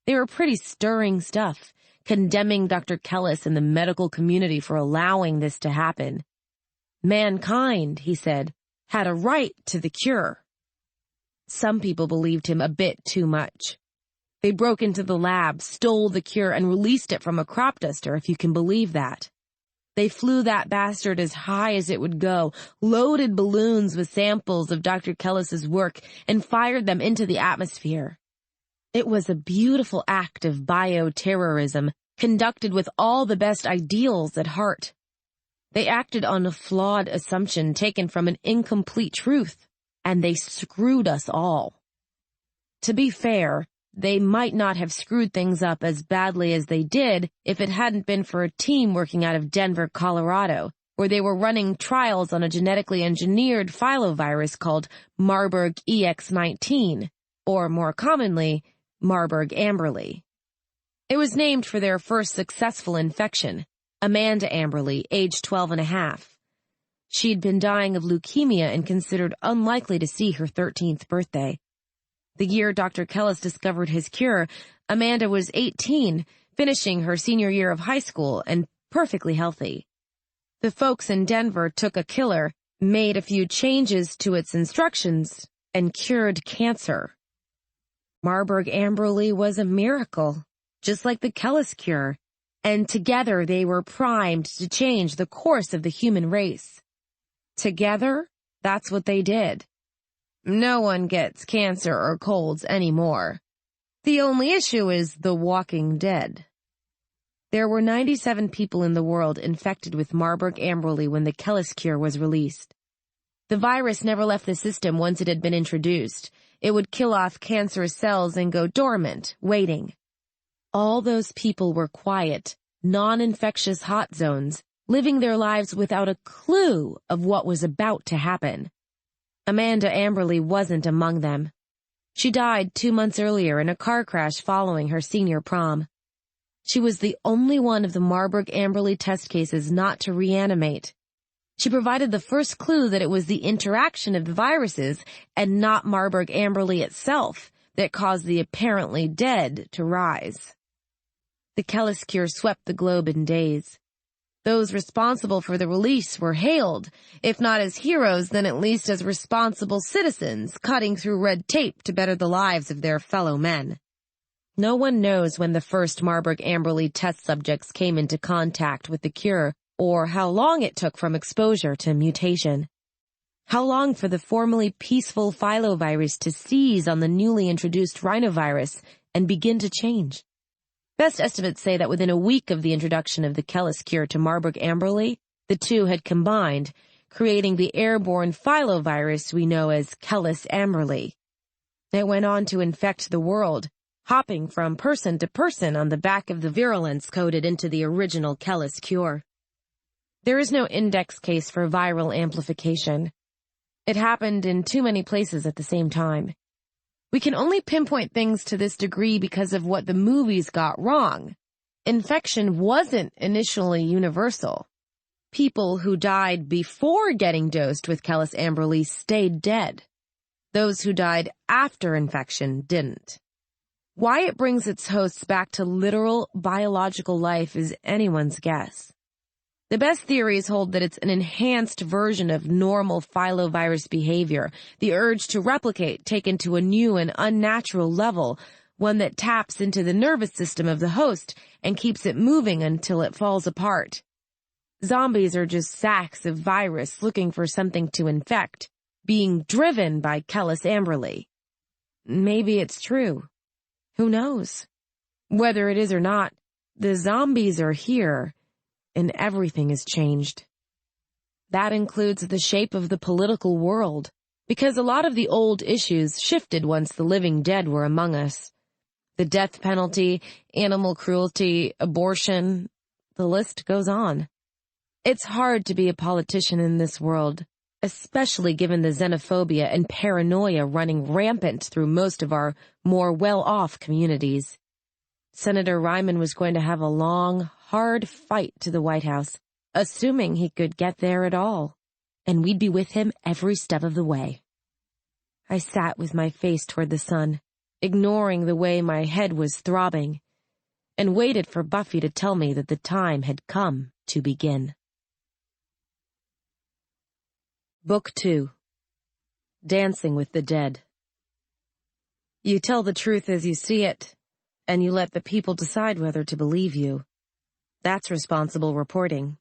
They were pretty stirring stuff, condemning Dr. Kellis and the medical community for allowing this to happen. Mankind, he said, had a right to the cure. Some people believed him a bit too much. They broke into the lab, stole the cure, and released it from a crop duster, if you can believe that. They flew that bastard as high as it would go, loaded balloons with samples of Dr. Kellis's work, and fired them into the atmosphere. It was a beautiful act of bioterrorism conducted with all the best ideals at heart. They acted on a flawed assumption taken from an incomplete truth, and they screwed us all. To be fair, they might not have screwed things up as badly as they did if it hadn't been for a team working out of Denver, Colorado, where they were running trials on a genetically engineered filovirus called Marburg EX19, or more commonly, Marburg Amberley. It was named for their first successful infection, Amanda Amberley, age 12 and a half. She'd been dying of leukemia and considered unlikely to see her 13th birthday. The year Dr. Kellis discovered his cure, Amanda was 18, finishing her senior year of high school and perfectly healthy. The folks in Denver took a killer, made a few changes to its instructions, and cured cancer. Marburg Amberley was a miracle, just like the Kellis cure, and together they were primed to change the course of the human race. Together, that's what they did. No one gets cancer or colds anymore. The only issue is the walking dead. There were 97 people in the world infected with Marburg Amberley when the Kellis cure was released. The virus never left the system once it had been introduced. It would kill off cancerous cells and go dormant, waiting. All those people were quiet, non-infectious hot zones, living their lives without a clue of what was about to happen. Amanda Amberley wasn't among them. She died 2 months earlier in a car crash following her senior prom. She was the only one of the Marburg Amberley test cases not to reanimate. She provided the first clue that it was the interaction of the viruses and not Marburg Amberley itself that caused the apparently dead to rise. The Kellis cure swept the globe in days. Those responsible for the release were hailed, if not as heroes, then at least as responsible citizens, cutting through red tape to better the lives of their fellow men. No one knows when the first Marburg Amberley test subjects came into contact with the cure, or how long it took from exposure to mutation. How long for the formerly peaceful filovirus to seize on the newly introduced rhinovirus and begin to change? Best estimates say that within a week of the introduction of the Kellis cure to Marburg Amberley, the two had combined, creating the airborne filovirus we know as Kellis Amberley. It went on to infect the world, hopping from person to person on the back of the virulence coded into the original Kellis cure. There is no index case for viral amplification. It happened in too many places at the same time. We can only pinpoint things to this degree because of what the movies got wrong. Infection wasn't initially universal. People who died before getting dosed with Kellis Amberley stayed dead. Those who died after infection didn't. Why it brings its hosts back to literal biological life is anyone's guess. The best theories hold that it's an enhanced version of normal filovirus behavior, the urge to replicate taken to a new and unnatural level, one that taps into the nervous system of the host and keeps it moving until it falls apart. Zombies are just sacks of virus looking for something to infect, being driven by Kellis Amberley. Maybe it's true. Who knows? Whether it is or not, the zombies are here, and everything has changed. That includes the shape of the political world, because a lot of the old issues shifted once the living dead were among us. The death penalty, animal cruelty, abortion, the list goes on. It's hard to be a politician in this world, especially given the xenophobia and paranoia running rampant through most of our more well-off communities. Senator Ryman was going to have a long, hard fight to the White House, assuming he could get there at all, and we'd be with him every step of the way. I sat with my face toward the sun, ignoring the way my head was throbbing, and waited for Buffy to tell me that the time had come to begin. Book 2. Dancing with the Dead. You tell the truth as you see it, and you let the people decide whether to believe you. That's responsible reporting.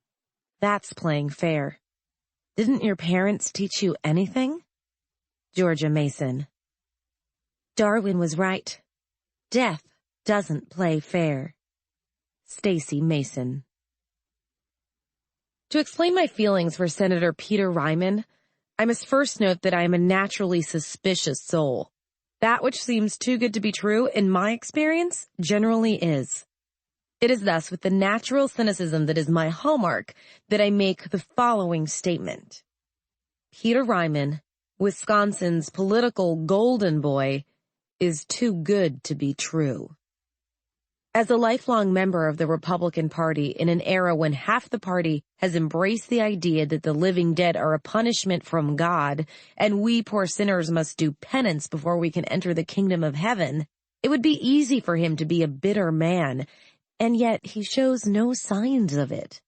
That's playing fair. Didn't your parents teach you anything? Georgia Mason. Darwin was right. Death doesn't play fair. Stacey Mason. To explain my feelings for Senator Peter Ryman, I must first note that I am a naturally suspicious soul. That which seems too good to be true, in my experience, generally is. It is thus with the natural cynicism that is my hallmark that I make the following statement. Peter Ryman, Wisconsin's political golden boy, is too good to be true. As a lifelong member of the Republican Party in an era when half the party has embraced the idea that the living dead are a punishment from God and we poor sinners must do penance before we can enter the kingdom of heaven, it would be easy for him to be a bitter man, and yet he shows no signs of it.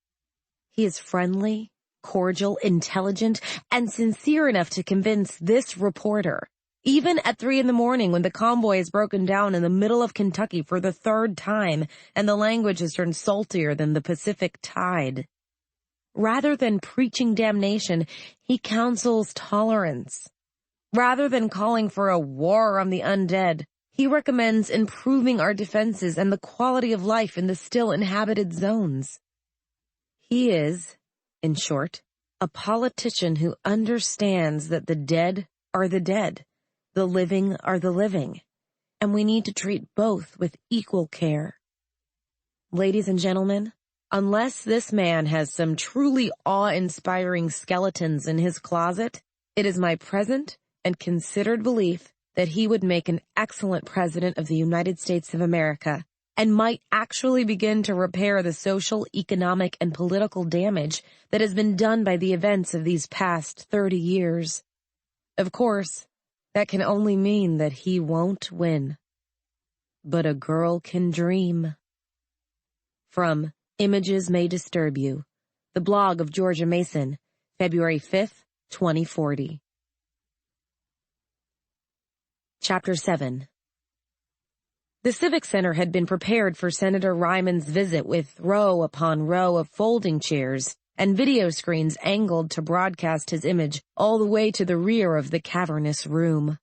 He is friendly, cordial, intelligent, and sincere enough to convince this reporter, even at 3 a.m. when the convoy is broken down in the middle of Kentucky for the 3rd time and the language has turned saltier than the Pacific tide. Rather than preaching damnation, he counsels tolerance. Rather than calling for a war on the undead, he recommends improving our defenses and the quality of life in the still inhabited zones. He is, in short, a politician who understands that the dead are the dead. The living are the living, and we need to treat both with equal care. Ladies and gentlemen, unless this man has some truly awe-inspiring skeletons in his closet, it is my present and considered belief that he would make an excellent president of the United States of America and might actually begin to repair the social, economic, and political damage that has been done by the events of these past 30 years. Of course, that can only mean that he won't win. But a girl can dream. From Images May Disturb You, the blog of Georgia Mason, February 5th, 2040. Chapter 7. The Civic Center had been prepared for Senator Ryman's visit with row upon row of folding chairs and video screens angled to broadcast his image all the way to the rear of the cavernous room.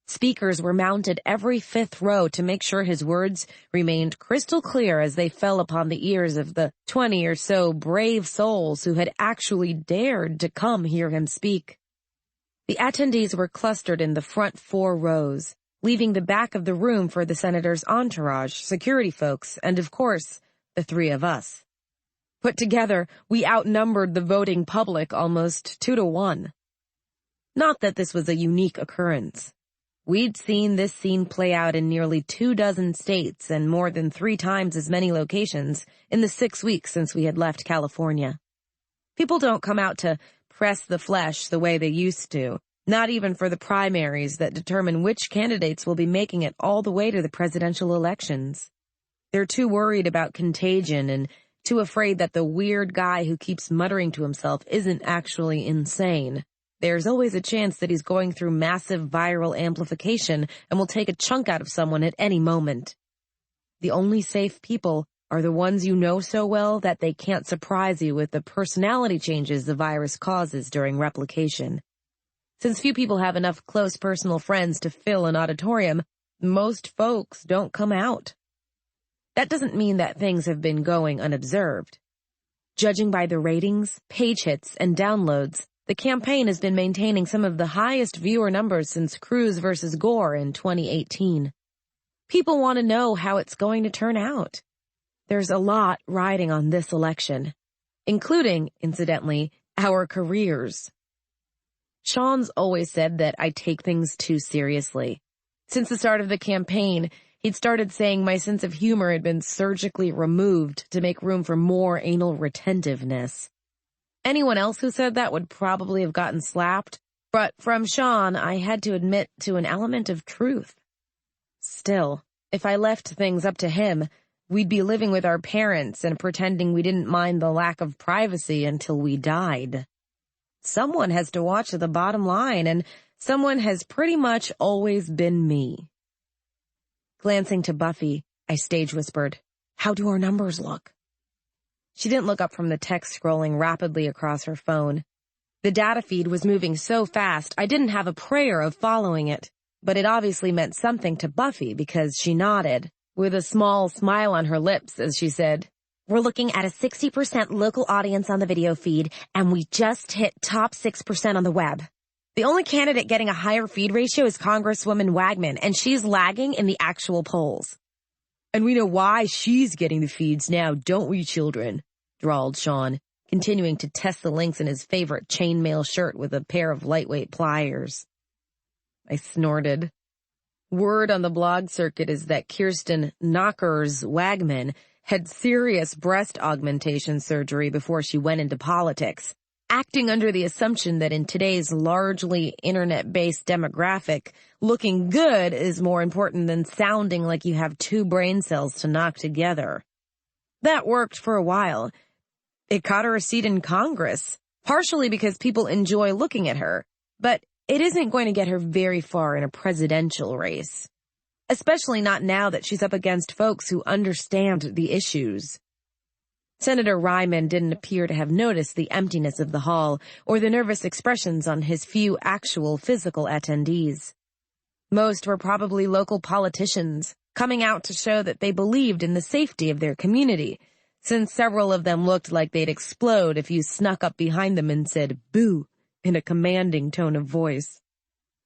Speakers were mounted every 5th row to make sure his words remained crystal clear as they fell upon the ears of the 20 or so brave souls who had actually dared to come hear him speak. The attendees were clustered in the front 4 rows, leaving the back of the room for the senator's entourage, security folks, and of course, the 3 of us. Put together, we outnumbered the voting public almost 2 to 1. Not that this was a unique occurrence. We'd seen this scene play out in nearly 24 states and more than 3 times as many locations in the 6 weeks since we had left California. People don't come out to press the flesh the way they used to, not even for the primaries that determine which candidates will be making it all the way to the presidential elections. They're too worried about contagion and too afraid that the weird guy who keeps muttering to himself isn't actually insane. There's always a chance that he's going through massive viral amplification and will take a chunk out of someone at any moment. The only safe people are the ones you know so well that they can't surprise you with the personality changes the virus causes during replication. Since few people have enough close personal friends to fill an auditorium, most folks don't come out. That doesn't mean that things have been going unobserved. Judging by the ratings, page hits, and downloads, the campaign has been maintaining some of the highest viewer numbers since Cruz versus Gore in 2018. People want to know how it's going to turn out. There's a lot riding on this election, including, incidentally, our careers. Shaun's always said that I take things too seriously. Since the start of the campaign, he'd started saying my sense of humor had been surgically removed to make room for more anal retentiveness. Anyone else who said that would probably have gotten slapped, but from Shaun, I had to admit to an element of truth. Still, if I left things up to him, we'd be living with our parents and pretending we didn't mind the lack of privacy until we died. Someone has to watch the bottom line, and someone has pretty much always been me. Glancing to Buffy, I stage whispered, "How do our numbers look?" She didn't look up from the text scrolling rapidly across her phone. The data feed was moving so fast, I didn't have a prayer of following it. but it obviously meant something to Buffy because she nodded, with a small smile on her lips as she said, "We're looking at a 60% local audience on the video feed, and we just hit top 6% on the web. The only candidate getting a higher feed ratio is Congresswoman Wagman, and she's lagging in the actual polls." "And we know why she's getting the feeds now, don't we, children?" drawled Shaun, continuing to test the links in his favorite chainmail shirt with a pair of lightweight pliers. I snorted. Word on the blog circuit is that Kirsten Knockers Wagman had serious breast augmentation surgery before she went into politics, acting under the assumption that in today's largely internet-based demographic, looking good is more important than sounding like you have two brain cells to knock together. That worked for a while. It got her a seat in Congress, partially because people enjoy looking at her, but it isn't going to get her very far in a presidential race. Especially not now that she's up against folks who understand the issues. Senator Ryman didn't appear to have noticed the emptiness of the hall or the nervous expressions on his few actual physical attendees. Most were probably local politicians, coming out to show that they believed in the safety of their community, since several of them looked like they'd explode if you snuck up behind them and said, "Boo," in a commanding tone of voice.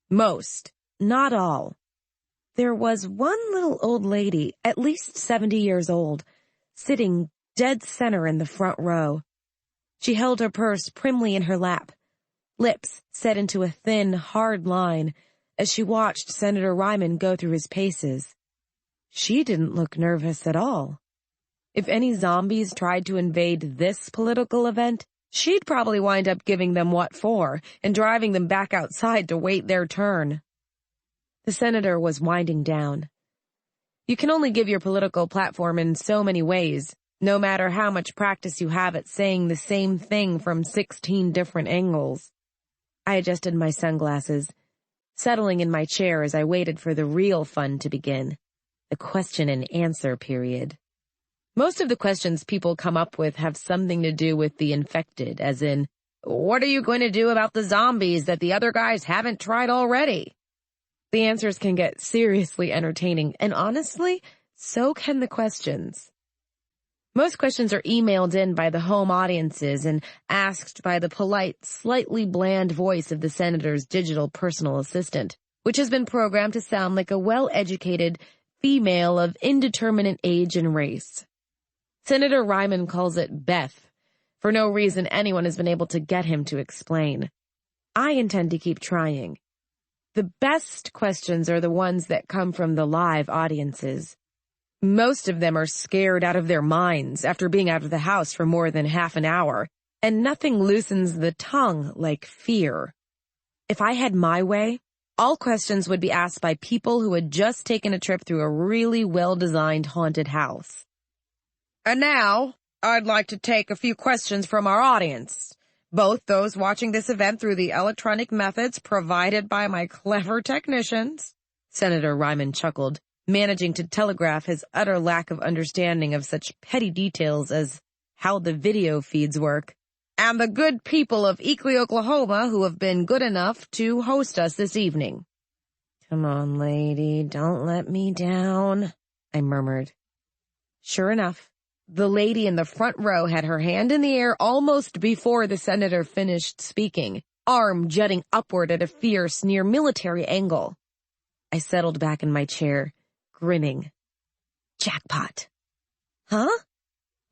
Most, not all. There was one little old lady, at least 70 years old, sitting dead center in the front row. She held her purse primly in her lap, lips set into a thin, hard line, as she watched Senator Ryman go through his paces. She didn't look nervous at all. If any zombies tried to invade this political event, she'd probably wind up giving them what for and driving them back outside to wait their turn. The senator was winding down. You can only give your political platform in so many ways, no matter how much practice you have at saying the same thing from 16 different angles. I adjusted my sunglasses, settling in my chair as I waited for the real fun to begin, the question and answer period. Most of the questions people come up with have something to do with the infected, as in, what are you going to do about the zombies that the other guys haven't tried already? The answers can get seriously entertaining, and honestly, so can the questions. Most questions are emailed in by the home audiences and asked by the polite, slightly bland voice of the senator's digital personal assistant, which has been programmed to sound like a well-educated female of indeterminate age and race. Senator Ryman calls it Beth, for no reason anyone has been able to get him to explain. I intend to keep trying. The best questions are the ones that come from the live audiences. Most of them are scared out of their minds after being out of the house for more than half an hour, and nothing loosens the tongue like fear. If I had my way, all questions would be asked by people who had just taken a trip through a really well-designed haunted house. And now, I'd like to take a few questions from our audience, both those watching this event through the electronic methods provided by my clever technicians. Senator Ryman chuckled, managing to telegraph his utter lack of understanding of such petty details as how the video feeds work, and the good people of Eakley, Oklahoma, who have been good enough to host us this evening. Come on, lady, don't let me down, I murmured. Sure enough, the lady in the front row had her hand in the air almost before the senator finished speaking, arm jutting upward at a fierce, near-military angle. I settled back in my chair, grinning. Jackpot. Huh?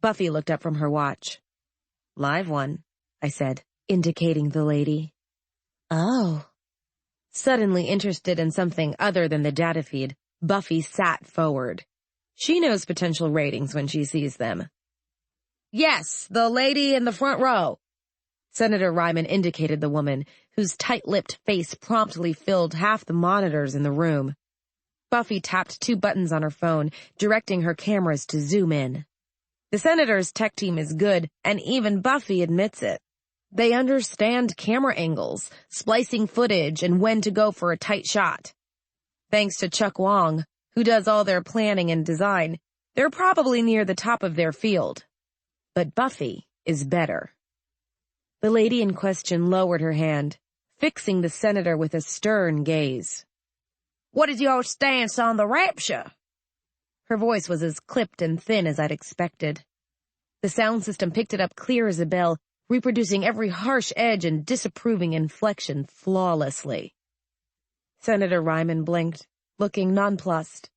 Buffy looked up from her watch. Live one, I said, indicating the lady. Oh. Suddenly interested in something other than the data feed, Buffy sat forward. She knows potential ratings when she sees them. Yes, the lady in the front row. Senator Ryman indicated the woman, whose tight-lipped face promptly filled half the monitors in the room. Buffy tapped 2 buttons on her phone, directing her cameras to zoom in. The senator's tech team is good, and even Buffy admits it. They understand camera angles, splicing footage, and when to go for a tight shot. Thanks to Chuck Wong, who does all their planning and design, they're probably near the top of their field. But Buffy is better. The lady in question lowered her hand, fixing the senator with a stern gaze. What is your stance on the rapture? Her voice was as clipped and thin as I'd expected. The sound system picked it up clear as a bell, reproducing every harsh edge and disapproving inflection flawlessly. Senator Ryman blinked, looking nonplussed.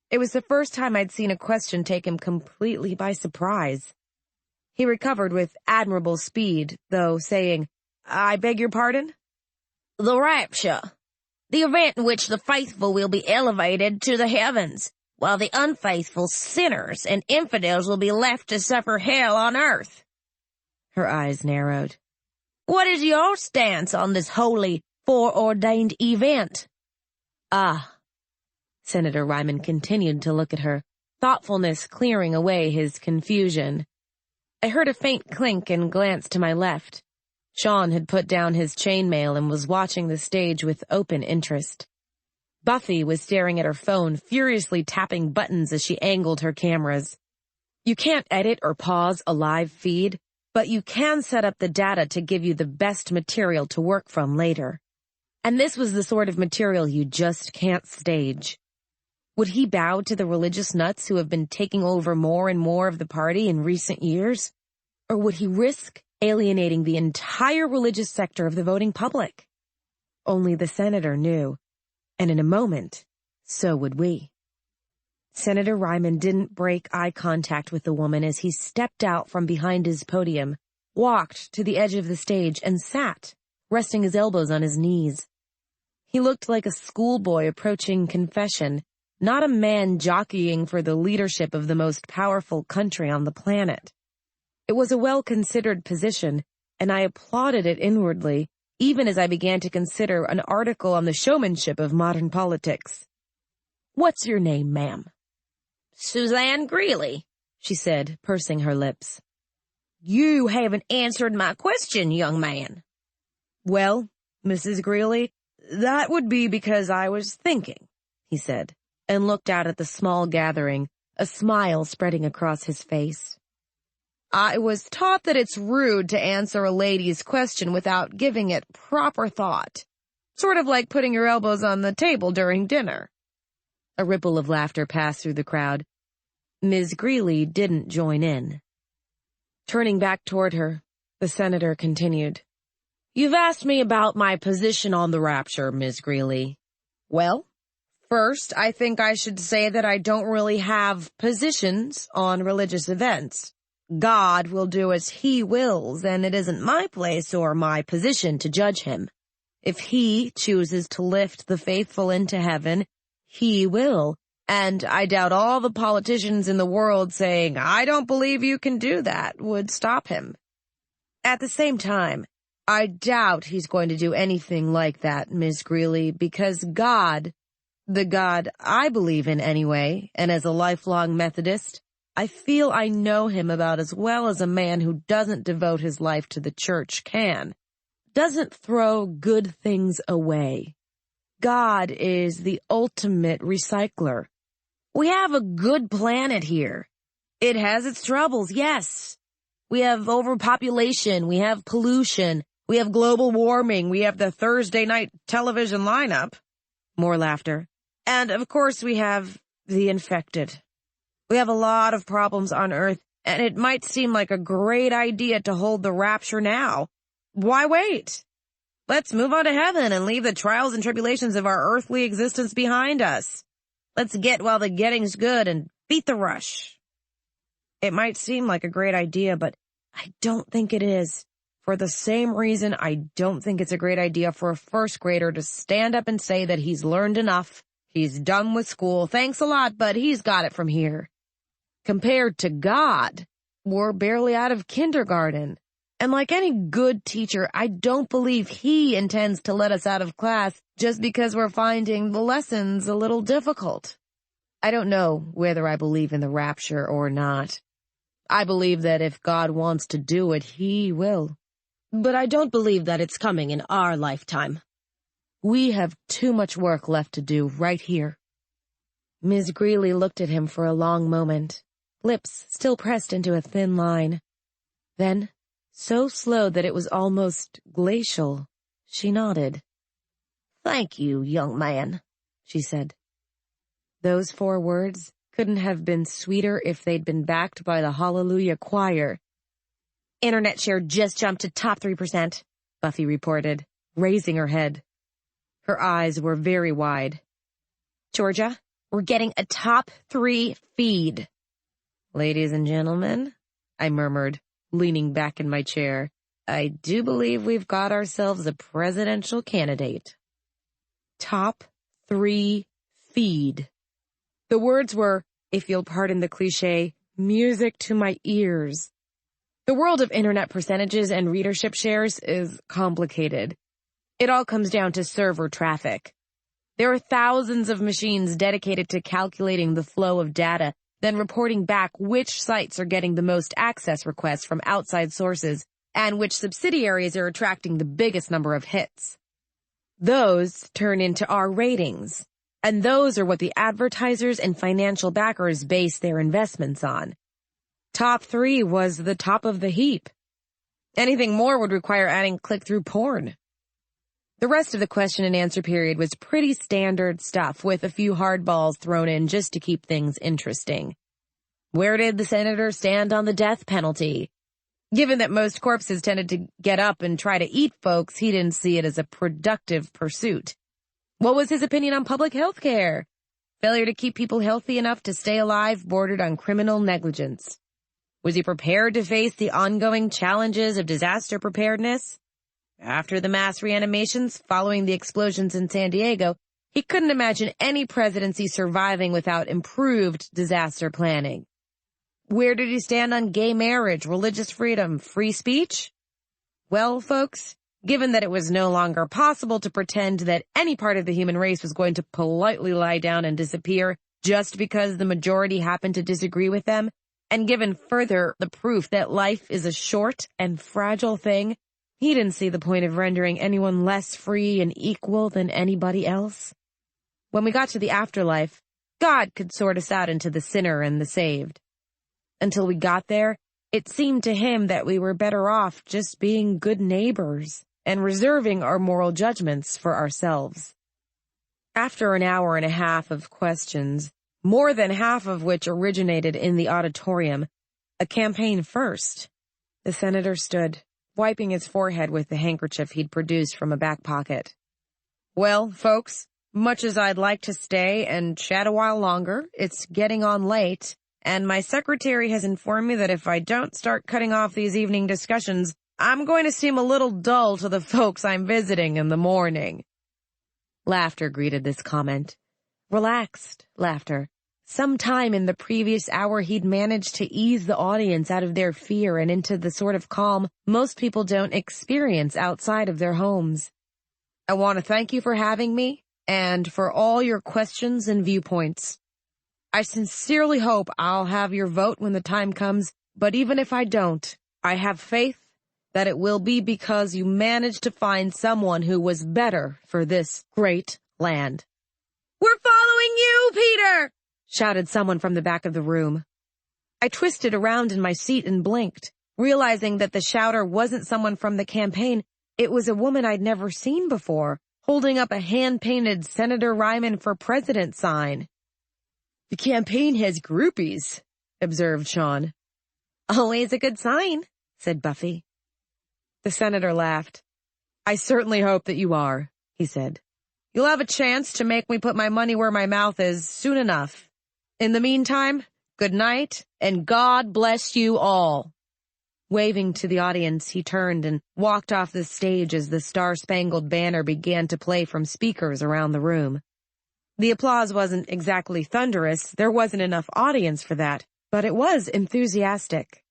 It was the first time I'd seen a question take him completely by surprise. He recovered with admirable speed, though, saying, "I beg your pardon?" The rapture. The event in which the faithful will be elevated to the heavens, while the unfaithful sinners and infidels will be left to suffer hell on earth. Her eyes narrowed. What is your stance on this holy, foreordained event? Ah. Senator Ryman continued to look at her, thoughtfulness clearing away his confusion. I heard a faint clink and glanced to my left. Shaun had put down his chainmail and was watching the stage with open interest. Buffy was staring at her phone, furiously tapping buttons as she angled her cameras. You can't edit or pause a live feed, but you can set up the data to give you the best material to work from later. And this was the sort of material you just can't stage. Would he bow to the religious nuts who have been taking over more and more of the party in recent years? Or would he risk alienating the entire religious sector of the voting public? Only the senator knew, and in a moment, so would we. Senator Ryman didn't break eye contact with the woman as he stepped out from behind his podium, walked to the edge of the stage, and sat, resting his elbows on his knees. He looked like a schoolboy approaching confession, not a man jockeying for the leadership of the most powerful country on the planet. It was a well-considered position, and I applauded it inwardly, even as I began to consider an article on the showmanship of modern politics. "What's your name, ma'am?" Suzanne Greeley, she said, pursing her lips. You haven't answered my question, young man. Well, Mrs. Greeley, that would be because I was thinking, he said, and looked out at the small gathering, a smile spreading across his face. I was taught that it's rude to answer a lady's question without giving it proper thought. Sort of like putting your elbows on the table during dinner. A ripple of laughter passed through the crowd. Ms. Greeley didn't join in. Turning back toward her, the senator continued. You've asked me about my position on the rapture, Ms. Greeley. Well, first, I think I should say that I don't really have positions on religious events. God will do as he wills, and it isn't my place or my position to judge him. If he chooses to lift the faithful into heaven, he will, and I doubt all the politicians in the world saying, I don't believe you can do that, would stop him. At the same time, I doubt he's going to do anything like that, Ms. Greeley, because God, the God I believe in anyway, and as a lifelong Methodist, I feel I know him about as well as a man who doesn't devote his life to the church can, doesn't throw good things away. God is the ultimate recycler. We have a good planet here. It has its troubles, yes. We have overpopulation, we have pollution, we have global warming, we have the Thursday night television lineup. More laughter. And of course we have the infected. We have a lot of problems on Earth, and it might seem like a great idea to hold the rapture now. Why wait? Let's move on to heaven and leave the trials and tribulations of our earthly existence behind us. Let's get while the getting's good and beat the rush. It might seem like a great idea, but I don't think it is. For the same reason, I don't think it's a great idea for a first grader to stand up and say that he's learned enough, he's done with school, thanks a lot, but he's got it from here. Compared to God, we're barely out of kindergarten. And like any good teacher, I don't believe he intends to let us out of class just because we're finding the lessons a little difficult. I don't know whether I believe in the rapture or not. I believe that if God wants to do it, he will. But I don't believe that it's coming in our lifetime. We have too much work left to do right here. Ms. Greeley looked at him for a long moment, lips still pressed into a thin line. Then, so slow that it was almost glacial, she nodded. Thank you, young man, she said. Those 4 words couldn't have been sweeter if they'd been backed by the Hallelujah Choir. Internet share just jumped to top 3%, Buffy reported, raising her head. Her eyes were very wide. Georgia, we're getting a top 3 feed. Ladies and gentlemen, I murmured, leaning back in my chair, I do believe we've got ourselves a presidential candidate. Top 3 feed. The words were, if you'll pardon the cliché, music to my ears. The world of internet percentages and readership shares is complicated. It all comes down to server traffic. There are thousands of machines dedicated to calculating the flow of data, then reporting back which sites are getting the most access requests from outside sources and which subsidiaries are attracting the biggest number of hits. Those turn into our ratings, and those are what the advertisers and financial backers base their investments on. Top 3 was the top of the heap. Anything more would require adding click-through porn. The rest of the question and answer period was pretty standard stuff, with a few hardballs thrown in just to keep things interesting. Where did the senator stand on the death penalty? Given that most corpses tended to get up and try to eat folks, he didn't see it as a productive pursuit. What was his opinion on public health care? Failure to keep people healthy enough to stay alive bordered on criminal negligence. Was he prepared to face the ongoing challenges of disaster preparedness? After the mass reanimations following the explosions in San Diego, he couldn't imagine any presidency surviving without improved disaster planning. Where did he stand on gay marriage, religious freedom, free speech? Well, folks, given that it was no longer possible to pretend that any part of the human race was going to politely lie down and disappear just because the majority happened to disagree with them, and given further the proof that life is a short and fragile thing, he didn't see the point of rendering anyone less free and equal than anybody else. When we got to the afterlife, God could sort us out into the sinner and the saved. Until we got there, it seemed to him that we were better off just being good neighbors and reserving our moral judgments for ourselves. After an hour and a half of questions, more than half of which originated in the auditorium, a campaign first, the senator stood, wiping his forehead with the handkerchief he'd produced from a back pocket. Well, folks, much as I'd like to stay and chat a while longer, it's getting on late, and my secretary has informed me that if I don't start cutting off these evening discussions, I'm going to seem a little dull to the folks I'm visiting in the morning. Laughter greeted this comment. Relaxed laughter. Sometime in the previous hour, he'd managed to ease the audience out of their fear and into the sort of calm most people don't experience outside of their homes. I want to thank you for having me and for all your questions and viewpoints. I sincerely hope I'll have your vote when the time comes, but even if I don't, I have faith that it will be because you managed to find someone who was better for this great land. We're following you, Peter! Shouted someone from the back of the room. I twisted around in my seat and blinked, realizing that the shouter wasn't someone from the campaign. It was a woman I'd never seen before, holding up a hand-painted Senator Ryman for President sign. The campaign has groupies, observed Shaun. Always a good sign, said Buffy. The senator laughed. I certainly hope that you are, he said. You'll have a chance to make me put my money where my mouth is soon enough. In the meantime, good night, and God bless you all. Waving to the audience, he turned and walked off the stage as the Star-Spangled Banner began to play from speakers around the room. The applause wasn't exactly thunderous, there wasn't enough audience for that, but it was enthusiastic.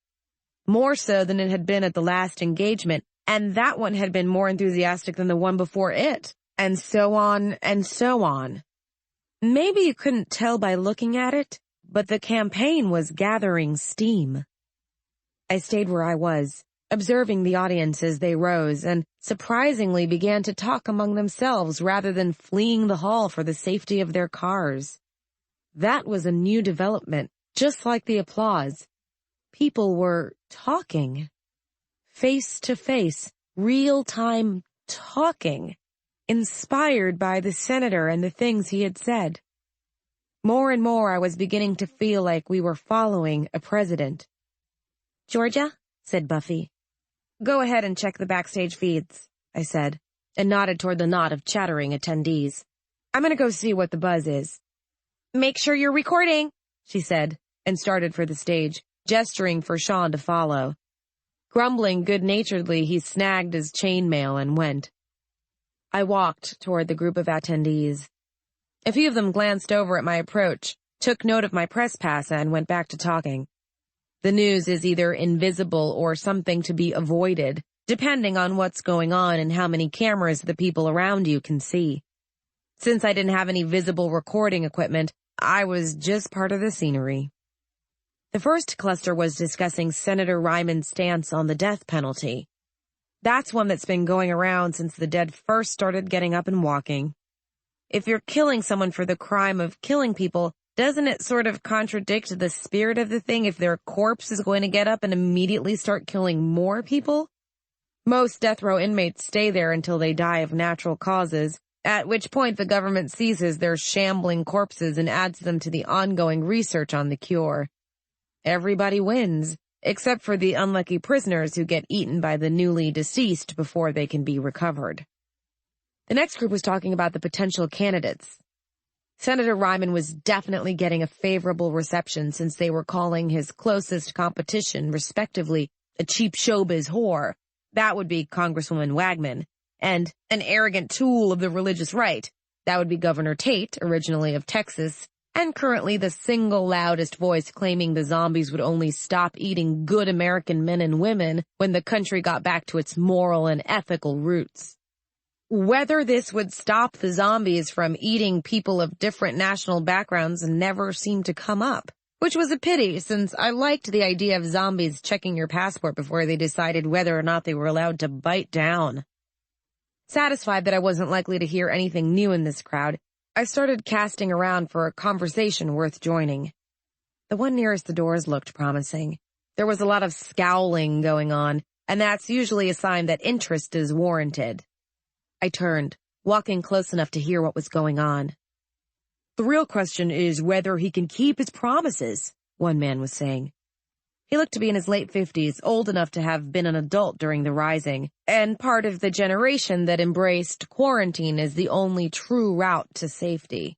More so than it had been at the last engagement, and that one had been more enthusiastic than the one before it, and so on and so on. Maybe you couldn't tell by looking at it, but the campaign was gathering steam. I stayed where I was, observing the audience as they rose, and surprisingly began to talk among themselves rather than fleeing the hall for the safety of their cars. That was a new development, just like the applause. People were talking. Face to face, real-time talking. inspired by the senator and the things he had said. More and more I was beginning to feel like we were following a president. "Georgia?" said Buffy. "Go ahead and check the backstage feeds," I said, and nodded toward the knot of chattering attendees. "I'm gonna go see what the buzz is." "Make sure you're recording," she said, and started for the stage, gesturing for Shaun to follow. Grumbling good-naturedly, he snagged his chainmail and went. I walked toward the group of attendees. A few of them glanced over at my approach, took note of my press pass, and went back to talking. The news is either invisible or something to be avoided, depending on what's going on and how many cameras the people around you can see. Since I didn't have any visible recording equipment, I was just part of the scenery. The first cluster was discussing Senator Ryman's stance on the death penalty. That's one that's been going around since the dead first started getting up and walking. If you're killing someone for the crime of killing people, doesn't it sort of contradict the spirit of the thing if their corpse is going to get up and immediately start killing more people? Most death row inmates stay there until they die of natural causes, at which point the government seizes their shambling corpses and adds them to the ongoing research on the cure. Everybody wins, except for the unlucky prisoners who get eaten by the newly deceased before they can be recovered. The next group was talking about the potential candidates. Senator Ryman was definitely getting a favorable reception since they were calling his closest competition, respectively, a cheap showbiz whore. That would be Congresswoman Wagman. And an arrogant tool of the religious right. That would be Governor Tate, originally of Texas, and currently the single loudest voice claiming the zombies would only stop eating good American men and women when the country got back to its moral and ethical roots. Whether this would stop the zombies from eating people of different national backgrounds never seemed to come up, which was a pity since I liked the idea of zombies checking your passport before they decided whether or not they were allowed to bite down. Satisfied that I wasn't likely to hear anything new in this crowd, I started casting around for a conversation worth joining. The one nearest the doors looked promising. There was a lot of scowling going on, and that's usually a sign that interest is warranted. I turned, walking close enough to hear what was going on. "The real question is whether he can keep his promises," one man was saying. He looked to be in his late 50s, old enough to have been an adult during the Rising, and part of the generation that embraced quarantine as the only true route to safety.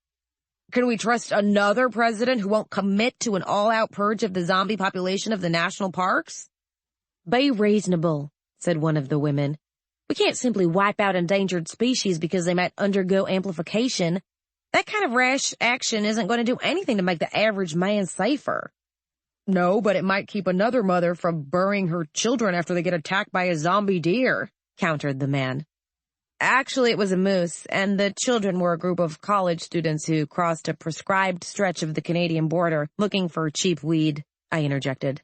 "Can we trust another president who won't commit to an all-out purge of the zombie population of the national parks?" "Be reasonable," said one of the women. "We can't simply wipe out endangered species because they might undergo amplification. That kind of rash action isn't going to do anything to make the average man safer." "No, but it might keep another mother from burying her children after they get attacked by a zombie deer," countered the man. Actually, it was a moose, and the children were a group of college students who crossed a prescribed stretch of the Canadian border looking for cheap weed, I interjected.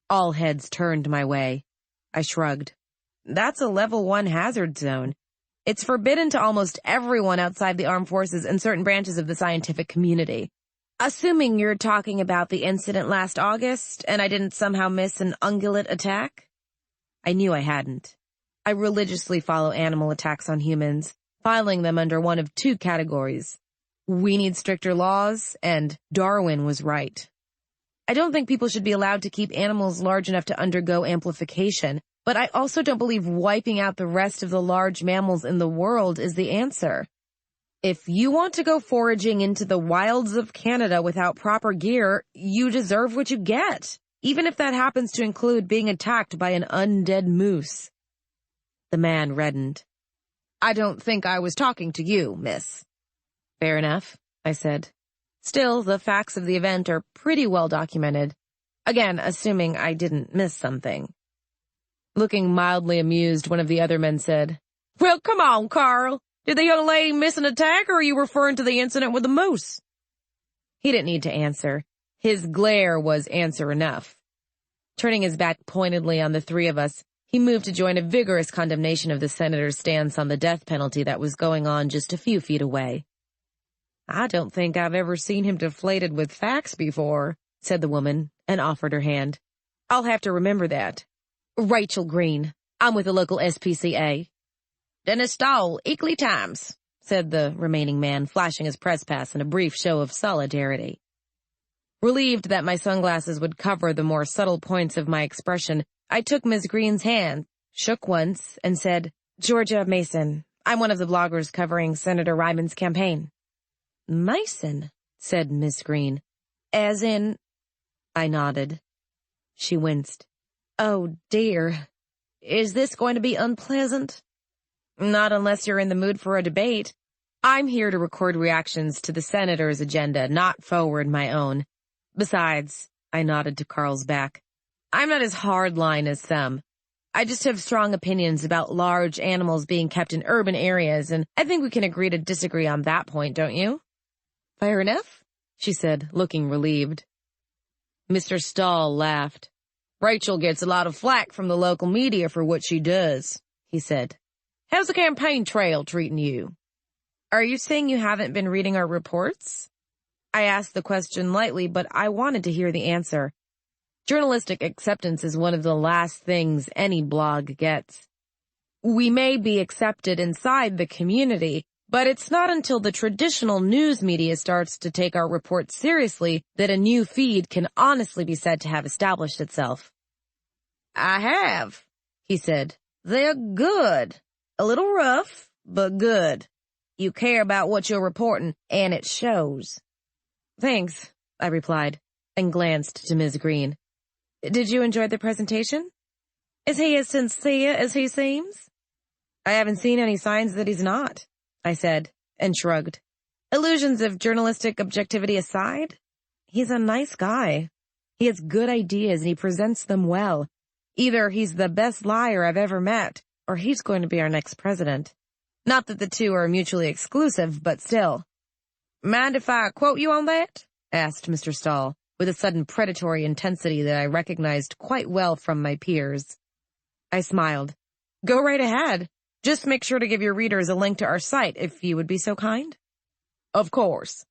All heads turned my way. I shrugged. That's a level 1 hazard zone. It's forbidden to almost everyone outside the armed forces and certain branches of the scientific community. Assuming you're talking about the incident last August, and I didn't somehow miss an ungulate attack? I knew I hadn't. I religiously follow animal attacks on humans, filing them under one of 2 categories. We need stricter laws, and Darwin was right. I don't think people should be allowed to keep animals large enough to undergo amplification, but I also don't believe wiping out the rest of the large mammals in the world is the answer. If you want to go foraging into the wilds of Canada without proper gear, you deserve what you get, even if that happens to include being attacked by an undead moose. The man reddened. I don't think I was talking to you, miss. Fair enough, I said. Still, the facts of the event are pretty well documented. Again, assuming I didn't miss something. Looking mildly amused, one of the other men said, Well, come on, Carl. Did the young lady miss an attack, or are you referring to the incident with the moose? He didn't need to answer. His glare was answer enough. Turning his back pointedly on the 3 of us, he moved to join a vigorous condemnation of the senator's stance on the death penalty that was going on just a few feet away. I don't think I've ever seen him deflated with facts before, said the woman, and offered her hand. I'll have to remember that. Rachel Green. I'm with the local SPCA. Dennis Stahl, Eakly Times, said the remaining man, flashing his press pass in a brief show of solidarity. Relieved that my sunglasses would cover the more subtle points of my expression, I took Ms. Green's hand, shook once, and said, Georgia Mason. I'm one of the bloggers covering Senator Ryman's campaign. Mason, said Miss Green. As in... I nodded. She winced. Oh, dear. Is this going to be unpleasant? Not unless you're in the mood for a debate. I'm here to record reactions to the senator's agenda, not forward my own. Besides, I nodded to Carl's back, I'm not as hardline as some. I just have strong opinions about large animals being kept in urban areas, and I think we can agree to disagree on that point, don't you? Fair enough, she said, looking relieved. Mr. Stahl laughed. Rachel gets a lot of flack from the local media for what she does, he said. How's the campaign trail treating you? Are you saying you haven't been reading our reports? I asked the question lightly, but I wanted to hear the answer. Journalistic acceptance is one of the last things any blog gets. We may be accepted inside the community, but it's not until the traditional news media starts to take our reports seriously that a new feed can honestly be said to have established itself. I have, he said. They're good. A little rough, but good. You care about what you're reporting, and it shows. Thanks, I replied, and glanced to Ms. Green. Did you enjoy the presentation? Is he as sincere as he seems? I haven't seen any signs that he's not, I said, and shrugged. Illusions of journalistic objectivity aside, he's a nice guy. He has good ideas and he presents them well. Either he's the best liar I've ever met, or he's going to be our next president. Not that the two are mutually exclusive, but still. Mind if I quote you on that? Asked Mr. Stahl, with a sudden predatory intensity that I recognized quite well from my peers. I smiled. Go right ahead. Just make sure to give your readers a link to our site, if you would be so kind. Of course.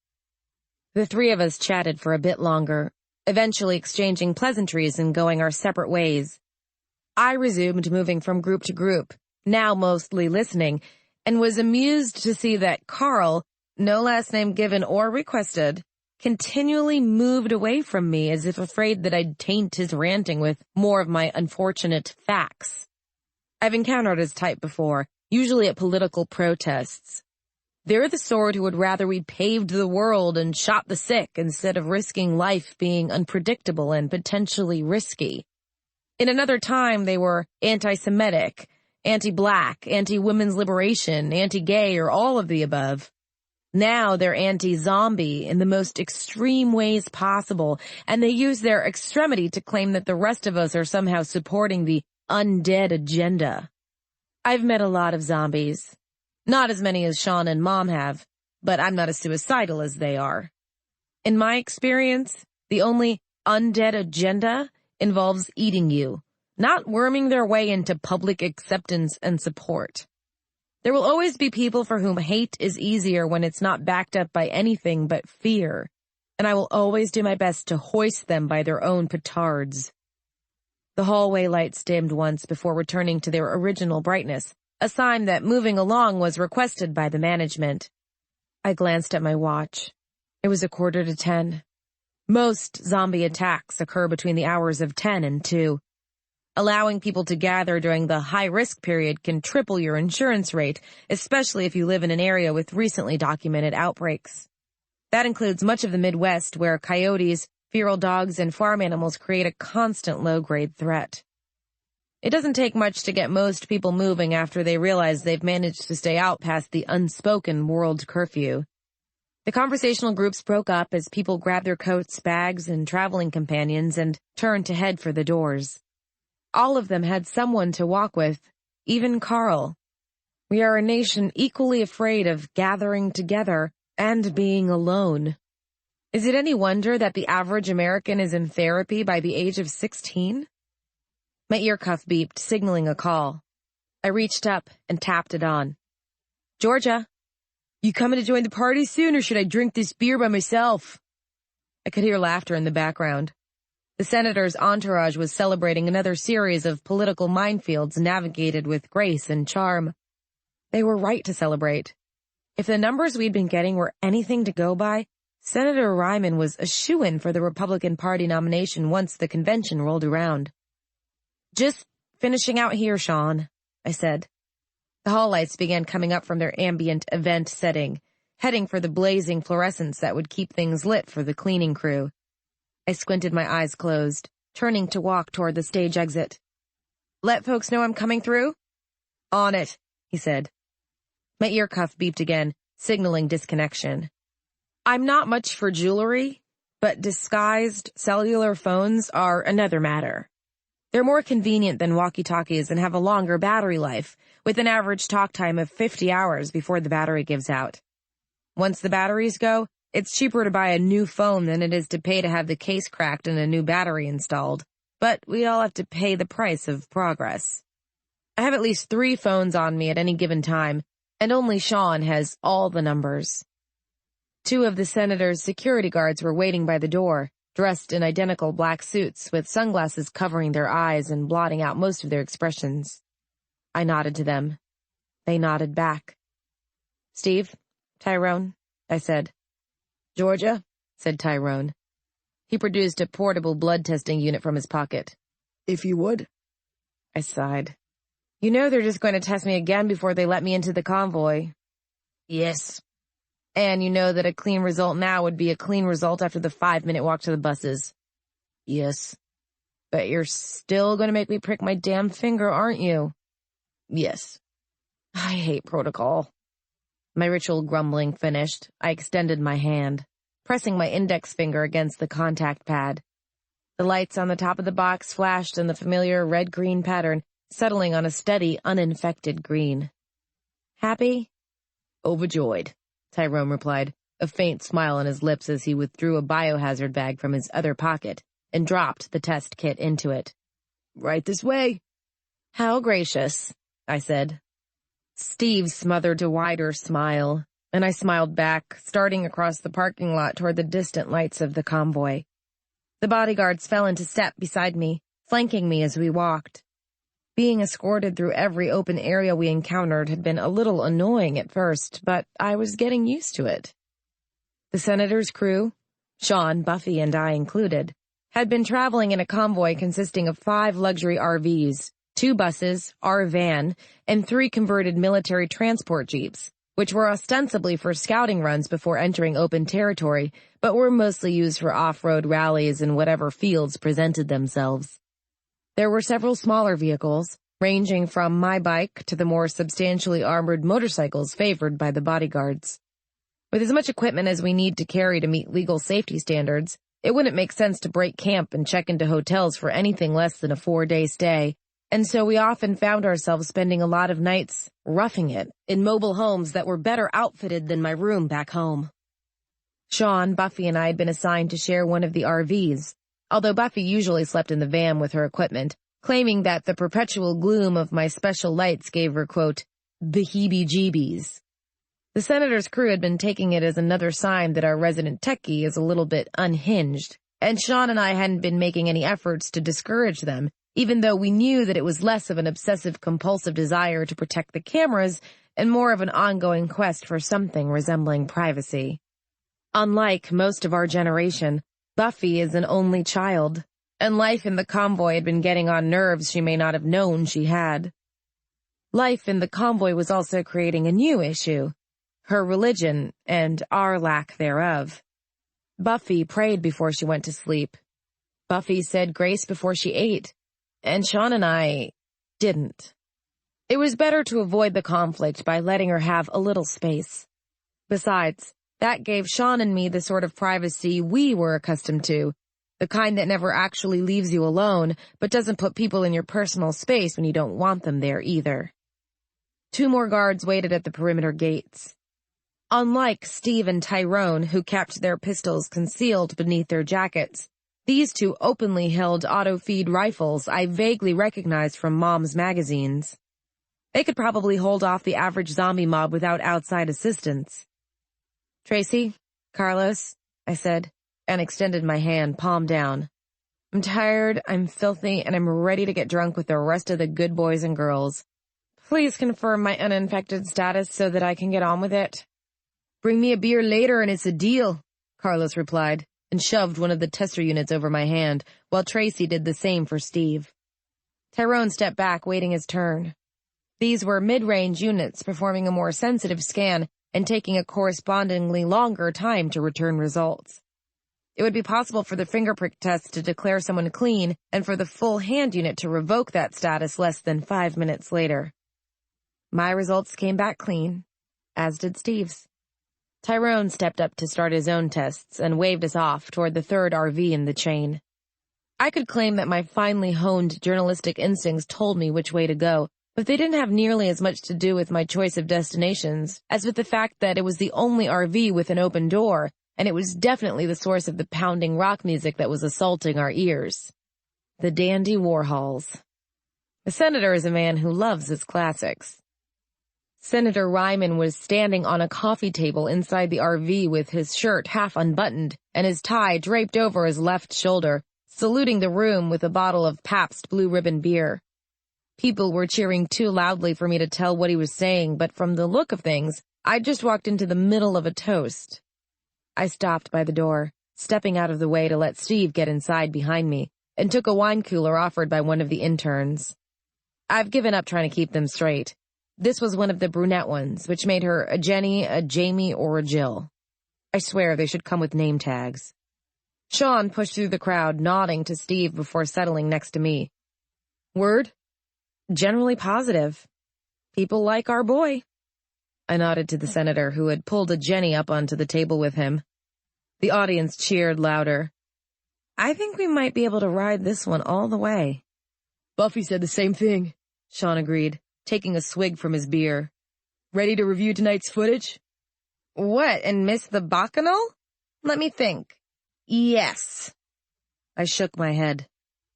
The three of us chatted for a bit longer, eventually exchanging pleasantries and going our separate ways. I resumed moving from group to group, now mostly listening, and was amused to see that Carl, no last name given or requested, continually moved away from me as if afraid that I'd taint his ranting with more of my unfortunate facts. I've encountered his type before, usually at political protests. They're the sort who would rather we paved the world and shot the sick instead of risking life being unpredictable and potentially risky. In another time, they were anti-Semitic, anti-black, anti-women's liberation, anti-gay, or all of the above. Now they're anti-zombie in the most extreme ways possible, and they use their extremity to claim that the rest of us are somehow supporting the undead agenda. I've met a lot of zombies. Not as many as Shaun and Mom have, but I'm not as suicidal as they are. In my experience, the only undead agenda involves eating you, not worming their way into public acceptance and support. There will always be people for whom hate is easier when it's not backed up by anything but fear, and I will always do my best to hoist them by their own petards. The hallway lights dimmed once before returning to their original brightness, a sign that moving along was requested by the management. I glanced at my watch. It was 9:45. Most zombie attacks occur between the hours of 10 and 2. Allowing people to gather during the high-risk period can triple your insurance rate, especially if you live in an area with recently documented outbreaks. That includes much of the Midwest, where coyotes, feral dogs, and farm animals create a constant low-grade threat. It doesn't take much to get most people moving after they realize they've managed to stay out past the unspoken world curfew. The conversational groups broke up as people grabbed their coats, bags, and traveling companions and turned to head for the doors. All of them had someone to walk with, even Carl. We are a nation equally afraid of gathering together and being alone. Is it any wonder that the average American is in therapy by the age of 16? My ear cuff beeped, signaling a call. I reached up and tapped it on. Georgia, you coming to join the party soon, or should I drink this beer by myself? I could hear laughter in the background. The senator's entourage was celebrating another series of political minefields navigated with grace and charm. They were right to celebrate. If the numbers we'd been getting were anything to go by, Senator Ryman was a shoo-in for the Republican Party nomination once the convention rolled around. "Just finishing out here, Shaun," I said. The hall lights began coming up from their ambient event setting, heading for the blazing fluorescents that would keep things lit for the cleaning crew. I squinted, my eyes closed, turning to walk toward the stage exit. "Let folks know I'm coming through?" "On it," he said. My ear cuff beeped again, signaling disconnection. I'm not much for jewelry, but disguised cellular phones are another matter. They're more convenient than walkie-talkies and have a longer battery life, with an average talk time of 50 hours before the battery gives out. Once the batteries go, it's cheaper to buy a new phone than it is to pay to have the case cracked and a new battery installed, but we all have to pay the price of progress. I have at least 3 phones on me at any given time, and only Shaun has all the numbers. 2 of the senator's security guards were waiting by the door, dressed in identical black suits with sunglasses covering their eyes and blotting out most of their expressions. I nodded to them. They nodded back. "Steve, Tyrone," I said. "Georgia," said Tyrone. He produced a portable blood testing unit from his pocket. "If you would." I sighed. "You know they're just going to test me again before they let me into the convoy." "Yes." "And you know that a clean result now would be a clean result after the 5-minute walk to the buses." "Yes." "But you're still going to make me prick my damn finger, aren't you?" "Yes." I hate protocol. My ritual grumbling finished, I extended my hand, pressing my index finger against the contact pad. The lights on the top of the box flashed in the familiar red-green pattern, settling on a steady, uninfected green. "Happy?" "Overjoyed," Tyrone replied, a faint smile on his lips as he withdrew a biohazard bag from his other pocket and dropped the test kit into it. "Right this way." "How gracious," I said. Steve smothered a wider smile, and I smiled back, starting across the parking lot toward the distant lights of the convoy. The bodyguards fell into step beside me, flanking me as we walked. Being escorted through every open area we encountered had been a little annoying at first, but I was getting used to it. The senator's crew, Shaun, Buffy, and I included, had been traveling in a convoy consisting of 5 luxury RVs, 2 buses, our van, and 3 converted military transport jeeps, which were ostensibly for scouting runs before entering open territory, but were mostly used for off-road rallies in whatever fields presented themselves. There were several smaller vehicles, ranging from my bike to the more substantially armored motorcycles favored by the bodyguards. With as much equipment as we need to carry to meet legal safety standards, it wouldn't make sense to break camp and check into hotels for anything less than a 4-day stay, and so we often found ourselves spending a lot of nights roughing it in mobile homes that were better outfitted than my room back home. Shaun, Buffy, and I had been assigned to share one of the RVs, although Buffy usually slept in the van with her equipment, claiming that the perpetual gloom of my special lights gave her, quote, the heebie-jeebies. The senator's crew had been taking it as another sign that our resident techie is a little bit unhinged, and Shaun and I hadn't been making any efforts to discourage them, even though we knew that it was less of an obsessive-compulsive desire to protect the cameras and more of an ongoing quest for something resembling privacy. Unlike most of our generation, Buffy is an only child, and life in the convoy had been getting on nerves she may not have known she had. Life in the convoy was also creating a new issue, her religion and our lack thereof. Buffy prayed before she went to sleep. Buffy said grace before she ate, and Shaun and I didn't. It was better to avoid the conflict by letting her have a little space. Besides, that gave Shaun and me the sort of privacy we were accustomed to, the kind that never actually leaves you alone, but doesn't put people in your personal space when you don't want them there either. 2 more guards waited at the perimeter gates. Unlike Steve and Tyrone, who kept their pistols concealed beneath their jackets, these 2 openly held auto-feed rifles I vaguely recognized from Mom's magazines. They could probably hold off the average zombie mob without outside assistance. "Tracy, Carlos," I said, and extended my hand, palm down. "I'm tired, I'm filthy, and I'm ready to get drunk with the rest of the good boys and girls. Please confirm my uninfected status so that I can get on with it. Bring me a beer later and it's a deal, Carlos replied, and shoved one of the tester units over my hand, while Tracy did the same for Steve. Tyrone stepped back, waiting his turn. These were mid-range units performing a more sensitive scan and taking a correspondingly longer time to return results. It would be possible for the fingerprint test to declare someone clean and for the full hand unit to revoke that status less than 5 minutes later. My results came back clean, as did Steve's. Tyrone stepped up to start his own tests and waved us off toward the third RV in the chain. I could claim that my finely honed journalistic instincts told me which way to go, but they didn't have nearly as much to do with my choice of destinations as with the fact that it was the only RV with an open door, and it was definitely the source of the pounding rock music that was assaulting our ears. The Dandy Warhols. The senator is a man who loves his classics. Senator Ryman was standing on a coffee table inside the RV with his shirt half unbuttoned and his tie draped over his left shoulder, saluting the room with a bottle of Pabst Blue Ribbon beer. People were cheering too loudly for me to tell what he was saying, but from the look of things, I'd just walked into the middle of a toast. I stopped by the door, stepping out of the way to let Steve get inside behind me, and took a wine cooler offered by one of the interns. I've given up trying to keep them straight. This was one of the brunette ones, which made her a Jenny, a Jamie, or a Jill. I swear they should come with name tags. Shaun pushed through the crowd, nodding to Steve before settling next to me. Word? Generally positive. People like our boy. I nodded to the senator, who had pulled a Jenny up onto the table with him. The audience cheered louder. I think we might be able to ride this one all the way. Buffy said the same thing, Shaun agreed, taking a swig from his beer. Ready to review tonight's footage? What, and miss the Bacchanal? Let me think. Yes. I shook my head.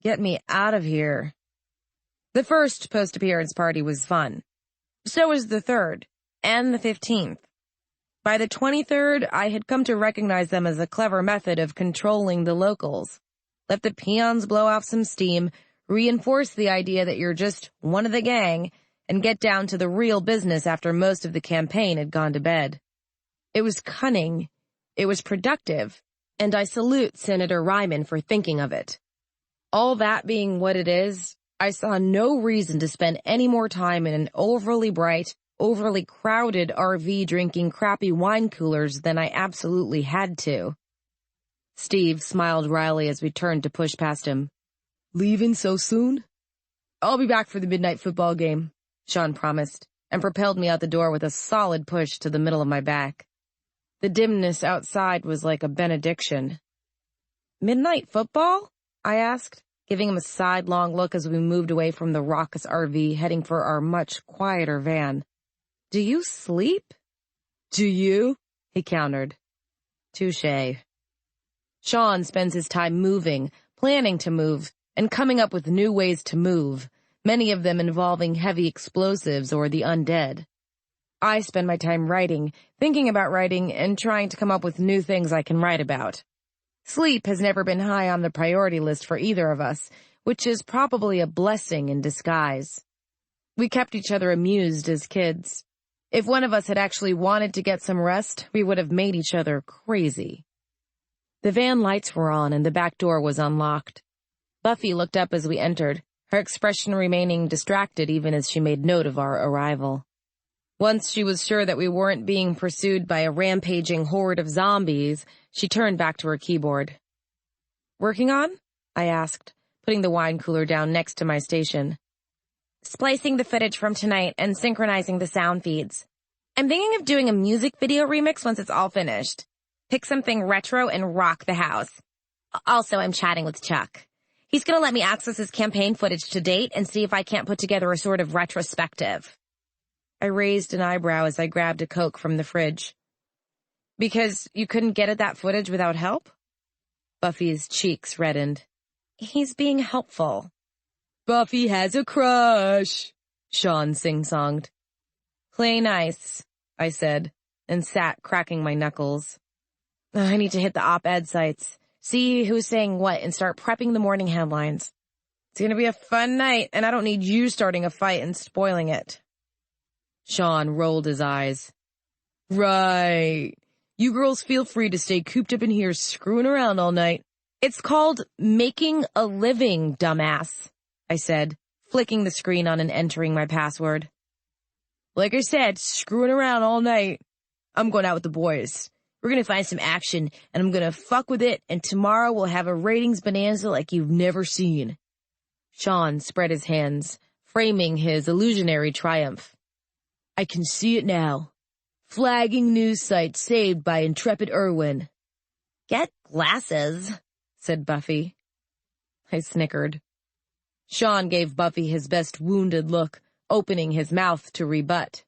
Get me out of here. The first post-appearance party was fun. So was the third, and the 15th. By the 23rd, I had come to recognize them as a clever method of controlling the locals. Let the peons blow off some steam, reinforce the idea that you're just one of the gang, and get down to the real business after most of the campaign had gone to bed. It was cunning, it was productive, and I salute Senator Ryman for thinking of it. All that being what it is, I saw no reason to spend any more time in an overly bright, overly crowded RV drinking crappy wine coolers than I absolutely had to. Steve smiled wryly as we turned to push past him. Leaving so soon? I'll be back for the midnight football game, Shaun promised, and propelled me out the door with a solid push to the middle of my back. The dimness outside was like a benediction. Midnight football? I asked, giving him a sidelong look as we moved away from the raucous RV, heading for our much quieter van. Do you sleep? Do you? He countered. Touché. Shaun spends his time moving, planning to move, and coming up with new ways to move, many of them involving heavy explosives or the undead. I spend my time writing, thinking about writing, and trying to come up with new things I can write about. Sleep has never been high on the priority list for either of us, which is probably a blessing in disguise. We kept each other amused as kids. If one of us had actually wanted to get some rest, we would have made each other crazy. The van lights were on and the back door was unlocked. Buffy looked up as we entered, her expression remaining distracted even as she made note of our arrival. Once she was sure that we weren't being pursued by a rampaging horde of zombies, she turned back to her keyboard. Working on? I asked, putting the wine cooler down next to my station. Splicing the footage from tonight and synchronizing the sound feeds. I'm thinking of doing a music video remix once it's all finished. Pick something retro and rock the house. Also, I'm chatting with Chuck. He's going to let me access his campaign footage to date and see if I can't put together a sort of retrospective. I raised an eyebrow as I grabbed a Coke from the fridge. Because you couldn't get at that footage without help? Buffy's cheeks reddened. He's being helpful. Buffy has a crush, Shaun sing-songed. Play nice, I said, and sat cracking my knuckles. I need to hit the op-ed sites, see who's saying what, and start prepping the morning headlines. It's going to be a fun night, and I don't need you starting a fight and spoiling it. Shaun rolled his eyes. Right. You girls feel free to stay cooped up in here screwing around all night. It's called making a living, dumbass, I said, flicking the screen on and entering my password. Like I said, screwing around all night. I'm going out with the boys. We're going to find some action, and I'm going to fuck with it, and tomorrow we'll have a ratings bonanza like you've never seen. Shaun spread his hands, framing his illusionary triumph. I can see it now. Flagging news site saved by intrepid Irwin. Get glasses, said Buffy. I snickered. Shaun gave Buffy his best wounded look, opening his mouth to rebut.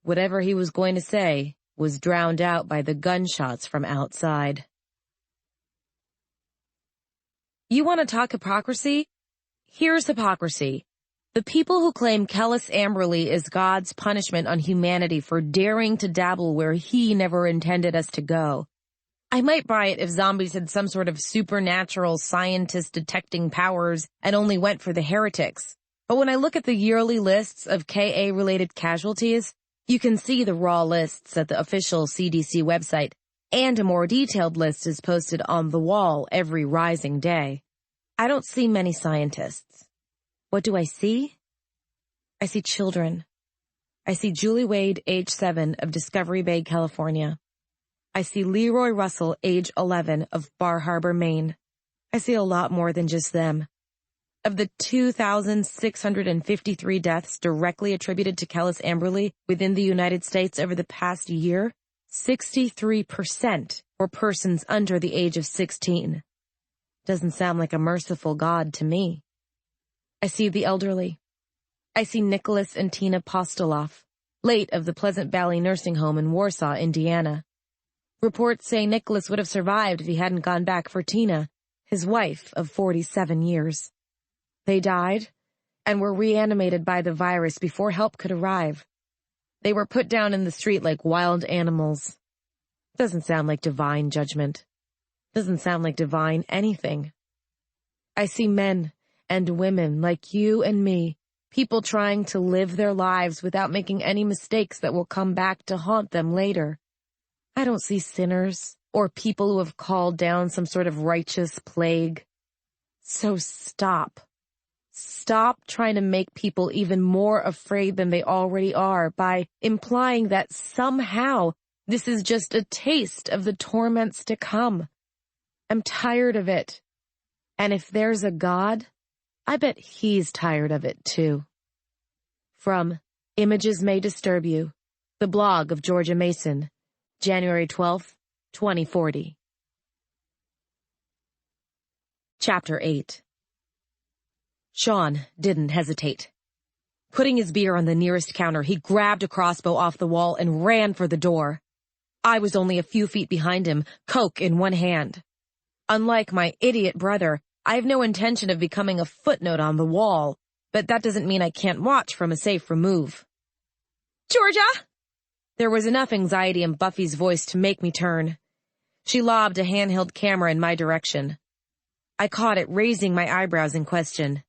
Whatever he was going to say was drowned out by the gunshots from outside. You want to talk hypocrisy? Here's hypocrisy. The people who claim Kellis Amberley is God's punishment on humanity for daring to dabble where he never intended us to go. I might buy it if zombies had some sort of supernatural scientist detecting powers and only went for the heretics. But when I look at the yearly lists of KA-related casualties, you can see the raw lists at the official CDC website, and a more detailed list is posted on the wall every rising day. I don't see many scientists. What do I see? I see children. I see Julie Wade, age 7, of Discovery Bay, California. I see Leroy Russell, age 11, of Bar Harbor, Maine. I see a lot more than just them. Of the 2,653 deaths directly attributed to Kellis Amberley within the United States over the past year, 63% were persons under the age of 16. Doesn't sound like a merciful God to me. I see the elderly. I see Nicholas and Tina Postoloff, late of the Pleasant Valley Nursing Home in Warsaw, Indiana. Reports say Nicholas would have survived if he hadn't gone back for Tina, his wife of 47 years. They died and were reanimated by the virus before help could arrive. They were put down in the street like wild animals. Doesn't sound like divine judgment. Doesn't sound like divine anything. I see men and women like you and me, people trying to live their lives without making any mistakes that will come back to haunt them later. I don't see sinners or people who have called down some sort of righteous plague. So stop. Stop trying to make people even more afraid than they already are by implying that somehow this is just a taste of the torments to come. I'm tired of it. And if there's a God, I bet he's tired of it too. From Images May Disturb You, the blog of Georgia Mason, January 12th, 2040. Chapter 8. Shaun didn't hesitate. Putting his beer on the nearest counter, he grabbed a crossbow off the wall and ran for the door. I was only a few feet behind him, Coke in one hand. Unlike my idiot brother, I have no intention of becoming a footnote on the wall, but that doesn't mean I can't watch from a safe remove. Georgia! There was enough anxiety in Buffy's voice to make me turn. She lobbed a handheld camera in my direction. I caught it, raising my eyebrows in question.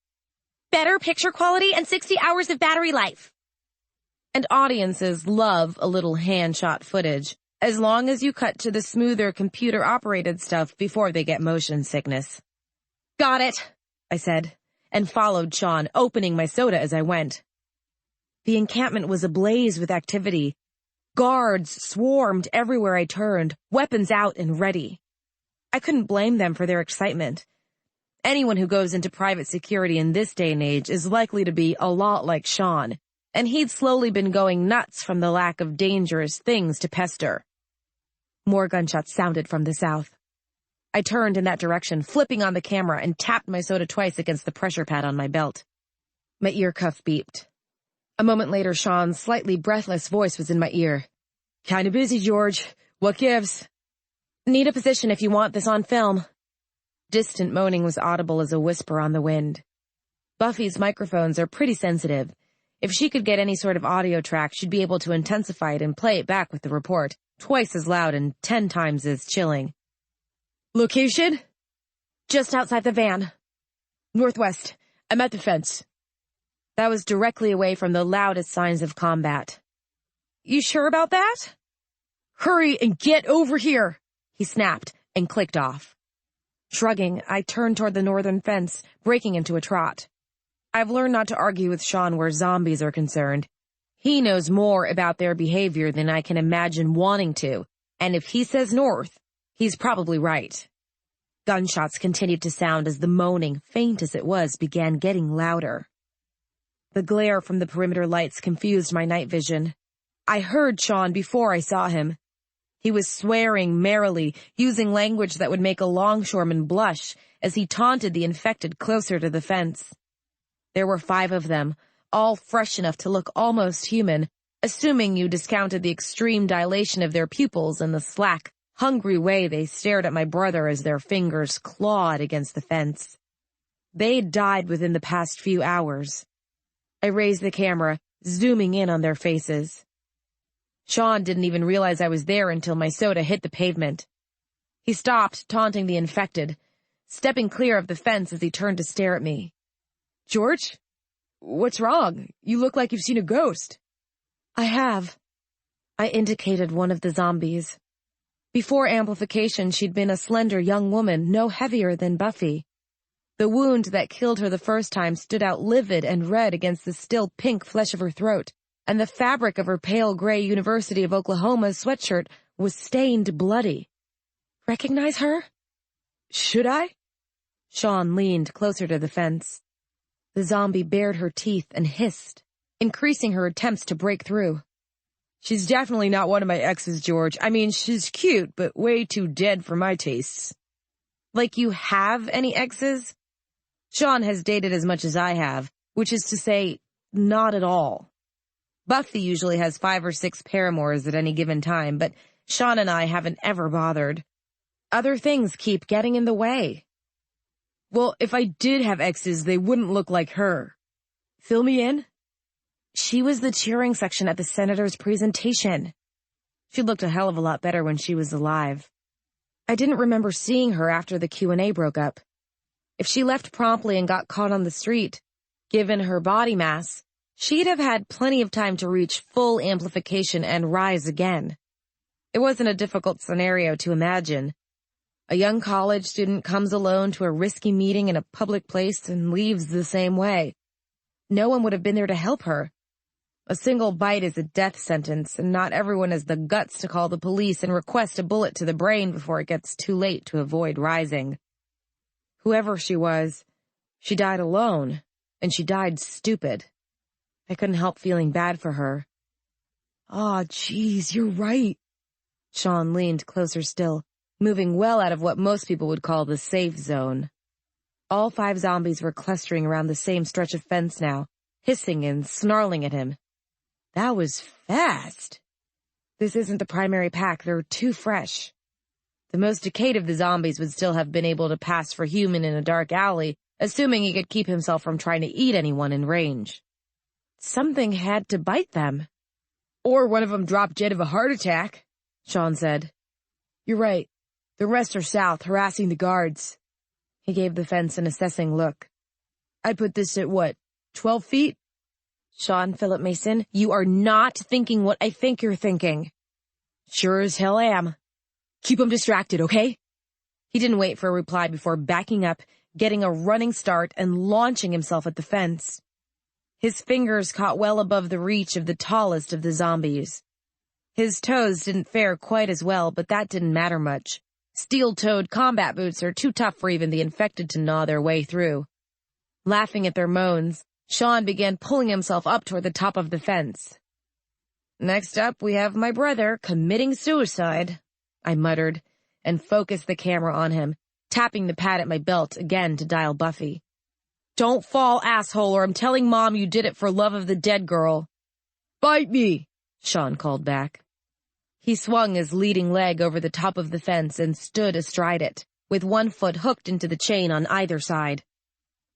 Better picture quality and 60 hours of battery life. And audiences love a little hand-shot footage, as long as you cut to the smoother computer-operated stuff before they get motion sickness. Got it, I said, and followed Shaun, opening my soda as I went. The encampment was ablaze with activity. Guards swarmed everywhere I turned, weapons out and ready. I couldn't blame them for their excitement. Anyone who goes into private security in this day and age is likely to be a lot like Shaun, and he'd slowly been going nuts from the lack of dangerous things to pester. More gunshots sounded from the south. I turned in that direction, flipping on the camera, and tapped my soda twice against the pressure pad on my belt. My ear cuff beeped. A moment later, Shaun's slightly breathless voice was in my ear. Kinda busy, George. What gives? Need a position if you want this on film. Distant moaning was audible as a whisper on the wind. Buffy's microphones are pretty sensitive. If she could get any sort of audio track, she'd be able to intensify it and play it back with the report, twice as loud and 10 times as chilling. Location? Just outside the van. Northwest. I'm at the fence. That was directly away from the loudest signs of combat. "You sure about that?" "Hurry and get over here," he snapped and clicked off. Shrugging, I turned toward the northern fence, breaking into a trot. I've learned not to argue with Shaun where zombies are concerned. He knows more about their behavior than I can imagine wanting to, and if he says north, he's probably right. Gunshots continued to sound as the moaning, faint as it was, began getting louder. The glare from the perimeter lights confused my night vision. I heard Shaun before I saw him. He was swearing merrily, using language that would make a longshoreman blush as he taunted the infected closer to the fence. There were 5 of them, all fresh enough to look almost human, assuming you discounted the extreme dilation of their pupils and the slack, hungry way they stared at my brother as their fingers clawed against the fence. They'd died within the past few hours. I raised the camera, zooming in on their faces. Shaun didn't even realize I was there until my soda hit the pavement. He stopped, taunting the infected, stepping clear of the fence as he turned to stare at me. "George? What's wrong? You look like you've seen a ghost." "I have." I indicated one of the zombies. Before amplification, she'd been a slender young woman, no heavier than Buffy. The wound that killed her the first time stood out livid and red against the still pink flesh of her throat, and the fabric of her pale gray University of Oklahoma sweatshirt was stained bloody. "Recognize her?" "Should I?" Shaun leaned closer to the fence. The zombie bared her teeth and hissed, increasing her attempts to break through. "She's definitely not one of my exes, George. I mean, she's cute, but way too dead for my tastes." "Like you have any exes?" Shaun has dated as much as I have, which is to say, not at all. Buffy usually has 5 or 6 paramours at any given time, but Shaun and I haven't ever bothered. Other things keep getting in the way. "Well, if I did have exes, they wouldn't look like her. Fill me in?" "She was the cheering section at the senator's presentation. She looked a hell of a lot better when she was alive. I didn't remember seeing her after the Q&A broke up. If she left promptly and got caught on the street, given her body mass, she'd have had plenty of time to reach full amplification and rise again. It wasn't a difficult scenario to imagine. A young college student comes alone to a risky meeting in a public place and leaves the same way. No one would have been there to help her. A single bite is a death sentence, and not everyone has the guts to call the police and request a bullet to the brain before it gets too late to avoid rising. Whoever she was, she died alone, and she died stupid. I couldn't help feeling bad for her. "Aw, geez, you're right." Shaun leaned closer still, moving well out of what most people would call the safe zone. All 5 zombies were clustering around the same stretch of fence now, hissing and snarling at him. "That was fast." "This isn't the primary pack. They're too fresh." The most decayed of the zombies would still have been able to pass for human in a dark alley, assuming he could keep himself from trying to eat anyone in range. "Something had to bite them." "Or one of them dropped dead of a heart attack," Shaun said. "You're right. The rest are south, harassing the guards." He gave the fence an assessing look. "I'd put this at what, 12 feet? "Shaun Philip Mason, you are not thinking what I think you're thinking." "Sure as hell am. Keep 'em distracted, okay?" He didn't wait for a reply before backing up, getting a running start, and launching himself at the fence. His fingers caught well above the reach of the tallest of the zombies. His toes didn't fare quite as well, but that didn't matter much. Steel-toed combat boots are too tough for even the infected to gnaw their way through. Laughing at their moans, Shaun began pulling himself up toward the top of the fence. "Next up, we have my brother committing suicide," I muttered, and focused the camera on him, tapping the pad at my belt again to dial Buffy. "Don't fall, asshole, or I'm telling Mom you did it for love of the dead girl." "Bite me," Shaun called back. He swung his leading leg over the top of the fence and stood astride it, with one foot hooked into the chain on either side.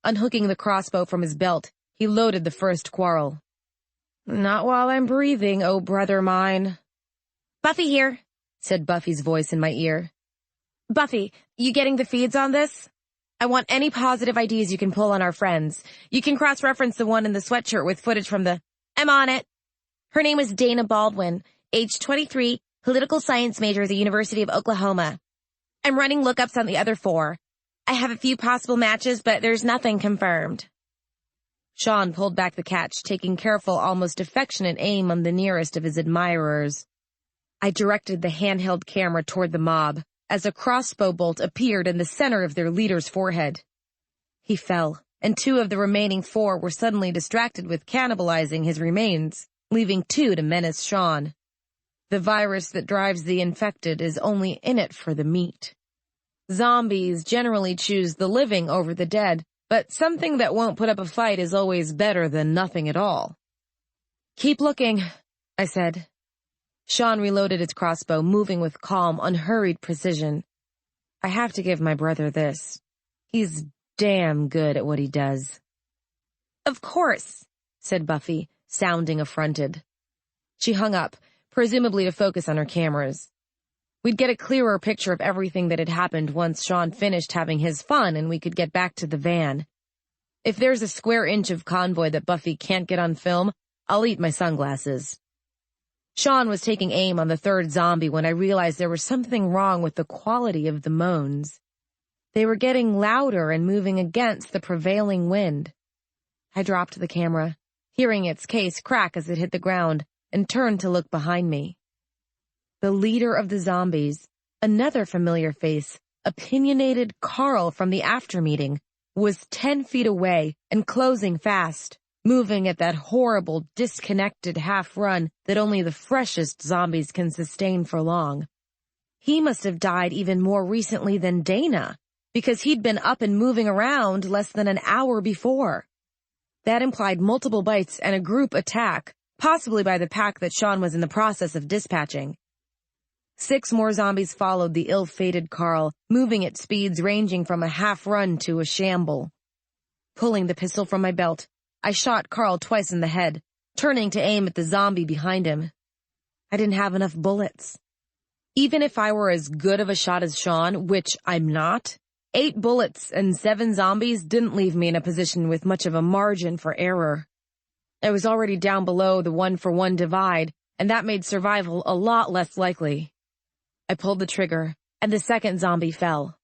Unhooking the crossbow from his belt, he loaded the first quarrel. "Not while I'm breathing, oh brother mine." "Buffy here," said Buffy's voice in my ear. "Buffy, you getting the feeds on this?" I want any positive ideas you can pull on our friends. You can cross-reference the one in the sweatshirt with footage from the... I'm on it. Her name is Dana Baldwin, age 23, political science major at the University of Oklahoma. I'm running lookups on the other 4. I have a few possible matches, but there's nothing confirmed. Shaun pulled back the catch, taking careful, almost affectionate aim on the nearest of his admirers. I directed the handheld camera toward the mob, as a crossbow bolt appeared in the center of their leader's forehead. He fell, and 2 of the remaining 4 were suddenly distracted with cannibalizing his remains, leaving 2 to menace Shaun. The virus that drives the infected is only in it for the meat. Zombies generally choose the living over the dead, but something that won't put up a fight is always better than nothing at all. Keep looking, I said. Shaun reloaded his crossbow, moving with calm, unhurried precision. I have to give my brother this. He's damn good at what he does. Of course, said Buffy, sounding affronted. She hung up, presumably to focus on her cameras. We'd get a clearer picture of everything that had happened once Shaun finished having his fun and we could get back to the van. If there's a square inch of convoy that Buffy can't get on film, I'll eat my sunglasses. Shaun was taking aim on the 3rd zombie when I realized there was something wrong with the quality of the moans. They were getting louder and moving against the prevailing wind. I dropped the camera, hearing its case crack as it hit the ground, and turned to look behind me. The leader of the zombies, another familiar face, opinionated Carl from the after meeting, was 10 feet away and closing fast, moving at that horrible, disconnected half-run that only the freshest zombies can sustain for long. He must have died even more recently than Dana, because he'd been up and moving around less than an hour before. That implied multiple bites and a group attack, possibly by the pack that Shaun was in the process of dispatching. 6 more zombies followed the ill-fated Carl, moving at speeds ranging from a half-run to a shamble. Pulling the pistol from my belt, I shot Carl twice in the head, turning to aim at the zombie behind him. I didn't have enough bullets. Even if I were as good of a shot as Shaun, which I'm not, 8 bullets and 7 zombies didn't leave me in a position with much of a margin for error. I was already down below the 1-for-1 divide, and that made survival a lot less likely. I pulled the trigger, and the 2nd zombie fell.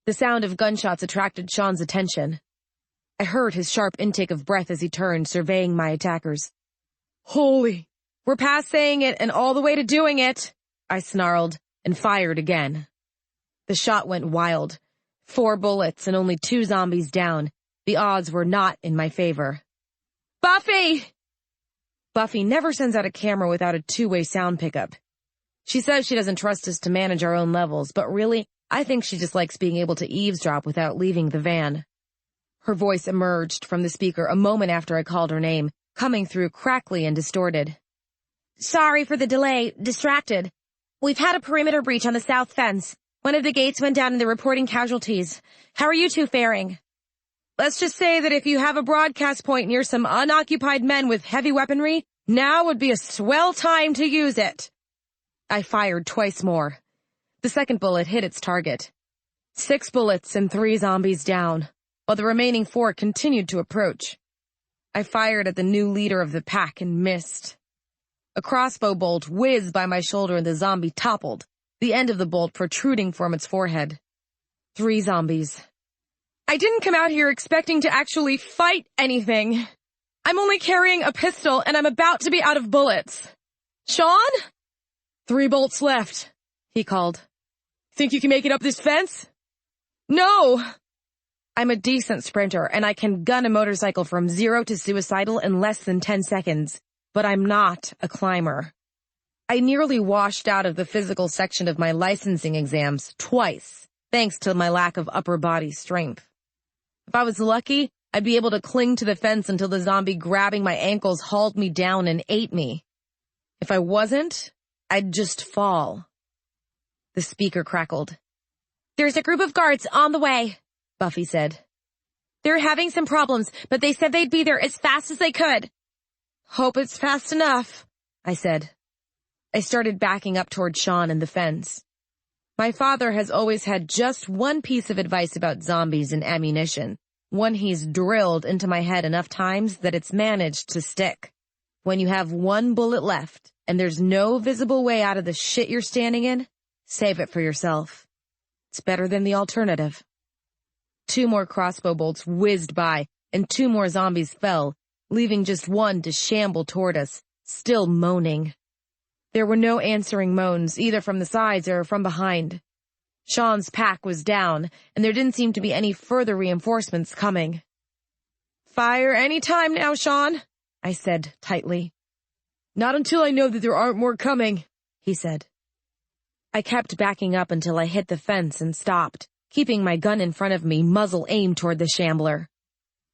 The sound of gunshots attracted Shaun's attention. I heard his sharp intake of breath as he turned, surveying my attackers. Holy! We're past saying it and all the way to doing it! I snarled, and fired again. The shot went wild. 4 bullets and only 2 zombies down. The odds were not in my favor. Buffy! Buffy never sends out a camera without a 2-way sound pickup. She says she doesn't trust us to manage our own levels, but really, I think she just likes being able to eavesdrop without leaving the van. Her voice emerged from the speaker a moment after I called her name, coming through crackly and distorted. Sorry for the delay. Distracted. We've had a perimeter breach on the south fence. One of the gates went down and they're reporting casualties. How are you 2 faring? Let's just say that if you have a broadcast point near some unoccupied men with heavy weaponry, now would be a swell time to use it. I fired twice more. The 2nd bullet hit its target. 6 bullets and 3 zombies down, while the remaining 4 continued to approach. I fired at the new leader of the pack and missed. A crossbow bolt whizzed by my shoulder and the zombie toppled, the end of the bolt protruding from its forehead. 3 zombies. I didn't come out here expecting to actually fight anything. I'm only carrying a pistol and I'm about to be out of bullets. Shaun? 3 bolts left, he called. Think you can make it up this fence? No! I'm a decent sprinter, and I can gun a motorcycle from 0 to suicidal in less than 10 seconds, but I'm not a climber. I nearly washed out of the physical section of my licensing exams twice, thanks to my lack of upper body strength. If I was lucky, I'd be able to cling to the fence until the zombie grabbing my ankles hauled me down and ate me. If I wasn't, I'd just fall. The speaker crackled. There's a group of guards on the way, Buffy said. They're having some problems, but they said they'd be there as fast as they could. Hope it's fast enough, I said. I started backing up toward Shaun and the fence. My father has always had just one piece of advice about zombies and ammunition, one he's drilled into my head enough times that it's managed to stick. When you have one bullet left and there's no visible way out of the shit you're standing in, save it for yourself. It's better than the alternative. 2 more crossbow bolts whizzed by, and 2 more zombies fell, leaving just one to shamble toward us, still moaning. There were no answering moans, either from the sides or from behind. Shaun's pack was down, and there didn't seem to be any further reinforcements coming. "Fire any time now, Shaun," I said tightly. "Not until I know that there aren't more coming," he said. I kept backing up until I hit the fence and stopped, keeping my gun in front of me, muzzle aimed toward the shambler.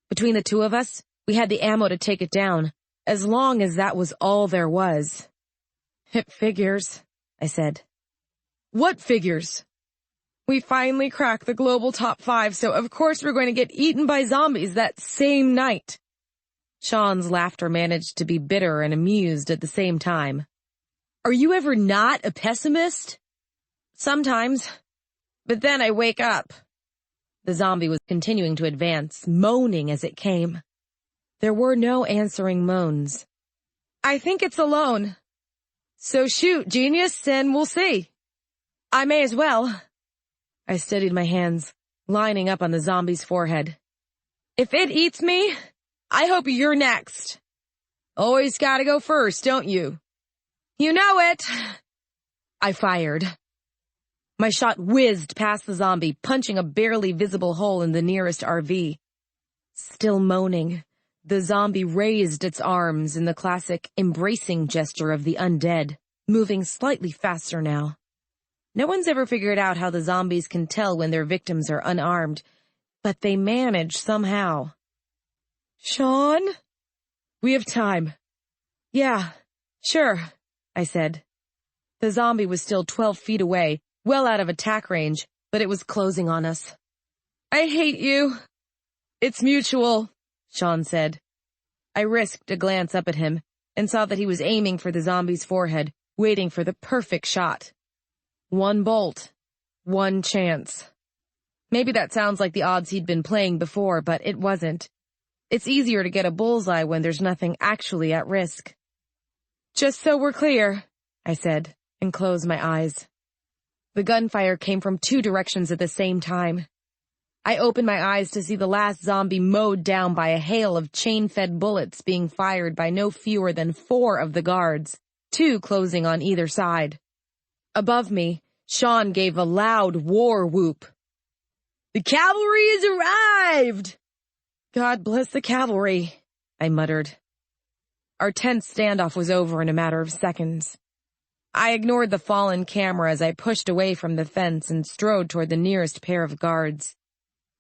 Between the 2 of us, we had the ammo to take it down, as long as that was all there was. "It figures," I said. "What figures?" "We finally cracked the global top 5, so of course we're going to get eaten by zombies that same night." Shaun's laughter managed to be bitter and amused at the same time. "Are you ever not a pessimist?" "Sometimes. But then I wake up." The zombie was continuing to advance, moaning as it came. There were no answering moans. "I think it's alone." "So shoot, genius, and we'll see." "I may as well." I steadied my hands, lining up on the zombie's forehead. "If it eats me, I hope you're next." "Always gotta go first, don't you?" "You know it." I fired. My shot whizzed past the zombie, punching a barely visible hole in the nearest RV. Still moaning, the zombie raised its arms in the classic embracing gesture of the undead, moving slightly faster now. No one's ever figured out how the zombies can tell when their victims are unarmed, but they manage somehow. "Shaun? We have time." "Yeah, sure," I said. The zombie was still 12 feet away, well out of attack range, but it was closing on us. "I hate you." "It's mutual," Shaun said. I risked a glance up at him and saw that he was aiming for the zombie's forehead, waiting for the perfect shot. 1 bolt, 1 chance. Maybe that sounds like the odds he'd been playing before, but it wasn't. It's easier to get a bullseye when there's nothing actually at risk. "Just so we're clear," I said, and closed my eyes. The gunfire came from 2 directions at the same time. I opened my eyes to see the last zombie mowed down by a hail of chain-fed bullets being fired by no fewer than 4 of the guards, 2 closing on either side. Above me, Shaun gave a loud war whoop. "The cavalry has arrived!" "God bless the cavalry," I muttered. Our tense standoff was over in a matter of seconds. I ignored the fallen camera as I pushed away from the fence and strode toward the nearest pair of guards.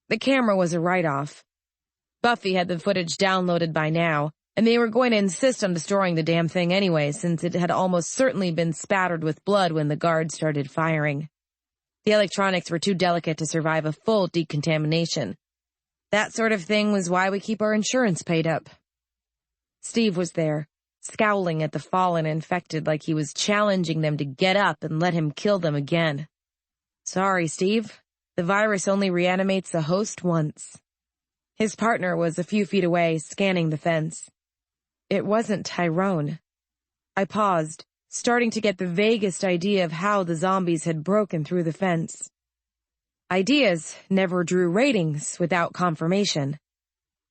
The camera was a write-off. Buffy had the footage downloaded by now, and they were going to insist on destroying the damn thing anyway, since it had almost certainly been spattered with blood when the guards started firing. The electronics were too delicate to survive a full decontamination. That sort of thing was why we keep our insurance paid up. Steve was there, scowling at the fallen infected like he was challenging them to get up and let him kill them again. "Sorry, Steve. The virus only reanimates the host once." His partner was a few feet away, scanning the fence. It wasn't Tyrone. I paused, starting to get the vaguest idea of how the zombies had broken through the fence. Ideas never drew ratings without confirmation.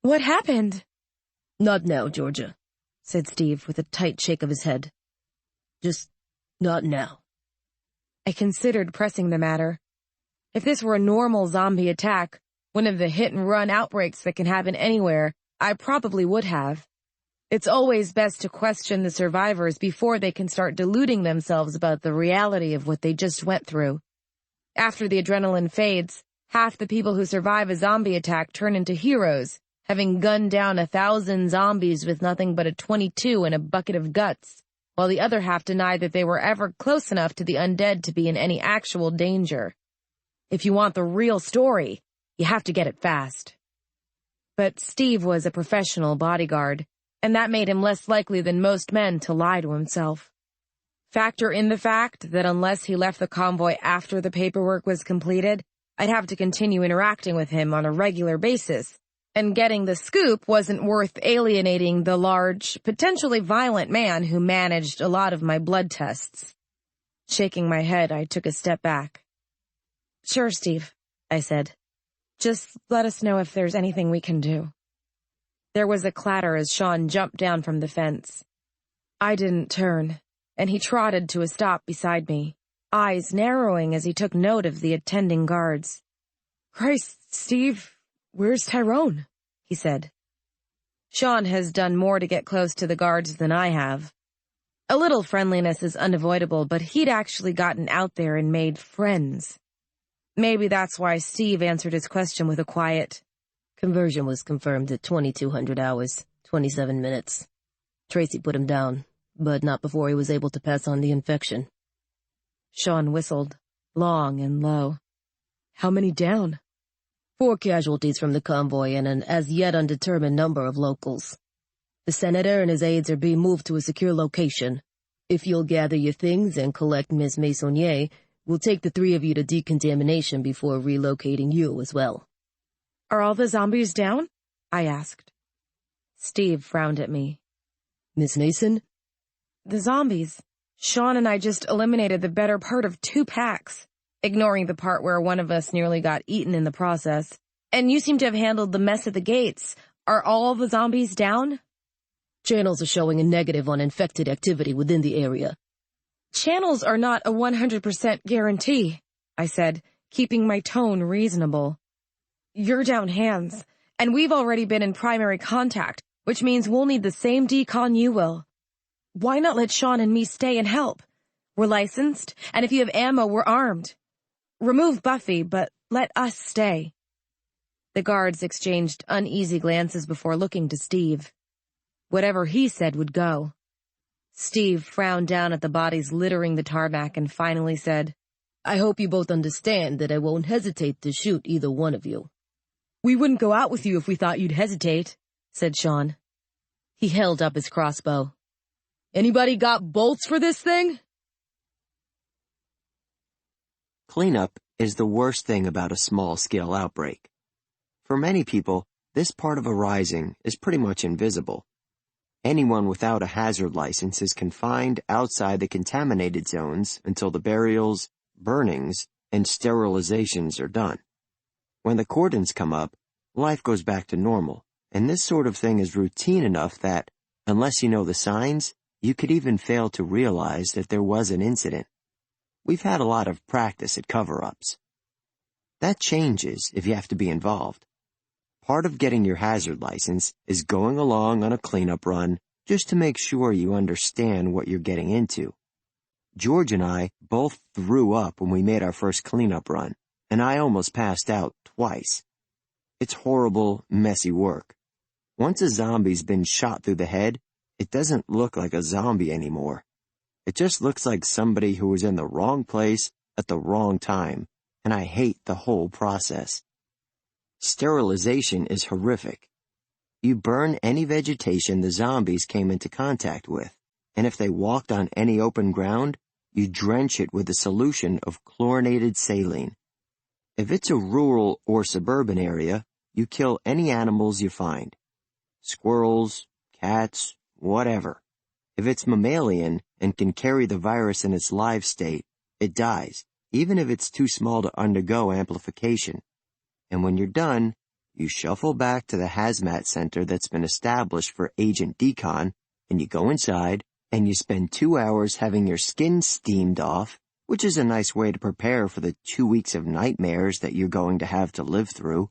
"What happened?" "Not now, Georgia," said Steve with a tight shake of his head. "Just not now." I considered pressing the matter. If this were a normal zombie attack, one of the hit-and-run outbreaks that can happen anywhere, I probably would have. It's always best to question the survivors before they can start deluding themselves about the reality of what they just went through. After the adrenaline fades, half the people who survive a zombie attack turn into heroes, having gunned down 1,000 zombies with nothing but a .22 and a bucket of guts, while the other half deny that they were ever close enough to the undead to be in any actual danger. If you want the real story, you have to get it fast. But Steve was a professional bodyguard, and that made him less likely than most men to lie to himself. Factor in the fact that unless he left the convoy after the paperwork was completed, I'd have to continue interacting with him on a regular basis, and getting the scoop wasn't worth alienating the large, potentially violent man who managed a lot of my blood tests. Shaking my head, I took a step back. "Sure, Steve," I said. "Just let us know if there's anything we can do." There was a clatter as Shaun jumped down from the fence. I didn't turn, and he trotted to a stop beside me, eyes narrowing as he took note of the attending guards. "Christ, Steve, where's Tyrone?" he said. Shaun has done more to get close to the guards than I have. A little friendliness is unavoidable, but he'd actually gotten out there and made friends. Maybe that's why Steve answered his question with a quiet, "Conversion was confirmed at 2200 hours, 27 minutes. Tracy put him down, but not before he was able to pass on the infection." Shaun whistled, long and low. "How many down?" 4 casualties from the convoy and an as-yet undetermined number of locals. The senator and his aides are being moved to a secure location. If you'll gather your things and collect Miss Maisonnier, we'll take the 3 of you to decontamination before relocating you as well. "Are all the zombies down?" I asked. Steve frowned at me. "Miss Mason?" "The zombies. Shaun and I just eliminated the better part of 2 packs, ignoring the part where one of us nearly got eaten in the process. And you seem to have handled the mess at the gates. Are all the zombies down?" "Channels are showing a negative on infected activity within the area." "Channels are not a 100% guarantee," I said, keeping my tone reasonable. "You're down hands, and we've already been in primary contact, which means we'll need the same decon you will. Why not let Shaun and me stay and help? We're licensed, and if you have ammo, we're armed. Remove Buffy, but let us stay." The guards exchanged uneasy glances before looking to Steve. Whatever he said would go. Steve frowned down at the bodies littering the tarmac and finally said, "I hope you both understand that I won't hesitate to shoot either one of you." "We wouldn't go out with you if we thought you'd hesitate," said Shaun. He held up his crossbow. "Anybody got bolts for this thing?" Cleanup is the worst thing about a small-scale outbreak. For many people, this part of a rising is pretty much invisible. Anyone without a hazard license is confined outside the contaminated zones until the burials, burnings, and sterilizations are done. When the cordons come up, life goes back to normal, and this sort of thing is routine enough that, unless you know the signs, you could even fail to realize that there was an incident. We've had a lot of practice at cover-ups. That changes if you have to be involved. Part of getting your hazard license is going along on a cleanup run just to make sure you understand what you're getting into. George and I both threw up when we made our first cleanup run, and I almost passed out twice. It's horrible, messy work. Once a zombie's been shot through the head, it doesn't look like a zombie anymore. It just looks like somebody who was in the wrong place at the wrong time, and I hate the whole process. Sterilization is horrific. You burn any vegetation the zombies came into contact with, and if they walked on any open ground, you drench it with a solution of chlorinated saline. If it's a rural or suburban area, you kill any animals you find. Squirrels, cats, whatever. If it's mammalian and can carry the virus in its live state, it dies, even if it's too small to undergo amplification. And when you're done, you shuffle back to the hazmat center that's been established for Agent Decon, and you go inside, and you spend 2 hours having your skin steamed off, which is a nice way to prepare for the 2 weeks of nightmares that you're going to have to live through.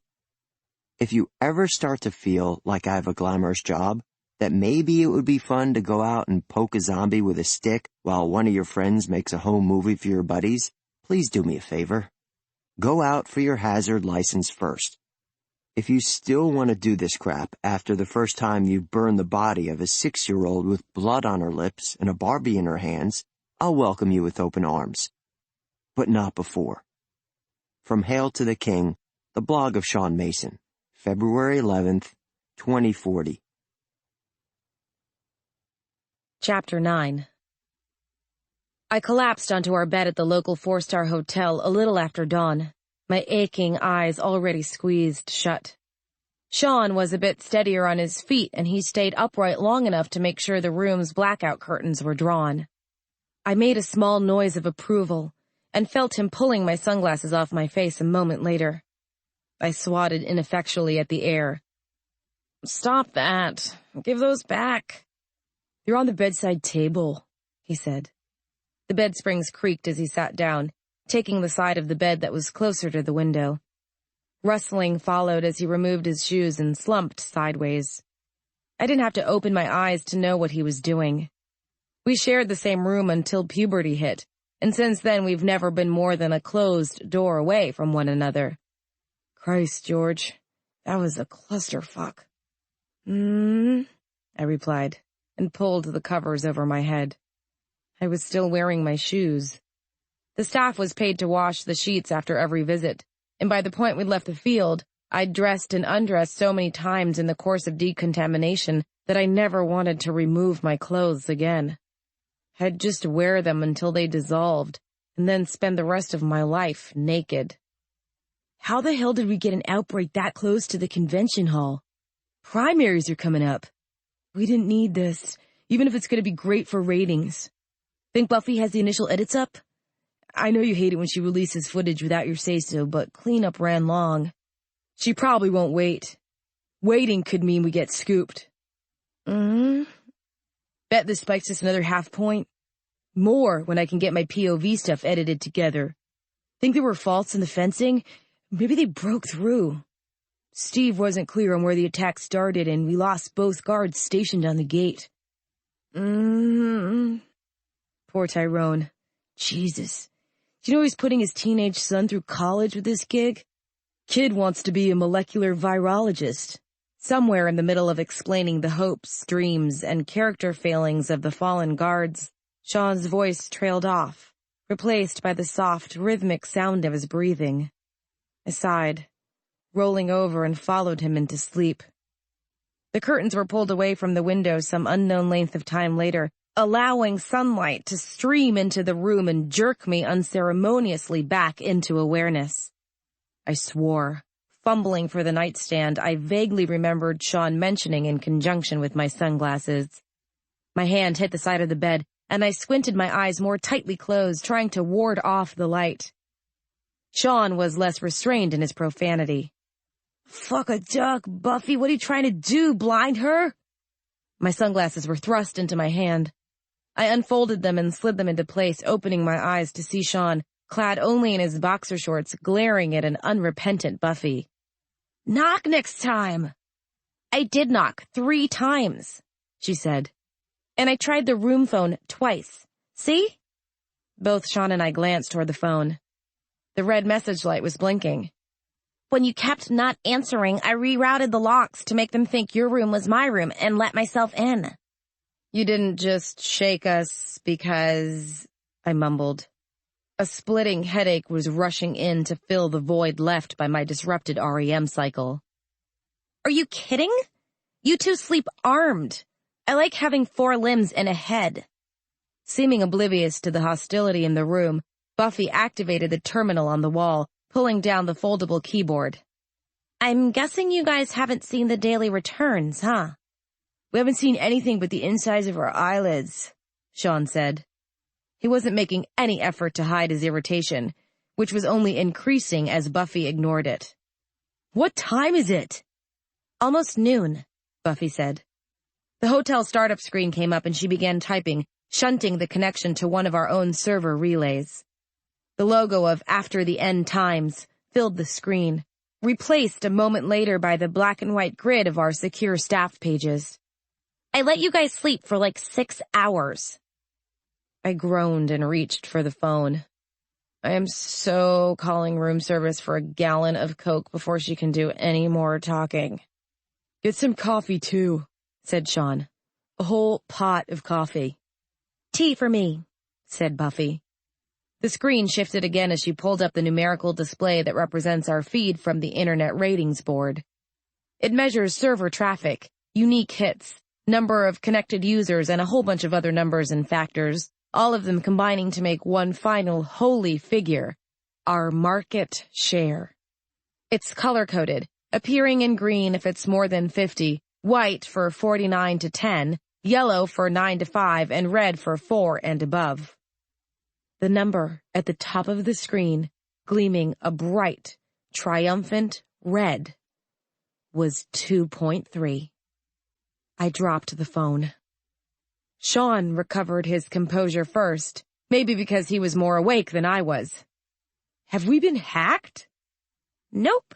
If you ever start to feel like I have a glamorous job, that maybe it would be fun to go out and poke a zombie with a stick while one of your friends makes a home movie for your buddies, please do me a favor. Go out for your hazard license first. If you still want to do this crap after the first time you've burned the body of a 6-year-old with blood on her lips and a Barbie in her hands, I'll welcome you with open arms. But not before. From Hail to the King, the blog of Shaun Mason, February 11th, 2040. Chapter 9. I collapsed onto our bed at the local 4-star hotel a little after dawn, my aching eyes already squeezed shut. Shaun was a bit steadier on his feet, and he stayed upright long enough to make sure the room's blackout curtains were drawn. I made a small noise of approval, and felt him pulling my sunglasses off my face a moment later. I swatted ineffectually at the air. "Stop that. Give those back." "You're on the bedside table," he said. The bed springs creaked as he sat down, taking the side of the bed that was closer to the window. Rustling followed as he removed his shoes and slumped sideways. I didn't have to open my eyes to know what he was doing. We shared the same room until puberty hit, and since then we've never been more than a closed door away from one another. "Christ, George, that was a clusterfuck." I replied, and pulled the covers over my head. I was still wearing my shoes. The staff was paid to wash the sheets after every visit, and by the point we'd left the field, I'd dressed and undressed so many times in the course of decontamination that I never wanted to remove my clothes again. I'd just wear them until they dissolved, and then spend the rest of my life naked. "How the hell did we get an outbreak that close to the convention hall? Primaries are coming up. We didn't need this, even if it's going to be great for ratings. Think Buffy has the initial edits up? I know you hate it when she releases footage without your say-so, but cleanup ran long. She probably won't wait. Waiting could mean we get scooped." "Bet this spikes us another half point. More when I can get my POV stuff edited together. Think there were faults in the fencing? Maybe they broke through. Steve wasn't clear on where the attack started, and we lost both guards stationed on the gate." Poor Tyrone. Jesus. Do you know he's putting his teenage son through college with this gig? Kid wants to be a molecular virologist. Somewhere in the middle of explaining the hopes, dreams, and character failings of the fallen guards, Shaun's voice trailed off, replaced by the soft, rhythmic sound of his breathing. I sighed, rolling over and followed him into sleep. The curtains were pulled away from the window some unknown length of time later, allowing sunlight to stream into the room and jerk me unceremoniously back into awareness. I swore, fumbling for the nightstand I vaguely remembered Shaun mentioning in conjunction with my sunglasses. My hand hit the side of the bed, and I squinted my eyes more tightly closed, trying to ward off the light. Shaun was less restrained in his profanity. "Fuck a duck, Buffy, what are you trying to do, blind her?" My sunglasses were thrust into my hand. I unfolded them and slid them into place, opening my eyes to see Shaun, clad only in his boxer shorts, glaring at an unrepentant Buffy. "Knock next time." "I did knock 3 times, she said. "And I tried the room phone twice. See?" Both Shaun and I glanced toward the phone. The red message light was blinking. "When you kept not answering, I rerouted the locks to make them think your room was my room and let myself in." "You didn't just shake us because—" I mumbled. A splitting headache was rushing in to fill the void left by my disrupted REM cycle. "Are you kidding? You two sleep armed. I like having 4 limbs and a head." Seeming oblivious to the hostility in the room, Buffy activated the terminal on the wall, pulling down the foldable keyboard. "I'm guessing you guys haven't seen the daily returns, huh?" "We haven't seen anything but the insides of our eyelids," Shaun said. He wasn't making any effort to hide his irritation, which was only increasing as Buffy ignored it. "What time is it?" "Almost noon," Buffy said. The hotel startup screen came up and she began typing, shunting the connection to one of our own server relays. The logo of After the End Times filled the screen, replaced a moment later by the black and white grid of our secure staff pages. "I let you guys sleep for like 6 hours. I groaned and reached for the phone. I am so calling room service for a gallon of Coke before she can do any more talking. "Get some coffee, too," said Shaun. "A whole pot of coffee." "Tea for me," said Buffy. The screen shifted again as she pulled up the numerical display that represents our feed from the Internet Ratings Board. It measures server traffic, unique hits, number of connected users, and a whole bunch of other numbers and factors, all of them combining to make one final holy figure, our market share. It's color-coded, appearing in green if it's more than 50, white for 49 to 10, yellow for 9 to 5, and red for 4 and above. The number at the top of the screen, gleaming a bright, triumphant red, was 2.3. I dropped the phone. Shaun recovered his composure first, maybe because he was more awake than I was. Have we been hacked? Nope.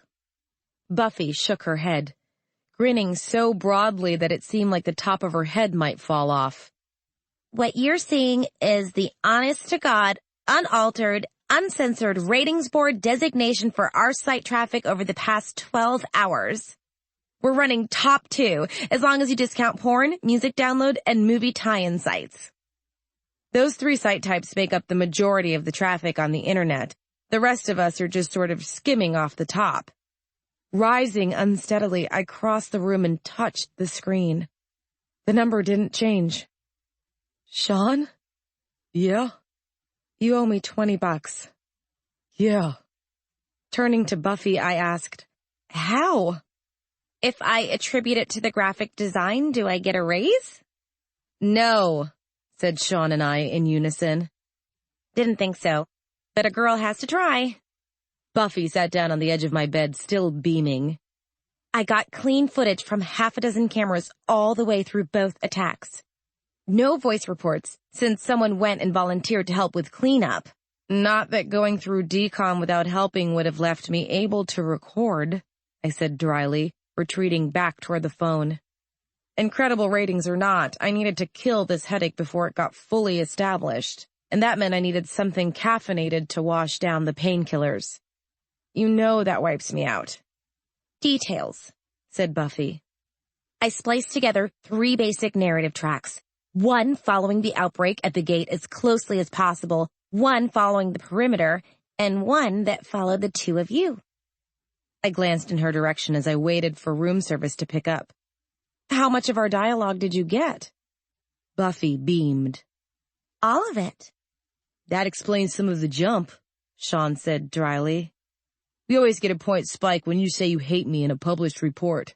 Buffy shook her head, grinning so broadly that it seemed like the top of her head might fall off. What you're seeing is the honest-to-God, unaltered, uncensored ratings board designation for our site traffic over the past 12 hours. We're running top 2, as long as you discount porn, music download, and movie tie-in sites. Those 3 site types make up the majority of the traffic on the internet. The rest of us are just sort of skimming off the top. Rising unsteadily, I crossed the room and touched the screen. The number didn't change. Shaun? Yeah? You owe me $20. Yeah. Turning to Buffy, I asked, how? If I attribute it to the graphic design, do I get a raise? No, said Shaun and I in unison. Didn't think so, but a girl has to try. Buffy sat down on the edge of my bed, still beaming. I got clean footage from 6 cameras all the way through both attacks. No voice reports, since someone went and volunteered to help with cleanup. Not that going through decom without helping would have left me able to record, I said dryly, retreating back toward the phone. Incredible ratings or not, I needed to kill this headache before it got fully established, and that meant I needed something caffeinated to wash down the painkillers. You know that wipes me out. Details, said Buffy. I spliced together 3 basic narrative tracks. 1 following the outbreak at the gate as closely as possible, 1 following the perimeter, and 1 that followed the 2 of you. I glanced in her direction as I waited for room service to pick up. How much of our dialogue did you get? Buffy beamed. All of it. That explains some of the jump, Shaun said dryly. We always get a point spike when you say you hate me in a published report.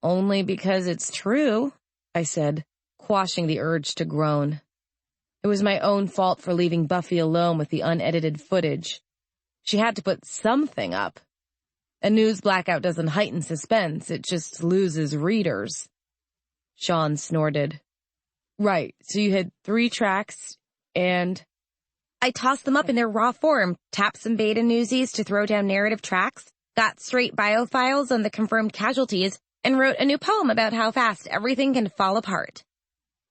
Only because it's true, I said, quashing the urge to groan. It was my own fault for leaving Buffy alone with the unedited footage. She had to put something up. A news blackout doesn't heighten suspense, it just loses readers. Shaun snorted. Right, so you had 3 tracks, and... I tossed them up in their raw form, tapped some beta newsies to throw down narrative tracks, got straight bio files on the confirmed casualties, and wrote a new poem about how fast everything can fall apart.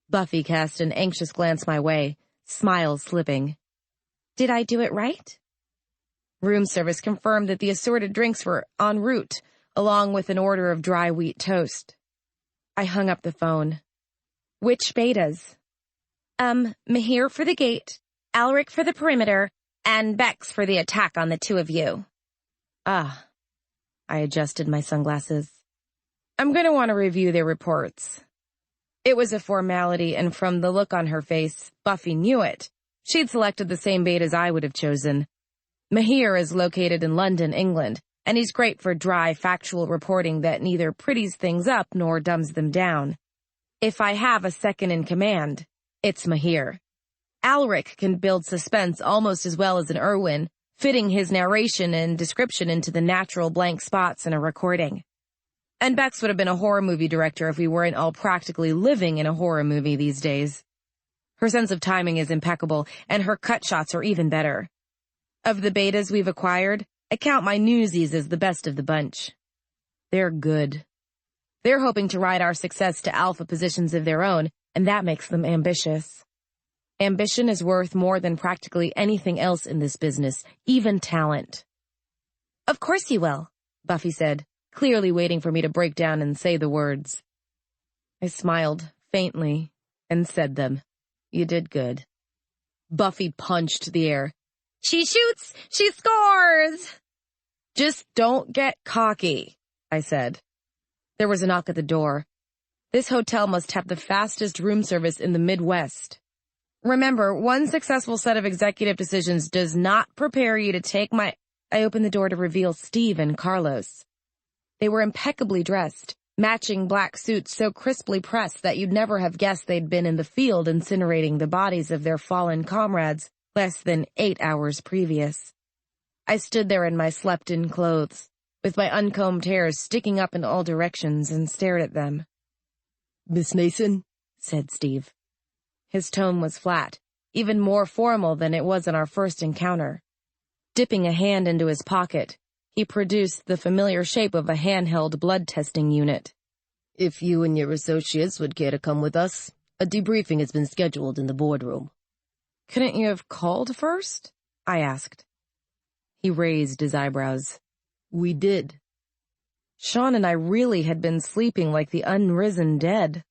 Buffy cast an anxious glance my way, smile slipping. Did I do it right? Room service confirmed that the assorted drinks were en route, along with an order of dry wheat toast. I hung up the phone. Which betas? Mahir for the gate, Alric for the perimeter, and Bex for the attack on the 2 of you. Ah. I adjusted my sunglasses. I'm going to want to review their reports. It was a formality, and from the look on her face, Buffy knew it. She'd selected the same betas I would have chosen. Mahir is located in London, England, and he's great for dry, factual reporting that neither pretties things up nor dumbs them down. If I have a second in command, it's Mahir. Alric can build suspense almost as well as an Irwin, fitting his narration and description into the natural blank spots in a recording. And Bex would have been a horror movie director if we weren't all practically living in a horror movie these days. Her sense of timing is impeccable, and her cut shots are even better. Of the betas we've acquired, I count my newsies as the best of the bunch. They're good. They're hoping to ride our success to alpha positions of their own, and that makes them ambitious. Ambition is worth more than practically anything else in this business, even talent. Of course you will, Buffy said, clearly waiting for me to break down and say the words. I smiled, faintly, and said them. You did good. Buffy punched the air. She shoots! She scores! Just don't get cocky, I said. There was a knock at the door. This hotel must have the fastest room service in the Midwest. Remember, one successful set of executive decisions does not prepare you to take my... I opened the door to reveal Steve and Carlos. They were impeccably dressed, matching black suits so crisply pressed that you'd never have guessed they'd been in the field incinerating the bodies of their fallen comrades less than 8 hours previous. I stood there in my slept-in clothes, with my uncombed hair sticking up in all directions, and stared at them. "Miss Mason," said Steve. His tone was flat, even more formal than it was in our first encounter. Dipping a hand into his pocket, he produced the familiar shape of a handheld blood testing unit. "If you and your associates would care to come with us, a debriefing has been scheduled in the boardroom." "Couldn't you have called first?" I asked. He raised his eyebrows. "We did." Shaun and I really had been sleeping like the unrisen dead.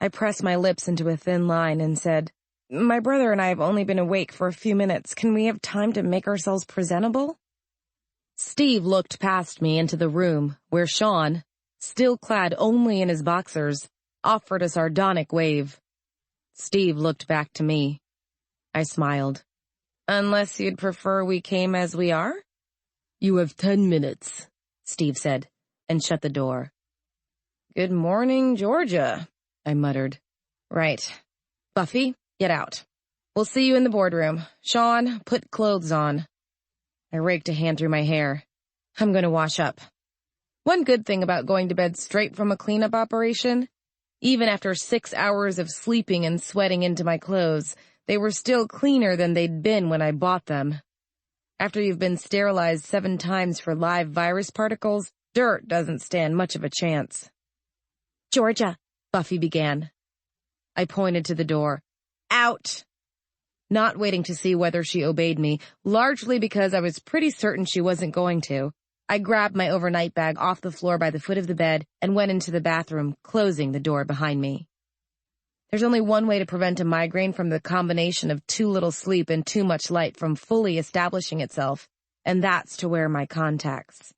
I pressed my lips into a thin line and said, "My brother and I have only been awake for a few minutes. Can we have time to make ourselves presentable?" Steve looked past me into the room where Shaun, still clad only in his boxers, offered a sardonic wave. Steve looked back to me. I smiled. "Unless you'd prefer we came as we are?" "You have 10 minutes, Steve said, and shut the door. "Good morning, Georgia," I muttered. "Right. Buffy, get out. We'll see you in the boardroom. Shaun, put clothes on." I raked a hand through my hair. "I'm going to wash up." One good thing about going to bed straight from a cleanup operation, even after 6 hours of sleeping and sweating into my clothes, they were still cleaner than they'd been when I bought them. After you've been sterilized 7 times for live virus particles, dirt doesn't stand much of a chance. "Georgia," Buffy began. I pointed to the door. "Out!" Not waiting to see whether she obeyed me, largely because I was pretty certain she wasn't going to, I grabbed my overnight bag off the floor by the foot of the bed and went into the bathroom, closing the door behind me. There's only one way to prevent a migraine from the combination of too little sleep and too much light from fully establishing itself, and that's to wear my contacts.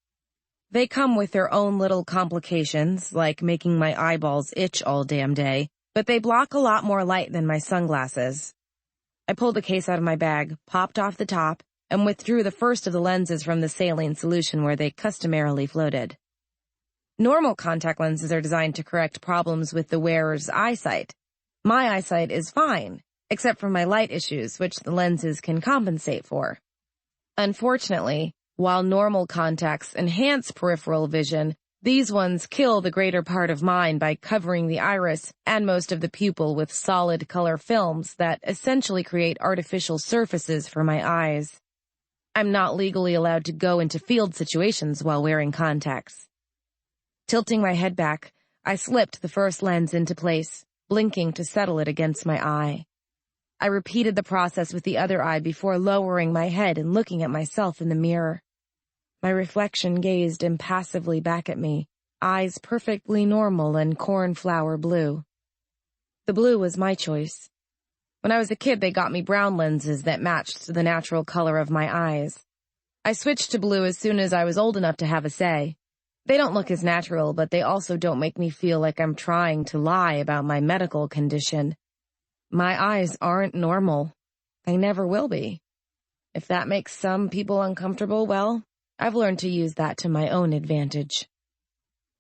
They come with their own little complications, like making my eyeballs itch all damn day, but they block a lot more light than my sunglasses. I pulled the case out of my bag, popped off the top, and withdrew the first of the lenses from the saline solution where they customarily floated. Normal contact lenses are designed to correct problems with the wearer's eyesight. My eyesight is fine, except for my light issues, which the lenses can compensate for. Unfortunately, while normal contacts enhance peripheral vision, these ones kill the greater part of mine by covering the iris and most of the pupil with solid color films that essentially create artificial surfaces for my eyes. I'm not legally allowed to go into field situations while wearing contacts. Tilting my head back, I slipped the first lens into place, blinking to settle it against my eye. I repeated the process with the other eye before lowering my head and looking at myself in the mirror. My reflection gazed impassively back at me, eyes perfectly normal and cornflower blue. The blue was my choice. When I was a kid, they got me brown lenses that matched the natural color of my eyes. I switched to blue as soon as I was old enough to have a say. They don't look as natural, but they also don't make me feel like I'm trying to lie about my medical condition. My eyes aren't normal. They never will be. If that makes some people uncomfortable, well, I've learned to use that to my own advantage.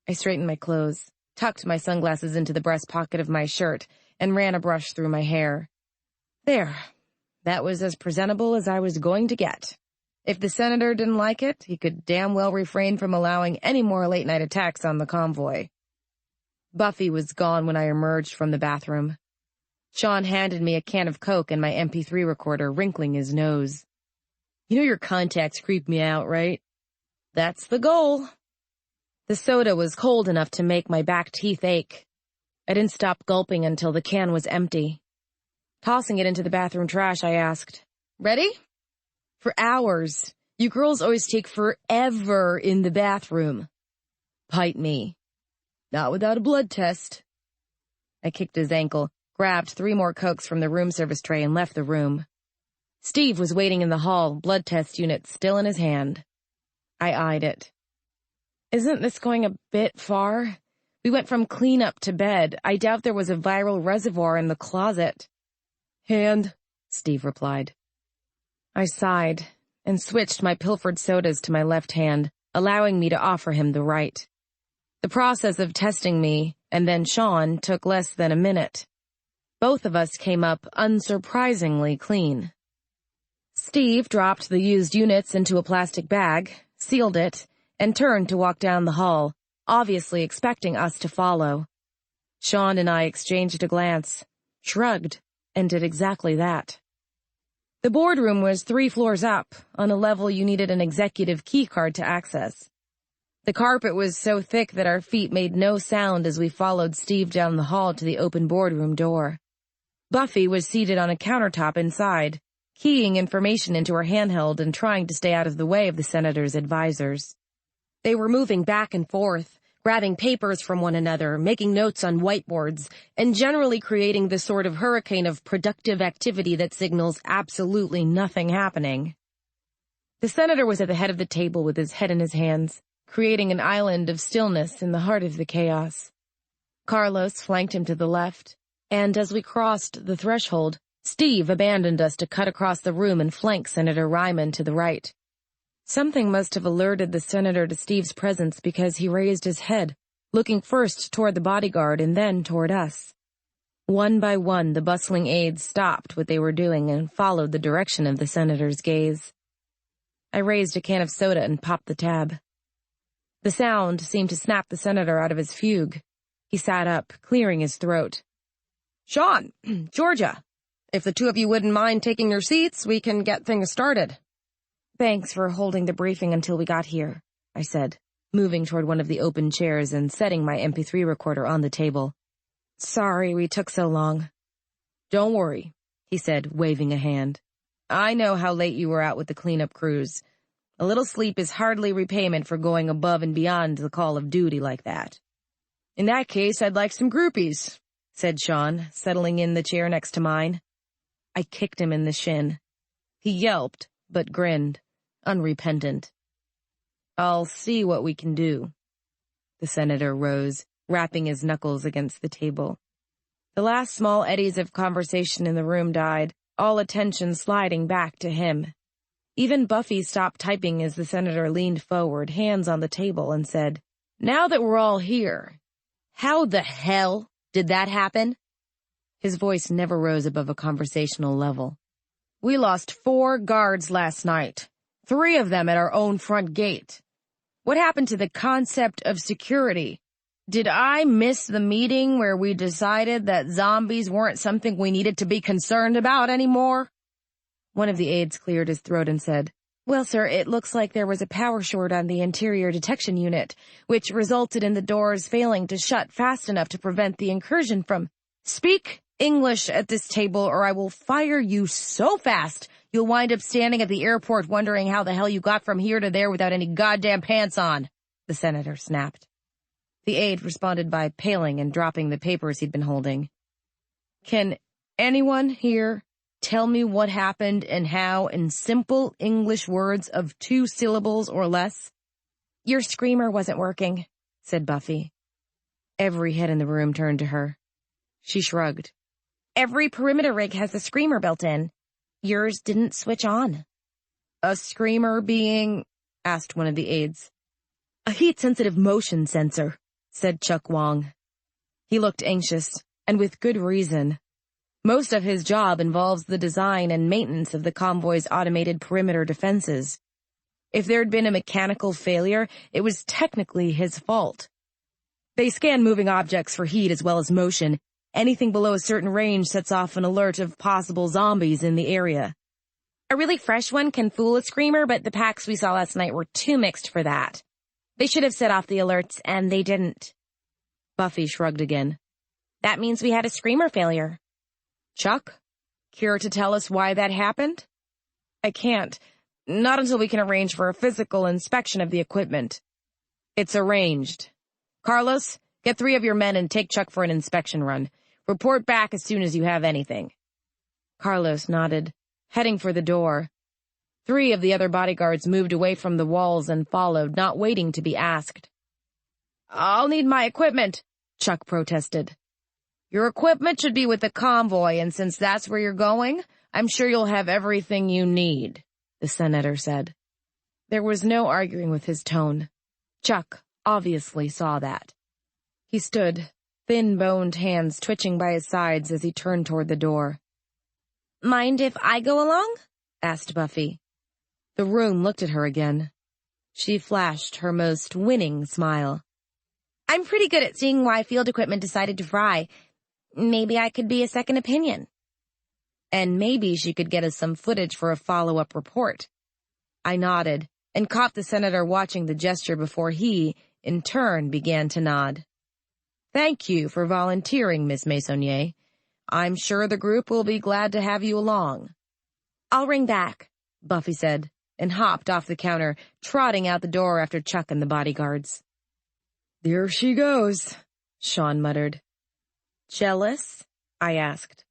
I straightened my clothes, tucked my sunglasses into the breast pocket of my shirt, and ran a brush through my hair. There. That was as presentable as I was going to get. If the senator didn't like it, he could damn well refrain from allowing any more late-night attacks on the convoy. Buffy was gone when I emerged from the bathroom. Shaun handed me a can of Coke and my MP3 recorder, wrinkling his nose. "You know your contacts creep me out, right?" "That's the goal." The soda was cold enough to make my back teeth ache. I didn't stop gulping until the can was empty. Tossing it into the bathroom trash, I asked, "Ready?" "For hours. You girls always take forever in the bathroom." "Bite me." "Not without a blood test." I kicked his ankle, grabbed 3 more Cokes from the room service tray, and left the room. Steve was waiting in the hall, blood test unit still in his hand. I eyed it. "Isn't this going a bit far? We went from cleanup to bed. I doubt there was a viral reservoir in the closet." hand," Steve replied. I sighed and switched my pilfered sodas to my left hand, allowing me to offer him the right. The process of testing me and then Shaun took less than a minute. Both of us came up unsurprisingly clean. Steve dropped the used units into a plastic bag, sealed it, and turned to walk down the hall, obviously expecting us to follow. Shaun and I exchanged a glance, shrugged, and did exactly that. The boardroom was 3 floors up, on a level you needed an executive keycard to access. The carpet was so thick that our feet made no sound as we followed Steve down the hall to the open boardroom door. Buffy was seated on a countertop inside, keying information into her handheld and trying to stay out of the way of the senator's advisors. They were moving back and forth, grabbing papers from one another, making notes on whiteboards, and generally creating the sort of hurricane of productive activity that signals absolutely nothing happening. The senator was at the head of the table with his head in his hands, creating an island of stillness in the heart of the chaos. Carlos flanked him to the left, and as we crossed the threshold, Steve abandoned us to cut across the room and flank Senator Ryman to the right. Something must have alerted the senator to Steve's presence because he raised his head, looking first toward the bodyguard and then toward us. One by one, the bustling aides stopped what they were doing and followed the direction of the senator's gaze. I raised a can of soda and popped the tab. The sound seemed to snap the senator out of his fugue. He sat up, clearing his throat. "Shaun, Georgia, if the two of you wouldn't mind taking your seats, we can get things started." "Thanks for holding the briefing until we got here," I said, moving toward one of the open chairs and setting my MP3 recorder on the table. "Sorry we took so long." "Don't worry," he said, waving a hand. "I know how late you were out with the cleanup crews. A little sleep is hardly repayment for going above and beyond the call of duty like that." "In that case, I'd like some groupies," said Shaun, settling in the chair next to mine. I kicked him in the shin. He yelped, but grinned, unrepentant. "I'll see what we can do." The senator rose, rapping his knuckles against the table. The last small eddies of conversation in the room died, all attention sliding back to him. Even Buffy stopped typing as the senator leaned forward, hands on the table, and said, "Now that we're all here, how the hell did that happen?" His voice never rose above a conversational level. "We lost 4 guards last night, 3 of them at our own front gate. What happened to the concept of security? Did I miss the meeting where we decided that zombies weren't something we needed to be concerned about anymore?" One of the aides cleared his throat and said, "Well, sir, it looks like there was a power short on the interior detection unit, which resulted in the doors failing to shut fast enough to prevent the incursion from—" "Speak English at this table or I will fire you so fast you'll wind up standing at the airport wondering how the hell you got from here to there without any goddamn pants on," the senator snapped. The aide responded by paling and dropping the papers he'd been holding. "Can anyone here tell me what happened and how in simple English words of 2 syllables or less?" "Your screamer wasn't working," said Buffy. Every head in the room turned to her. She shrugged. "Every perimeter rig has a screamer built in. Yours didn't switch on." "A screamer being?" asked one of the aides. "A heat-sensitive motion sensor," said Chuck Wong. He looked anxious, and with good reason. Most of his job involves the design and maintenance of the convoy's automated perimeter defenses. If there'd been a mechanical failure, it was technically his fault. They scan moving objects for heat as well as motion. Anything below a certain range sets off an alert of possible zombies in the area. A really fresh one can fool a screamer, but the packs we saw last night were too mixed for that. They should have set off the alerts, and they didn't." Buffy shrugged again. "That means we had a screamer failure." "Chuck, care to tell us why that happened?" "I can't. Not until we can arrange for a physical inspection of the equipment." "It's arranged. Carlos, get 3 of your men and take Chuck for an inspection run. Report back as soon as you have anything." Carlos nodded, heading for the door. 3 of the other bodyguards moved away from the walls and followed, not waiting to be asked. "I'll need my equipment," Chuck protested. Your equipment should be with the convoy, and since that's where you're going, I'm sure you'll have everything you need," the senator said. There was no arguing with his tone. Chuck obviously saw that. He stood, thin-boned hands twitching by his sides as he turned toward the door. "Mind if I go along?" asked Buffy. The room looked at her again. She flashed her most winning smile. "I'm pretty good at seeing why field equipment decided to fry. Maybe I could be a second opinion." And maybe she could get us some footage for a follow-up report. I nodded and caught the senator watching the gesture before he, in turn, began to nod. "Thank you for volunteering, Miss Maisonnier. I'm sure the group will be glad to have you along." "I'll ring back," Buffy said, and hopped off the counter, trotting out the door after Chuck and the bodyguards. "There she goes," Shaun muttered. "Jealous?" I asked.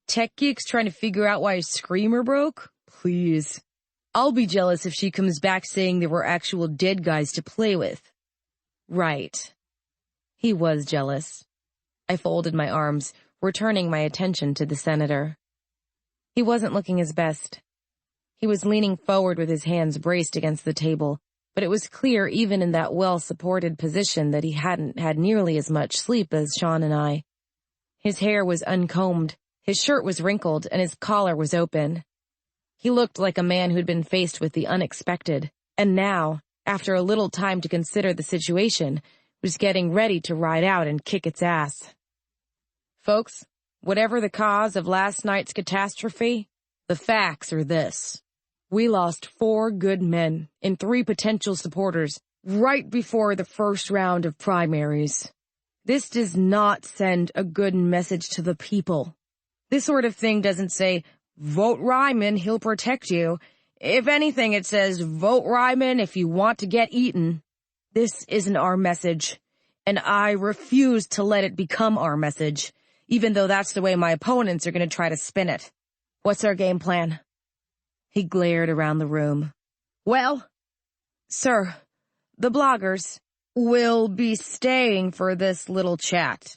"Tech geeks trying to figure out why a screamer broke? Please. I'll be jealous if she comes back saying there were actual dead guys to play with." Right. He was jealous. I folded my arms, returning my attention to the senator. He wasn't looking his best. He was leaning forward with his hands braced against the table, but it was clear even in that well-supported position that he hadn't had nearly as much sleep as Shaun and I. His hair was uncombed, his shirt was wrinkled, and his collar was open. He looked like a man who'd been faced with the unexpected, and now, after a little time to consider the situation, was getting ready to ride out and kick its ass. "Folks, whatever the cause of last night's catastrophe, the facts are this. We lost 4 good men and 3 potential supporters right before the first round of primaries. This does not send a good message to the people. This sort of thing doesn't say, 'Vote Ryman, he'll protect you.' If anything, it says, 'Vote Ryman if you want to get eaten.' This isn't our message, and I refuse to let it become our message, even though that's the way my opponents are going to try to spin it. What's our game plan?" He glared around the room. "Well, sir, the bloggers will be staying for this little chat.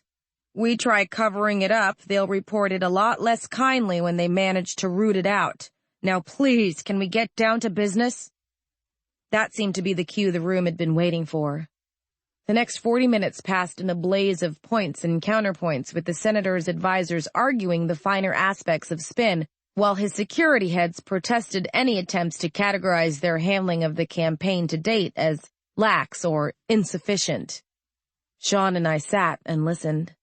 We try covering it up, they'll report it a lot less kindly when they manage to root it out. Now please, can we get down to business?" That seemed to be the cue the room had been waiting for. The next 40 minutes passed in a blaze of points and counterpoints, with the senator's advisors arguing the finer aspects of spin, while his security heads protested any attempts to categorize their handling of the campaign to date as lax or insufficient. Shaun and I sat and listened.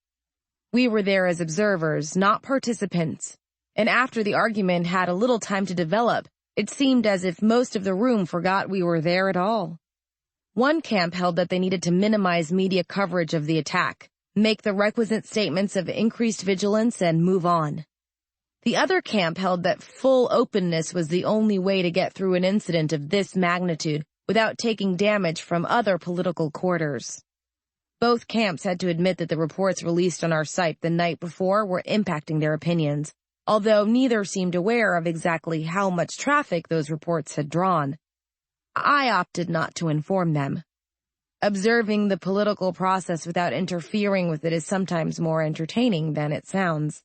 We were there as observers, not participants, and after the argument had a little time to develop, it seemed as if most of the room forgot we were there at all. One camp held that they needed to minimize media coverage of the attack, make the requisite statements of increased vigilance, and move on. The other camp held that full openness was the only way to get through an incident of this magnitude without taking damage from other political quarters. Both camps had to admit that the reports released on our site the night before were impacting their opinions, although neither seemed aware of exactly how much traffic those reports had drawn. I opted not to inform them. Observing the political process without interfering with it is sometimes more entertaining than it sounds.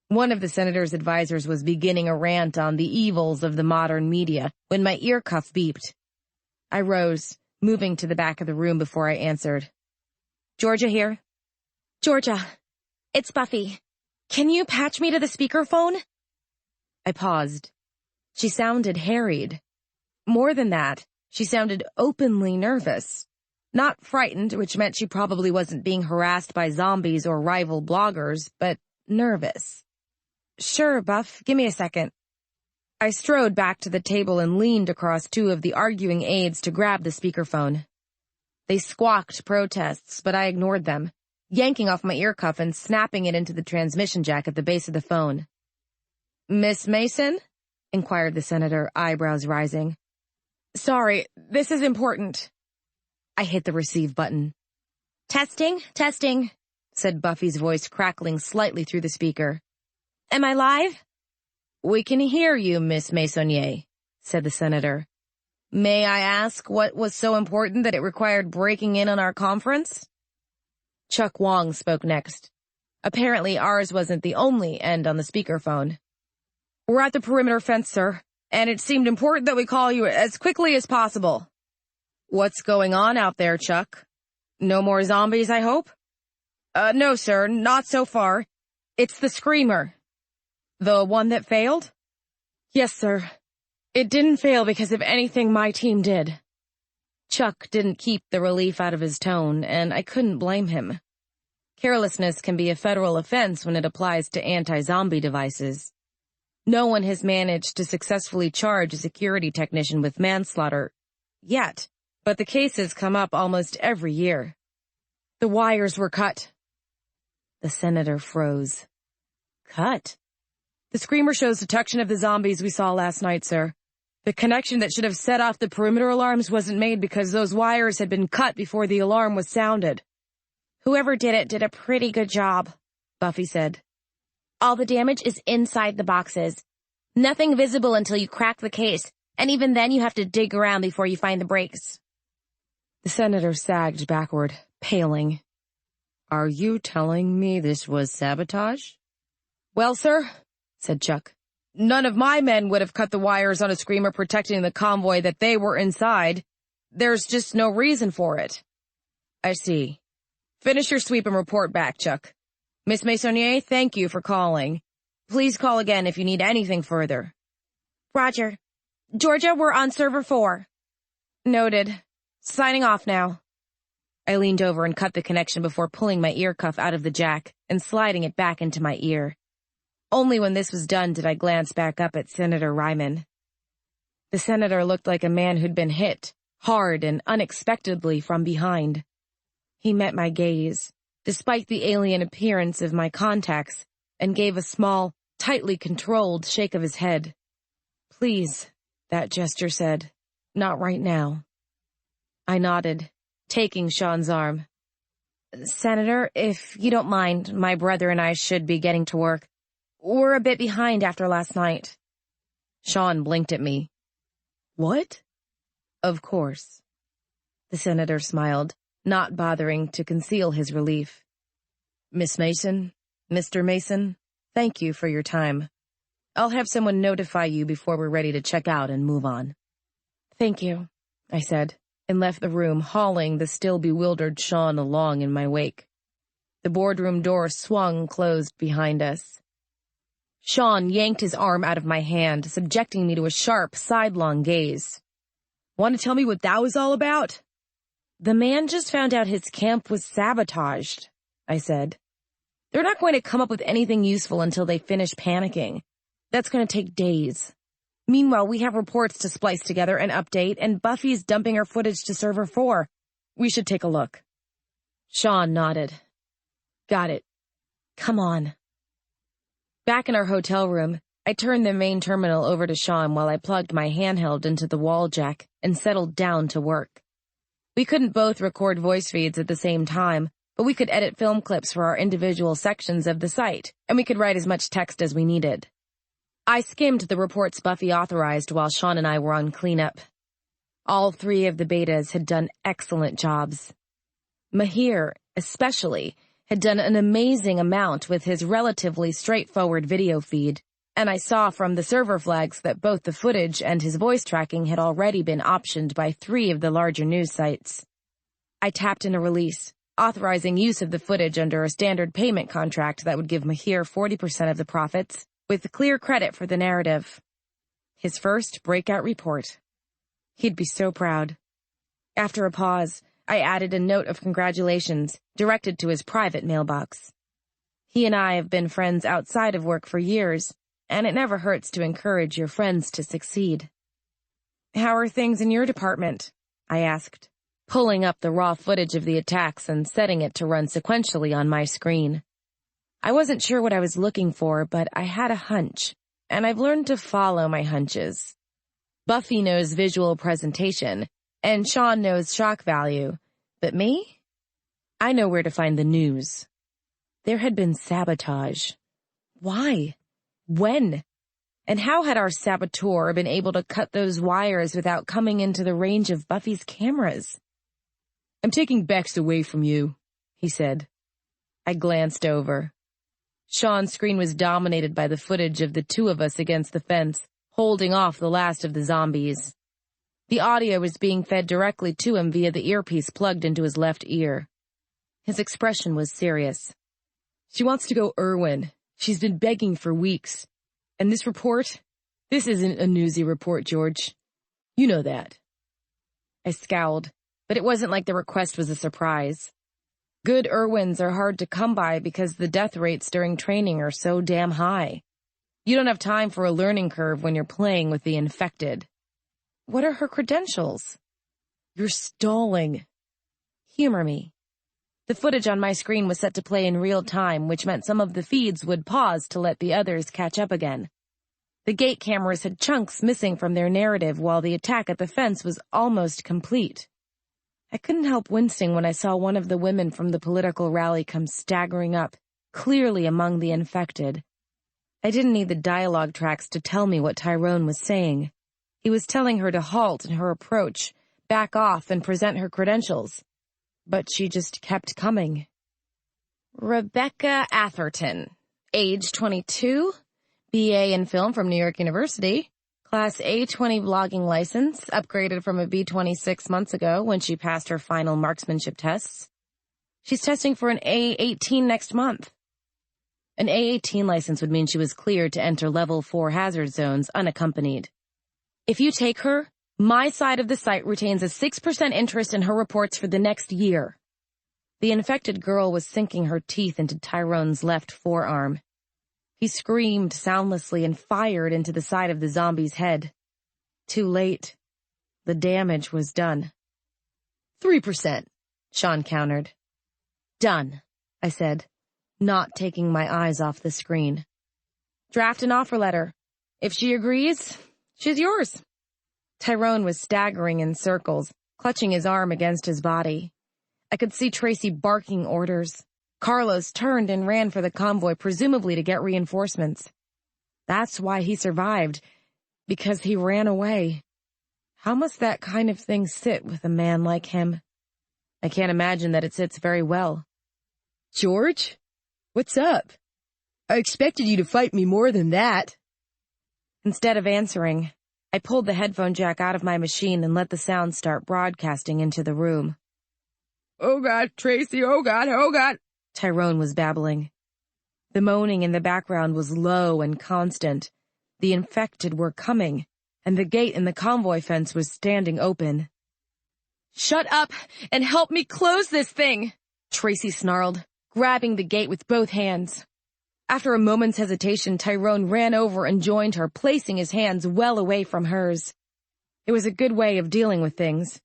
One of the senator's advisors was beginning a rant on the evils of the modern media when my ear cuff beeped. I rose, moving to the back of the room before I answered. "Georgia here?" "Georgia, it's Buffy. Can you patch me to the speakerphone?" I paused. She sounded harried. More than that, she sounded openly nervous. Not frightened, which meant she probably wasn't being harassed by zombies or rival bloggers, but nervous. "Sure, Buff, give me a second." I strode back to the table and leaned across 2 of the arguing aides to grab the speakerphone. They squawked protests, but I ignored them, yanking off my ear cuff and snapping it into the transmission jack at the base of the phone. "Miss Mason?" inquired the senator, eyebrows rising. "Sorry, this is important." I hit the receive button. Testing," said Buffy's voice crackling slightly through the speaker. "Am I live?" "We can hear you, Miss Maisonnier," said the senator. "May I ask what was so important that it required breaking in on our conference?" Chuck Wong spoke next. Apparently ours wasn't the only end on the speakerphone. "We're at the perimeter fence, sir, and it seemed important that we call you as quickly as possible." "What's going on out there, Chuck? No more zombies, I hope?" No, sir, not so far. It's the screamer." "The one that failed?" "Yes, sir. It didn't fail because of anything my team did." Chuck didn't keep the relief out of his tone, and I couldn't blame him. Carelessness can be a federal offense when it applies to anti-zombie devices. No one has managed to successfully charge a security technician with manslaughter yet, but the cases come up almost every year. "The wires were cut." The senator froze. "Cut?" "The screamer shows detection of the zombies we saw last night, sir. The connection that should have set off the perimeter alarms wasn't made because those wires had been cut before the alarm was sounded." "Whoever did it did a pretty good job," Buffy said. "All the damage is inside the boxes. Nothing visible until you crack the case, and even then you have to dig around before you find the breaks." The senator sagged backward, paling. "Are you telling me this was sabotage?" "Well, sir," said Chuck, "none of my men would have cut the wires on a screamer protecting the convoy that they were inside. There's just no reason for it." "I see. Finish your sweep and report back, Chuck. Miss Maisonier, thank you for calling. Please call again if you need anything further." "Roger. Georgia, we're on server 4. "Noted. Signing off now." I leaned over and cut the connection before pulling my ear cuff out of the jack and sliding it back into my ear. Only when this was done did I glance back up at Senator Ryman. The senator looked like a man who'd been hit, hard and unexpectedly from behind. He met my gaze, despite the alien appearance of my contacts, and gave a small, tightly controlled shake of his head. "Please," that gesture said, "not right now." I nodded, taking Shaun's arm. "Senator, if you don't mind, my brother and I should be getting to work. We're a bit behind after last night." Shaun blinked at me. "What?" "Of course." The senator smiled, not bothering to conceal his relief. "Miss Mason, Mr. Mason, thank you for your time. I'll have someone notify you before we're ready to check out and move on." "Thank you," I said, and left the room, hauling the still bewildered Shaun along in my wake. The boardroom door swung closed behind us. Shaun yanked his arm out of my hand, subjecting me to a sharp, sidelong gaze. "Want to tell me what that was all about?" "The man just found out his camp was sabotaged," I said. "They're not going to come up with anything useful until they finish panicking. That's going to take days. Meanwhile, we have reports to splice together and update, and Buffy's dumping her footage to server 4. We should take a look." Shaun nodded. "Got it. Come on." Back in our hotel room, I turned the main terminal over to Shaun while I plugged my handheld into the wall jack and settled down to work. We couldn't both record voice feeds at the same time, but we could edit film clips for our individual sections of the site, and we could write as much text as we needed. I skimmed the reports Buffy authorized while Shaun and I were on cleanup. All 3 of the betas had done excellent jobs. Mahir, especially, had done an amazing amount with his relatively straightforward video feed, and I saw from the server flags that both the footage and his voice tracking had already been optioned by 3 of the larger news sites. I tapped in a release, authorizing use of the footage under a standard payment contract that would give Mahir 40% of the profits, with clear credit for the narrative. His first breakout report. He'd be so proud. After a pause, I added a note of congratulations, directed to his private mailbox. He and I have been friends outside of work for years, and it never hurts to encourage your friends to succeed. "How are things in your department?" I asked, pulling up the raw footage of the attacks and setting it to run sequentially on my screen. I wasn't sure what I was looking for, but I had a hunch, and I've learned to follow my hunches. Buffy knows visual presentation, and Shaun knows shock value, but me? I know where to find the news. There had been sabotage. Why? When? And how had our saboteur been able to cut those wires without coming into the range of Buffy's cameras? "I'm taking Bex away from you," he said. I glanced over. Shaun's screen was dominated by the footage of the two of us against the fence, holding off the last of the zombies. The audio was being fed directly to him via the earpiece plugged into his left ear. His expression was serious. She wants to go Irwin. She's been begging for weeks. And this report? This isn't a newsy report, George. You know that. I scowled, but it wasn't like the request was a surprise. Good Irwins are hard to come by because the death rates during training are so damn high. You don't have time for a learning curve when you're playing with the infected. What are her credentials? You're stalling. Humor me. The footage on my screen was set to play in real time, which meant some of the feeds would pause to let the others catch up again. The gate cameras had chunks missing from their narrative while the attack at the fence was almost complete. I couldn't help wincing when I saw one of the women from the political rally come staggering up, clearly among the infected. I didn't need the dialogue tracks to tell me what Tyrone was saying. He was telling her to halt in her approach, back off, and present her credentials. But she just kept coming. Rebecca Atherton, age 22, BA in film from New York University, Class A20 blogging license, upgraded from a B20 6 months ago when she passed her final marksmanship tests. She's testing for an A18 next month. An A18 license would mean she was cleared to enter level 4 hazard zones unaccompanied. If you take her, my side of the site retains a 6% interest in her reports for the next year. The infected girl was sinking her teeth into Tyrone's left forearm. He screamed soundlessly and fired into the side of the zombie's head. Too late. The damage was done. 3%, Shaun countered. Done, I said, not taking my eyes off the screen. Draft an offer letter. If she agrees, she's yours. Tyrone was staggering in circles, clutching his arm against his body. I could see Tracy barking orders. Carlos turned and ran for the convoy, presumably to get reinforcements. That's why he survived, because he ran away. How must that kind of thing sit with a man like him? I can't imagine that it sits very well. George? What's up? I expected you to fight me more than that. Instead of answering, I pulled the headphone jack out of my machine and let the sound start broadcasting into the room. Oh God, Tracy, oh God, Tyrone was babbling. The moaning in the background was low and constant. The infected were coming, and the gate in the convoy fence was standing open. Shut up and help me close this thing, Tracy snarled, grabbing the gate with both hands. After a moment's hesitation, Tyrone ran over and joined her, placing his hands well away from hers. It was a good way of dealing with things.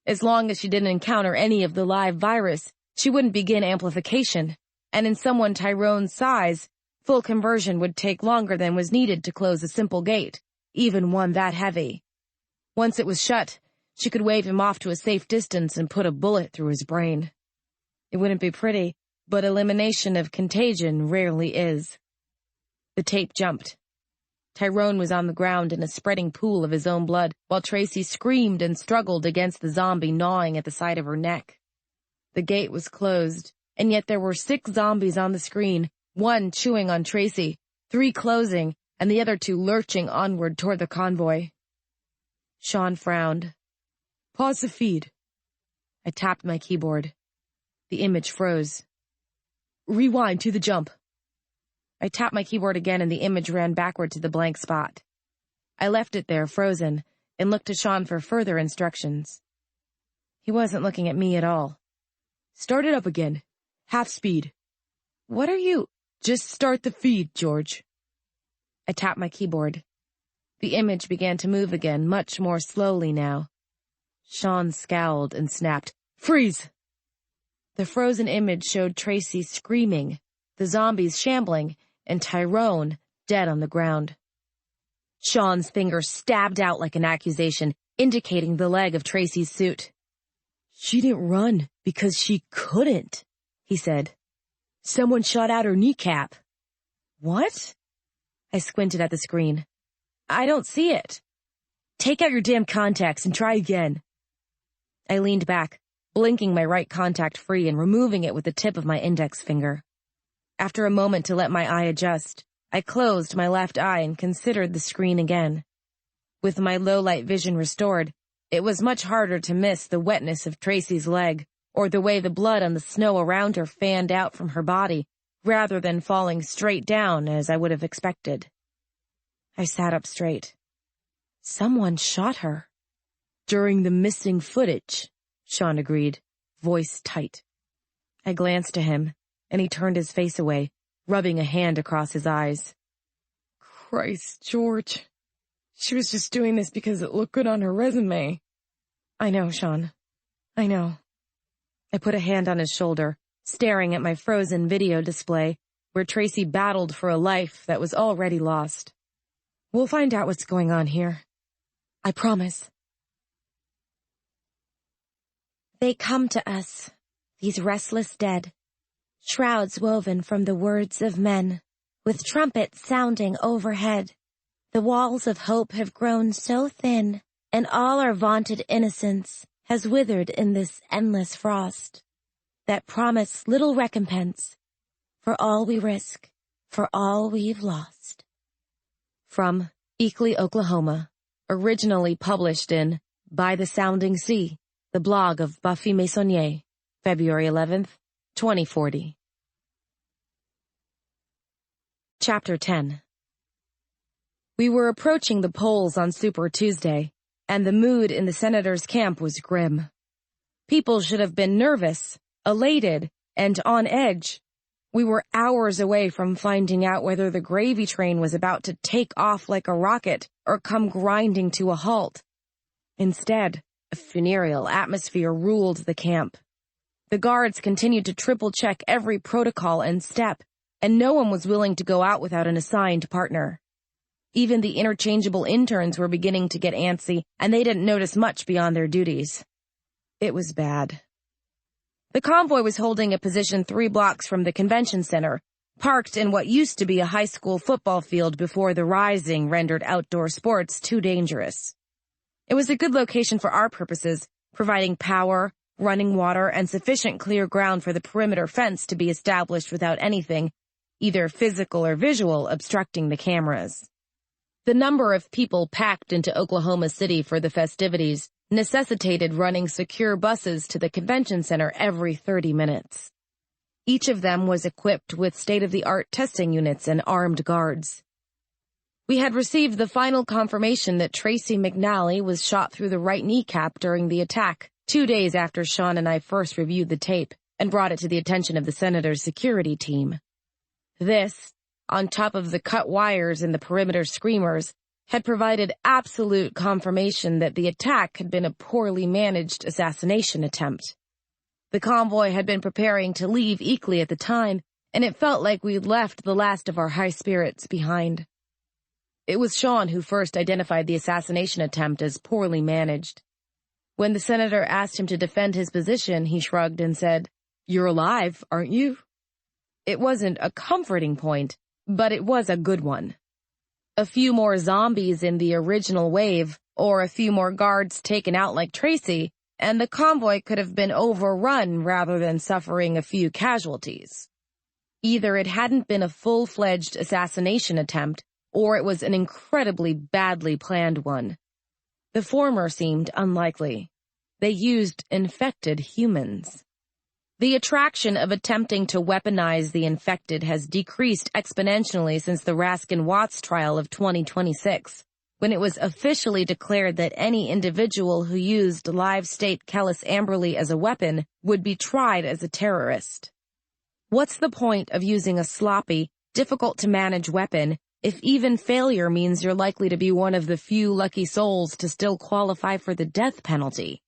As long as she didn't encounter any of the live virus, she wouldn't begin amplification, and in someone Tyrone's size, full conversion would take longer than was needed to close a simple gate, even one that heavy. Once it was shut, she could wave him off to a safe distance and put a bullet through his brain. It wouldn't be pretty, but elimination of contagion rarely is. The tape jumped. Tyrone was on the ground in a spreading pool of his own blood, while Tracy screamed and struggled against the zombie gnawing at the side of her neck. The gate was closed, and yet there were 6 zombies on the screen, 1 chewing on Tracy, 3 closing, and the other 2 lurching onward toward the convoy. Shaun frowned. Pause the feed. I tapped my keyboard. The image froze. Rewind to the jump. I tapped my keyboard again and the image ran backward to the blank spot. I left it there, frozen, and looked to Shaun for further instructions. He wasn't looking at me at all. Start it up again. Half speed. What are you? Just start the feed, George. I tapped my keyboard. The image began to move again, much more slowly now. Shaun scowled and snapped, Freeze! The frozen image showed Tracy screaming, the zombies shambling, and Tyrone dead on the ground. Shaun's finger stabbed out like an accusation, indicating the leg of Tracy's suit. She didn't run because she couldn't, he said. Someone shot out her kneecap. What? I squinted at the screen. I don't see it. Take out your damn contacts and try again. I leaned back, blinking my right contact free and removing it with the tip of my index finger. After a moment to let my eye adjust, I closed my left eye and considered the screen again. With my low-light vision restored, it was much harder to miss the wetness of Tracy's leg, or the way the blood on the snow around her fanned out from her body, rather than falling straight down as I would have expected. I sat up straight. Someone shot her. During the missing footage, Shaun agreed, voice tight. I glanced to him, and he turned his face away, rubbing a hand across his eyes. Christ, George. She was just doing this because it looked good on her resume. I know, Shaun. I know. I put a hand on his shoulder, staring at my frozen video display, where Tracy battled for a life that was already lost. We'll find out what's going on here. I promise. They come to us, these restless dead, shrouds woven from the words of men, with trumpets sounding overhead. The walls of hope have grown so thin, and all our vaunted innocence has withered in this endless frost, that promise little recompense for all we risk, for all we've lost. From Eakley, Oklahoma, originally published in By the Sounding Sea, the blog of Buffy Maisonnier, February 11th, 2040. Chapter 10. We were approaching the polls on Super Tuesday, and the mood in the senator's camp was grim. People should have been nervous, elated, and on edge. We were hours away from finding out whether the gravy train was about to take off like a rocket or come grinding to a halt. Instead, a funereal atmosphere ruled the camp. The guards continued to triple-check every protocol and step, and no one was willing to go out without an assigned partner. Even the interchangeable interns were beginning to get antsy, and they didn't notice much beyond their duties. It was bad. The convoy was holding a position 3 blocks from the convention center, parked in what used to be a high school football field before the rising rendered outdoor sports too dangerous. It was a good location for our purposes, providing power, running water, and sufficient clear ground for the perimeter fence to be established without anything, either physical or visual, obstructing the cameras. The number of people packed into Oklahoma City for the festivities necessitated running secure buses to the convention center every 30 minutes. Each of them was equipped with state-of-the-art testing units and armed guards. We had received the final confirmation that Tracy McNally was shot through the right kneecap during the attack, 2 days after Shaun and I first reviewed the tape and brought it to the attention of the senator's security team. This, on top of the cut wires and the perimeter screamers, had provided absolute confirmation that the attack had been a poorly managed assassination attempt. The convoy had been preparing to leave Eakley at the time, and it felt like we'd left the last of our high spirits behind. It was Shaun who first identified the assassination attempt as poorly managed. When the senator asked him to defend his position, he shrugged and said, "You're alive, aren't you?" It wasn't a comforting point, but it was a good one. A few more zombies in the original wave, or a few more guards taken out like Tracy, and the convoy could have been overrun rather than suffering a few casualties. Either it hadn't been a full-fledged assassination attempt, or it was an incredibly badly planned one. The former seemed unlikely. They used infected humans. The attraction of attempting to weaponize the infected has decreased exponentially since the Raskin-Watts trial of 2026, when it was officially declared that any individual who used live-state Kellis Amberley as a weapon would be tried as a terrorist. What's the point of using a sloppy, difficult-to-manage weapon if even failure means you're likely to be one of the few lucky souls to still qualify for the death penalty?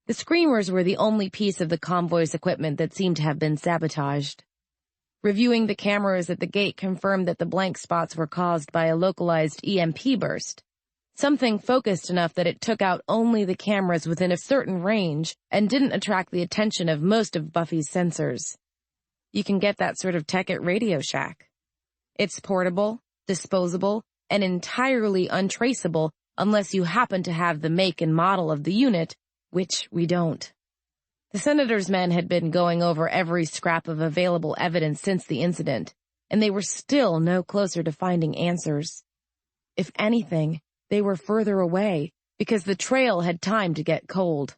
The screamers were the only piece of the convoy's equipment that seemed to have been sabotaged. Reviewing the cameras at the gate confirmed that the blank spots were caused by a localized EMP burst, something focused enough that it took out only the cameras within a certain range and didn't attract the attention of most of Buffy's sensors. You can get that sort of tech at Radio Shack. It's portable, disposable, and entirely untraceable unless you happen to have the make and model of the unit, which we don't. The senator's men had been going over every scrap of available evidence since the incident, and they were still no closer to finding answers. If anything, they were further away, because the trail had time to get cold.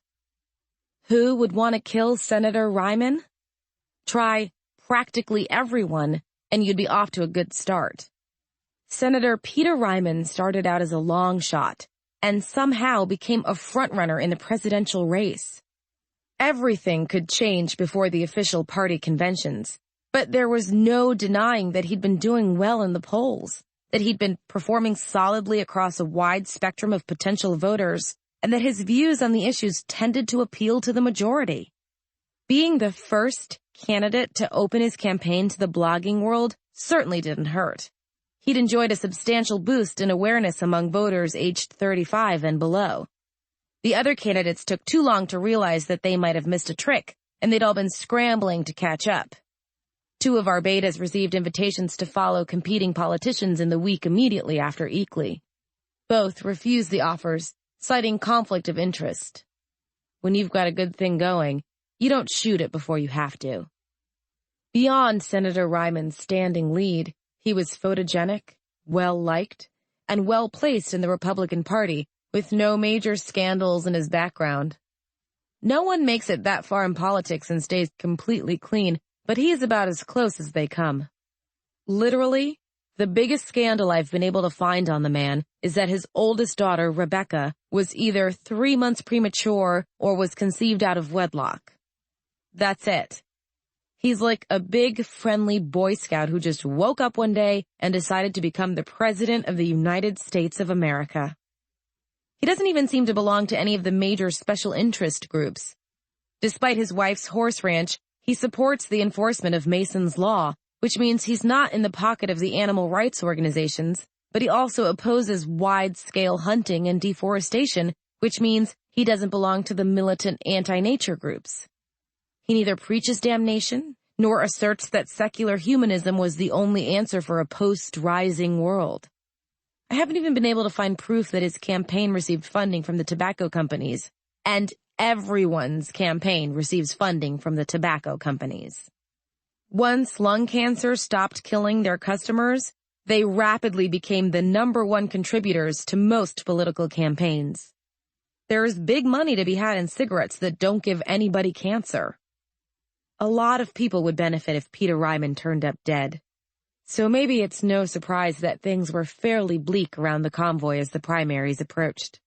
Who would want to kill Senator Ryman? Try practically everyone, and you'd be off to a good start. Senator Peter Ryman started out as a long shot, and somehow became a frontrunner in the presidential race. Everything could change before the official party conventions, but there was no denying that he'd been doing well in the polls, that he'd been performing solidly across a wide spectrum of potential voters, and that his views on the issues tended to appeal to the majority. Being the first candidate to open his campaign to the blogging world certainly didn't hurt. He'd enjoyed a substantial boost in awareness among voters aged 35 and below. The other candidates took too long to realize that they might have missed a trick, and they'd all been scrambling to catch up. 2 of our betas received invitations to follow competing politicians in the week immediately after Eakley. Both refused the offers, citing conflict of interest. When you've got a good thing going, you don't shoot it before you have to. Beyond Senator Ryman's standing lead, he was photogenic, well-liked, and well-placed in the Republican Party, with no major scandals in his background. No one makes it that far in politics and stays completely clean, but he is about as close as they come. Literally, the biggest scandal I've been able to find on the man is that his oldest daughter, Rebecca, was either 3 months premature or was conceived out of wedlock. That's it. He's like a big, friendly Boy Scout who just woke up one day and decided to become the President of the United States of America. He doesn't even seem to belong to any of the major special interest groups. Despite his wife's horse ranch, he supports the enforcement of Mason's Law, which means he's not in the pocket of the animal rights organizations, but he also opposes wide-scale hunting and deforestation, which means he doesn't belong to the militant anti-nature groups. He neither preaches damnation, nor asserts that secular humanism was the only answer for a post-rising world. I haven't even been able to find proof that his campaign received funding from the tobacco companies, and everyone's campaign receives funding from the tobacco companies. Once lung cancer stopped killing their customers, they rapidly became the #1 contributors to most political campaigns. There is big money to be had in cigarettes that don't give anybody cancer. A lot of people would benefit if Peter Ryman turned up dead. So maybe it's no surprise that things were fairly bleak around the convoy as the primaries approached.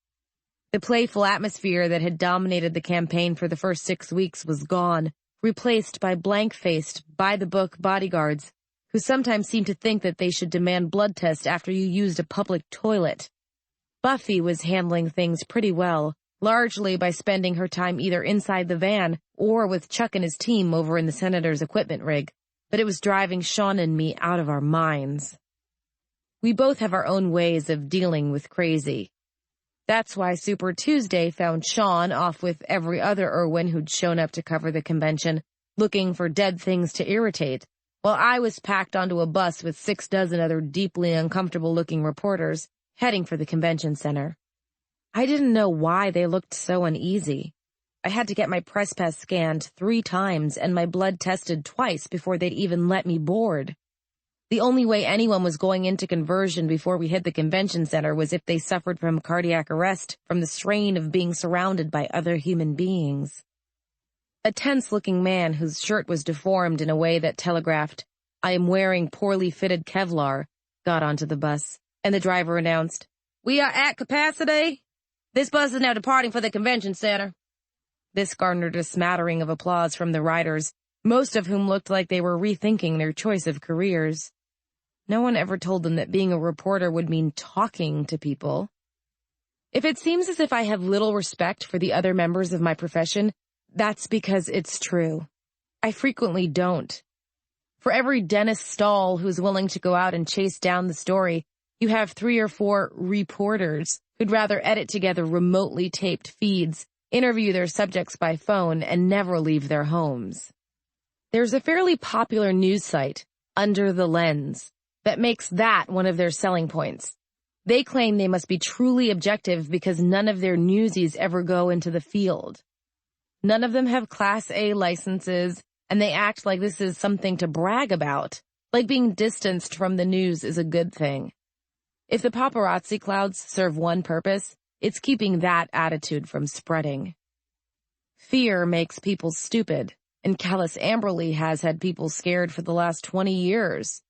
The playful atmosphere that had dominated the campaign for the first 6 weeks was gone, replaced by blank-faced, by-the-book bodyguards who sometimes seemed to think that they should demand blood tests after you used a public toilet. Buffy was handling things pretty well, largely by spending her time either inside the van or with Chuck and his team over in the senator's equipment rig, but it was driving Shaun and me out of our minds. We both have our own ways of dealing with crazy. That's why Super Tuesday found Shaun off with every other Irwin who'd shown up to cover the convention, looking for dead things to irritate, while I was packed onto a bus with 6 dozen other deeply uncomfortable-looking reporters, heading for the convention center. I didn't know why they looked so uneasy. I had to get my press pass scanned 3 times and my blood tested twice before they'd even let me board. The only way anyone was going into conversion before we hit the convention center was if they suffered from cardiac arrest from the strain of being surrounded by other human beings. A tense-looking man whose shirt was deformed in a way that telegraphed, "I am wearing poorly fitted Kevlar," got onto the bus, and the driver announced, "We are at capacity. This bus is now departing for the convention center." This garnered a smattering of applause from the riders, most of whom looked like they were rethinking their choice of careers. No one ever told them that being a reporter would mean talking to people. If it seems as if I have little respect for the other members of my profession, that's because it's true. I frequently don't. For every Dennis Stahl who's willing to go out and chase down the story, you have 3 or 4 reporters who'd rather edit together remotely taped feeds, interview their subjects by phone, and never leave their homes. There's a fairly popular news site, Under the Lens, that makes that one of their selling points. They claim they must be truly objective because none of their newsies ever go into the field. None of them have Class A licenses, and they act like this is something to brag about, like being distanced from the news is a good thing. If the paparazzi clouds serve one purpose, it's keeping that attitude from spreading. Fear makes people stupid, and Callus Amberley has had people scared for the last 20 years.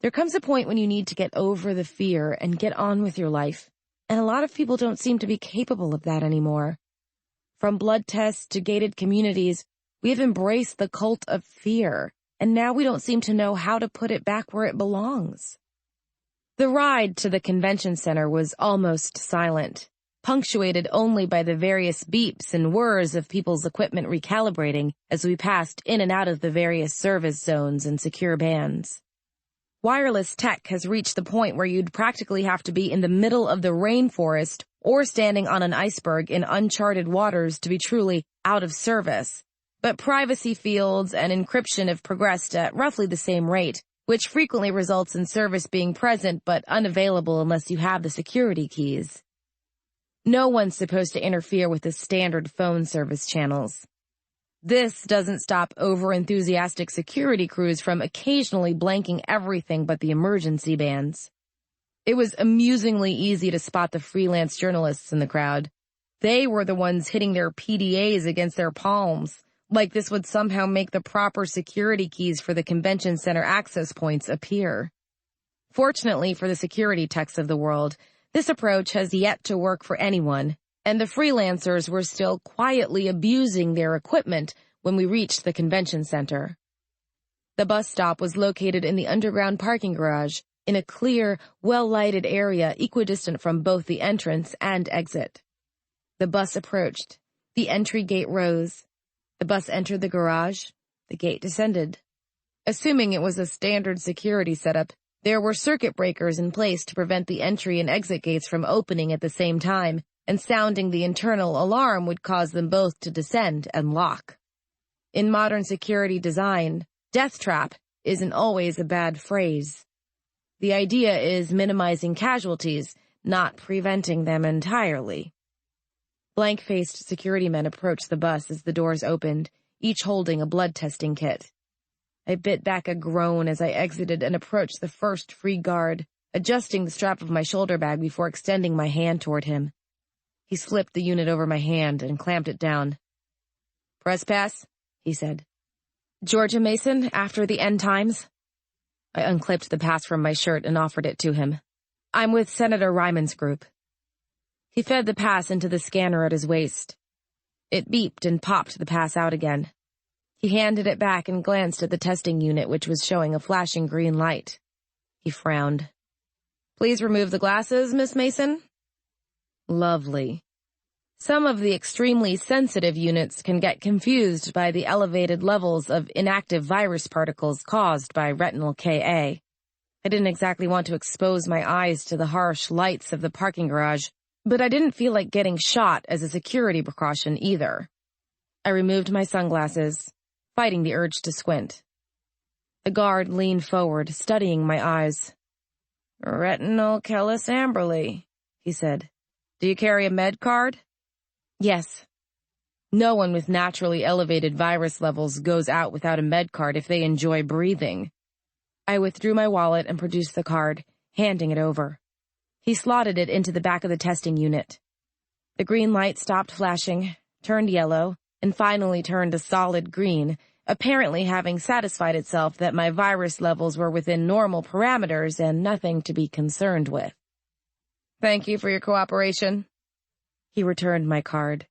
There comes a point when you need to get over the fear and get on with your life, and a lot of people don't seem to be capable of that anymore. From blood tests to gated communities, we have embraced the cult of fear, and now we don't seem to know how to put it back where it belongs. The ride to the convention center was almost silent, punctuated only by the various beeps and whirs of people's equipment recalibrating as we passed in and out of the various service zones and secure bands. Wireless tech has reached the point where you'd practically have to be in the middle of the rainforest or standing on an iceberg in uncharted waters to be truly out of service. But privacy fields and encryption have progressed at roughly the same rate, which frequently results in service being present but unavailable unless you have the security keys. No one's supposed to interfere with the standard phone service channels. This doesn't stop over-enthusiastic security crews from occasionally blanking everything but the emergency bands. It was amusingly easy to spot the freelance journalists in the crowd. They were the ones hitting their PDAs against their palms, like this would somehow make the proper security keys for the convention center access points appear. Fortunately for the security techs of the world, this approach has yet to work for anyone, and the freelancers were still quietly abusing their equipment when we reached the convention center. The bus stop was located in the underground parking garage, in a clear, well-lighted area equidistant from both the entrance and exit. The bus approached. The entry gate rose. The bus entered the garage. The gate descended. Assuming it was a standard security setup, there were circuit breakers in place to prevent the entry and exit gates from opening at the same time, and sounding the internal alarm would cause them both to descend and lock. In modern security design, death trap isn't always a bad phrase. The idea is minimizing casualties, not preventing them entirely. Blank-faced security men approached the bus as the doors opened, each holding a blood testing kit. I bit back a groan as I exited and approached the first free guard, adjusting the strap of my shoulder bag before extending my hand toward him. He slipped the unit over my hand and clamped it down. "Press pass," he said. "Georgia Mason, after the end times?" I unclipped the pass from my shirt and offered it to him. "I'm with Senator Ryman's group." He fed the pass into the scanner at his waist. It beeped and popped the pass out again. He handed it back and glanced at the testing unit, which was showing a flashing green light. He frowned. "Please remove the glasses, Miss Mason." Lovely. Some of the extremely sensitive units can get confused by the elevated levels of inactive virus particles caused by retinal Ka. I didn't exactly want to expose my eyes to the harsh lights of the parking garage, but I didn't feel like getting shot as a security precaution either. I removed my sunglasses, fighting the urge to squint. The guard leaned forward, studying my eyes. "Retinal Callus Amberley," he said. "Do you carry a med card?" "Yes." No one with naturally elevated virus levels goes out without a med card if they enjoy breathing. I withdrew my wallet and produced the card, handing it over. He slotted it into the back of the testing unit. The green light stopped flashing, turned yellow, and finally turned a solid green, apparently having satisfied itself that my virus levels were within normal parameters and nothing to be concerned with. "Thank you for your cooperation." He returned my card.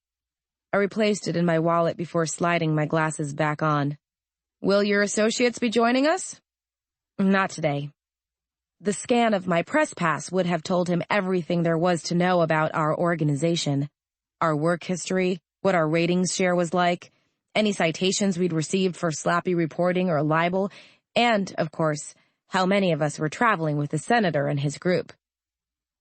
I replaced it in my wallet before sliding my glasses back on. "Will your associates be joining us?" "Not today." The scan of my press pass would have told him everything there was to know about our organization, our work history, what our ratings share was like, any citations we'd received for sloppy reporting or libel, and, of course, how many of us were traveling with the senator and his group.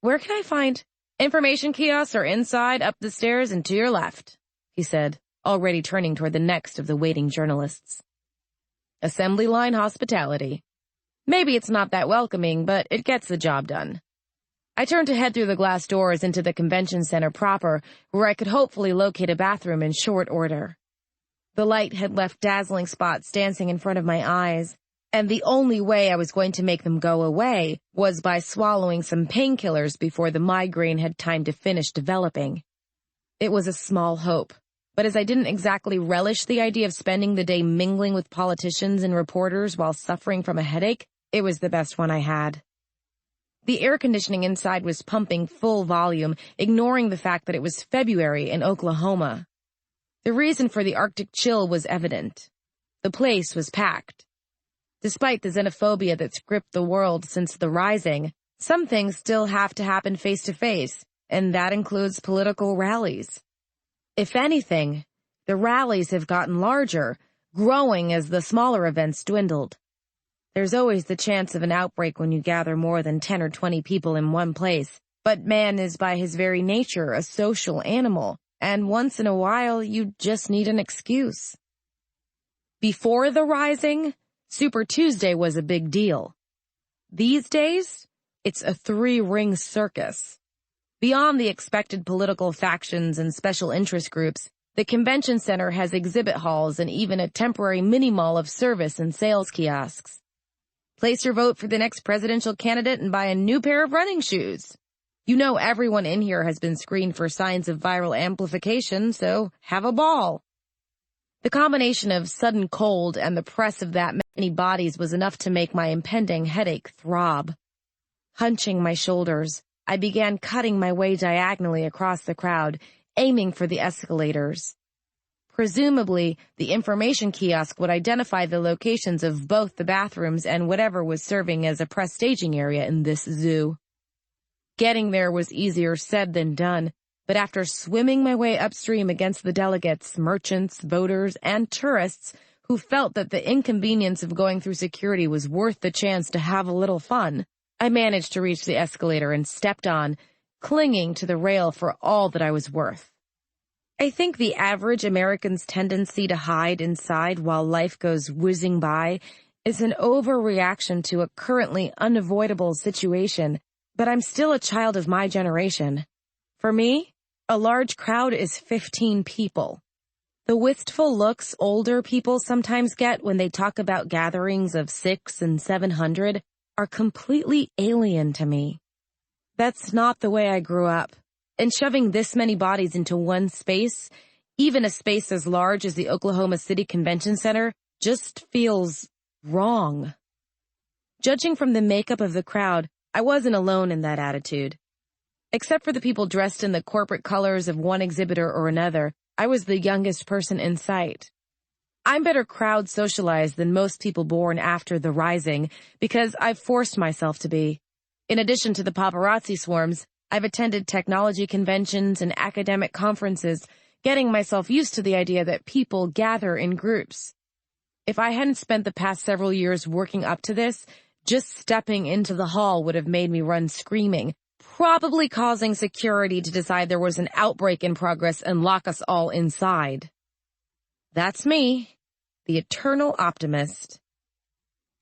"Where can I find information kiosks are inside, up the stairs, and to your left," he said, already turning toward the next of the waiting journalists. "Assembly line hospitality. Maybe it's not that welcoming, but it gets the job done." I turned to head through the glass doors into the convention center proper, where I could hopefully locate a bathroom in short order. The light had left dazzling spots dancing in front of my eyes, and the only way I was going to make them go away was by swallowing some painkillers before the migraine had time to finish developing. It was a small hope, but as I didn't exactly relish the idea of spending the day mingling with politicians and reporters while suffering from a headache, it was the best one I had. The air conditioning inside was pumping full volume, ignoring the fact that it was February in Oklahoma. The reason for the Arctic chill was evident. The place was packed. Despite the xenophobia that's gripped the world since the Rising, some things still have to happen face-to-face, and that includes political rallies. If anything, the rallies have gotten larger, growing as the smaller events dwindled. There's always the chance of an outbreak when you gather more than 10 or 20 people in one place, but man is by his very nature a social animal, and once in a while you just need an excuse. Before the Rising, Super Tuesday was a big deal. These days, it's a three-ring circus. Beyond the expected political factions and special interest groups, the convention center has exhibit halls and even a temporary mini-mall of service and sales kiosks. Place your vote for the next presidential candidate and buy a new pair of running shoes. You know everyone in here has been screened for signs of viral amplification, so have a ball. The combination of sudden cold and the press of that many bodies was enough to make my impending headache throb. Hunching my shoulders, I began cutting my way diagonally across the crowd, aiming for the escalators. Presumably, the information kiosk would identify the locations of both the bathrooms and whatever was serving as a press staging area in this zoo. Getting there was easier said than done, but after swimming my way upstream against the delegates, merchants, voters, and tourists who felt that the inconvenience of going through security was worth the chance to have a little fun, I managed to reach the escalator and stepped on, clinging to the rail for all that I was worth. I think the average American's tendency to hide inside while life goes whizzing by is an overreaction to a currently unavoidable situation, but I'm still a child of my generation. For me, a large crowd is 15 people. The wistful looks older people sometimes get when they talk about gatherings of 600 and 700 are completely alien to me. That's not the way I grew up. And shoving this many bodies into one space, even a space as large as the Oklahoma City Convention Center, just feels wrong. Judging from the makeup of the crowd, I wasn't alone in that attitude. Except for the people dressed in the corporate colors of one exhibitor or another, I was the youngest person in sight. I'm better crowd socialized than most people born after the Rising because I've forced myself to be. In addition to the paparazzi swarms, I've attended technology conventions and academic conferences, getting myself used to the idea that people gather in groups. If I hadn't spent the past several years working up to this, just stepping into the hall would have made me run screaming, probably causing security to decide there was an outbreak in progress and lock us all inside. That's me, the eternal optimist.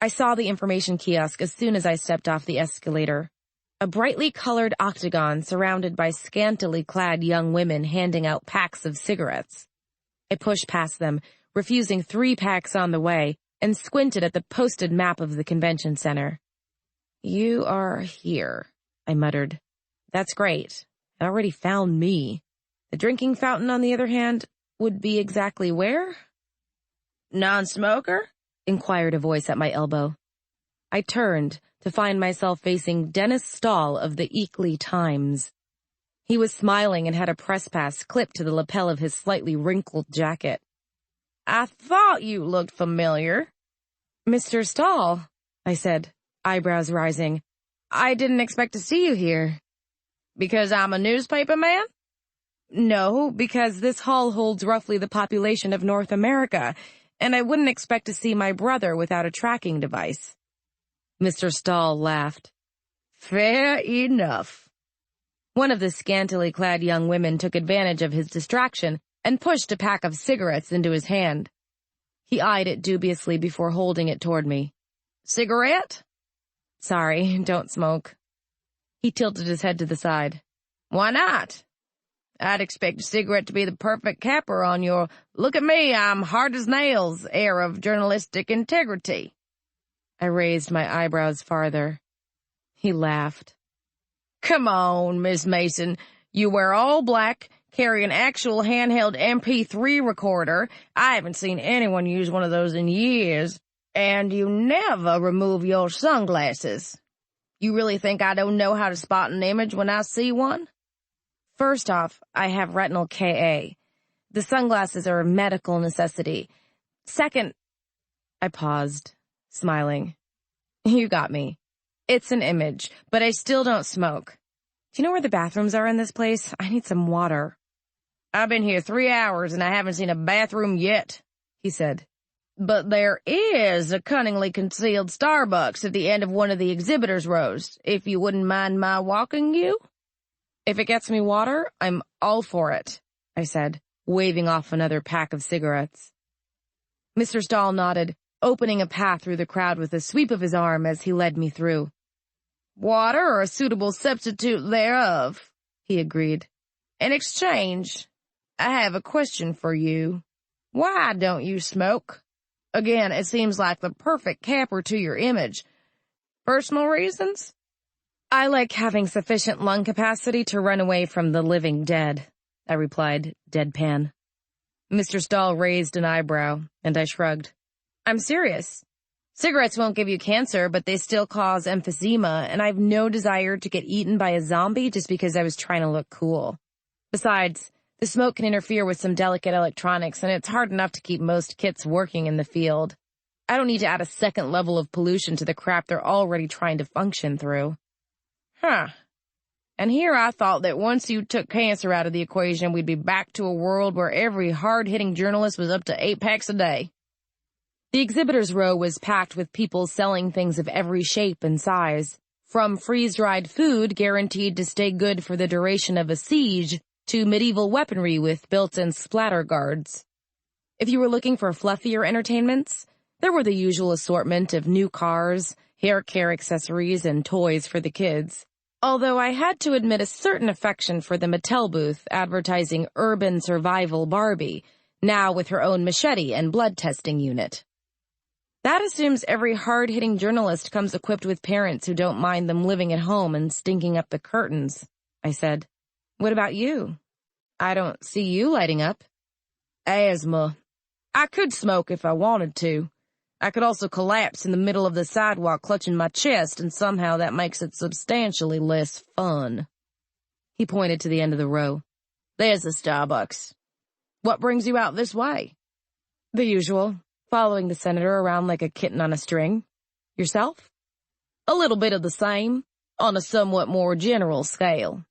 I saw the information kiosk as soon as I stepped off the escalator. A brightly colored octagon surrounded by scantily clad young women handing out packs of cigarettes. I pushed past them, refusing 3 packs on the way, and squinted at the posted map of the convention center. "You are here," I muttered. "That's great. It already found me. The drinking fountain, on the other hand, would be exactly where?" "Non-smoker?" inquired a voice at my elbow. I turned to find myself facing Dennis Stahl of the Eakly Times. He was smiling and had a press pass clipped to the lapel of his slightly wrinkled jacket. "I thought you looked familiar." "Mr. Stahl," I said, eyebrows rising, "I didn't expect to see you here." "Because I'm a newspaper man?" "No, because this hall holds roughly the population of North America, and I wouldn't expect to see my brother without a tracking device." Mr. Stahl laughed. "Fair enough." One of the scantily clad young women took advantage of his distraction and pushed a pack of cigarettes into his hand. He eyed it dubiously before holding it toward me. "Cigarette?" "Sorry, don't smoke." He tilted his head to the side. "Why not?" I'd expect a cigarette to be the perfect capper on your look at me, I'm hard as nails air of journalistic integrity. I raised my eyebrows farther. He laughed. Come on, Miss Mason. You wear all black, carry an actual handheld MP3 recorder. I haven't seen anyone use one of those in years. And you never remove your sunglasses. You really think I don't know how to spot an image when I see one? First off, I have retinal KA. The sunglasses are a medical necessity. Second, I paused, smiling. You got me. It's an image, but I still don't smoke. Do you know where the bathrooms are in this place? I need some water. I've been here 3 hours and I haven't seen a bathroom yet, he said. But there is a cunningly concealed Starbucks at the end of one of the exhibitors' rows, if you wouldn't mind my walking you. If it gets me water, I'm all for it, I said, waving off another pack of cigarettes. Mr. Stahl nodded, opening a path through the crowd with a sweep of his arm as he led me through. Water or a suitable substitute thereof, he agreed. In exchange, I have a question for you. Why don't you smoke? Again, it seems like the perfect capper to your image. Personal reasons? I like having sufficient lung capacity to run away from the living dead, I replied, deadpan. Mr. Stahl raised an eyebrow, and I shrugged. I'm serious. Cigarettes won't give you cancer, but they still cause emphysema, and I've no desire to get eaten by a zombie just because I was trying to look cool. Besides, the smoke can interfere with some delicate electronics, and it's hard enough to keep most kits working in the field. I don't need to add a second level of pollution to the crap they're already trying to function through. Huh. And here I thought that once you took cancer out of the equation, we'd be back to a world where every hard-hitting journalist was up to 8 packs a day. The exhibitors' row was packed with people selling things of every shape and size, from freeze-dried food guaranteed to stay good for the duration of a siege to medieval weaponry with built-in splatter guards. If you were looking for fluffier entertainments, there were the usual assortment of new cars, hair care accessories, and toys for the kids. Although I had to admit a certain affection for the Mattel booth advertising Urban Survival Barbie, now with her own machete and blood testing unit. That assumes every hard-hitting journalist comes equipped with parents who don't mind them living at home and stinking up the curtains, I said. What about you? I don't see you lighting up. Asthma. I could smoke if I wanted to. I could also collapse in the middle of the sidewalk clutching my chest, and somehow that makes it substantially less fun. He pointed to the end of the row. There's the Starbucks. What brings you out this way? The usual, following the senator around like a kitten on a string. Yourself? A little bit of the same, on a somewhat more general scale.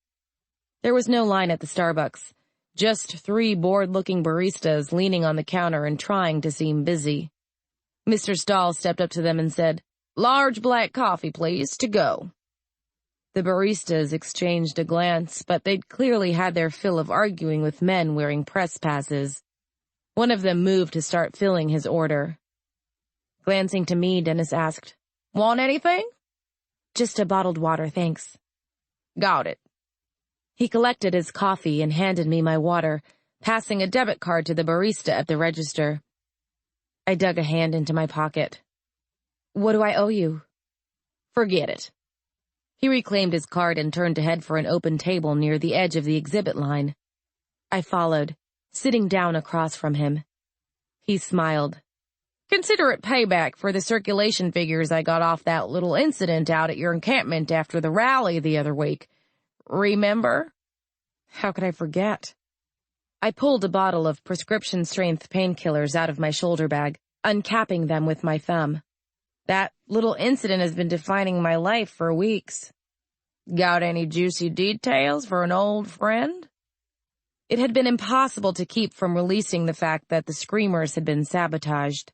There was no line at the Starbucks, just 3 bored-looking baristas leaning on the counter and trying to seem busy. Mr. Stahl stepped up to them and said, Large black coffee, please, to go. The baristas exchanged a glance, but they'd clearly had their fill of arguing with men wearing press passes. One of them moved to start filling his order. Glancing to me, Dennis asked, Want anything? Just a bottled water, thanks. Got it. He collected his coffee and handed me my water, passing a debit card to the barista at the register. I dug a hand into my pocket. What do I owe you? Forget it. He reclaimed his card and turned to head for an open table near the edge of the exhibit line. I followed, sitting down across from him. He smiled. Consider it payback for the circulation figures I got off that little incident out at your encampment after the rally the other week. Remember? How could I forget? I pulled a bottle of prescription-strength painkillers out of my shoulder bag, uncapping them with my thumb. That little incident has been defining my life for weeks. Got any juicy details for an old friend? It had been impossible to keep from releasing the fact that the Screamers had been sabotaged.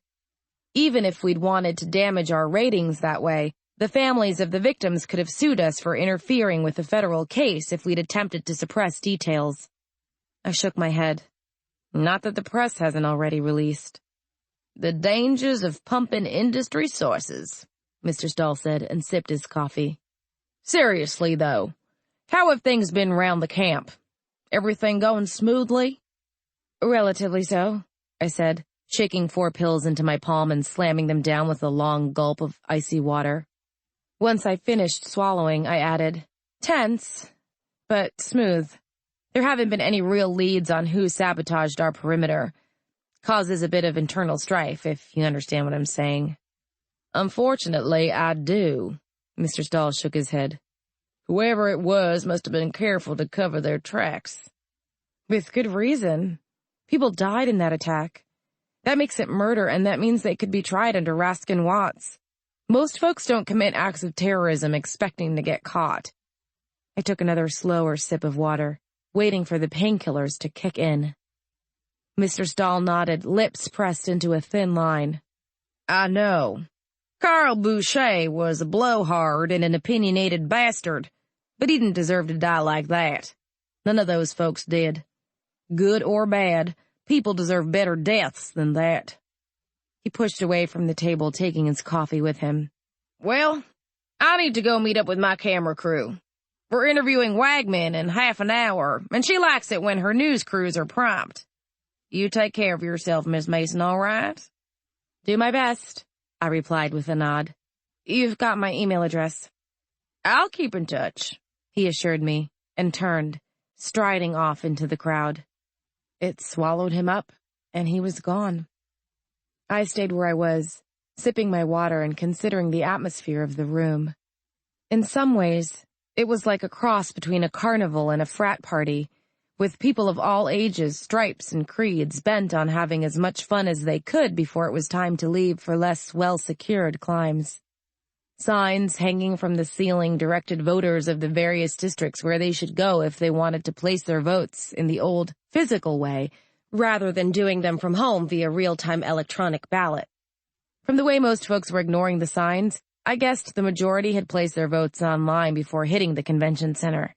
Even if we'd wanted to damage our ratings that way, the families of the victims could have sued us for interfering with the federal case if we'd attempted to suppress details. I shook my head. Not that the press hasn't already released. The dangers of pumping industry sources, Mr. Stahl said, and sipped his coffee. Seriously, though, how have things been round the camp? Everything going smoothly? Relatively so, I said, shaking 4 pills into my palm and slamming them down with a long gulp of icy water. Once I finished swallowing, I added, tense, but smooth. There haven't been any real leads on who sabotaged our perimeter. Causes a bit of internal strife, if you understand what I'm saying. Unfortunately, I do. Mr. Stahl shook his head. Whoever it was must have been careful to cover their tracks. With good reason. People died in that attack. That makes it murder, and that means they could be tried under Raskin-Watts. Most folks don't commit acts of terrorism expecting to get caught. I took another slower sip of water, waiting for the painkillers to kick in. Mr. Stahl nodded, lips pressed into a thin line. I know. Carl Boucher was a blowhard and an opinionated bastard, but he didn't deserve to die like that. None of those folks did. Good or bad, people deserve better deaths than that. He pushed away from the table, taking his coffee with him. Well, I need to go meet up with my camera crew. We're interviewing Wagman in half an hour, and she likes it when her news crews are prompt. You take care of yourself, Miss Mason, all right? Do my best, I replied with a nod. You've got my email address. I'll keep in touch, he assured me, and turned, striding off into the crowd. It swallowed him up, and he was gone. I stayed where I was, sipping my water and considering the atmosphere of the room. In some ways, it was like a cross between a carnival and a frat party, with people of all ages, stripes, and creeds bent on having as much fun as they could before it was time to leave for less well-secured climes. Signs hanging from the ceiling directed voters of the various districts where they should go if they wanted to place their votes in the old, physical way, rather than doing them from home via real-time electronic ballot. From the way most folks were ignoring the signs, I guessed the majority had placed their votes online before hitting the convention center.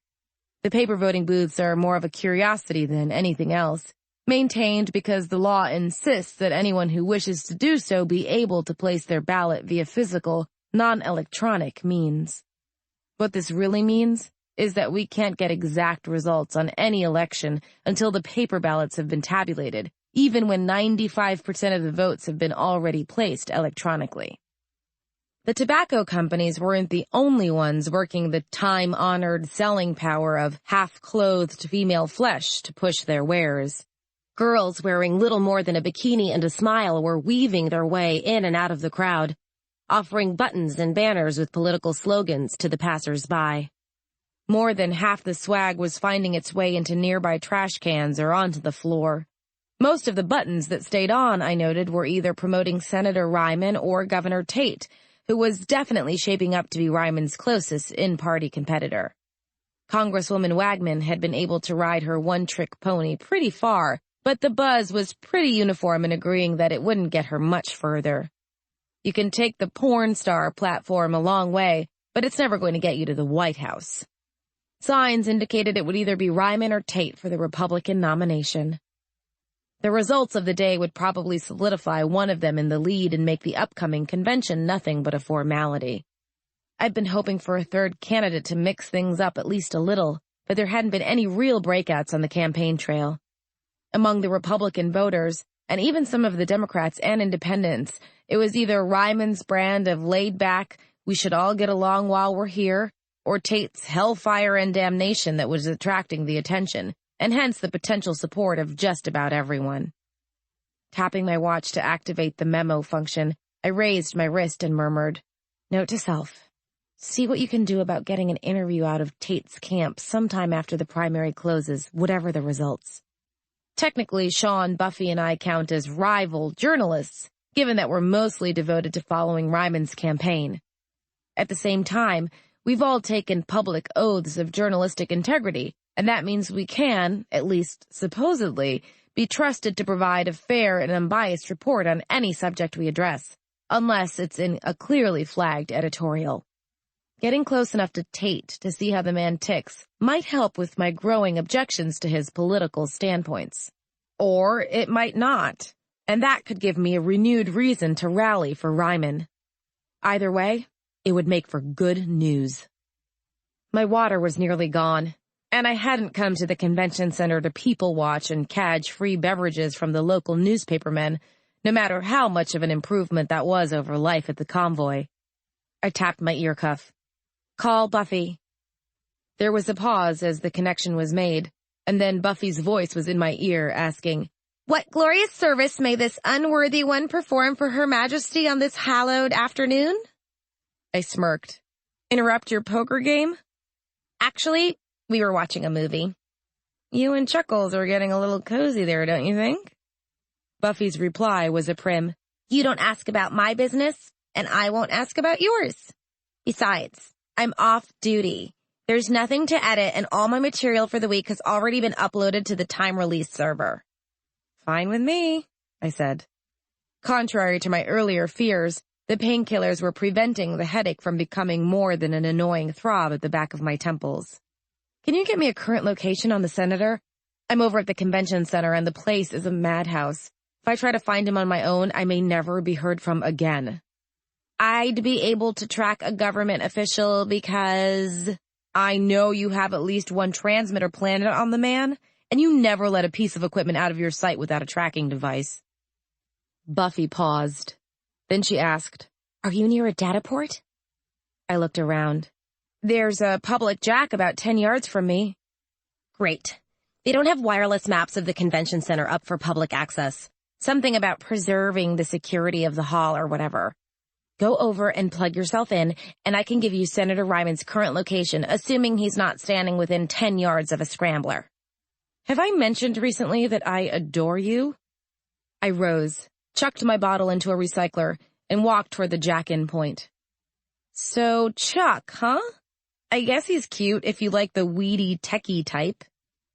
The paper voting booths are more of a curiosity than anything else, maintained because the law insists that anyone who wishes to do so be able to place their ballot via physical, non-electronic means. What this really means is that we can't get exact results on any election until the paper ballots have been tabulated, even when 95% of the votes have been already placed electronically. The tobacco companies weren't the only ones working the time-honored selling power of half-clothed female flesh to push their wares. Girls wearing little more than a bikini and a smile were weaving their way in and out of the crowd, offering buttons and banners with political slogans to the passers-by. More than half the swag was finding its way into nearby trash cans or onto the floor. Most of the buttons that stayed on, I noted, were either promoting Senator Ryman or Governor Tate, who was definitely shaping up to be Ryman's closest in-party competitor. Congresswoman Wagman had been able to ride her one-trick pony pretty far, but the buzz was pretty uniform in agreeing that it wouldn't get her much further. You can take the porn star platform a long way, but it's never going to get you to the White House. Signs indicated it would either be Ryman or Tate for the Republican nomination. The results of the day would probably solidify one of them in the lead and make the upcoming convention nothing but a formality. I'd been hoping for a third candidate to mix things up at least a little, but there hadn't been any real breakouts on the campaign trail. Among the Republican voters, and even some of the Democrats and independents, it was either Ryman's brand of laid-back, we should all get along while we're here, or Tate's hellfire and damnation that was attracting the attention, and hence the potential support of just about everyone. Tapping my watch to activate the memo function, I raised my wrist and murmured, "Note to self. See what you can do about getting an interview out of Tate's camp sometime after the primary closes, whatever the results." Technically, Shaun, Buffy, and I count as rival journalists, given that we're mostly devoted to following Ryman's campaign. At the same time, we've all taken public oaths of journalistic integrity, and that means we can, at least supposedly, be trusted to provide a fair and unbiased report on any subject we address, unless it's in a clearly flagged editorial. Getting close enough to Tate to see how the man ticks might help with my growing objections to his political standpoints. Or it might not, and that could give me a renewed reason to rally for Ryman. Either way, it would make for good news. My water was nearly gone, And I hadn't come to the convention center to people watch and cadge free beverages from the local newspapermen, no matter how much of an improvement that was over life at the convoy. I tapped my ear cuff. "Call Buffy." There was a pause as the connection was made, and then Buffy's voice was in my ear, asking, "What glorious service may this unworthy one perform for Her Majesty on this hallowed afternoon?" I smirked. "Interrupt your poker game?" "Actually, we were watching a movie." "You and Chuckles are getting a little cozy there, don't you think?" Buffy's reply was a prim, "You don't ask about my business, and I won't ask about yours. Besides, I'm off duty. There's nothing to edit, and all my material for the week has already been uploaded to the time release server." "Fine with me," I said. Contrary to my earlier fears, the painkillers were preventing the headache from becoming more than an annoying throb at the back of my temples. "Can you get me a current location on the senator? I'm over at the convention center, and the place is a madhouse. If I try to find him on my own, I may never be heard from again." "I'd be able to track a government official because I know you have at least one transmitter planted on the man, and you never let a piece of equipment out of your sight without a tracking device." Buffy paused. Then she asked, "Are you near a data port?" I looked around. "There's a public jack about 10 yards from me." "Great. They don't have wireless maps of the convention center up for public access. Something about preserving the security of the hall or whatever. Go over and plug yourself in, and I can give you Senator Ryman's current location, assuming he's not standing within 10 yards of a scrambler." "Have I mentioned recently that I adore you?" I rose, chucked my bottle into a recycler, and walked toward the jack-in point. "So, Chuck, huh? I guess he's cute if you like the weedy, techie type.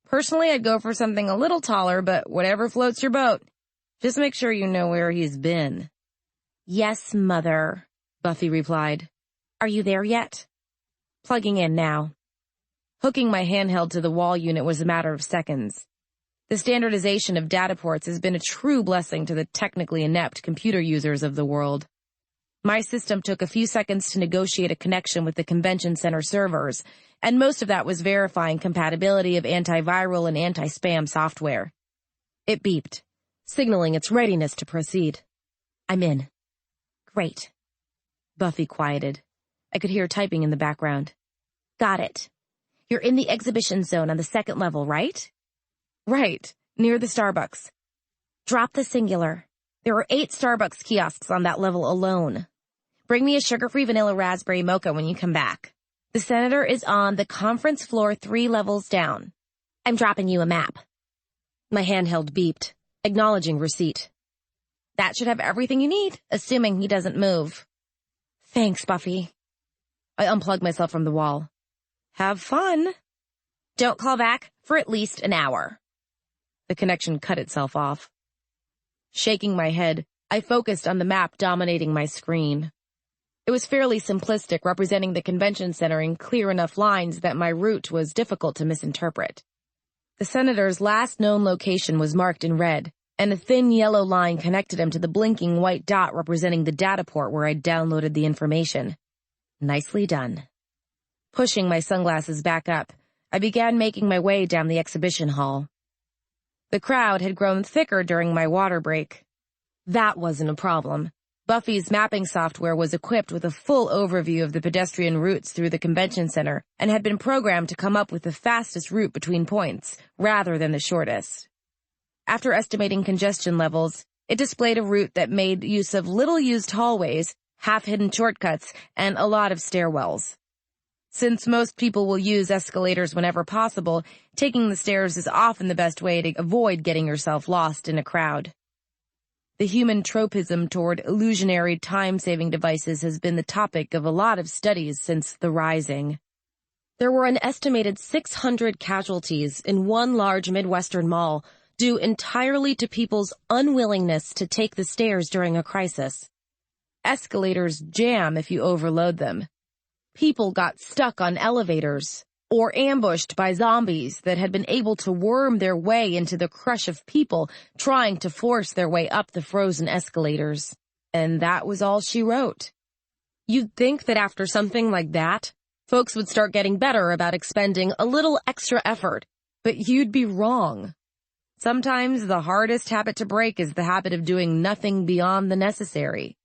Personally, I'd go for something a little taller, but whatever floats your boat. Just make sure you know where he's been." "Yes, Mother," Buffy replied. "Are you there yet?" "Plugging in now." Hooking my handheld to the wall unit was a matter of seconds. The standardization of data ports has been a true blessing to the technically inept computer users of the world. My system took a few seconds to negotiate a connection with the convention center servers, and most of that was verifying compatibility of antiviral and anti-spam software. It beeped, signaling its readiness to proceed. "I'm in." "Great." Buffy quieted. I could hear typing in the background. "Got it. You're in the exhibition zone on the second level, right?" "Right, near the Starbucks." "Drop the singular. There are 8 Starbucks kiosks on that level alone. Bring me a sugar-free vanilla raspberry mocha when you come back. The senator is on the conference floor 3 levels down. I'm dropping you a map." My handheld beeped, acknowledging receipt. "That should have everything you need, assuming he doesn't move." "Thanks, Buffy." I unplugged myself from the wall. "Have fun." "Don't call back for at least an hour." The connection cut itself off. Shaking my head, I focused on the map dominating my screen. It was fairly simplistic, representing the convention center in clear enough lines that my route was difficult to misinterpret. The senator's last known location was marked in red, and a thin yellow line connected him to the blinking white dot representing the data port where I'd downloaded the information. Nicely done. Pushing my sunglasses back up, I began making my way down the exhibition hall. The crowd had grown thicker during my water break. That wasn't a problem. Buffy's mapping software was equipped with a full overview of the pedestrian routes through the convention center and had been programmed to come up with the fastest route between points, rather than the shortest. After estimating congestion levels, it displayed a route that made use of little-used hallways, half-hidden shortcuts, and a lot of stairwells. Since most people will use escalators whenever possible, taking the stairs is often the best way to avoid getting yourself lost in a crowd. The human tropism toward illusionary time-saving devices has been the topic of a lot of studies since the Rising. There were an estimated 600 casualties in one large Midwestern mall, due entirely to people's unwillingness to take the stairs during a crisis. Escalators jam if you overload them. People got stuck on elevators, or ambushed by zombies that had been able to worm their way into the crush of people trying to force their way up the frozen escalators. And that was all she wrote. You'd think that after something like that, Folks would start getting better about expending a little extra effort, but you'd be wrong. Sometimes the hardest habit to break is the habit of doing nothing beyond the necessary.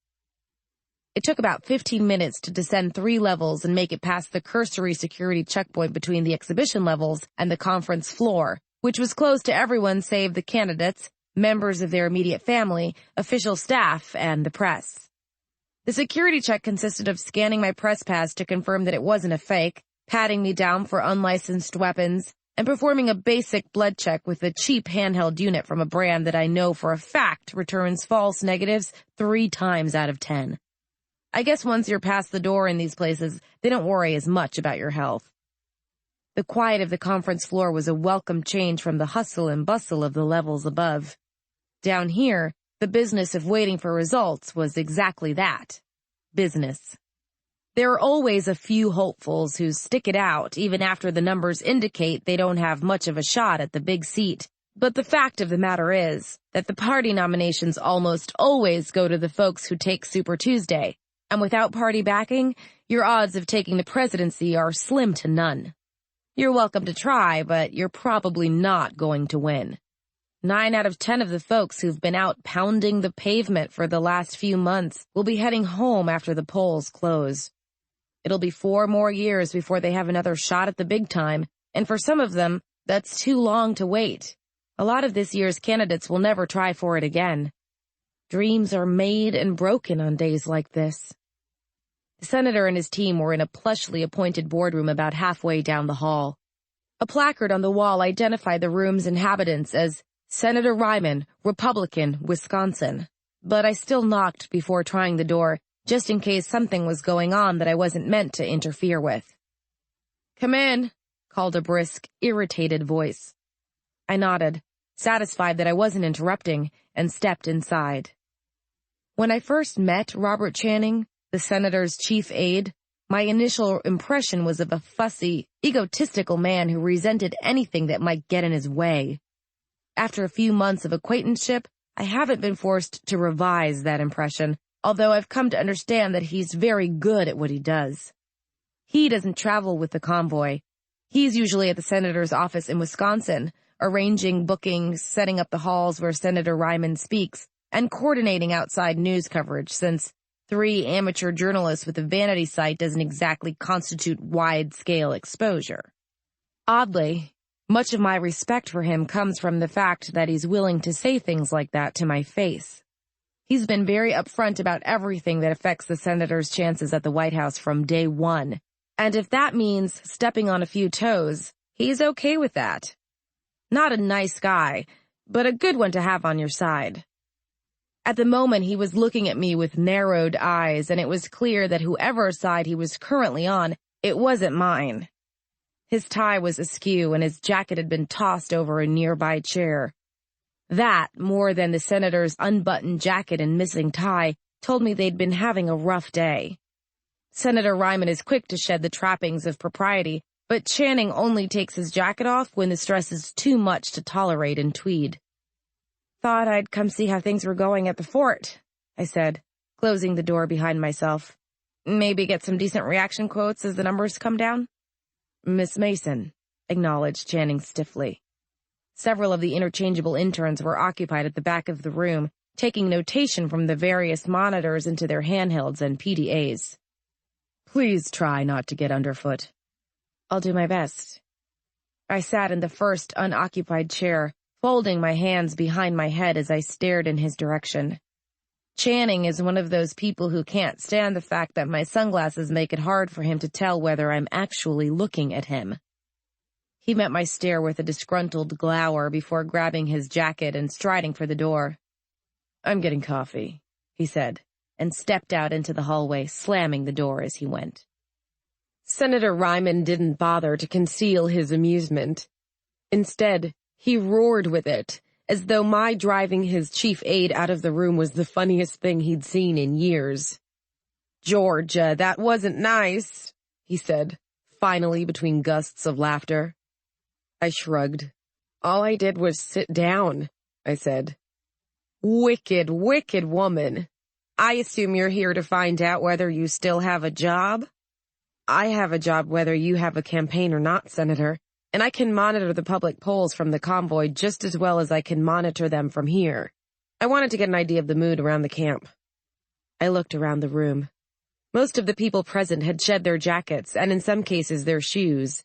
It took about 15 minutes to descend 3 levels and make it past the cursory security checkpoint between the exhibition levels and the conference floor, which was closed to everyone save the candidates, members of their immediate family, official staff, and the press. The security check consisted of scanning my press pass to confirm that it wasn't a fake, patting me down for unlicensed weapons, and performing a basic blood check with a cheap handheld unit from a brand that I know for a fact returns false negatives 3 times out of 10. I guess once you're past the door in these places, they don't worry as much about your health. The quiet of the conference floor was a welcome change from the hustle and bustle of the levels above. Down here, the business of waiting for results was exactly that. Business. There are always a few hopefuls who stick it out even after the numbers indicate they don't have much of a shot at the big seat. But the fact of the matter is that the party nominations almost always go to the folks who take Super Tuesday, and without party backing, your odds of taking the presidency are slim to none. You're welcome to try, but you're probably not going to win. 9 out of 10 of the folks who've been out pounding the pavement for the last few months will be heading home after the polls close. It'll be 4 more years before they have another shot at the big time, and for some of them, that's too long to wait. A lot of this year's candidates will never try for it again. Dreams are made and broken on days like this. The senator and his team were in a plushly appointed boardroom about halfway down the hall. A placard on the wall identified the room's inhabitants as Senator Ryman, Republican, Wisconsin. But I still knocked before trying the door, just in case something was going on that I wasn't meant to interfere with. "Come in," called a brisk, irritated voice. I nodded, satisfied that I wasn't interrupting, and stepped inside. When I first met Robert Channing, the senator's chief aide, my initial impression was of a fussy, egotistical man who resented anything that might get in his way. After a few months of acquaintanceship, I haven't been forced to revise that impression, although I've come to understand that he's very good at what he does. He doesn't travel with the convoy. He's usually at the senator's office in Wisconsin, arranging bookings, setting up the halls where Senator Ryman speaks, and coordinating outside news coverage, since 3 amateur journalists with a vanity site doesn't exactly constitute wide-scale exposure. Oddly, much of my respect for him comes from the fact that he's willing to say things like that to my face. He's been very upfront about everything that affects the senator's chances at the White House from day one, and if that means stepping on a few toes, he's okay with that. Not a nice guy, but a good one to have on your side. At the moment, he was looking at me with narrowed eyes, and it was clear that whoever side he was currently on, it wasn't mine. His tie was askew, and his jacket had been tossed over a nearby chair. That, more than the senator's unbuttoned jacket and missing tie, told me they'd been having a rough day. Senator Ryman is quick to shed the trappings of propriety, but Channing only takes his jacket off when the stress is too much to tolerate in tweed. "Thought I'd come see how things were going at the fort," I said, closing the door behind myself. "Maybe get some decent reaction quotes as the numbers come down?" "Miss Mason," acknowledged Channing stiffly. Several of the interchangeable interns were occupied at the back of the room, taking notation from the various monitors into their handhelds and PDAs. "Please try not to get underfoot." "I'll do my best." I sat in the first unoccupied chair, folding my hands behind my head as I stared in his direction. Channing is one of those people who can't stand the fact that my sunglasses make it hard for him to tell whether I'm actually looking at him. He met my stare with a disgruntled glower before grabbing his jacket and striding for the door. "I'm getting coffee," he said, and stepped out into the hallway, slamming the door as he went. Senator Ryman didn't bother to conceal his amusement. Instead, he roared with it, as though my driving his chief aide out of the room was the funniest thing he'd seen in years. "Georgia, that wasn't nice," he said, finally between gusts of laughter. I shrugged. "All I did was sit down," I said. "Wicked, wicked woman. I assume you're here to find out whether you still have a job?" I have a job whether you have a campaign or not, Senator, and I can monitor the public polls from the convoy just as well as I can monitor them from here. I wanted to get an idea of the mood around the camp. I looked around the room. Most of the people present had shed their jackets, and in some cases their shoes.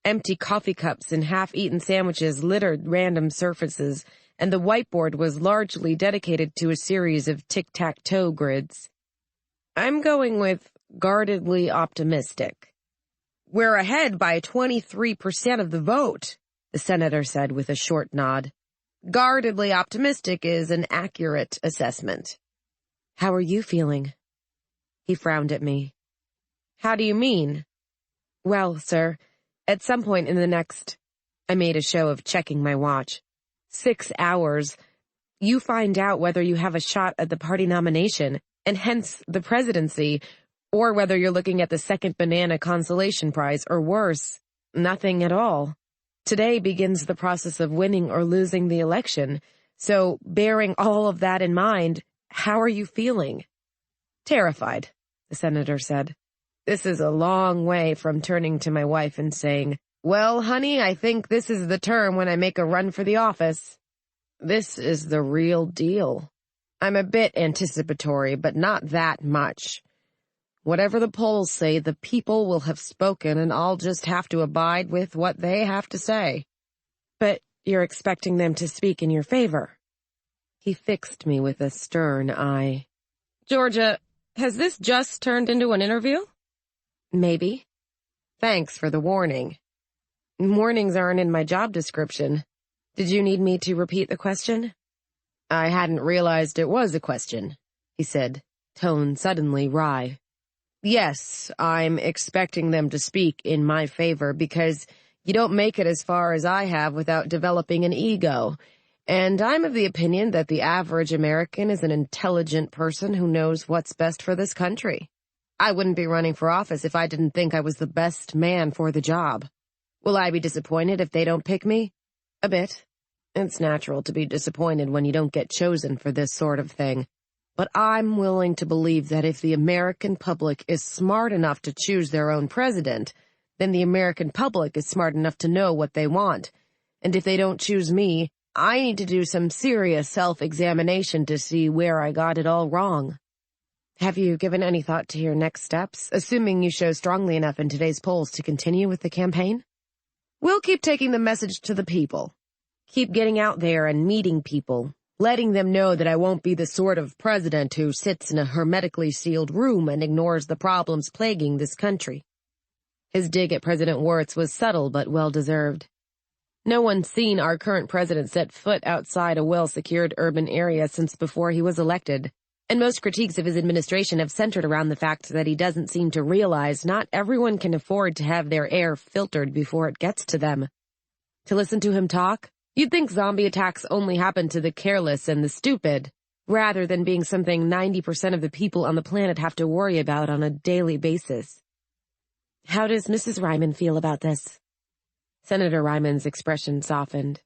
Empty coffee cups and half-eaten sandwiches littered random surfaces, and the whiteboard was largely dedicated to a series of tic-tac-toe grids. I'm going with guardedly optimistic. We're ahead by 23% of the vote, the senator said with a short nod. Guardedly optimistic is an accurate assessment. How are you feeling? He frowned at me. How do you mean? Well, sir, at some point in the next, I made a show of checking my watch, 6 hours, you find out whether you have a shot at the party nomination, and hence the presidency, or whether you're looking at the second banana consolation prize, or worse, nothing at all. Today begins the process of winning or losing the election, so bearing all of that in mind, how are you feeling? Terrified, the senator said. This is a long way from turning to my wife and saying, well, honey, I think this is the term when I make a run for the office. This is the real deal. I'm a bit anticipatory, but not that much. Whatever the polls say, the people will have spoken, and I'll just have to abide with what they have to say. But you're expecting them to speak in your favor. He fixed me with a stern eye. Georgia, has this just turned into an interview? Maybe. Thanks for the warning. Warnings aren't in my job description. Did you need me to repeat the question? I hadn't realized it was a question, he said, tone suddenly wry. Yes, I'm expecting them to speak in my favor because you don't make it as far as I have without developing an ego. And I'm of the opinion that the average American is an intelligent person who knows what's best for this country. I wouldn't be running for office if I didn't think I was the best man for the job. Will I be disappointed if they don't pick me? A bit. It's natural to be disappointed when you don't get chosen for this sort of thing. But I'm willing to believe that if the American public is smart enough to choose their own president, then the American public is smart enough to know what they want. And if they don't choose me, I need to do some serious self-examination to see where I got it all wrong. Have you given any thought to your next steps, assuming you show strongly enough in today's polls to continue with the campaign? We'll keep taking the message to the people. Keep getting out there and meeting people, letting them know that I won't be the sort of president who sits in a hermetically sealed room and ignores the problems plaguing this country. His dig at President Wirtz was subtle but well-deserved. No one's seen our current president set foot outside a well-secured urban area since before he was elected, and most critiques of his administration have centered around the fact that he doesn't seem to realize not everyone can afford to have their air filtered before it gets to them. To listen to him talk, you'd think zombie attacks only happen to the careless and the stupid, rather than being something 90% of the people on the planet have to worry about on a daily basis. How does Mrs. Ryman feel about this? Senator Ryman's expression softened.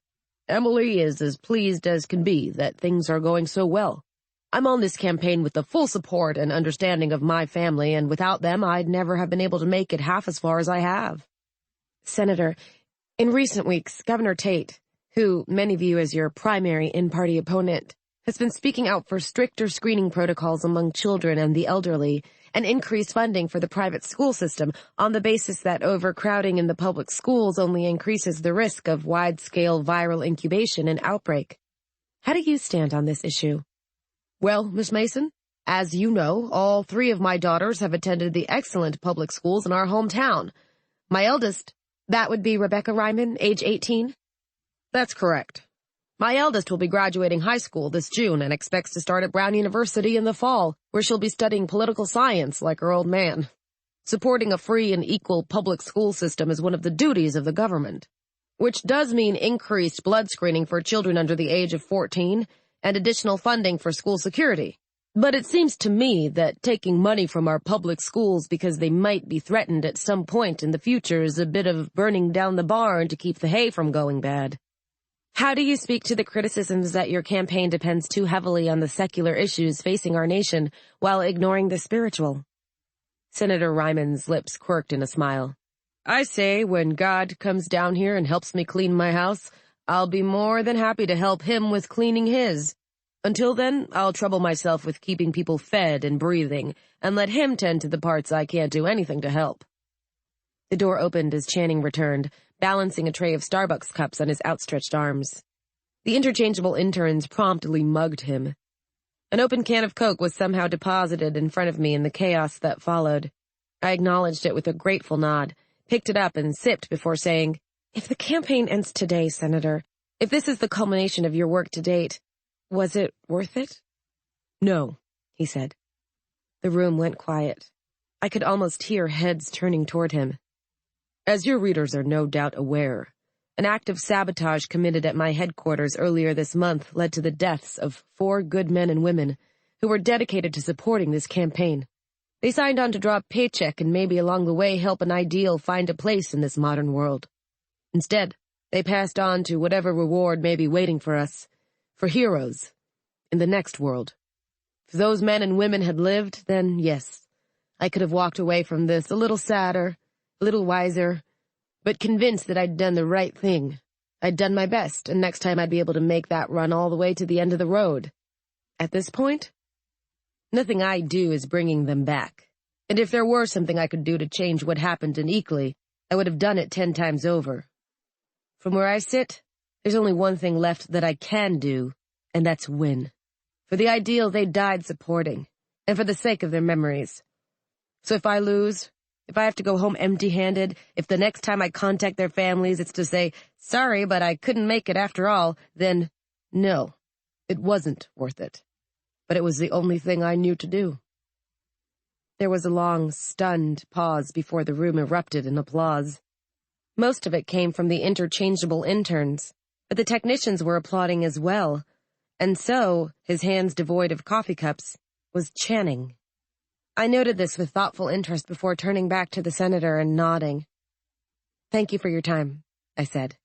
Emily is as pleased as can be that things are going so well. I'm on this campaign with the full support and understanding of my family, and without them, I'd never have been able to make it half as far as I have. Senator, in recent weeks, Governor Tate, who many view as your primary in-party opponent, has been speaking out for stricter screening protocols among children and the elderly, and increased funding for the private school system on the basis that overcrowding in the public schools only increases the risk of wide-scale viral incubation and outbreak. How do you stand on this issue? Well, Miss Mason, as you know, all 3 of my daughters have attended the excellent public schools in our hometown. My eldest, that would be Rebecca Ryman, age 18? That's correct. My eldest will be graduating high school this June and expects to start at Brown University in the fall, where she'll be studying political science like her old man. Supporting a free and equal public school system is one of the duties of the government, which does mean increased blood screening for children under the age of 14 and additional funding for school security. But it seems to me that taking money from our public schools because they might be threatened at some point in the future is a bit of burning down the barn to keep the hay from going bad. How do you speak to the criticisms that your campaign depends too heavily on the secular issues facing our nation while ignoring the spiritual? Senator Ryman's lips quirked in a smile. I say, when God comes down here and helps me clean my house, I'll be more than happy to help him with cleaning his. Until then, I'll trouble myself with keeping people fed and breathing, and let him tend to the parts I can't do anything to help. The door opened as Channing returned, balancing a tray of Starbucks cups on his outstretched arms. The interchangeable interns promptly mugged him. An open can of Coke was somehow deposited in front of me in the chaos that followed. I acknowledged it with a grateful nod, picked it up and sipped before saying, If the campaign ends today, Senator, if this is the culmination of your work to date, was it worth it? No, he said. The room went quiet. I could almost hear heads turning toward him. As your readers are no doubt aware, an act of sabotage committed at my headquarters earlier this month led to the deaths of 4 good men and women who were dedicated to supporting this campaign. They signed on to draw a paycheck and maybe along the way help an ideal find a place in this modern world. Instead, they passed on to whatever reward may be waiting for us, for heroes, in the next world. If those men and women had lived, then yes, I could have walked away from this a little sadder, a little wiser, but convinced that I'd done the right thing. I'd done my best, and next time I'd be able to make that run all the way to the end of the road. At this point, nothing I do is bringing them back. And if there were something I could do to change what happened in Eakly, I would have done it 10 times over. From where I sit, there's only one thing left that I can do, and that's win. For the ideal they died supporting, and for the sake of their memories. So if I lose, if I have to go home empty-handed, if the next time I contact their families it's to say, sorry, but I couldn't make it after all, then no, it wasn't worth it. But it was the only thing I knew to do. There was a long, stunned pause before the room erupted in applause. Most of it came from the interchangeable interns, but the technicians were applauding as well. And so, his hands devoid of coffee cups, was Channing. I noted this with thoughtful interest before turning back to the senator and nodding. Thank you for your time, I said,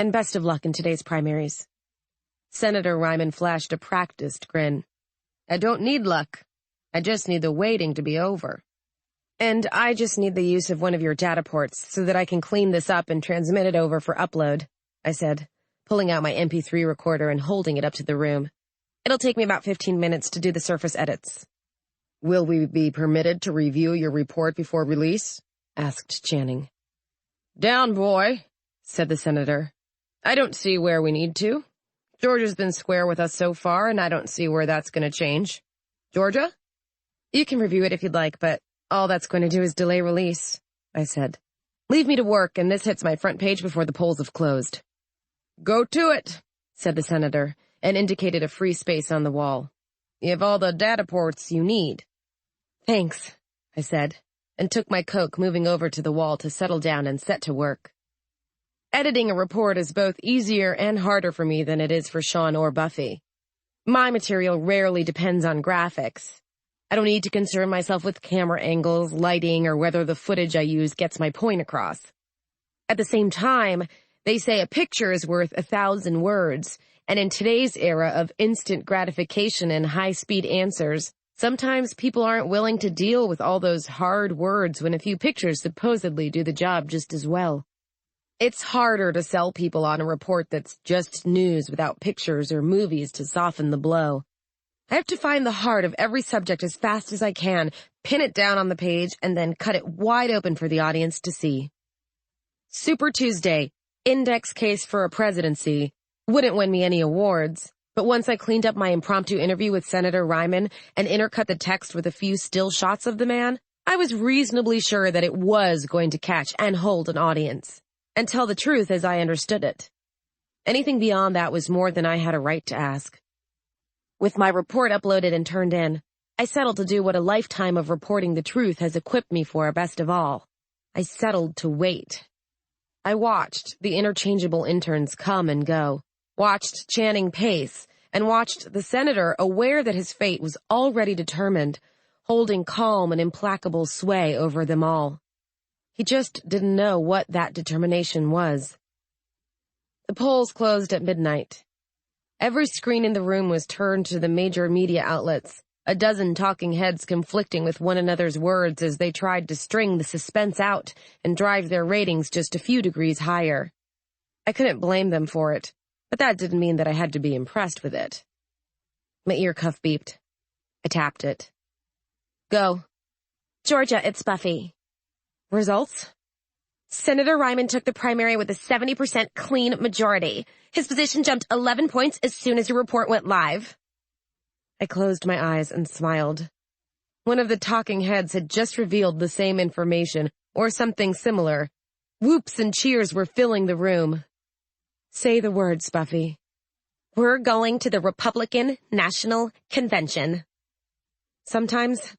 and best of luck in today's primaries. Senator Ryman flashed a practiced grin. I don't need luck. I just need the waiting to be over. And I just need the use of one of your data ports so that I can clean this up and transmit it over for upload, I said, pulling out my MP3 recorder and holding it up to the room. It'll take me about 15 minutes to do the surface edits. Will we be permitted to review your report before release? Asked Channing. Down, boy, said the senator. I don't see where we need to. Georgia's been square with us so far, and I don't see where that's going to change. Georgia? You can review it if you'd like, but all that's going to do is delay release, I said. Leave me to work, and this hits my front page before the polls have closed. Go to it, said the senator, and indicated a free space on the wall. You have all the data ports you need. Thanks, I said, and took my Coke, moving over to the wall to settle down and set to work. Editing a report is both easier and harder for me than it is for Shaun or Buffy. My material rarely depends on graphics. I don't need to concern myself with camera angles, lighting, or whether the footage I use gets my point across. At the same time, they say a picture is worth 1,000 words, and in today's era of instant gratification and high-speed answers, sometimes people aren't willing to deal with all those hard words when a few pictures supposedly do the job just as well. It's harder to sell people on a report that's just news without pictures or movies to soften the blow. I have to find the heart of every subject as fast as I can, pin it down on the page, and then cut it wide open for the audience to see. Super Tuesday, index case for a presidency, wouldn't win me any awards, but once I cleaned up my impromptu interview with Senator Ryman and intercut the text with a few still shots of the man, I was reasonably sure that it was going to catch and hold an audience, and tell the truth as I understood it. Anything beyond that was more than I had a right to ask. With my report uploaded and turned in, I settled to do what a lifetime of reporting the truth has equipped me for best of all. I settled to wait. I watched the interchangeable interns come and go, watched Channing pace, and watched the senator, aware that his fate was already determined, holding calm and implacable sway over them all. He just didn't know what that determination was. The polls closed at midnight. Every screen in the room was turned to the major media outlets, a dozen talking heads conflicting with one another's words as they tried to string the suspense out and drive their ratings just a few degrees higher. I couldn't blame them for it, but that didn't mean that I had to be impressed with it. My ear cuff beeped. I tapped it. Go. Georgia, it's Buffy. Results? Senator Ryman took the primary with a 70% clean majority. His position jumped 11 points as soon as your report went live. I closed my eyes and smiled. One of the talking heads had just revealed the same information, or something similar. Whoops and cheers were filling the room. Say the words, Buffy. We're going to the Republican National Convention. Sometimes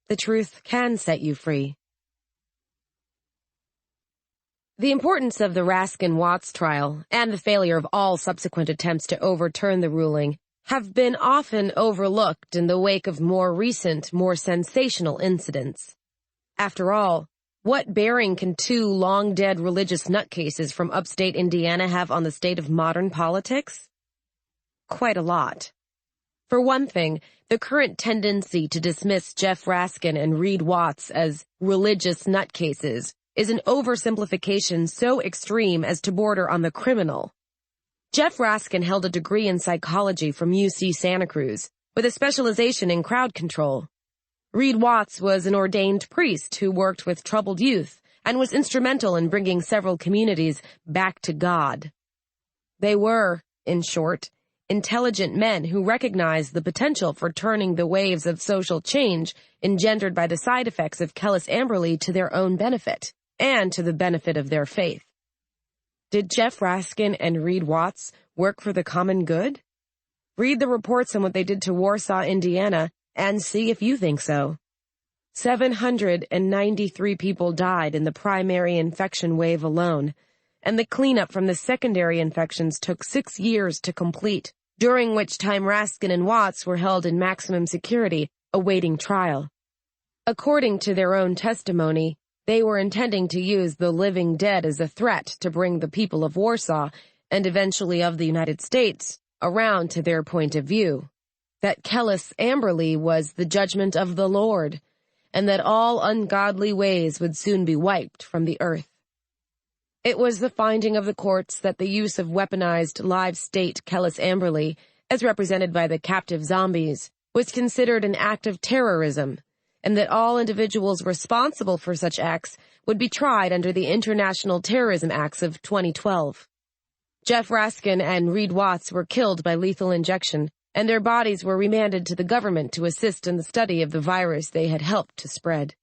the truth can set you free. The importance of the Raskin-Watts trial and the failure of all subsequent attempts to overturn the ruling have been often overlooked in the wake of more recent, more sensational incidents. After all, what bearing can two long-dead religious nutcases from upstate Indiana have on the state of modern politics? Quite a lot. For one thing, the current tendency to dismiss Jeff Raskin and Reed Watts as religious nutcases is an oversimplification so extreme as to border on the criminal. Jeff Raskin held a degree in psychology from UC Santa Cruz, with a specialization in crowd control. Reed Watts was an ordained priest who worked with troubled youth and was instrumental in bringing several communities back to God. They were, in short, intelligent men who recognized the potential for turning the waves of social change engendered by the side effects of Kellis Amberley to their own benefit, and to the benefit of their faith. Did Jeff Raskin and Reed Watts work for the common good? Read the reports on what they did to Warsaw, Indiana, and see if you think so. 793 people died in the primary infection wave alone, and the cleanup from the secondary infections took 6 years to complete, during which time Raskin and Watts were held in maximum security, awaiting trial. According to their own testimony, they were intending to use the living dead as a threat to bring the people of Warsaw, and eventually of the United States, around to their point of view. That Kellis Amberley was the judgment of the Lord, and that all ungodly ways would soon be wiped from the earth. It was the finding of the courts that the use of weaponized live state Kellis Amberley, as represented by the captive zombies, was considered an act of terrorism, and that all individuals responsible for such acts would be tried under the International Terrorism Acts of 2012. Jeff Raskin and Reed Watts were killed by lethal injection, and their bodies were remanded to the government to assist in the study of the virus they had helped to spread.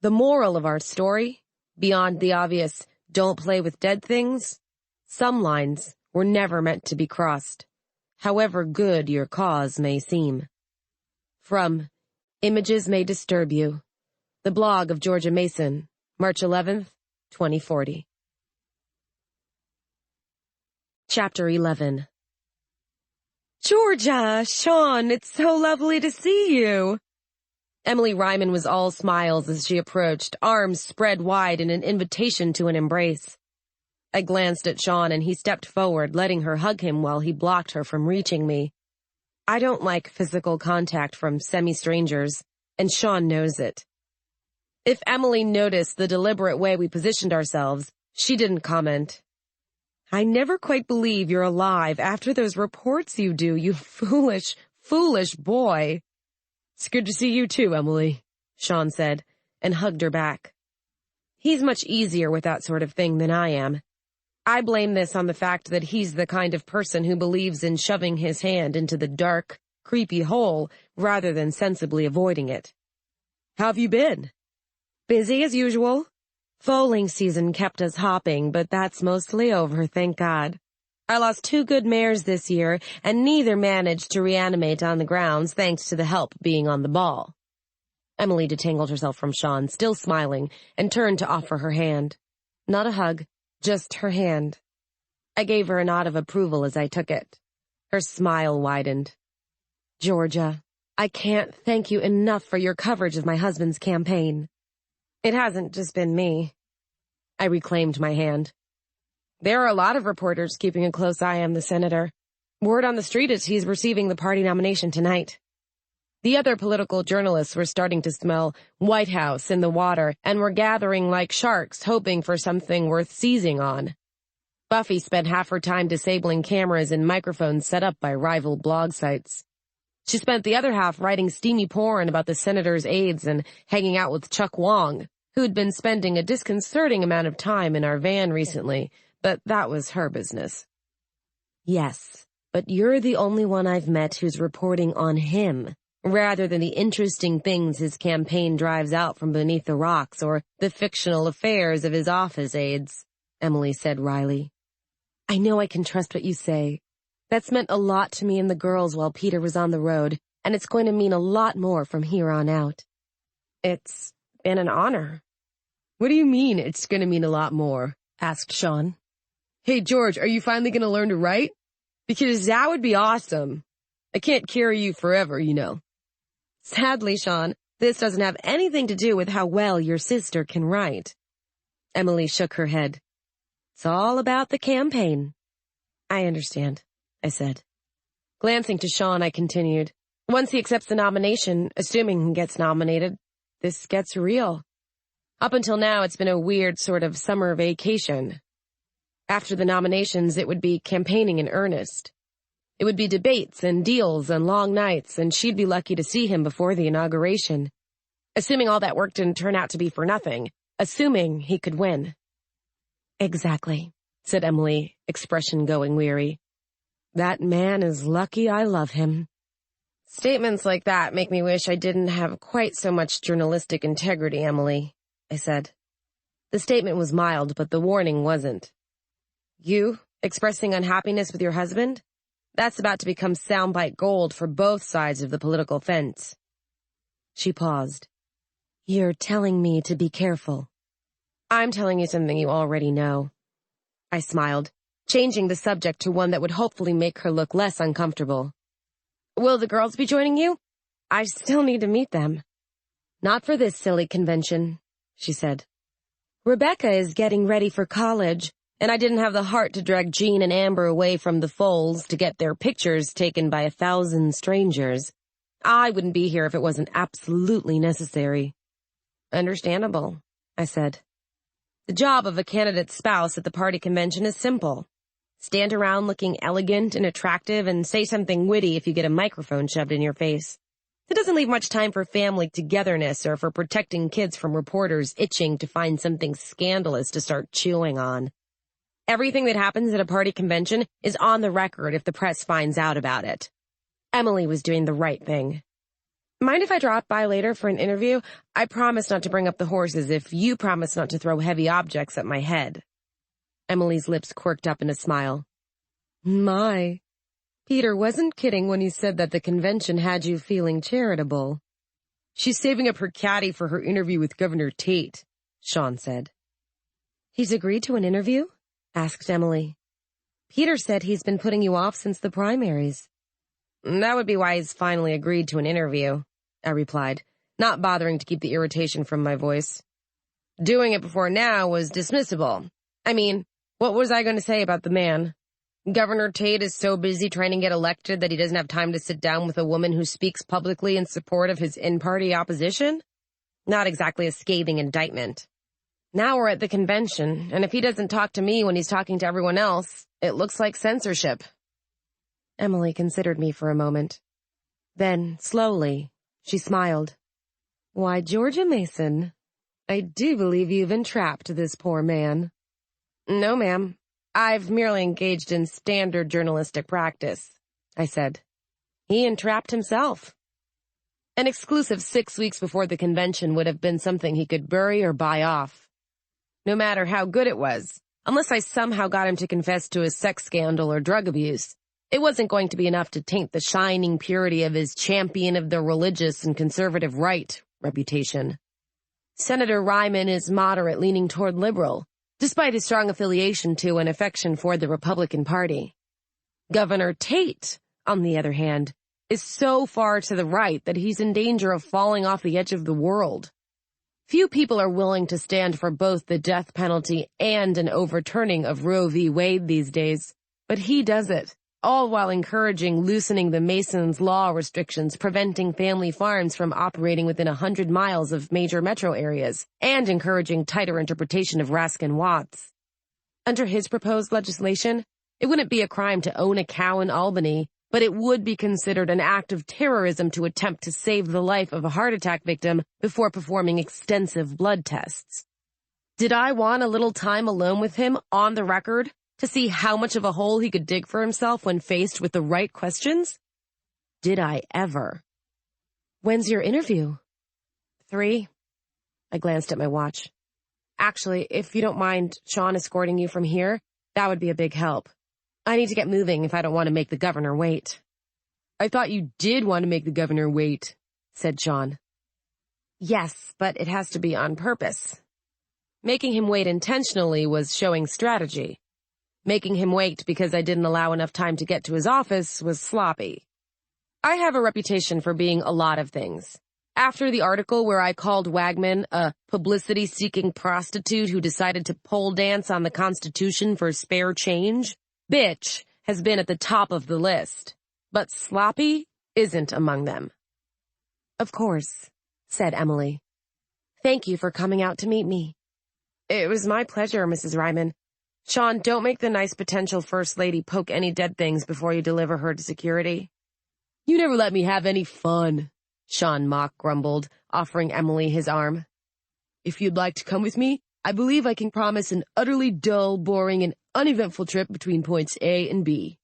The moral of our story, beyond the obvious "don't play with dead things," some lines were never meant to be crossed, however good your cause may seem. From Images May Disturb You, the blog of Georgia Mason, March 11th, 2040. Chapter 11. Georgia, Shaun, it's so lovely to see you. Emily Ryman was all smiles as she approached, arms spread wide in an invitation to an embrace. I glanced at Shaun and he stepped forward, letting her hug him while he blocked her from reaching me. I don't like physical contact from semi-strangers, and Shaun knows it. If Emily noticed the deliberate way we positioned ourselves, she didn't comment. I never quite believe you're alive after those reports you do, you foolish, foolish boy. It's good to see you too, Emily, Shaun said, and hugged her back. He's much easier with that sort of thing than I am. I blame this on the fact that he's the kind of person who believes in shoving his hand into the dark, creepy hole rather than sensibly avoiding it. How've you been? Busy as usual. Foaling season kept us hopping, but that's mostly over, thank God. I lost 2 good mares this year, and neither managed to reanimate on the grounds thanks to the help being on the ball. Emily detangled herself from Shaun, still smiling, and turned to offer her hand. Not a hug. Just her hand. I gave her a nod of approval as I took it. Her smile widened. Georgia, I can't thank you enough for your coverage of my husband's campaign. It hasn't just been me. I reclaimed my hand. There are a lot of reporters keeping a close eye on the senator. Word on the street is he's receiving the party nomination tonight. The other political journalists were starting to smell White House in the water and were gathering like sharks, hoping for something worth seizing on. Buffy spent half her time disabling cameras and microphones set up by rival blog sites. She spent the other half writing steamy porn about the senator's aides and hanging out with Chuck Wong, who'd been spending a disconcerting amount of time in our van recently, but that was her business. Yes, but you're the only one I've met who's reporting on him, rather than the interesting things his campaign drives out from beneath the rocks or the fictional affairs of his office aides, Emily said wryly. I know I can trust what you say. That's meant a lot to me and the girls while Peter was on the road, and it's going to mean a lot more from here on out. It's been an honor. What do you mean it's going to mean a lot more? Asked Shaun. Hey, George, are you finally going to learn to write? Because that would be awesome. I can't carry you forever, you know. Sadly, Shaun, this doesn't have anything to do with how well your sister can write. Emily shook her head. It's all about the campaign. I understand, I said. Glancing to Shaun, I continued. Once he accepts the nomination, assuming he gets nominated, this gets real. Up until now, it's been a weird sort of summer vacation. After the nominations, it would be campaigning in earnest. It would be debates and deals and long nights, and she'd be lucky to see him before the inauguration. Assuming all that work didn't turn out to be for nothing. Assuming he could win. Exactly, said Emily, expression going weary. That man is lucky I love him. Statements like that make me wish I didn't have quite so much journalistic integrity, Emily, I said. The statement was mild, but the warning wasn't. You, expressing unhappiness with your husband? That's about to become soundbite gold for both sides of the political fence. She paused. You're telling me to be careful. I'm telling you something you already know. I smiled, changing the subject to one that would hopefully make her look less uncomfortable. Will the girls be joining you? I still need to meet them. Not for this silly convention, she said. Rebecca is getting ready for college, and I didn't have the heart to drag Jean and Amber away from the Folds to get their pictures taken by 1,000 strangers. I wouldn't be here if it wasn't absolutely necessary. Understandable, I said. The job of a candidate's spouse at the party convention is simple. Stand around looking elegant and attractive and say something witty if you get a microphone shoved in your face. It doesn't leave much time for family togetherness or for protecting kids from reporters itching to find something scandalous to start chewing on. Everything that happens at a party convention is on the record if the press finds out about it. Emily was doing the right thing. Mind if I drop by later for an interview? I promise not to bring up the horses if you promise not to throw heavy objects at my head. Emily's lips quirked up in a smile. My. Peter wasn't kidding when he said that the convention had you feeling charitable. She's saving up her caddy for her interview with Governor Tate, Shaun said. He's agreed to an interview? Asked Emily. Peter said he's been putting you off since the primaries. That would be why he's finally agreed to an interview, I replied, not bothering to keep the irritation from my voice. Doing it before now was dismissible. I mean, what was I going to say about the man? Governor Tate is so busy trying to get elected that he doesn't have time to sit down with a woman who speaks publicly in support of his in-party opposition? Not exactly a scathing indictment. Now we're at the convention, and if he doesn't talk to me when he's talking to everyone else, it looks like censorship. Emily considered me for a moment. Then, slowly, she smiled. Why, Georgia Mason, I do believe you've entrapped this poor man. No, ma'am. I've merely engaged in standard journalistic practice, I said. He entrapped himself. An exclusive 6 weeks before the convention would have been something he could bury or buy off. No matter how good it was, unless I somehow got him to confess to a sex scandal or drug abuse, it wasn't going to be enough to taint the shining purity of his champion of the religious and conservative right reputation. Senator Ryman is moderate, leaning toward liberal, despite his strong affiliation to and affection for the Republican Party. Governor Tate, on the other hand, is so far to the right that he's in danger of falling off the edge of the world. Few people are willing to stand for both the death penalty and an overturning of Roe v. Wade these days, but he does it, all while encouraging loosening the Masons' law restrictions preventing family farms from operating within 100 miles of major metro areas, and encouraging tighter interpretation of Raskin-Watts. Under his proposed legislation, it wouldn't be a crime to own a cow in Albany, but it would be considered an act of terrorism to attempt to save the life of a heart attack victim before performing extensive blood tests. Did I want a little time alone with him on the record to see how much of a hole he could dig for himself when faced with the right questions? Did I ever? When's your interview? 3. I glanced at my watch. Actually, if you don't mind Shaun escorting you from here, that would be a big help. I need to get moving if I don't want to make the governor wait. I thought you did want to make the governor wait, said Shaun. Yes, but it has to be on purpose. Making him wait intentionally was showing strategy. Making him wait because I didn't allow enough time to get to his office was sloppy. I have a reputation for being a lot of things. After the article where I called Wagman a publicity-seeking prostitute who decided to pole dance on the Constitution for spare change, bitch has been at the top of the list, but sloppy isn't among them. Of course, said Emily. Thank you for coming out to meet me. It was my pleasure, Mrs. Ryman. Shaun, don't make the nice potential First Lady poke any dead things before you deliver her to security. You never let me have any fun, Shaun mock grumbled, offering Emily his arm. If you'd like to come with me, I believe I can promise an utterly dull, boring, and uneventful trip between points A and B.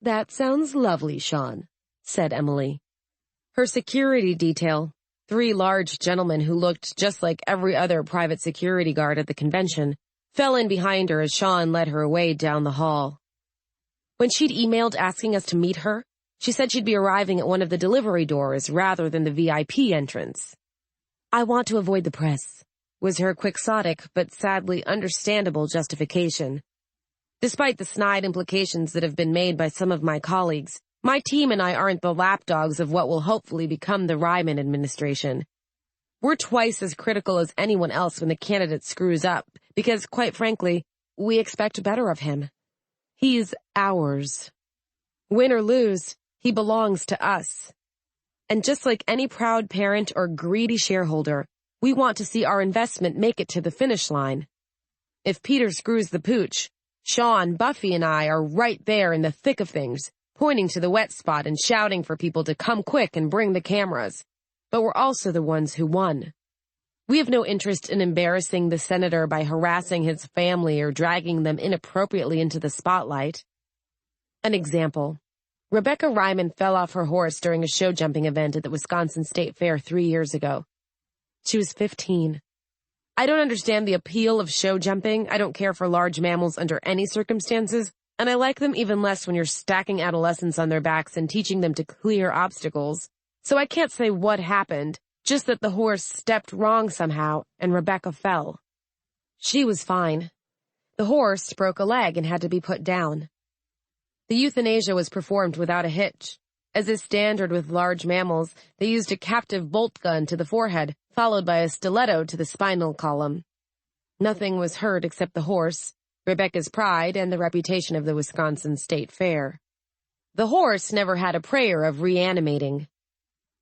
That sounds lovely, Shaun, said Emily. Her security detail, 3 large gentlemen who looked just like every other private security guard at the convention, fell in behind her as Shaun led her away down the hall. When she'd emailed asking us to meet her, she said she'd be arriving at one of the delivery doors rather than the VIP entrance. I want to avoid the press, was her quixotic but sadly understandable justification. Despite the snide implications that have been made by some of my colleagues, my team and I aren't the lapdogs of what will hopefully become the Ryman administration. We're twice as critical as anyone else when the candidate screws up, because, quite frankly, we expect better of him. He's ours. Win or lose, he belongs to us. And just like any proud parent or greedy shareholder, we want to see our investment make it to the finish line. If Peter screws the pooch, Shaun, Buffy, and I are right there in the thick of things, pointing to the wet spot and shouting for people to come quick and bring the cameras. But we're also the ones who won. We have no interest in embarrassing the senator by harassing his family or dragging them inappropriately into the spotlight. An example. Rebecca Ryman fell off her horse during a show jumping event at the Wisconsin State Fair 3 years ago. She was 15. I don't understand the appeal of show jumping. I don't care for large mammals under any circumstances, and I like them even less when you're stacking adolescents on their backs and teaching them to clear obstacles. So I can't say what happened, just that the horse stepped wrong somehow, and Rebecca fell. She was fine. The horse broke a leg and had to be put down. The euthanasia was performed without a hitch. As is standard with large mammals, they used a captive bolt gun to the forehead, followed by a stiletto to the spinal column. Nothing was hurt except the horse, Rebecca's pride, and the reputation of the Wisconsin State Fair. The horse never had a prayer of reanimating.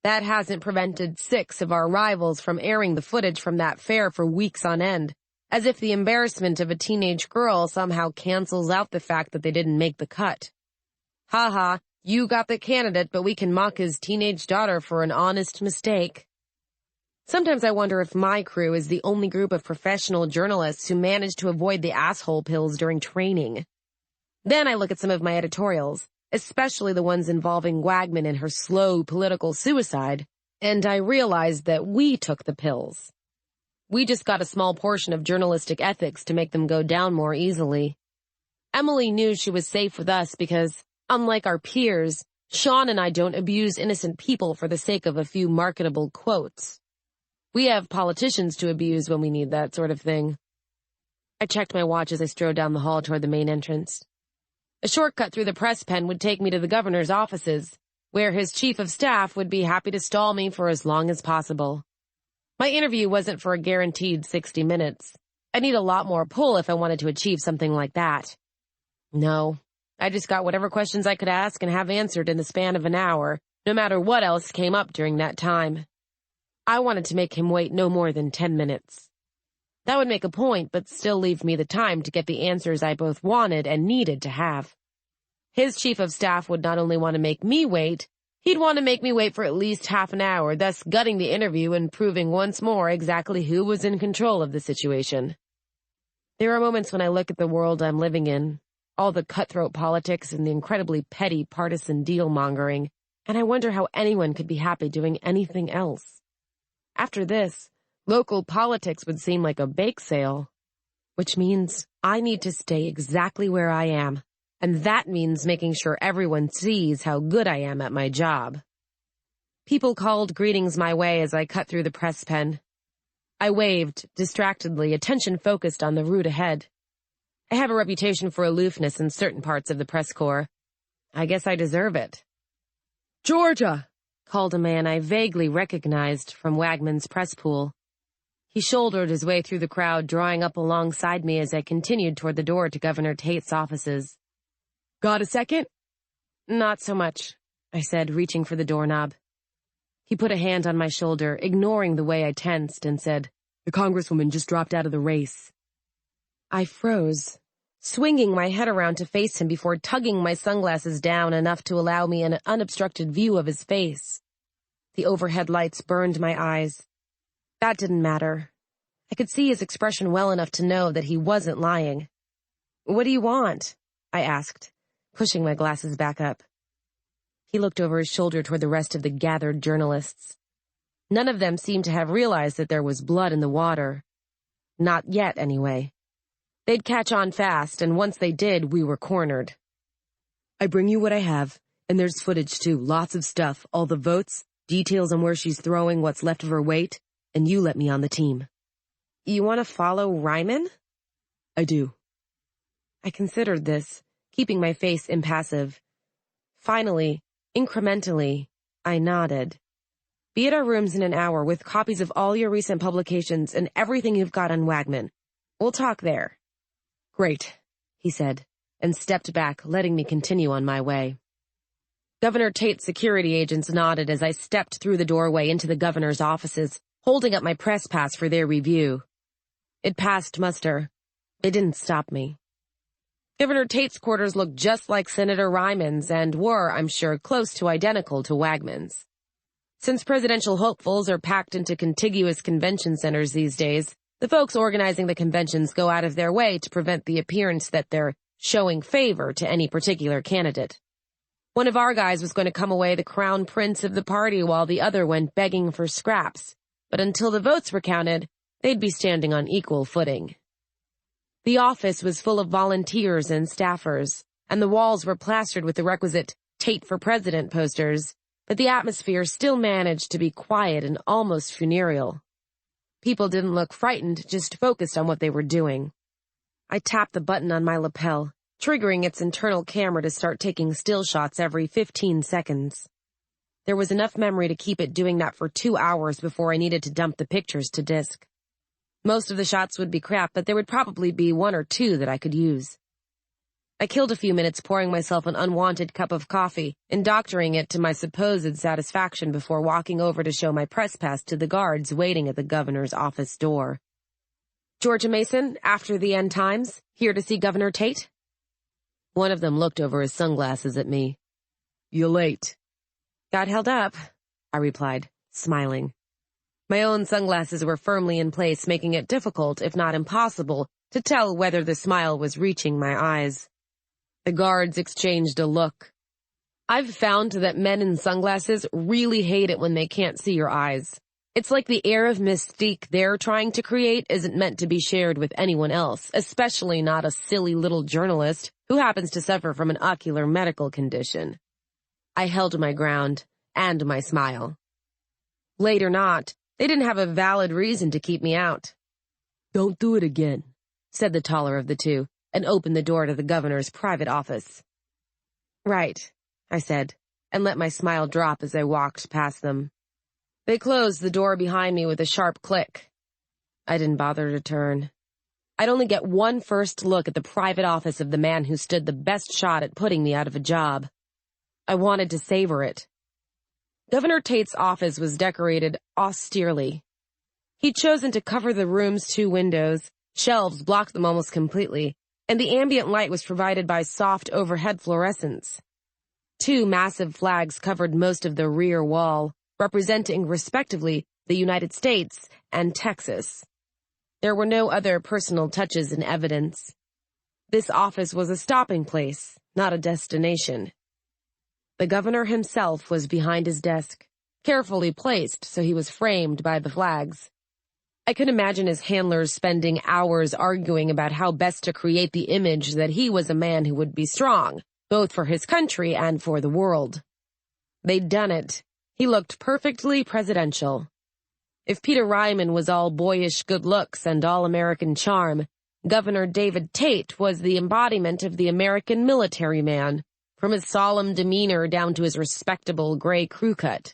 That hasn't prevented 6 of our rivals from airing the footage from that fair for weeks on end, as if the embarrassment of a teenage girl somehow cancels out the fact that they didn't make the cut. Ha ha, you got the candidate, but we can mock his teenage daughter for an honest mistake. Sometimes I wonder if my crew is the only group of professional journalists who manage to avoid the asshole pills during training. Then I look at some of my editorials, especially the ones involving Wagman and her slow political suicide, and I realize that we took the pills. We just got a small portion of journalistic ethics to make them go down more easily. Emily knew she was safe with us because, unlike our peers, Shaun and I don't abuse innocent people for the sake of a few marketable quotes. We have politicians to abuse when we need that sort of thing. I checked my watch as I strode down the hall toward the main entrance. A shortcut through the press pen would take me to the governor's offices, where his chief of staff would be happy to stall me for as long as possible. My interview wasn't for a guaranteed 60 minutes. I need a lot more pull if I wanted to achieve something like that. No, I just got whatever questions I could ask and have answered in the span of an hour, no matter what else came up during that time. I wanted to make him wait no more than 10 minutes. That would make a point, but still leave me the time to get the answers I both wanted and needed to have. His chief of staff would not only want to make me wait, he'd want to make me wait for at least half an hour, thus gutting the interview and proving once more exactly who was in control of the situation. There are moments when I look at the world I'm living in, all the cutthroat politics and the incredibly petty partisan deal-mongering, and I wonder how anyone could be happy doing anything else. After this, local politics would seem like a bake sale, which means I need to stay exactly where I am. And that means making sure everyone sees how good I am at my job. People called greetings my way as I cut through the press pen. I waved, distractedly, attention focused on the route ahead. I have a reputation for aloofness in certain parts of the press corps. I guess I deserve it. "Georgia!" called a man I vaguely recognized from Wagman's press pool. He shouldered his way through the crowd, drawing up alongside me as I continued toward the door to Governor Tate's offices. "Got a second?" "Not so much," I said, reaching for the doorknob. He put a hand on my shoulder, ignoring the way I tensed, and said, "The congresswoman just dropped out of the race." I froze, swinging my head around to face him before tugging my sunglasses down enough to allow me an unobstructed view of his face. The overhead lights burned my eyes. That didn't matter. I could see his expression well enough to know that he wasn't lying. "What do you want?" I asked, pushing my glasses back up. He looked over his shoulder toward the rest of the gathered journalists. None of them seemed to have realized that there was blood in the water. Not yet, anyway. They'd catch on fast, and once they did, we were cornered. "I bring you what I have, and there's footage too, lots of stuff, all the votes, details on where she's throwing what's left of her weight, and you let me on the team." "You want to follow Ryman?" "I do." I considered this, keeping my face impassive. Finally, incrementally, I nodded. "Be at our rooms in an hour with copies of all your recent publications and everything you've got on Wagman. We'll talk there." "Great," he said, and stepped back, letting me continue on my way. Governor Tate's security agents nodded as I stepped through the doorway into the governor's offices, holding up my press pass for their review. It passed muster. It didn't stop me. Governor Tate's quarters looked just like Senator Ryman's and were, I'm sure, close to identical to Wagman's. Since presidential hopefuls are packed into contiguous convention centers these days, the folks organizing the conventions go out of their way to prevent the appearance that they're showing favor to any particular candidate. One of our guys was going to come away the crown prince of the party while the other went begging for scraps, but until the votes were counted, they'd be standing on equal footing. The office was full of volunteers and staffers, and the walls were plastered with the requisite Tate for President posters, but the atmosphere still managed to be quiet and almost funereal. People didn't look frightened, just focused on what they were doing. I tapped the button on my lapel, triggering its internal camera to start taking still shots every 15 seconds. There was enough memory to keep it doing that for 2 hours before I needed to dump the pictures to disk. Most of the shots would be crap, but there would probably be 1 or 2 that I could use. I killed a few minutes pouring myself an unwanted cup of coffee and doctoring it to my supposed satisfaction before walking over to show my press pass to the guards waiting at the governor's office door. "Georgia Mason, after the end times, here to see Governor Tate?" One of them looked over his sunglasses at me. "You're late." "Got held up," I replied, smiling. My own sunglasses were firmly in place, making it difficult, if not impossible, to tell whether the smile was reaching my eyes. The guards exchanged a look. I've found that men in sunglasses really hate it when they can't see your eyes. It's like the air of mystique they're trying to create isn't meant to be shared with anyone else, especially not a silly little journalist who happens to suffer from an ocular medical condition. I held my ground, and my smile. Late or not, they didn't have a valid reason to keep me out. "Don't do it again," said the taller of the two, and opened the door to the governor's private office. "Right," I said, and let my smile drop as I walked past them. They closed the door behind me with a sharp click. I didn't bother to turn. I'd only get one first look at the private office of the man who stood the best shot at putting me out of a job. I wanted to savor it. Governor Tate's office was decorated austerely. He'd chosen to cover the room's 2 windows, shelves blocked them almost completely, and the ambient light was provided by soft overhead fluorescence. 2 massive flags covered most of the rear wall, representing, respectively, the United States and Texas. There were no other personal touches in evidence. This office was a stopping place, not a destination. The governor himself was behind his desk, carefully placed so he was framed by the flags. I could imagine his handlers spending hours arguing about how best to create the image that he was a man who would be strong, both for his country and for the world. They'd done it. He looked perfectly presidential. If Peter Ryman was all boyish good looks and all-American charm, Governor David Tate was the embodiment of the American military man, from his solemn demeanor down to his respectable gray crew cut.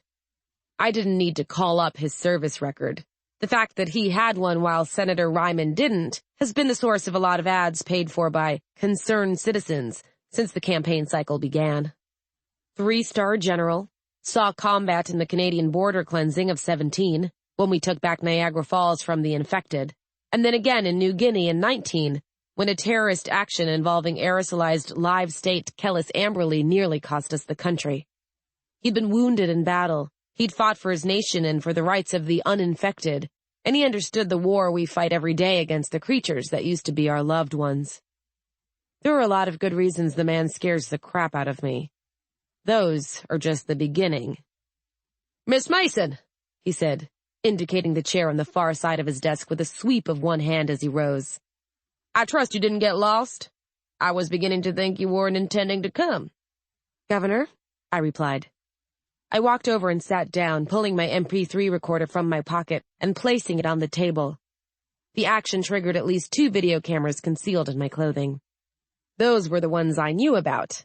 I didn't need to call up his service record. The fact that he had one while Senator Ryman didn't has been the source of a lot of ads paid for by concerned citizens since the campaign cycle began. 3-star general, saw combat in the Canadian border cleansing of 17, when we took back Niagara Falls from the infected, and then again in New Guinea in 19, when a terrorist action involving aerosolized live state Kellis Amberley nearly cost us the country. He'd been wounded in battle, he'd fought for his nation and for the rights of the uninfected, and he understood the war we fight every day against the creatures that used to be our loved ones. There are a lot of good reasons the man scares the crap out of me. Those are just the beginning. "Miss Mason," he said, indicating the chair on the far side of his desk with a sweep of one hand as he rose. "I trust you didn't get lost. I was beginning to think you weren't intending to come." "Governor," I replied. I walked over and sat down, pulling my MP3 recorder from my pocket and placing it on the table. The action triggered at least 2 video cameras concealed in my clothing. Those were the ones I knew about.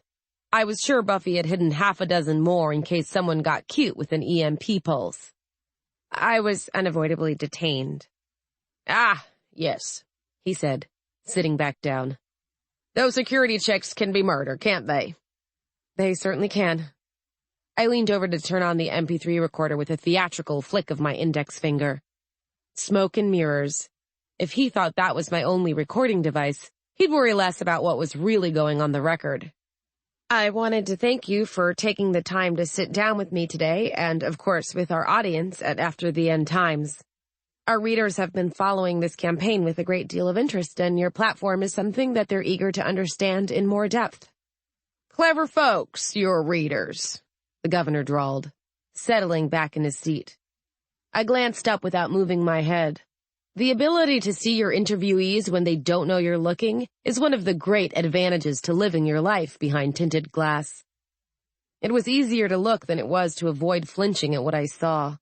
I was sure Buffy had hidden 6 more in case someone got cute with an EMP pulse. I was unavoidably detained. "Ah, yes," he said, sitting back down. "Those security checks can be murder, can't they?" "They certainly can." I leaned over to turn on the MP3 recorder with a theatrical flick of my index finger. Smoke and mirrors. If he thought that was my only recording device, he'd worry less about what was really going on the record. "I wanted to thank you for taking the time to sit down with me today, and of course with our audience at After the End Times. Our readers have been following this campaign with a great deal of interest, and your platform is something that they're eager to understand in more depth." "Clever folks, your readers," the governor drawled, settling back in his seat. I glanced up without moving my head. The ability to see your interviewees when they don't know you're looking is one of the great advantages to living your life behind tinted glass. It was easier to look than it was to avoid flinching at what I saw.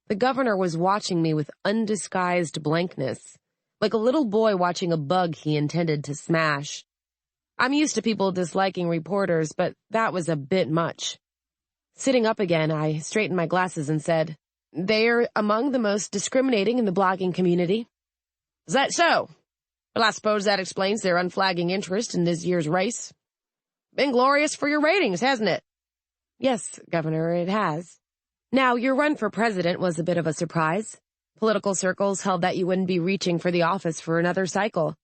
The governor was watching me with undisguised blankness, like a little boy watching a bug he intended to smash. I'm used to people disliking reporters, but that was a bit much. Sitting up again, I straightened my glasses and said, "They're among the most discriminating in the blogging community." "Is that so? Well, I suppose that explains their unflagging interest in this year's race. Been glorious for your ratings, hasn't it?" "Yes, Governor, it has." "Now, your run for president was a bit of a surprise. Political circles held that you wouldn't be reaching for the office for another cycle.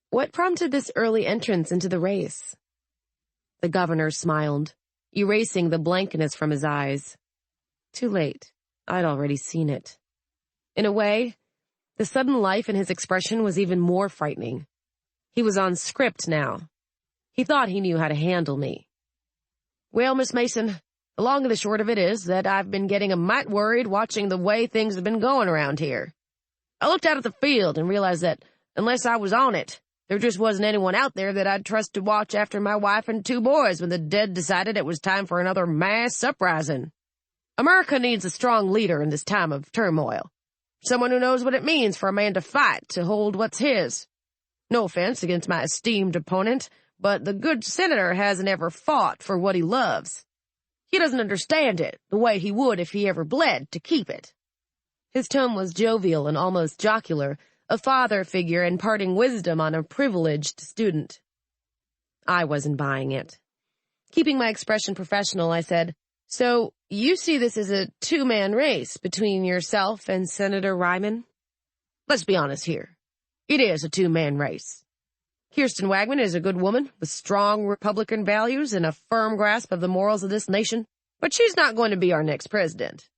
What prompted this early entrance into the race?" The governor smiled, erasing the blankness from his eyes. Too late. I'd already seen it. In a way, the sudden life in his expression was even more frightening. He was on script now. He thought he knew how to handle me. "Well, Miss Mason, the long and the short of it is that I've been getting a mite worried watching the way things have been going around here. I looked out at the field and realized that, unless I was on it, there just wasn't anyone out there that I'd trust to watch after my wife and 2 boys when the dead decided it was time for another mass uprising. America needs a strong leader in this time of turmoil. Someone who knows what it means for a man to fight to hold what's his. No offense against my esteemed opponent, but the good senator hasn't ever fought for what he loves. He doesn't understand it the way he would if he ever bled to keep it." His tone was jovial and almost jocular, a father figure imparting wisdom on a privileged student. I wasn't buying it. Keeping my expression professional, I said, "So, you see this as a two-man race between yourself and Senator Ryman?" "Let's be honest here. It is a two-man race. Kirsten Wagman is a good woman with strong Republican values and a firm grasp of the morals of this nation, but she's not going to be our next president.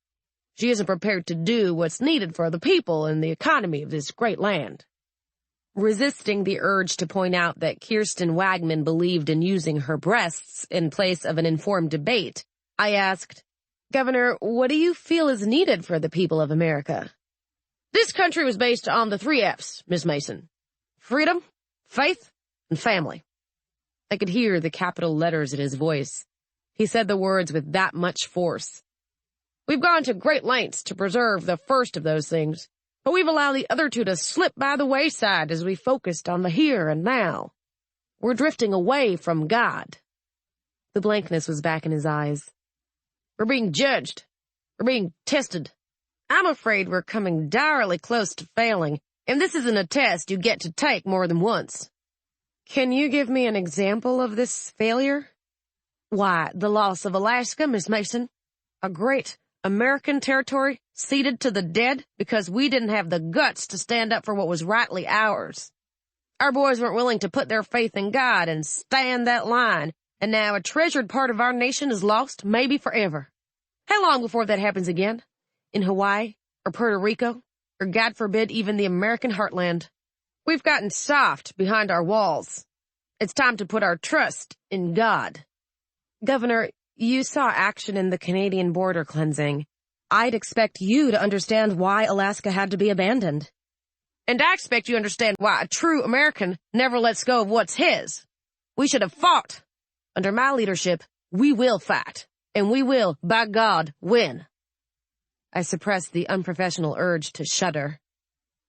She isn't prepared to do what's needed for the people and the economy of this great land." Resisting the urge to point out that Kirsten Wagman believed in using her breasts in place of an informed debate, I asked, "Governor, what do you feel is needed for the people of America?" "This country was based on the 3 F's, Miss Mason. Freedom, faith, and family." I could hear the capital letters in his voice. He said the words with that much force. "We've gone to great lengths to preserve the first of those things, but we've allowed the other two to slip by the wayside as we focused on the here and now. We're drifting away from God." The blankness was back in his eyes. "We're being judged. We're being tested. I'm afraid we're coming direly close to failing, and this isn't a test you get to take more than once." "Can you give me an example of this failure?" "Why, the loss of Alaska, Miss Mason. A great American territory ceded to the dead because we didn't have the guts to stand up for what was rightly ours. Our boys weren't willing to put their faith in God and stand that line, and now a treasured part of our nation is lost, maybe forever. How long before that happens again? In Hawaii, or Puerto Rico, or God forbid, even the American heartland. We've gotten soft behind our walls. It's time to put our trust in God." "Governor, you saw action in the Canadian border cleansing. I'd expect you to understand why Alaska had to be abandoned." "And I expect you understand why a true American never lets go of what's his. We should have fought. Under my leadership, we will fight, and we will, by God, win." I suppressed the unprofessional urge to shudder.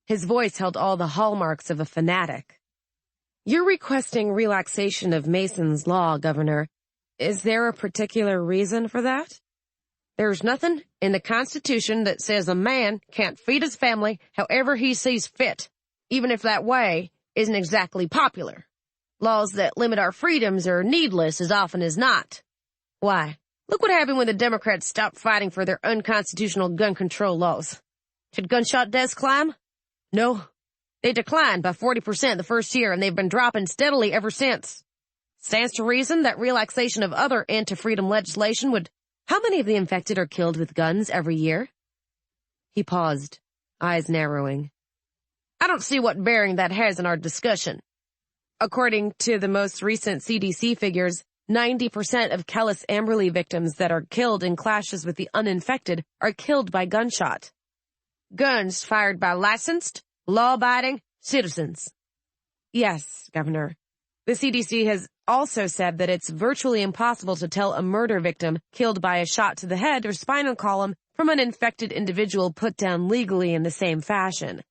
His voice held all the hallmarks of a fanatic. "You're requesting relaxation of Mason's law, Governor. Is there a particular reason for that?" "There's nothing in the Constitution that says a man can't feed his family however he sees fit, even if that way isn't exactly popular. Laws that limit our freedoms are needless as often as not. Why, look what happened when the Democrats stopped fighting for their unconstitutional gun control laws. Did gunshot deaths climb? No. They declined by 40% the first year, and they've been dropping steadily ever since. Stands to reason that relaxation of other anti-freedom legislation would—" "How many of the infected are killed with guns every year?" He paused, eyes narrowing. "I don't see what bearing that has on our discussion. According to the most recent CDC figures, 90% of callous Amberley victims that are killed in clashes with the uninfected are killed by gunshot. Guns fired by licensed, law-abiding citizens." "Yes, Governor. The CDC has also said that it's virtually impossible to tell a murder victim killed by a shot to the head or spinal column from an infected individual put down legally in the same fashion.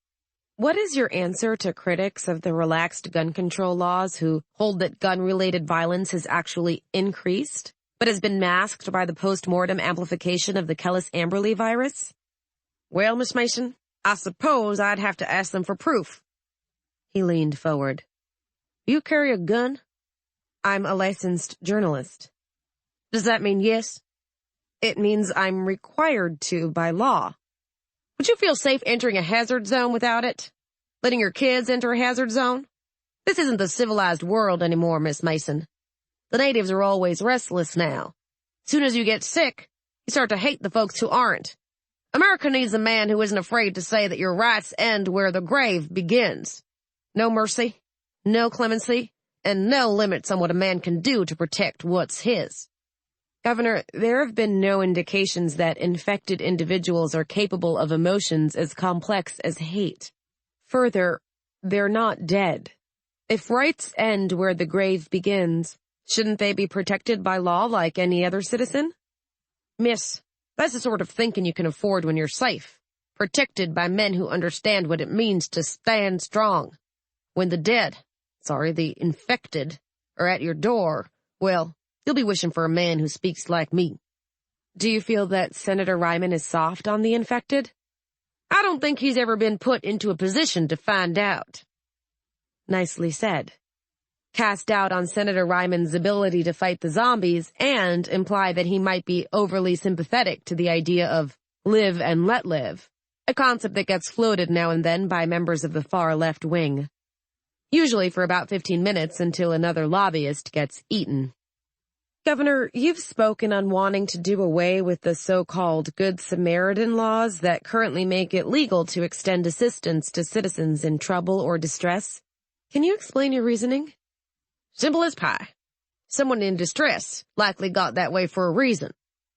What is your answer to critics of the relaxed gun control laws who hold that gun-related violence has actually increased, but has been masked by the post-mortem amplification of the Kellis-Amberley virus?" "Well, Miss Mason, I suppose I'd have to ask them for proof." He leaned forward. "Do you carry a gun?" "I'm a licensed journalist." "Does that mean yes?" "It means I'm required to by law." "Would you feel safe entering a hazard zone without it? Letting your kids enter a hazard zone? This isn't the civilized world anymore, Miss Mason. The natives are always restless now. As soon as you get sick, you start to hate the folks who aren't. America needs a man who isn't afraid to say that your rights end where the grave begins. No mercy, no clemency, and no limits on what a man can do to protect what's his." "Governor, there have been no indications that infected individuals are capable of emotions as complex as hate. Further, they're not dead. If rights end where the grave begins, shouldn't they be protected by law like any other citizen?" "Miss, that's the sort of thinking you can afford when you're safe, protected by men who understand what it means to stand strong. When the infected, are at your door, well, you'll be wishing for a man who speaks like me." "Do you feel that Senator Ryman is soft on the infected?" I don't think he's ever been put into a position to find out. Nicely said. Cast doubt on Senator Ryman's ability to fight the zombies and imply that he might be overly sympathetic to the idea of live and let live, a concept that gets floated now and then by members of the far left wing. Usually for about 15 minutes until another lobbyist gets eaten. Governor, you've spoken on wanting to do away with the so-called Good Samaritan laws that currently make it legal to extend assistance to citizens in trouble or distress. Can you explain your reasoning? Simple as pie. Someone in distress likely got that way for a reason.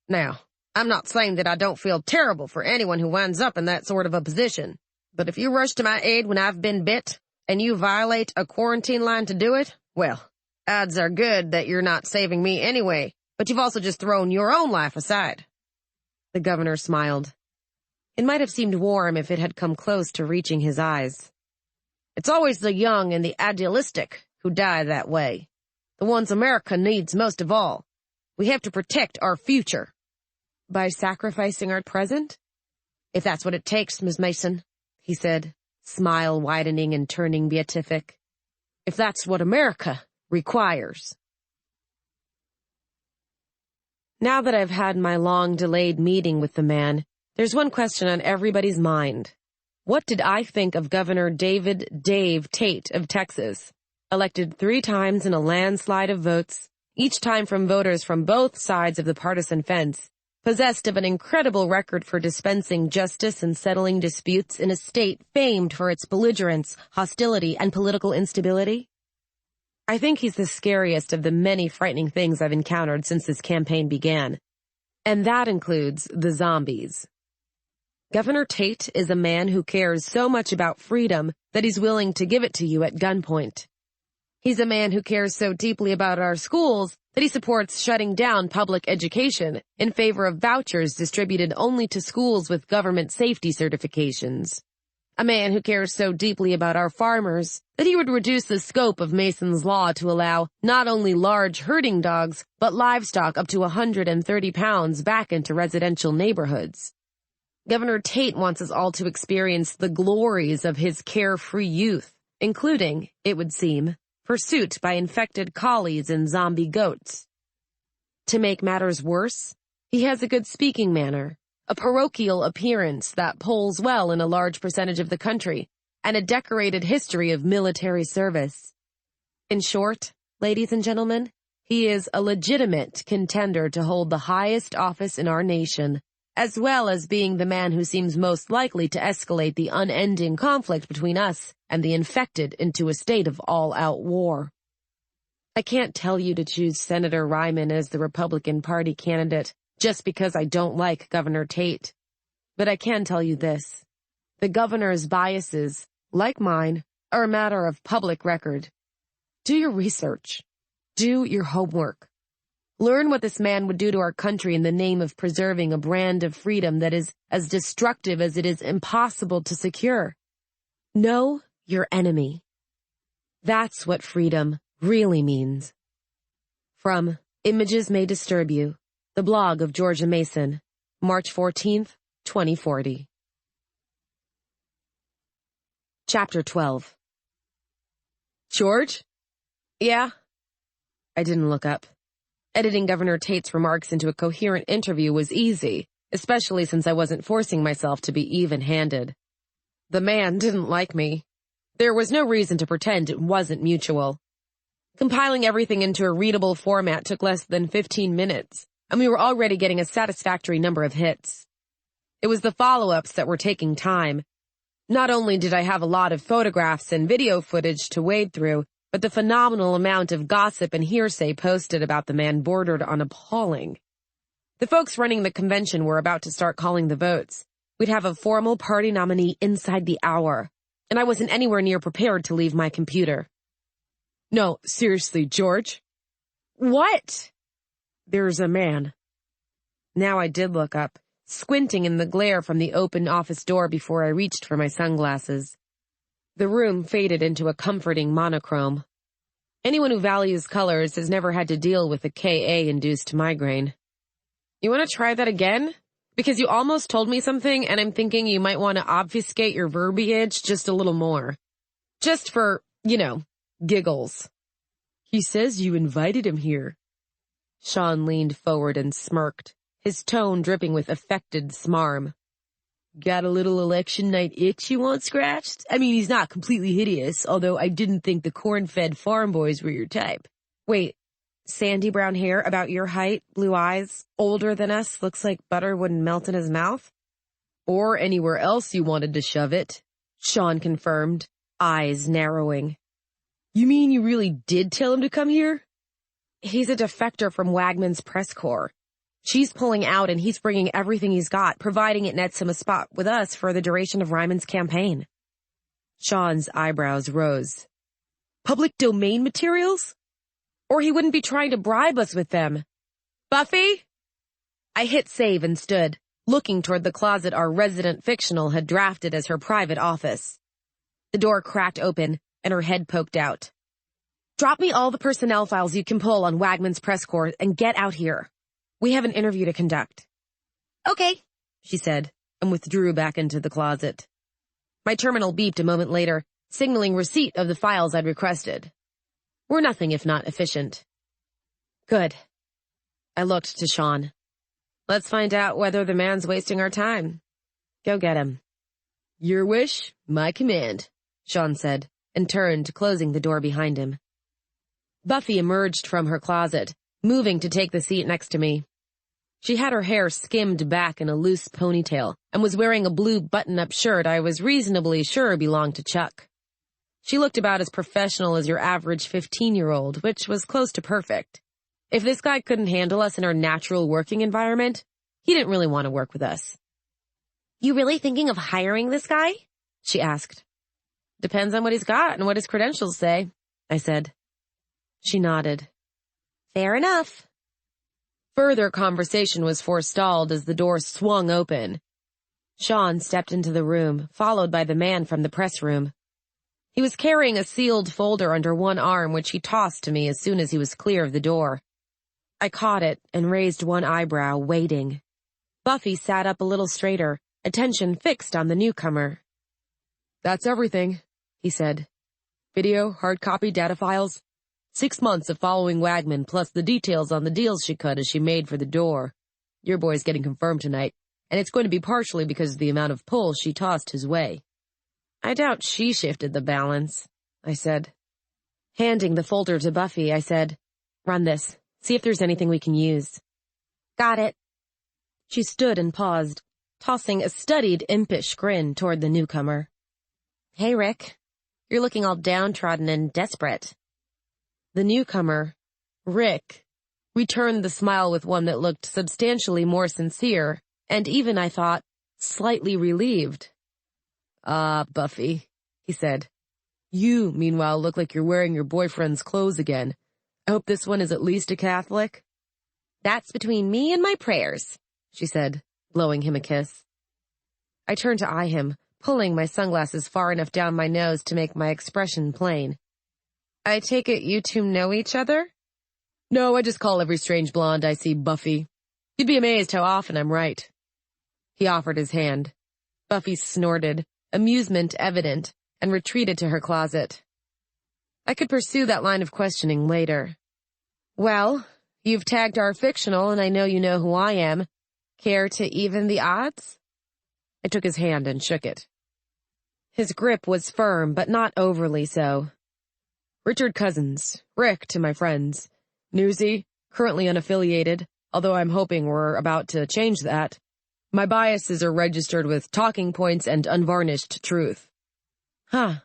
Now, I'm not saying that I don't feel terrible for anyone who winds up in that sort of a position, but if you rush to my aid when I've been bit, and you violate a quarantine line to do it, well, odds are good that you're not saving me anyway, but you've also just thrown your own life aside. The governor smiled. It might have seemed warm if it had come close to reaching his eyes. It's always the young and the idealistic who die that way. The ones America needs most of all. We have to protect our future. By sacrificing our present? If that's what it takes, Ms. Mason, he said, smile widening and turning beatific. If that's what America requires. Now that I've had my long-delayed meeting with the man, there's one question on everybody's mind. What did I think of Governor David Dave Tate of Texas, elected 3 times in a landslide of votes, each time from voters from both sides of the partisan fence, possessed of an incredible record for dispensing justice and settling disputes in a state famed for its belligerence, hostility, and political instability? I think he's the scariest of the many frightening things I've encountered since this campaign began. And that includes the zombies. Governor Tate is a man who cares so much about freedom that he's willing to give it to you at gunpoint. He's a man who cares so deeply about our schools that he supports shutting down public education in favor of vouchers distributed only to schools with government safety certifications. A man who cares so deeply about our farmers that he would reduce the scope of Mason's law to allow not only large herding dogs, but livestock up to 130 pounds back into residential neighborhoods. Governor Tate wants us all to experience the glories of his carefree youth, including, it would seem, pursuit by infected collies and zombie goats. To make matters worse, he has a good speaking manner, a parochial appearance that polls well in a large percentage of the country, and a decorated history of military service. In short, ladies and gentlemen, he is a legitimate contender to hold the highest office in our nation, as well as being the man who seems most likely to escalate the unending conflict between us and the infected into a state of all-out war. I can't tell you to choose Senator Ryman as the Republican Party candidate just because I don't like Governor Tate. But I can tell you this. The governor's biases, like mine, are a matter of public record. Do your research. Do your homework. Learn what this man would do to our country in the name of preserving a brand of freedom that is as destructive as it is impossible to secure. Know your enemy. That's what freedom really means. From Images May Disturb You, the blog of Georgia Mason, March 14th, 2040. Chapter 12. George? Yeah? I didn't look up. Editing Governor Tate's remarks into a coherent interview was easy, especially since I wasn't forcing myself to be even-handed. The man didn't like me. There was no reason to pretend it wasn't mutual. Compiling everything into a readable format took less than 15 minutes, and we were already getting a satisfactory number of hits. It was the follow-ups that were taking time. Not only did I have a lot of photographs and video footage to wade through, but the phenomenal amount of gossip and hearsay posted about the man bordered on appalling. The folks running the convention were about to start calling the votes. We'd have a formal party nominee inside the hour, and I wasn't anywhere near prepared to leave my computer. No, seriously, George. What? There's a man. Now I did look up, squinting in the glare from the open office door before I reached for my sunglasses. The room faded into a comforting monochrome. Anyone who values colors has never had to deal with a Ka-induced migraine. You want to try that again? Because you almost told me something, and I'm thinking you might want to obfuscate your verbiage just a little more. Just for, giggles. He says you invited him here. Shaun leaned forward and smirked, his tone dripping with affected smarm. Got a little election night itch you want scratched? I mean, he's not completely hideous, although I didn't think the corn-fed farm boys were your type. Wait, sandy brown hair, about your height, blue eyes, older than us, looks like butter wouldn't melt in his mouth? Or anywhere else you wanted to shove it, Shaun confirmed, eyes narrowing. You mean you really did tell him to come here? He's a defector from Wagman's press corps. She's pulling out and he's bringing everything he's got, providing it nets him a spot with us for the duration of Ryman's campaign. Shaun's eyebrows rose. Public domain materials? Or he wouldn't be trying to bribe us with them. Buffy? I hit save and stood, looking toward the closet our resident fictional had drafted as her private office. The door cracked open and her head poked out. Drop me all the personnel files you can pull on Wagman's press corps and get out here. We have an interview to conduct. Okay, she said, and withdrew back into the closet. My terminal beeped a moment later, signaling receipt of the files I'd requested. We're nothing if not efficient. Good. I looked to Shaun. Let's find out whether the man's wasting our time. Go get him. Your wish, my command, Shaun said, and turned, closing the door behind him. Buffy emerged from her closet, moving to take the seat next to me. She had her hair skimmed back in a loose ponytail and was wearing a blue button-up shirt I was reasonably sure belonged to Chuck. She looked about as professional as your average 15-year-old, which was close to perfect. If this guy couldn't handle us in our natural working environment, he didn't really want to work with us. You really thinking of hiring this guy? She asked. Depends on what he's got and what his credentials say, I said. She nodded. Fair enough. Further conversation was forestalled as the door swung open. Shaun stepped into the room, followed by the man from the press room. He was carrying a sealed folder under one arm, which he tossed to me as soon as he was clear of the door. I caught it and raised one eyebrow, waiting. Buffy sat up a little straighter, attention fixed on the newcomer. That's everything, he said. Video, hard copy, data files. 6 months of following Wagman, plus the details on the deals she cut as she made for the door. Your boy's getting confirmed tonight, and it's going to be partially because of the amount of pull she tossed his way. I doubt she shifted the balance, I said. Handing the folder to Buffy, I said, Run this. See if there's anything we can use. Got it. She stood and paused, tossing a studied, impish grin toward the newcomer. Hey, Rick. You're looking all downtrodden and desperate. The newcomer, Rick, returned the smile with one that looked substantially more sincere, and even, I thought, slightly relieved. Ah, Buffy, he said. You, meanwhile, look like you're wearing your boyfriend's clothes again. I hope this one is at least a Catholic. That's between me and my prayers, she said, blowing him a kiss. I turned to eye him, pulling my sunglasses far enough down my nose to make my expression plain. I take it you two know each other? No, I just call every strange blonde I see Buffy. You'd be amazed how often I'm right. He offered his hand. Buffy snorted, amusement evident, and retreated to her closet. I could pursue that line of questioning later. Well, you've tagged our fictional, and I know you know who I am. Care to even the odds? I took his hand and shook it. His grip was firm, but not overly so. Richard Cousins, Rick to my friends. Newsy, currently unaffiliated, although I'm hoping we're about to change that. My biases are registered with talking points and unvarnished truth. Huh,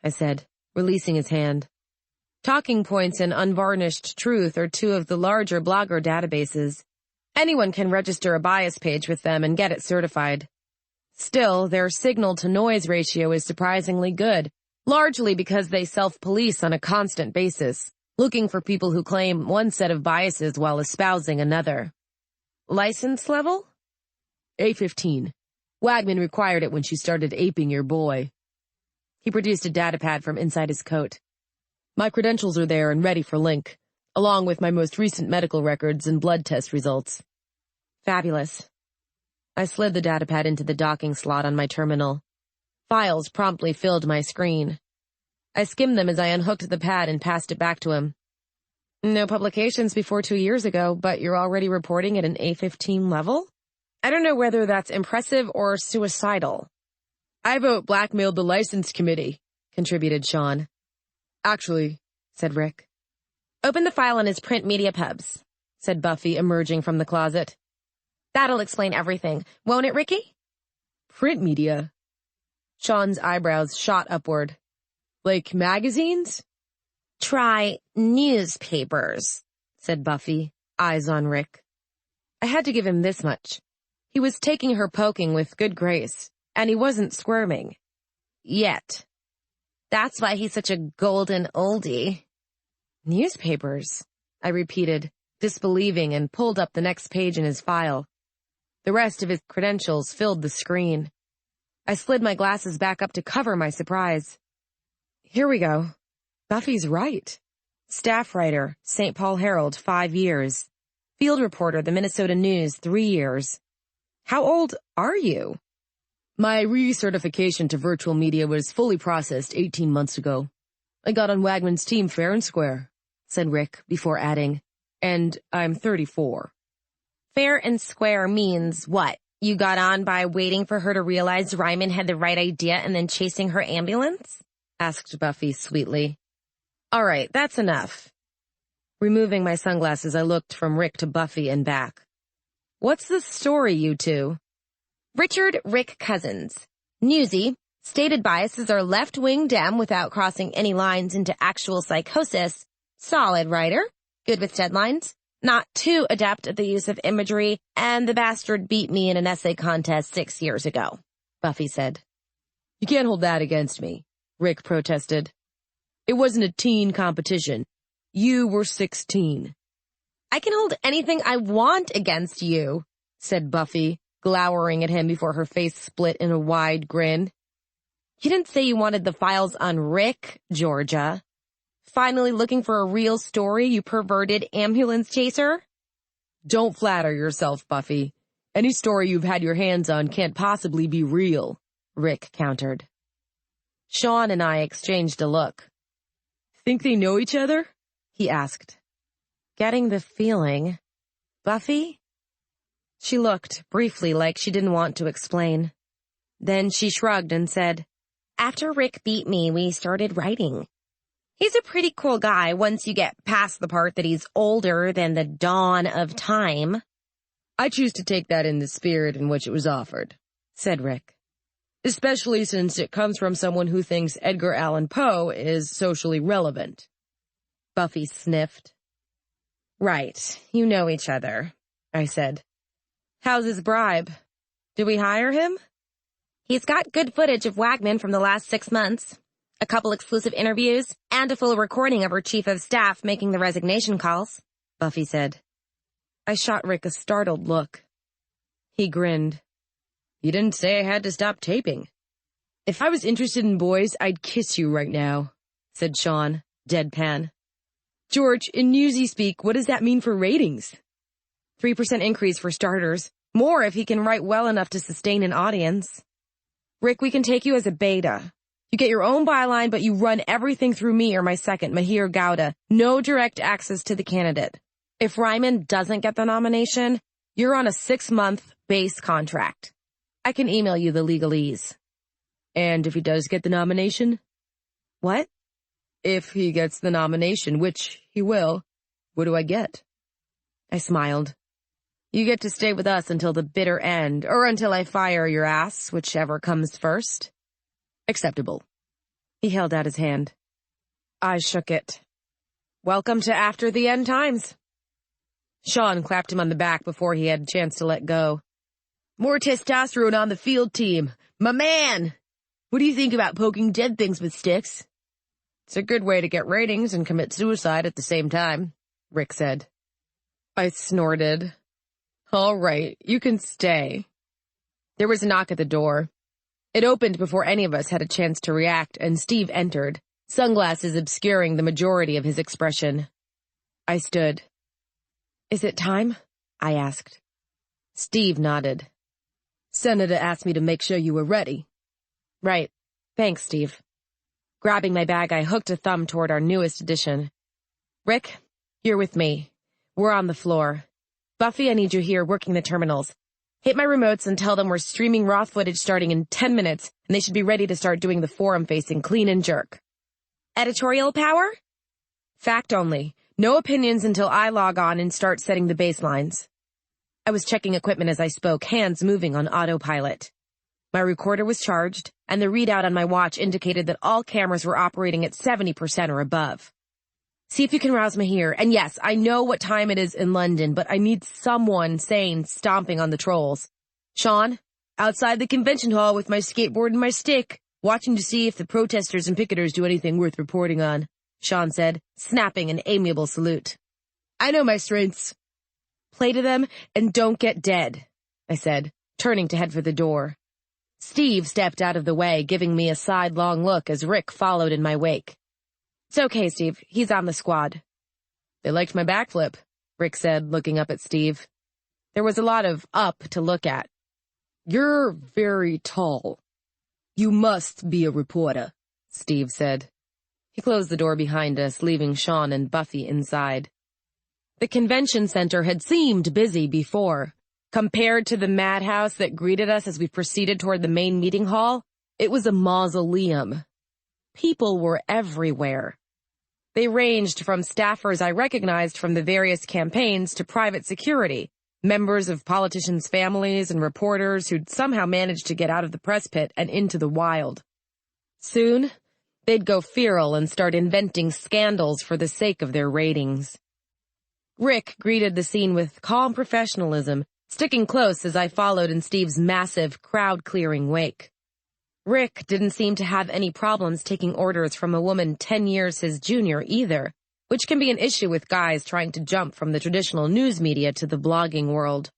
I said, releasing his hand. Talking points and unvarnished truth are two of the larger blogger databases. Anyone can register a bias page with them and get it certified. Still, their signal-to-noise ratio is surprisingly good, largely because they self-police on a constant basis, looking for people who claim one set of biases while espousing another. License level? A15. Wagman required it when she started aping your boy. He produced a datapad from inside his coat. My credentials are there and ready for link, along with my most recent medical records and blood test results. Fabulous. I slid the datapad into the docking slot on my terminal. Files promptly filled my screen. I skimmed them as I unhooked the pad and passed it back to him. No publications before 2 years ago, but you're already reporting at an A15 level? I don't know whether that's impressive or suicidal. I vote blackmailed the license committee, contributed Shaun. Actually, said Rick. Open the file on his print media pubs, said Buffy, emerging from the closet. That'll explain everything, won't it, Ricky? Print media? Shaun's eyebrows shot upward. Like magazines? Try newspapers, said Buffy, eyes on Rick. I had to give him this much. He was taking her poking with good grace, and he wasn't squirming. Yet. That's why he's such a golden oldie. Newspapers, I repeated, disbelieving, and pulled up the next page in his file. The rest of his credentials filled the screen. I slid my glasses back up to cover my surprise. Here we go. Buffy's right. Staff writer, St. Paul Herald, 5 years. Field reporter, the Minnesota News, 3 years. How old are you? My recertification to virtual media was fully processed 18 months ago. I got on Wagman's team fair and square, said Rick before adding, and I'm 34. Fair and square means what? You got on by waiting for her to realize Ryman had the right idea and then chasing her ambulance? Asked Buffy sweetly. All right, that's enough. Removing my sunglasses, I looked from Rick to Buffy and back. What's the story, you two? Richard Rick Cousins. Newsy. Stated biases are left-wing Dem without crossing any lines into actual psychosis. Solid writer. Good with deadlines. Not too adept at the use of imagery, and the bastard beat me in an essay contest 6 years ago, Buffy said. You can't hold that against me, Rick protested. It wasn't a teen competition. You were 16. I can hold anything I want against you, said Buffy, glowering at him before her face split in a wide grin. You didn't say you wanted the files on Rick, Georgia. Finally looking for a real story, you perverted ambulance chaser? Don't flatter yourself, Buffy. Any story you've had your hands on can't possibly be real, Rick countered. Shaun and I exchanged a look. Think they know each other? He asked. Getting the feeling. Buffy? She looked, briefly, like she didn't want to explain. Then she shrugged and said, After Rick beat me, we started writing. He's a pretty cool guy once you get past the part that he's older than the dawn of time. I choose to take that in the spirit in which it was offered, said Rick. Especially since it comes from someone who thinks Edgar Allan Poe is socially relevant. Buffy sniffed. Right, you know each other, I said. How's his bribe? Do we hire him? He's got good footage of Wagman from the last 6 months. A couple exclusive interviews, and a full recording of her chief of staff making the resignation calls, Buffy said. I shot Rick a startled look. He grinned. You didn't say I had to stop taping. If I was interested in boys, I'd kiss you right now, said Shaun, deadpan. George, in newsy speak, what does that mean for ratings? 3% increase for starters. More if he can write well enough to sustain an audience. Rick, we can take you as a beta. You get your own byline, but you run everything through me or my second, Mahir Gowda. No direct access to the candidate. If Ryman doesn't get the nomination, you're on a 6-month base contract. I can email you the legalese. And if he does get the nomination? What? If he gets the nomination, which he will, what do I get? I smiled. You get to stay with us until the bitter end, or until I fire your ass, whichever comes first. Acceptable. He held out his hand. I shook it. Welcome to After the End Times. Shaun clapped him on the back before he had a chance to let go. More testosterone on the field team. My man! What do you think about poking dead things with sticks? It's a good way to get ratings and commit suicide at the same time, Rick said. I snorted. All right, you can stay. There was a knock at the door. It opened before any of us had a chance to react, and Steve entered, sunglasses obscuring the majority of his expression. I stood. Is it time? I asked. Steve nodded. Senator asked me to make sure you were ready. Right. Thanks, Steve. Grabbing my bag, I hooked a thumb toward our newest addition. Rick, you're with me. We're on the floor. Buffy, I need you here working the terminals. Hit my remotes and tell them we're streaming raw footage starting in 10 minutes, and they should be ready to start doing the forum-facing clean and jerk. Editorial power? Fact only. No opinions until I log on and start setting the baselines. I was checking equipment as I spoke, hands moving on autopilot. My recorder was charged, and the readout on my watch indicated that all cameras were operating at 70% or above. See if you can rouse me here. And yes, I know what time it is in London, but I need someone sane stomping on the trolls. Shaun, outside the convention hall with my skateboard and my stick, watching to see if the protesters and picketers do anything worth reporting on, Shaun said, snapping an amiable salute. I know my strengths. Play to them and don't get dead, I said, turning to head for the door. Steve stepped out of the way, giving me a sidelong look as Rick followed in my wake. It's okay, Steve. He's on the squad. They liked my backflip, Rick said, looking up at Steve. There was a lot of up to look at. You're very tall. You must be a reporter, Steve said. He closed the door behind us, leaving Shaun and Buffy inside. The convention center had seemed busy before. Compared to the madhouse that greeted us as we proceeded toward the main meeting hall, it was a mausoleum. People were everywhere. They ranged from staffers I recognized from the various campaigns to private security, members of politicians' families and reporters who'd somehow managed to get out of the press pit and into the wild. Soon, they'd go feral and start inventing scandals for the sake of their ratings. Rick greeted the scene with calm professionalism, sticking close as I followed in Steve's massive, crowd-clearing wake. Rick didn't seem to have any problems taking orders from a woman 10 years his junior either, which can be an issue with guys trying to jump from the traditional news media to the blogging world.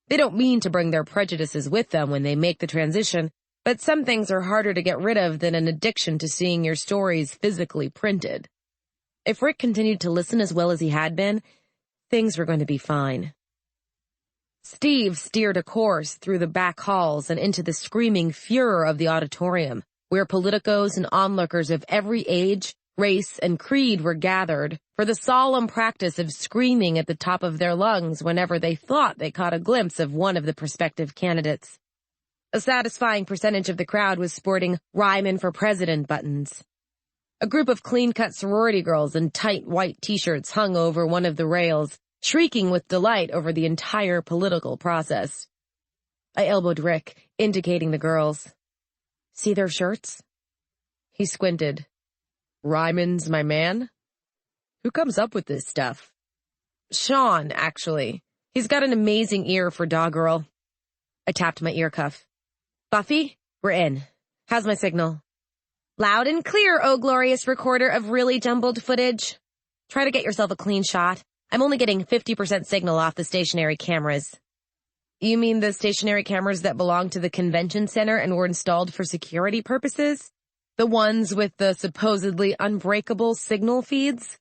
They don't mean to bring their prejudices with them when they make the transition, but some things are harder to get rid of than an addiction to seeing your stories physically printed. If Rick continued to listen as well as he had been, things were going to be fine. Steve steered a course through the back halls and into the screaming furor of the auditorium, where politicos and onlookers of every age, race, and creed were gathered for the solemn practice of screaming at the top of their lungs whenever they thought they caught a glimpse of one of the prospective candidates. A satisfying percentage of the crowd was sporting "Ryman for President" buttons. A group of clean-cut sorority girls in tight white t-shirts hung over one of the rails, shrieking with delight over the entire political process. I elbowed Rick, indicating the girls. See their shirts? He squinted. Ryman's my man? Who comes up with this stuff? Shaun, actually. He's got an amazing ear for doggerel. I tapped my ear cuff. Buffy, we're in. How's my signal? Loud and clear, oh glorious recorder of really jumbled footage. Try to get yourself a clean shot. I'm only getting 50% signal off the stationary cameras. You mean the stationary cameras that belong to the convention center and were installed for security purposes? The ones with the supposedly unbreakable signal feeds?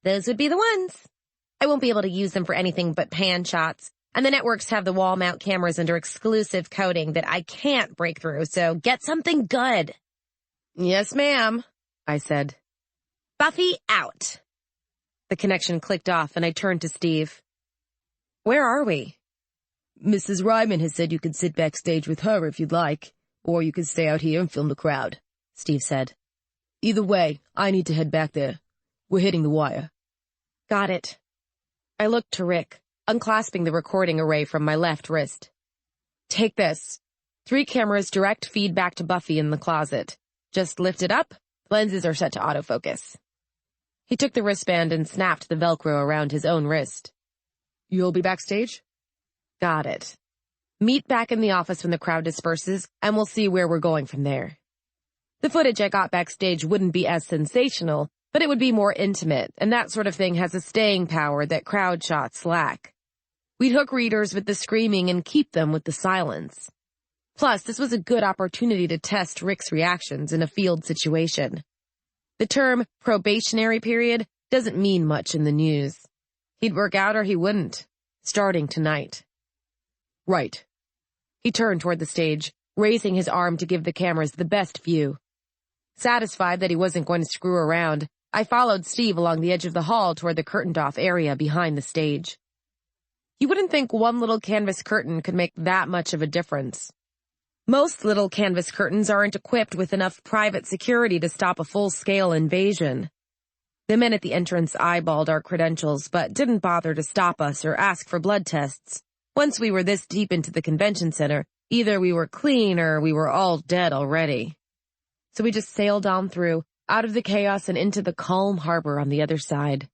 Those would be the ones. I won't be able to use them for anything but pan shots, and the networks have the wall mount cameras under exclusive coding that I can't break through, so get something good. Yes, ma'am, I said. Buffy, out. The connection clicked off, and I turned to Steve. Where are we? Mrs. Ryman has said you could sit backstage with her if you'd like, or you could stay out here and film the crowd, Steve said. Either way, I need to head back there. We're hitting the wire. Got it. I looked to Rick, unclasping the recording array from my left wrist. Take this. 3 cameras direct feedback to Buffy in the closet. Just lift it up. Lenses are set to autofocus. He took the wristband and snapped the Velcro around his own wrist. You'll be backstage? Got it. Meet back in the office when the crowd disperses, and we'll see where we're going from there. The footage I got backstage wouldn't be as sensational, but it would be more intimate, and that sort of thing has a staying power that crowd shots lack. We'd hook readers with the screaming and keep them with the silence. Plus, this was a good opportunity to test Rick's reactions in a field situation. The term probationary period doesn't mean much in the news. He'd work out or he wouldn't, starting tonight. Right. He turned toward the stage, raising his arm to give the cameras the best view. Satisfied that he wasn't going to screw around, I followed Steve along the edge of the hall toward the curtained-off area behind the stage. You wouldn't think one little canvas curtain could make that much of a difference. Most little canvas curtains aren't equipped with enough private security to stop a full-scale invasion. The men at the entrance eyeballed our credentials, but didn't bother to stop us or ask for blood tests. Once we were this deep into the convention center, either we were clean or we were all dead already. So we just sailed on through, out of the chaos and into the calm harbor on the other side.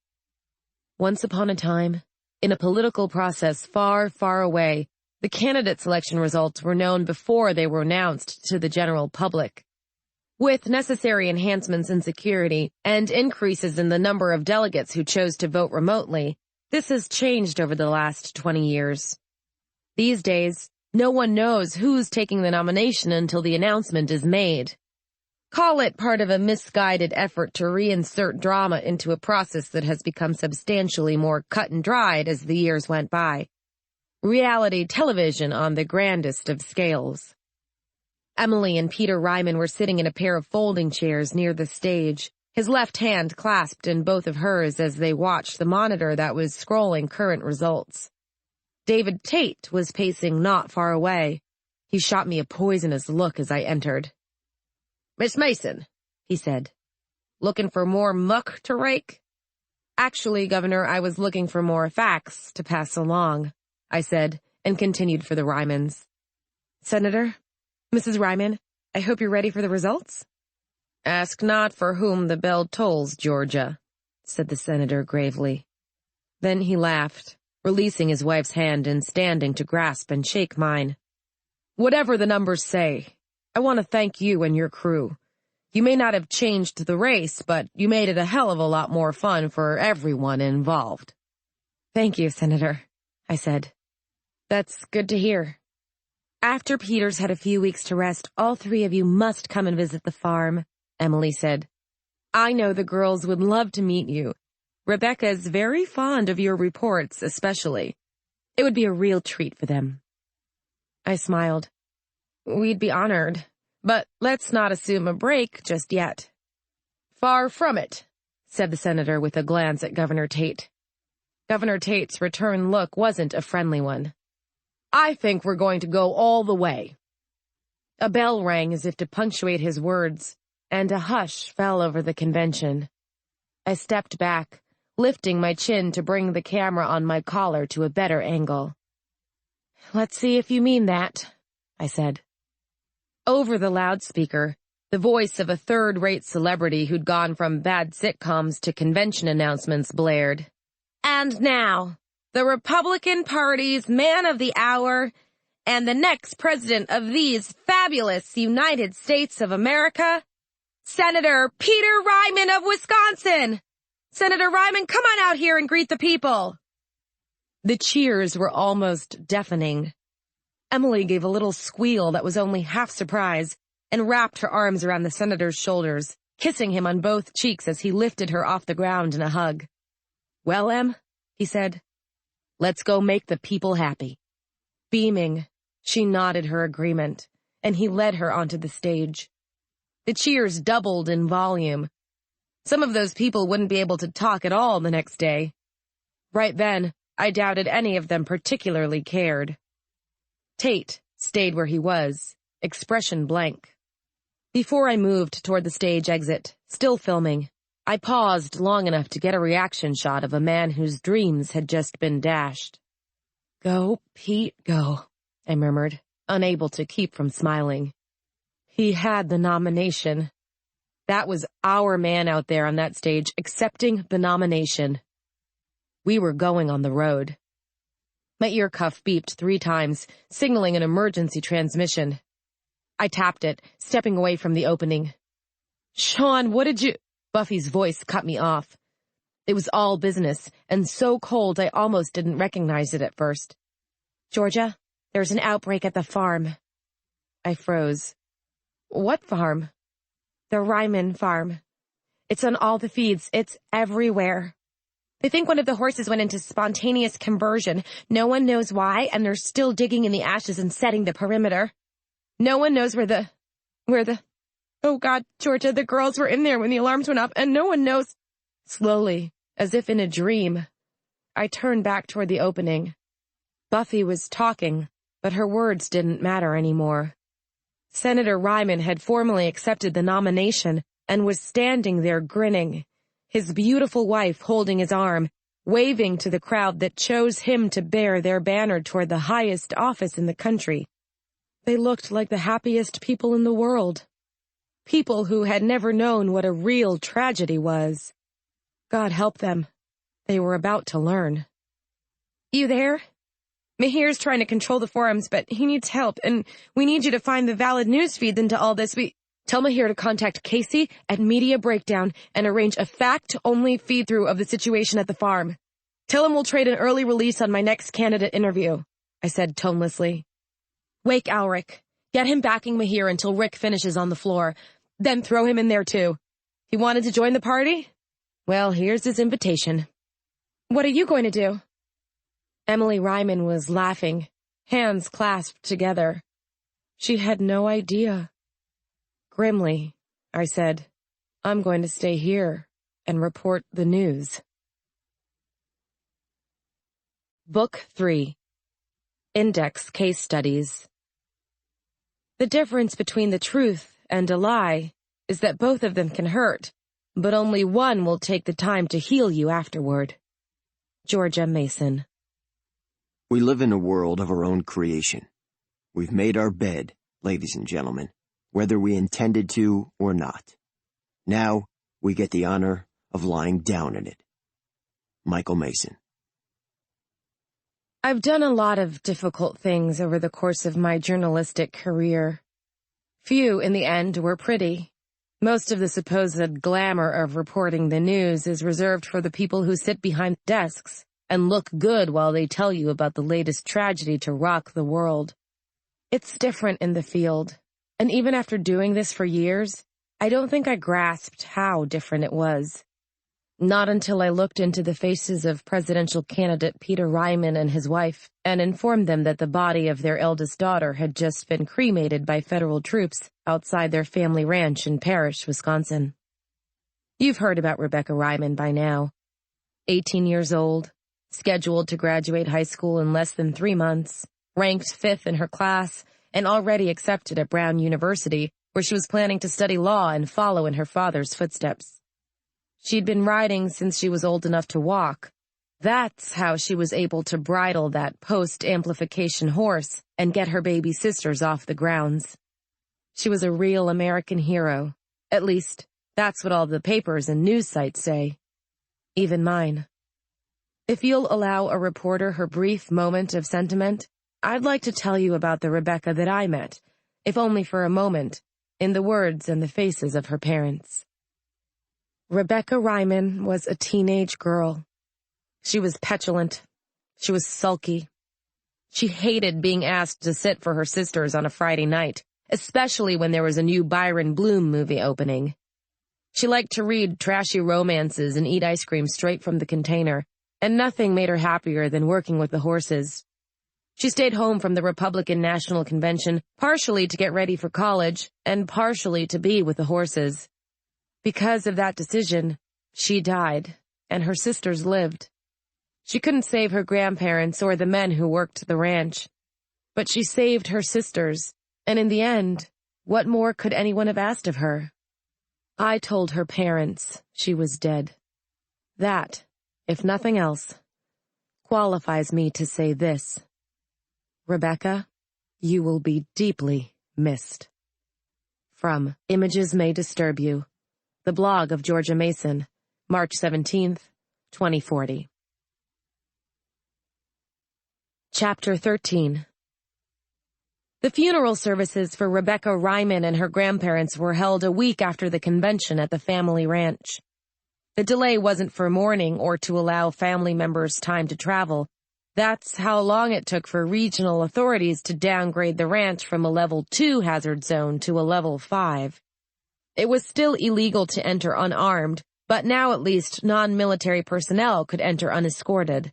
Once upon a time, in a political process far, far away, the candidate selection results were known before they were announced to the general public. With necessary enhancements in security and increases in the number of delegates who chose to vote remotely, this has changed over the last 20 years. These days, no one knows who's taking the nomination until the announcement is made. Call it part of a misguided effort to reinsert drama into a process that has become substantially more cut and dried as the years went by. Reality television on the grandest of scales. Emily and Peter Ryman were sitting in a pair of folding chairs near the stage, his left hand clasped in both of hers as they watched the monitor that was scrolling current results. David Tate was pacing not far away. He shot me a poisonous look as I entered. "Miss Mason," he said, "looking for more muck to rake?" "Actually, Governor, I was looking for more facts to pass along," I said, and continued for the Rymans. "Senator, Mrs. Ryman, I hope you're ready for the results?" "Ask not for whom the bell tolls, Georgia," said the senator gravely. Then he laughed, releasing his wife's hand and standing to grasp and shake mine. "Whatever the numbers say, I want to thank you and your crew. You may not have changed the race, but you made it a hell of a lot more fun for everyone involved." "Thank you, Senator," I said. "That's good to hear. After Peter's had a few weeks to rest, all three of you must come and visit the farm," Emily said. "I know the girls would love to meet you. Rebecca's very fond of your reports, especially. It would be a real treat for them." I smiled. "We'd be honored, but let's not assume a break just yet." "Far from it," said the senator with a glance at Governor Tate. Governor Tate's return look wasn't a friendly one. "I think we're going to go all the way." A bell rang as if to punctuate his words, and a hush fell over the convention. I stepped back, lifting my chin to bring the camera on my collar to a better angle. "Let's see if you mean that," I said. Over the loudspeaker, the voice of a third-rate celebrity who'd gone from bad sitcoms to convention announcements blared. "And now, the Republican Party's man of the hour and the next president of these fabulous United States of America, Senator Peter Ryman of Wisconsin! Senator Ryman, come on out here and greet the people!" The cheers were almost deafening. Emily gave a little squeal that was only half surprise and wrapped her arms around the senator's shoulders, kissing him on both cheeks as he lifted her off the ground in a hug. "Well, Em," he said, "let's go make the people happy." Beaming, she nodded her agreement, and he led her onto the stage. The cheers doubled in volume. Some of those people wouldn't be able to talk at all the next day. Right then, I doubted any of them particularly cared. Tate stayed where he was, expression blank. Before I moved toward the stage exit, still filming, I paused long enough to get a reaction shot of a man whose dreams had just been dashed. "Go, Pete, go," I murmured, unable to keep from smiling. He had the nomination. That was our man out there on that stage accepting the nomination. We were going on the road. My ear cuff beeped 3 times, signaling an emergency transmission. I tapped it, stepping away from the opening. "Shaun, what did you—" Buffy's voice cut me off. It was all business, and so cold I almost didn't recognize it at first. "Georgia, there's an outbreak at the farm." I froze. "What farm?" "The Ryman farm. It's on all the feeds. It's everywhere." They think one of the horses went into spontaneous conversion. No one knows why, and they're still digging in the ashes and setting the perimeter. No one knows where oh God, Georgia, the girls were in there when the alarms went off, and no one knows. Slowly, as if in a dream, I turned back toward the opening. Buffy was talking, but her words didn't matter anymore. Senator Ryman had formally accepted the nomination and was standing there grinning, his beautiful wife holding his arm, waving to the crowd that chose him to bear their banner toward the highest office in the country. They looked like the happiest people in the world. People who had never known what a real tragedy was. God help them. They were about to learn. You there? Mahir's trying to control the forums, but he needs help, and we need you to find the valid news feeds into all this. Tell Mahir to contact Casey at Media Breakdown and arrange a fact-only feed-through of the situation at the farm. Tell him we'll trade an early release on my next candidate interview, I said tonelessly. Wake Alric. Get him backing Mahir until Rick finishes on the floor. Then throw him in there, too. He wanted to join the party? Well, here's his invitation. What are you going to do? Emily Ryman was laughing, hands clasped together. She had no idea. Grimly, I said, I'm going to stay here and report the news. Book 3. Index Case Studies. The difference between the truth and a lie is that both of them can hurt, but only one will take the time to heal you afterward. Georgia Mason. We live in a world of our own creation. We've made our bed, ladies and gentlemen, whether we intended to or not. Now, we get the honor of lying down in it. Michael Mason. I've done a lot of difficult things over the course of my journalistic career. Few, in the end, were pretty. Most of the supposed glamour of reporting the news is reserved for the people who sit behind desks and look good while they tell you about the latest tragedy to rock the world. It's different in the field, and even after doing this for years, I don't think I grasped how different it was. Not until I looked into the faces of presidential candidate Peter Ryman and his wife and informed them that the body of their eldest daughter had just been cremated by federal troops outside their family ranch in Parrish, Wisconsin. You've heard about Rebecca Ryman by now. 18 years old, scheduled to graduate high school in less than 3 months, ranked 5th in her class, and already accepted at Brown University, where she was planning to study law and follow in her father's footsteps. She'd been riding since she was old enough to walk. That's how she was able to bridle that post-amplification horse and get her baby sisters off the grounds. She was a real American hero. At least, that's what all the papers and news sites say. Even mine. If you'll allow a reporter her brief moment of sentiment, I'd like to tell you about the Rebecca that I met, if only for a moment, in the words and the faces of her parents. Rebecca Ryman was a teenage girl. She was petulant. She was sulky. She hated being asked to sit for her sisters on a Friday night, especially when there was a new Byron Bloom movie opening. She liked to read trashy romances and eat ice cream straight from the container, and nothing made her happier than working with the horses. She stayed home from the Republican National Convention, partially to get ready for college, and partially to be with the horses. Because of that decision, she died, and her sisters lived. She couldn't save her grandparents or the men who worked the ranch. But she saved her sisters, and in the end, what more could anyone have asked of her? I told her parents she was dead. That, if nothing else, qualifies me to say this. Rebecca, you will be deeply missed. From Images May Disturb You, the blog of Georgia Mason, March 17th, 2040. Chapter 13. The funeral services for Rebecca Ryman and her grandparents were held a week after the convention at the family ranch. The delay wasn't for mourning or to allow family members time to travel. That's how long it took for regional authorities to downgrade the ranch from a level 2 hazard zone to a level 5. It was still illegal to enter unarmed, but now at least non-military personnel could enter unescorted.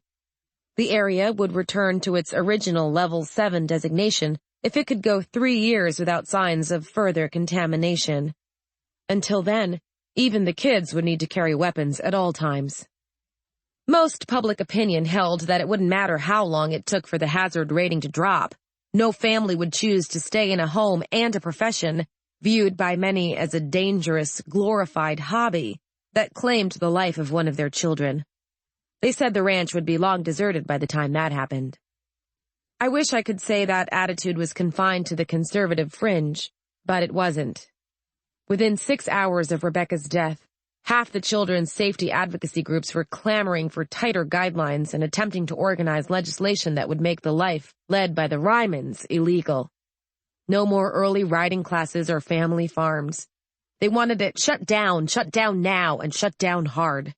The area would return to its original Level 7 designation if it could go 3 years without signs of further contamination. Until then, even the kids would need to carry weapons at all times. Most public opinion held that it wouldn't matter how long it took for the hazard rating to drop. No family would choose to stay in a home and a profession, viewed by many as a dangerous, glorified hobby, that claimed the life of one of their children. They said the ranch would be long deserted by the time that happened. I wish I could say that attitude was confined to the conservative fringe, but it wasn't. Within 6 hours of Rebecca's death, half the children's safety advocacy groups were clamoring for tighter guidelines and attempting to organize legislation that would make the life led by the Rymans illegal. No more early riding classes or family farms. They wanted it shut down now, and shut down hard.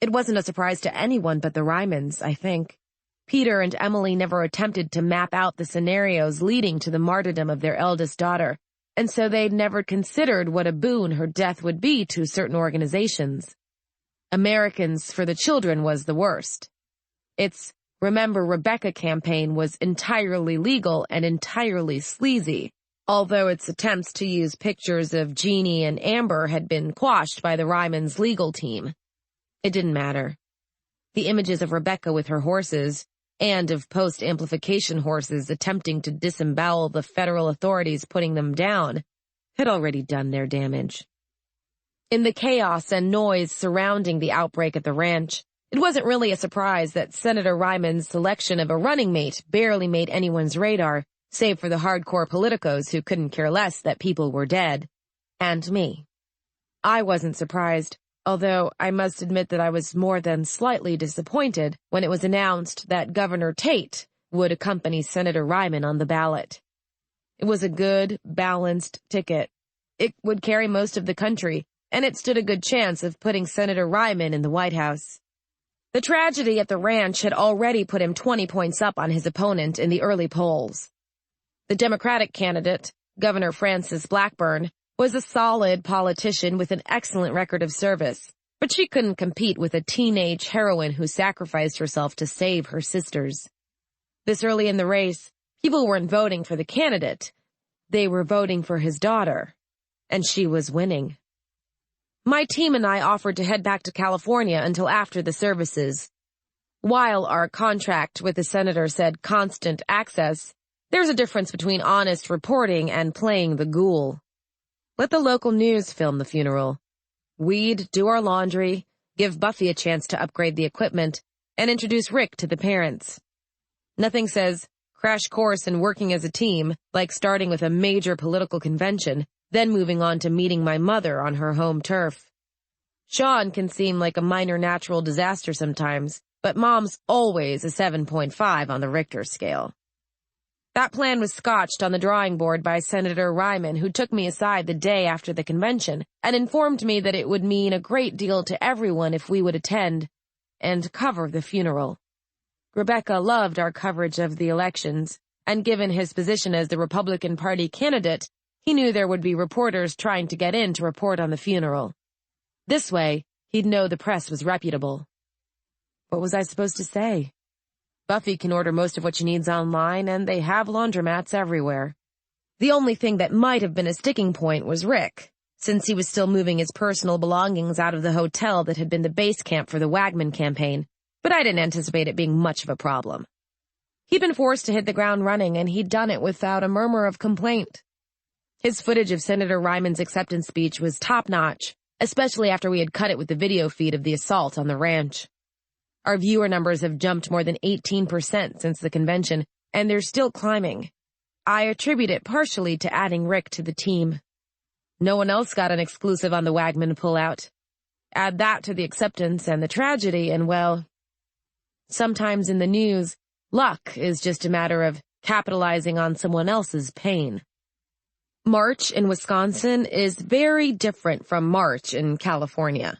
It wasn't a surprise to anyone but the Rymans, I think. Peter and Emily never attempted to map out the scenarios leading to the martyrdom of their eldest daughter, and so they'd never considered what a boon her death would be to certain organizations. Americans for the Children was the worst. Its Remember Rebecca campaign was entirely legal and entirely sleazy, although its attempts to use pictures of Jeannie and Amber had been quashed by the Rymans' legal team. It didn't matter. The images of Rebecca with her horses, and of post-amplification horses attempting to disembowel the federal authorities putting them down, had already done their damage. In the chaos and noise surrounding the outbreak at the ranch, it wasn't really a surprise that Senator Ryman's selection of a running mate barely made anyone's radar, save for the hardcore politicos who couldn't care less that people were dead. And me. I wasn't surprised, although I must admit that I was more than slightly disappointed when it was announced that Governor Tate would accompany Senator Ryman on the ballot. It was a good, balanced ticket. It would carry most of the country, and it stood a good chance of putting Senator Ryman in the White House. The tragedy at the ranch had already put him 20 points up on his opponent in the early polls. The Democratic candidate, Governor Frances Blackburn, was a solid politician with an excellent record of service, but she couldn't compete with a teenage heroine who sacrificed herself to save her sisters. This early in the race, people weren't voting for the candidate. They were voting for his daughter, and she was winning. My team and I offered to head back to California until after the services. While our contract with the senator said constant access, there's a difference between honest reporting and playing the ghoul. Let the local news film the funeral. We'd do our laundry, give Buffy a chance to upgrade the equipment, and introduce Rick to the parents. Nothing says crash course in working as a team like starting with a major political convention, then moving on to meeting my mother on her home turf. Shaun can seem like a minor natural disaster sometimes, but Mom's always a 7.5 on the Richter scale. That plan was scotched on the drawing board by Senator Ryman, who took me aside the day after the convention and informed me that it would mean a great deal to everyone if we would attend and cover the funeral. Rebecca loved our coverage of the elections, and given his position as the Republican Party candidate, he knew there would be reporters trying to get in to report on the funeral. This way, he'd know the press was reputable. What was I supposed to say? Buffy can order most of what she needs online, and they have laundromats everywhere. The only thing that might have been a sticking point was Rick, since he was still moving his personal belongings out of the hotel that had been the base camp for the Wagman campaign, but I didn't anticipate it being much of a problem. He'd been forced to hit the ground running, and he'd done it without a murmur of complaint. His footage of Senator Ryman's acceptance speech was top-notch, especially after we had cut it with the video feed of the assault on the ranch. Our viewer numbers have jumped more than 18% since the convention, and they're still climbing. I attribute it partially to adding Rick to the team. No one else got an exclusive on the Wagman pullout. Add that to the acceptance and the tragedy, and well, sometimes in the news, luck is just a matter of capitalizing on someone else's pain. March in Wisconsin is very different from March in California.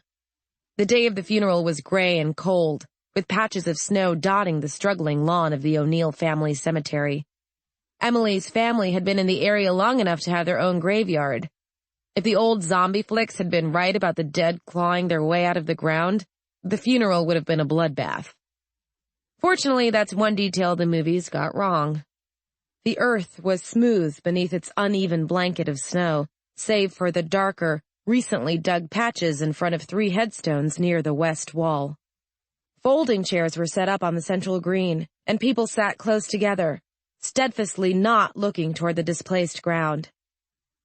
The day of the funeral was gray and cold, with patches of snow dotting the struggling lawn of the O'Neill family cemetery. Emily's family had been in the area long enough to have their own graveyard. If the old zombie flicks had been right about the dead clawing their way out of the ground, the funeral would have been a bloodbath. Fortunately, that's one detail the movies got wrong. The earth was smooth beneath its uneven blanket of snow, save for the darker, recently dug patches in front of 3 headstones near the west wall. Folding chairs were set up on the central green, and people sat close together, steadfastly not looking toward the displaced ground.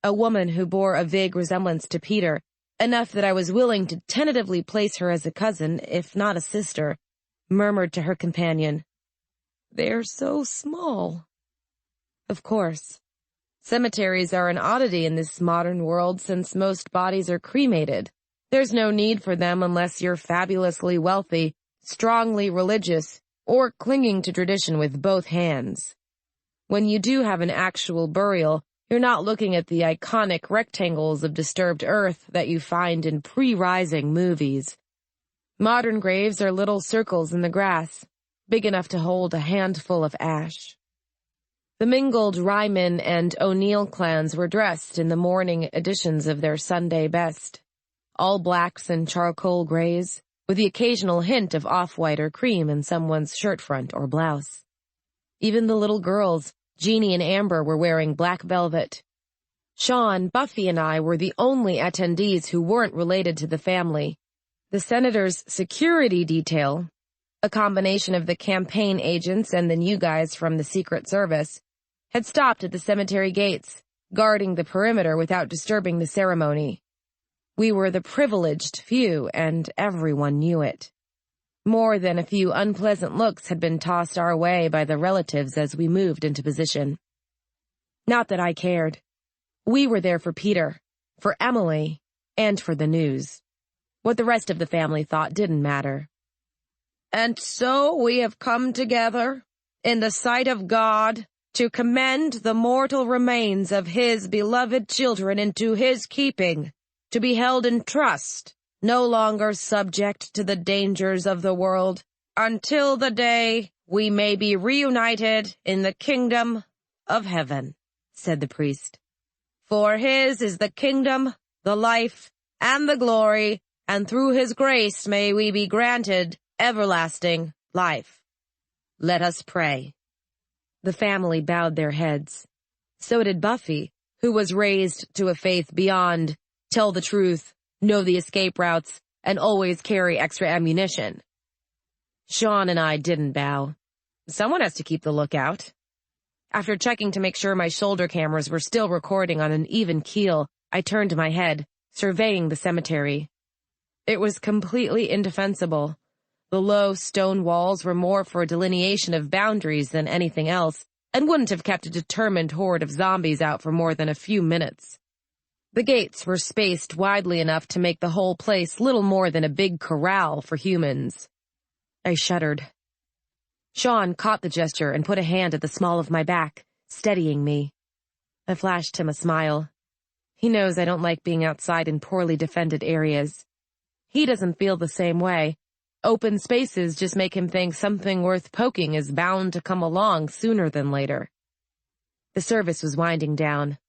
A woman who bore a vague resemblance to Peter, enough that I was willing to tentatively place her as a cousin, if not a sister, murmured to her companion, "They're so small." Of course. Cemeteries are an oddity in this modern world since most bodies are cremated. There's no need for them unless you're fabulously wealthy, strongly religious, or clinging to tradition with both hands. When you do have an actual burial, you're not looking at the iconic rectangles of disturbed earth that you find in pre-rising movies. Modern graves are little circles in the grass, big enough to hold a handful of ash. The mingled Ryman and O'Neill clans were dressed in the mourning editions of their Sunday best. All blacks and charcoal grays, with the occasional hint of off-white or cream in someone's shirt front or blouse. Even the little girls, Jeannie and Amber, were wearing black velvet. Shaun, Buffy, and I were the only attendees who weren't related to the family. The senator's security detail, a combination of the campaign agents and the new guys from the Secret Service, had stopped at the cemetery gates, guarding the perimeter without disturbing the ceremony. We were the privileged few, and everyone knew it. More than a few unpleasant looks had been tossed our way by the relatives as we moved into position. Not that I cared. We were there for Peter, for Emily, and for the news. What the rest of the family thought didn't matter. "And so we have come together, in the sight of God, to commend the mortal remains of his beloved children into his keeping, to be held in trust, no longer subject to the dangers of the world, until the day we may be reunited in the kingdom of heaven," said the priest. "For his is the kingdom, the life, and the glory, and through his grace may we be granted everlasting life. Let us pray." The family bowed their heads. So did Buffy, who was raised to a faith beyond tell the truth, know the escape routes, and always carry extra ammunition. Shaun and I didn't bow. Someone has to keep the lookout. After checking to make sure my shoulder cameras were still recording on an even keel, I turned my head, surveying the cemetery. It was completely indefensible. The low stone walls were more for a delineation of boundaries than anything else, and wouldn't have kept a determined horde of zombies out for more than a few minutes. The gates were spaced widely enough to make the whole place little more than a big corral for humans. I shuddered. Shaun caught the gesture and put a hand at the small of my back, steadying me. I flashed him a smile. He knows I don't like being outside in poorly defended areas. He doesn't feel the same way. Open spaces just make him think something worth poking is bound to come along sooner than later. The service was winding down.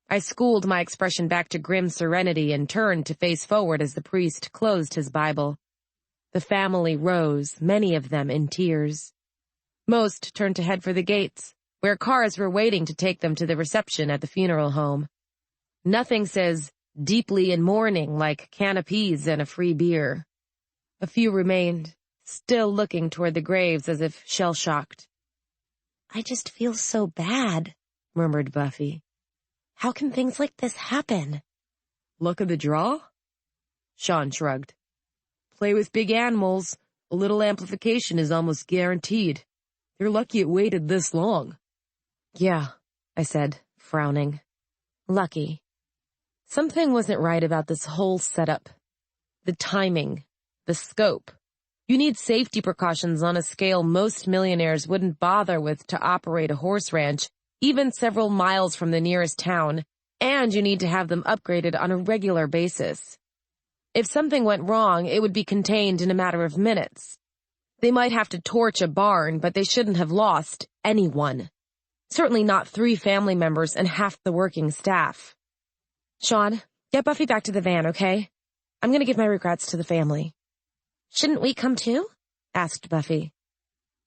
I schooled my expression back to grim serenity and turned to face forward as the priest closed his Bible. The family rose, many of them in tears. Most turned to head for the gates, where cars were waiting to take them to the reception at the funeral home. Nothing says deeply in mourning like canopies and a free beer. A few remained, still looking toward the graves as if shell-shocked. "I just feel so bad," murmured Buffy. "How can things like this happen?" "Luck of the draw?" Shaun shrugged. "Play with big animals. A little amplification is almost guaranteed. You're lucky it waited this long." "Yeah," I said, frowning. "Lucky." Something wasn't right about this whole setup. The timing. The scope. You need safety precautions on a scale most millionaires wouldn't bother with to operate a horse ranch, even several miles from the nearest town, and you need to have them upgraded on a regular basis. If something went wrong, it would be contained in a matter of minutes. They might have to torch a barn, but they shouldn't have lost anyone. Certainly not 3 family members and half the working staff. Shaun, get Buffy back to the van, okay? I'm gonna give my regrets to the family. Shouldn't we come too? Asked Buffy.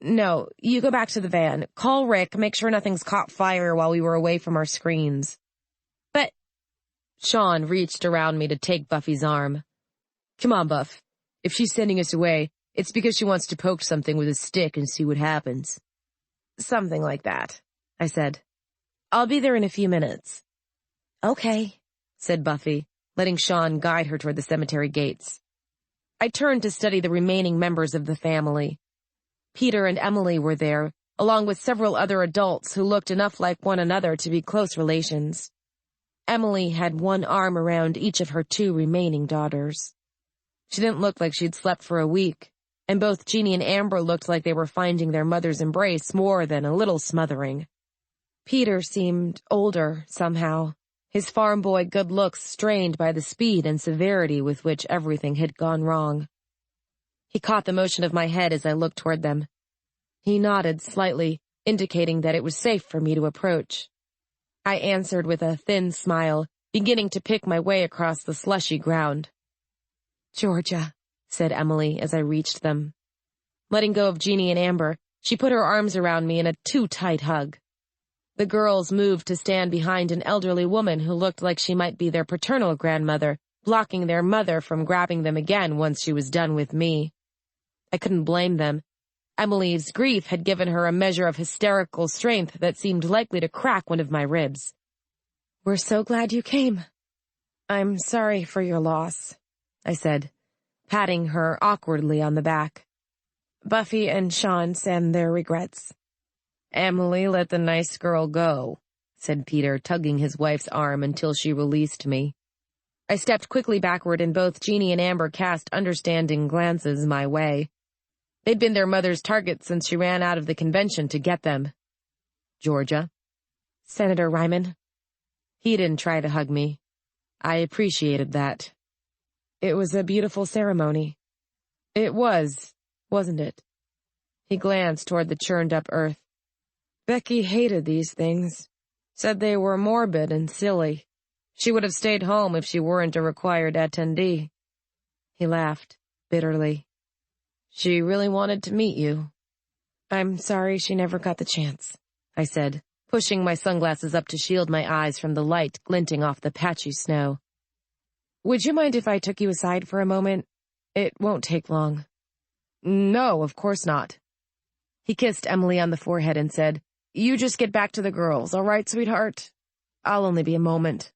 No, you go back to the van. Call Rick, make sure nothing's caught fire while we were away from our screens. But Shaun reached around me to take Buffy's arm. Come on, Buff. If she's sending us away, it's because she wants to poke something with a stick and see what happens. Something like that, I said. I'll be there in a few minutes. Okay, said Buffy, letting Shaun guide her toward the cemetery gates. I turned to study the remaining members of the family. Peter and Emily were there, along with several other adults who looked enough like one another to be close relations. Emily had one arm around each of her 2 remaining daughters. She didn't look like she'd slept for a week, and both Jeannie and Amber looked like they were finding their mother's embrace more than a little smothering. Peter seemed older, somehow, his farm boy good looks strained by the speed and severity with which everything had gone wrong. He caught the motion of my head as I looked toward them. He nodded slightly, indicating that it was safe for me to approach. I answered with a thin smile, beginning to pick my way across the slushy ground. Georgia, said Emily as I reached them. Letting go of Jeannie and Amber, she put her arms around me in a too tight hug. The girls moved to stand behind an elderly woman who looked like she might be their paternal grandmother, blocking their mother from grabbing them again once she was done with me. I couldn't blame them. Emily's grief had given her a measure of hysterical strength that seemed likely to crack one of my ribs. We're so glad you came. I'm sorry for your loss, I said, patting her awkwardly on the back. Buffy and Shaun send their regrets. Emily, let the nice girl go, said Peter, tugging his wife's arm until she released me. I stepped quickly backward and both Jeannie and Amber cast understanding glances my way. They'd been their mother's target since she ran out of the convention to get them. Georgia. Senator Ryman. He didn't try to hug me. I appreciated that. It was a beautiful ceremony. It was, wasn't it? He glanced toward the churned-up earth. Becky hated these things. Said they were morbid and silly. She would have stayed home if she weren't a required attendee. He laughed, bitterly. She really wanted to meet you. I'm sorry she never got the chance, I said, pushing my sunglasses up to shield my eyes from the light glinting off the patchy snow. Would you mind if I took you aside for a moment? It won't take long. No, of course not. He kissed Emily on the forehead and said, You just get back to the girls, all right, sweetheart? I'll only be a moment.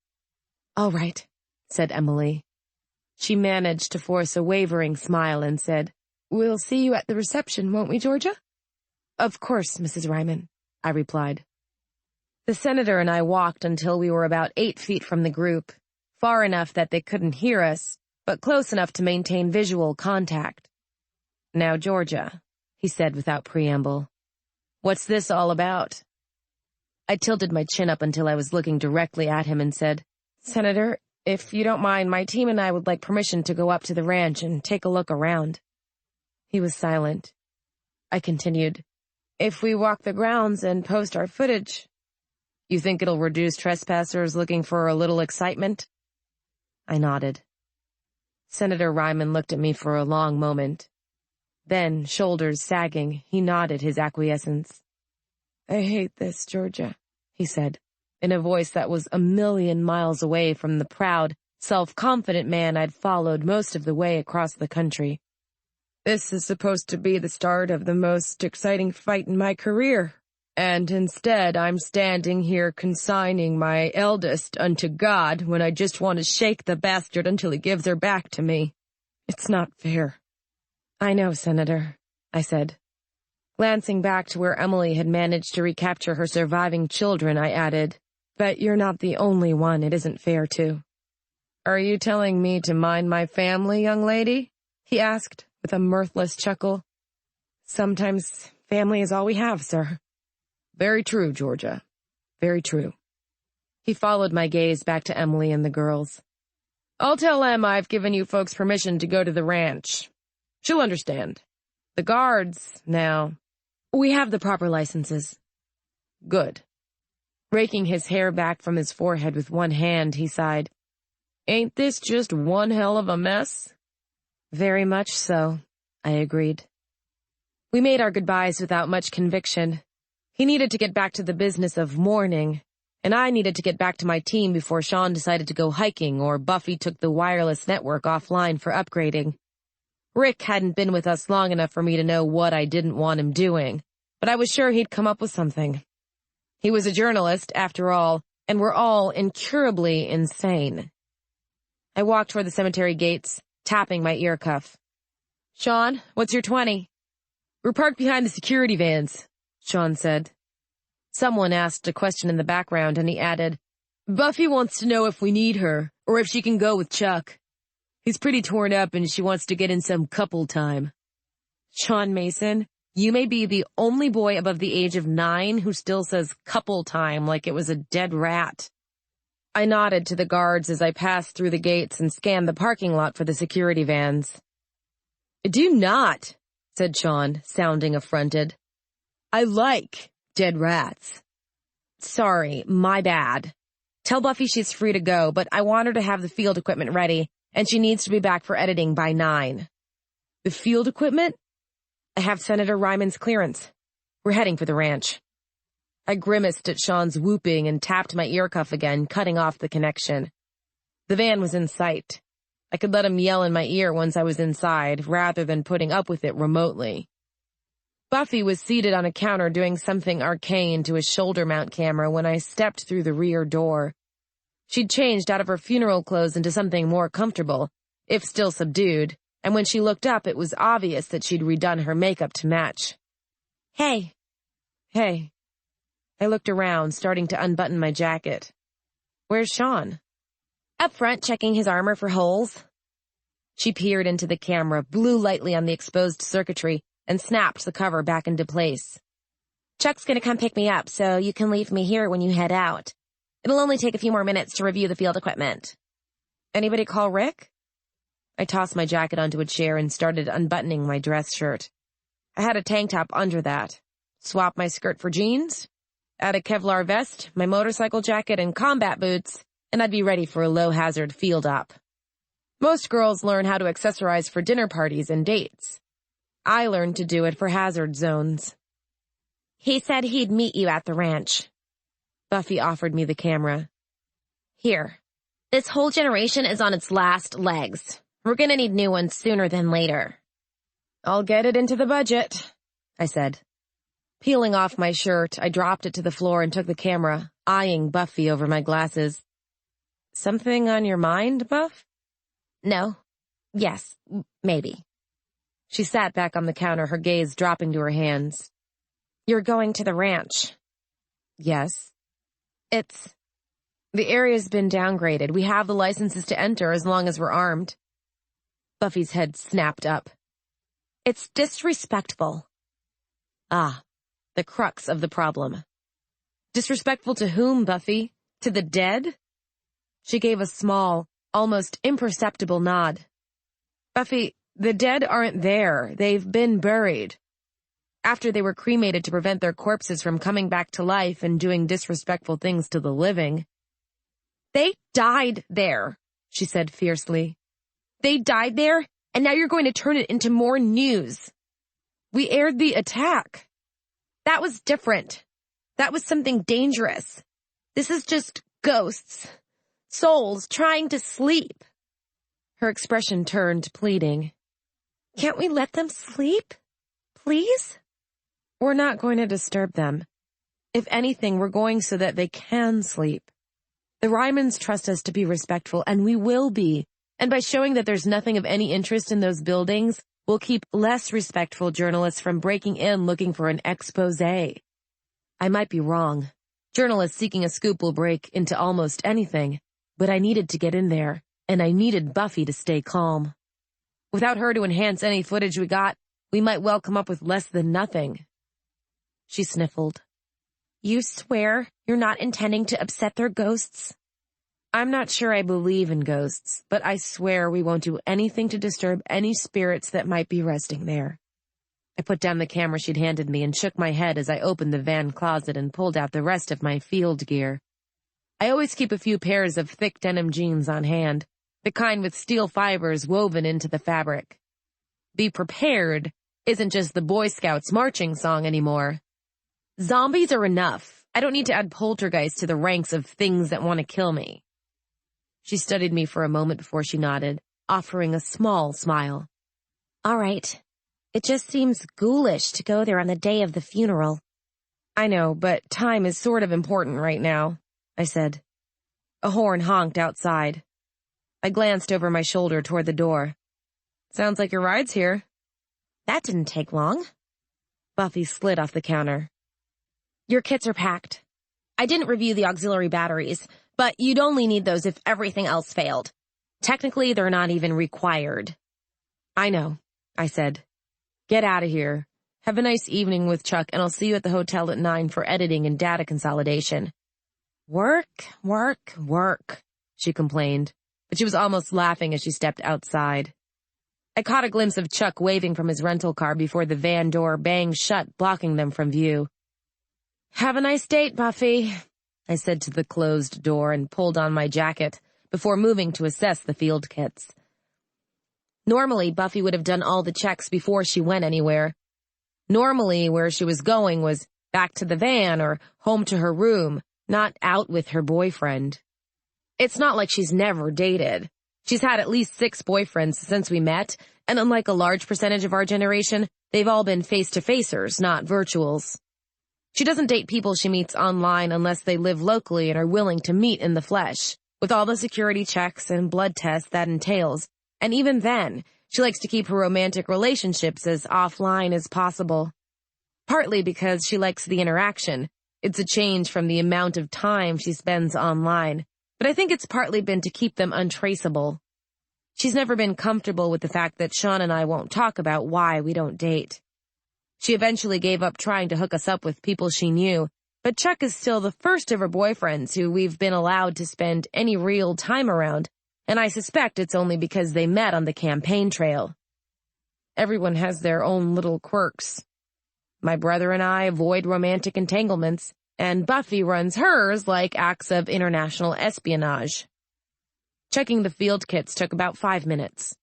All right, said Emily. She managed to force a wavering smile and said, We'll see you at the reception, won't we, Georgia? Of course, Mrs. Ryman, I replied. The senator and I walked until we were about 8 feet from the group, far enough that they couldn't hear us, but close enough to maintain visual contact. Now, Georgia, he said without preamble, what's this all about? I tilted my chin up until I was looking directly at him and said, Senator, if you don't mind, my team and I would like permission to go up to the ranch and take a look around. He was silent. I continued, If we walk the grounds and post our footage, you think it'll reduce trespassers looking for a little excitement? I nodded. Senator Ryman looked at me for a long moment. Then, shoulders sagging, he nodded his acquiescence. I hate this, Georgia, he said, in a voice that was a million miles away from the proud, self-confident man I'd followed most of the way across the country. This is supposed to be the start of the most exciting fight in my career, and instead I'm standing here consigning my eldest unto God when I just want to shake the bastard until he gives her back to me. It's not fair. I know, Senator, I said. Glancing back to where Emily had managed to recapture her surviving children, I added, But you're not the only one it isn't fair to. Are you telling me to mind my family, young lady? He asked, with a mirthless chuckle. Sometimes family is all we have, sir. Very true, Georgia. Very true. He followed my gaze back to Emily and the girls. I'll tell Em I've given you folks permission to go to the ranch. She'll understand. The guards, now. We have the proper licenses. Good. Raking his hair back from his forehead with one hand, he sighed. Ain't this just one hell of a mess? Very much so, I agreed. We made our goodbyes without much conviction. He needed to get back to the business of mourning, and I needed to get back to my team before Shaun decided to go hiking or Buffy took the wireless network offline for upgrading. Rick hadn't been with us long enough for me to know what I didn't want him doing, but I was sure he'd come up with something. He was a journalist, after all, and we're all incurably insane. I walked toward the cemetery gates, tapping my ear cuff. "Shaun, what's your 20? "We're parked behind the security vans," Shaun said. Someone asked a question in the background, and he added, "Buffy wants to know if we need her, or if she can go with Chuck. He's pretty torn up, and she wants to get in some couple time." Shaun Mason, you may be the only boy above the age of 9 who still says couple time like it was a dead rat. I nodded to the guards as I passed through the gates and scanned the parking lot for the security vans. "Do not," said Shaun, sounding affronted. "I like dead rats." "Sorry, my bad. Tell Buffy she's free to go, but I want her to have the field equipment ready, and she needs to be back for editing by 9. "The field equipment?" "I have Senator Ryman's clearance. We're heading for the ranch." I grimaced at Shaun's whooping and tapped my ear cuff again, cutting off the connection. The van was in sight. I could let him yell in my ear once I was inside, rather than putting up with it remotely. Buffy was seated on a counter doing something arcane to a shoulder mount camera when I stepped through the rear door. She'd changed out of her funeral clothes into something more comfortable, if still subdued, and when she looked up it was obvious that she'd redone her makeup to match. "Hey." "Hey." I looked around, starting to unbutton my jacket. "Where's Shaun?" "Up front, checking his armor for holes." She peered into the camera, blew lightly on the exposed circuitry, and snapped the cover back into place. "Chuck's gonna come pick me up, so you can leave me here when you head out. It'll only take a few more minutes to review the field equipment." "Anybody call Rick?" I tossed my jacket onto a chair and started unbuttoning my dress shirt. I had a tank top under that. Swap my skirt for jeans, add a Kevlar vest, my motorcycle jacket, and combat boots, and I'd be ready for a low-hazard field op. Most girls learn how to accessorize for dinner parties and dates. I learned to do it for hazard zones. "He said he'd meet you at the ranch." Buffy offered me the camera. "Here. This whole generation is on its last legs. We're gonna need new ones sooner than later." "I'll get it into the budget," I said. Peeling off my shirt, I dropped it to the floor and took the camera, eyeing Buffy over my glasses. "Something on your mind, Buff?" "No. Yes, maybe." She sat back on the counter, her gaze dropping to her hands. "You're going to the ranch." "Yes." The area's been downgraded. We have the licenses to enter as long as we're armed." Buffy's head snapped up. "It's disrespectful." Ah, the crux of the problem. Disrespectful to whom, Buffy? To the dead? She gave a small, almost imperceptible nod. "Buffy, the dead aren't there. They've been buried. After they were cremated to prevent their corpses from coming back to life and doing disrespectful things to the living." "They died there," she said fiercely. "They died there, and now you're going to turn it into more news." "We aired the attack." "That was different. That was something dangerous. This is just ghosts. Souls trying to sleep." Her expression turned pleading. "Can't we let them sleep? Please?" "We're not going to disturb them. If anything, we're going so that they can sleep. The Rymans trust us to be respectful, and we will be. And by showing that there's nothing of any interest in those buildings, we'll keep less respectful journalists from breaking in looking for an exposé. I might be wrong. Journalists seeking a scoop will break into almost anything. But I needed to get in there, and I needed Buffy to stay calm. Without her to enhance any footage we got, we might well come up with less than nothing." She sniffled. "You swear you're not intending to upset their ghosts?" "I'm not sure I believe in ghosts, but I swear we won't do anything to disturb any spirits that might be resting there." I put down the camera she'd handed me and shook my head as I opened the van closet and pulled out the rest of my field gear. I always keep a few pairs of thick denim jeans on hand, the kind with steel fibers woven into the fabric. Be prepared isn't just the Boy Scouts marching song anymore. Zombies are enough. I don't need to add poltergeist to the ranks of things that want to kill me. She studied me for a moment before she nodded, offering a small smile. All right. It just seems ghoulish to go there on the day of the funeral. I know, but time is sort of important right now, I said. A horn honked outside. I glanced over my shoulder toward the door. Sounds like your ride's here. That didn't take long. Buffy slid off the counter. Your kits are packed. I didn't review the auxiliary batteries, but you'd only need those if everything else failed. Technically, they're not even required. I know, I said. Get out of here. Have a nice evening with Chuck, and I'll see you at the hotel at 9 for editing and data consolidation. Work, work, work, she complained, but she was almost laughing as she stepped outside. I caught a glimpse of Chuck waving from his rental car before the van door banged shut, blocking them from view. Have a nice date, Buffy, I said to the closed door and pulled on my jacket before moving to assess the field kits. Normally, Buffy would have done all the checks before she went anywhere. Normally, where she was going was back to the van or home to her room, not out with her boyfriend. It's not like she's never dated. She's had at least 6 boyfriends since we met, and unlike a large percentage of our generation, they've all been face-to-facers, not virtuals. She doesn't date people she meets online unless they live locally and are willing to meet in the flesh, with all the security checks and blood tests that entails. And even then, she likes to keep her romantic relationships as offline as possible. Partly because she likes the interaction. It's a change from the amount of time she spends online. But I think it's partly been to keep them untraceable. She's never been comfortable with the fact that Shaun and I won't talk about why we don't date. She eventually gave up trying to hook us up with people she knew, but Chuck is still the first of her boyfriends who we've been allowed to spend any real time around, and I suspect it's only because they met on the campaign trail. Everyone has their own little quirks. My brother and I avoid romantic entanglements, and Buffy runs hers like acts of international espionage. Checking the field kits took about 5 minutes.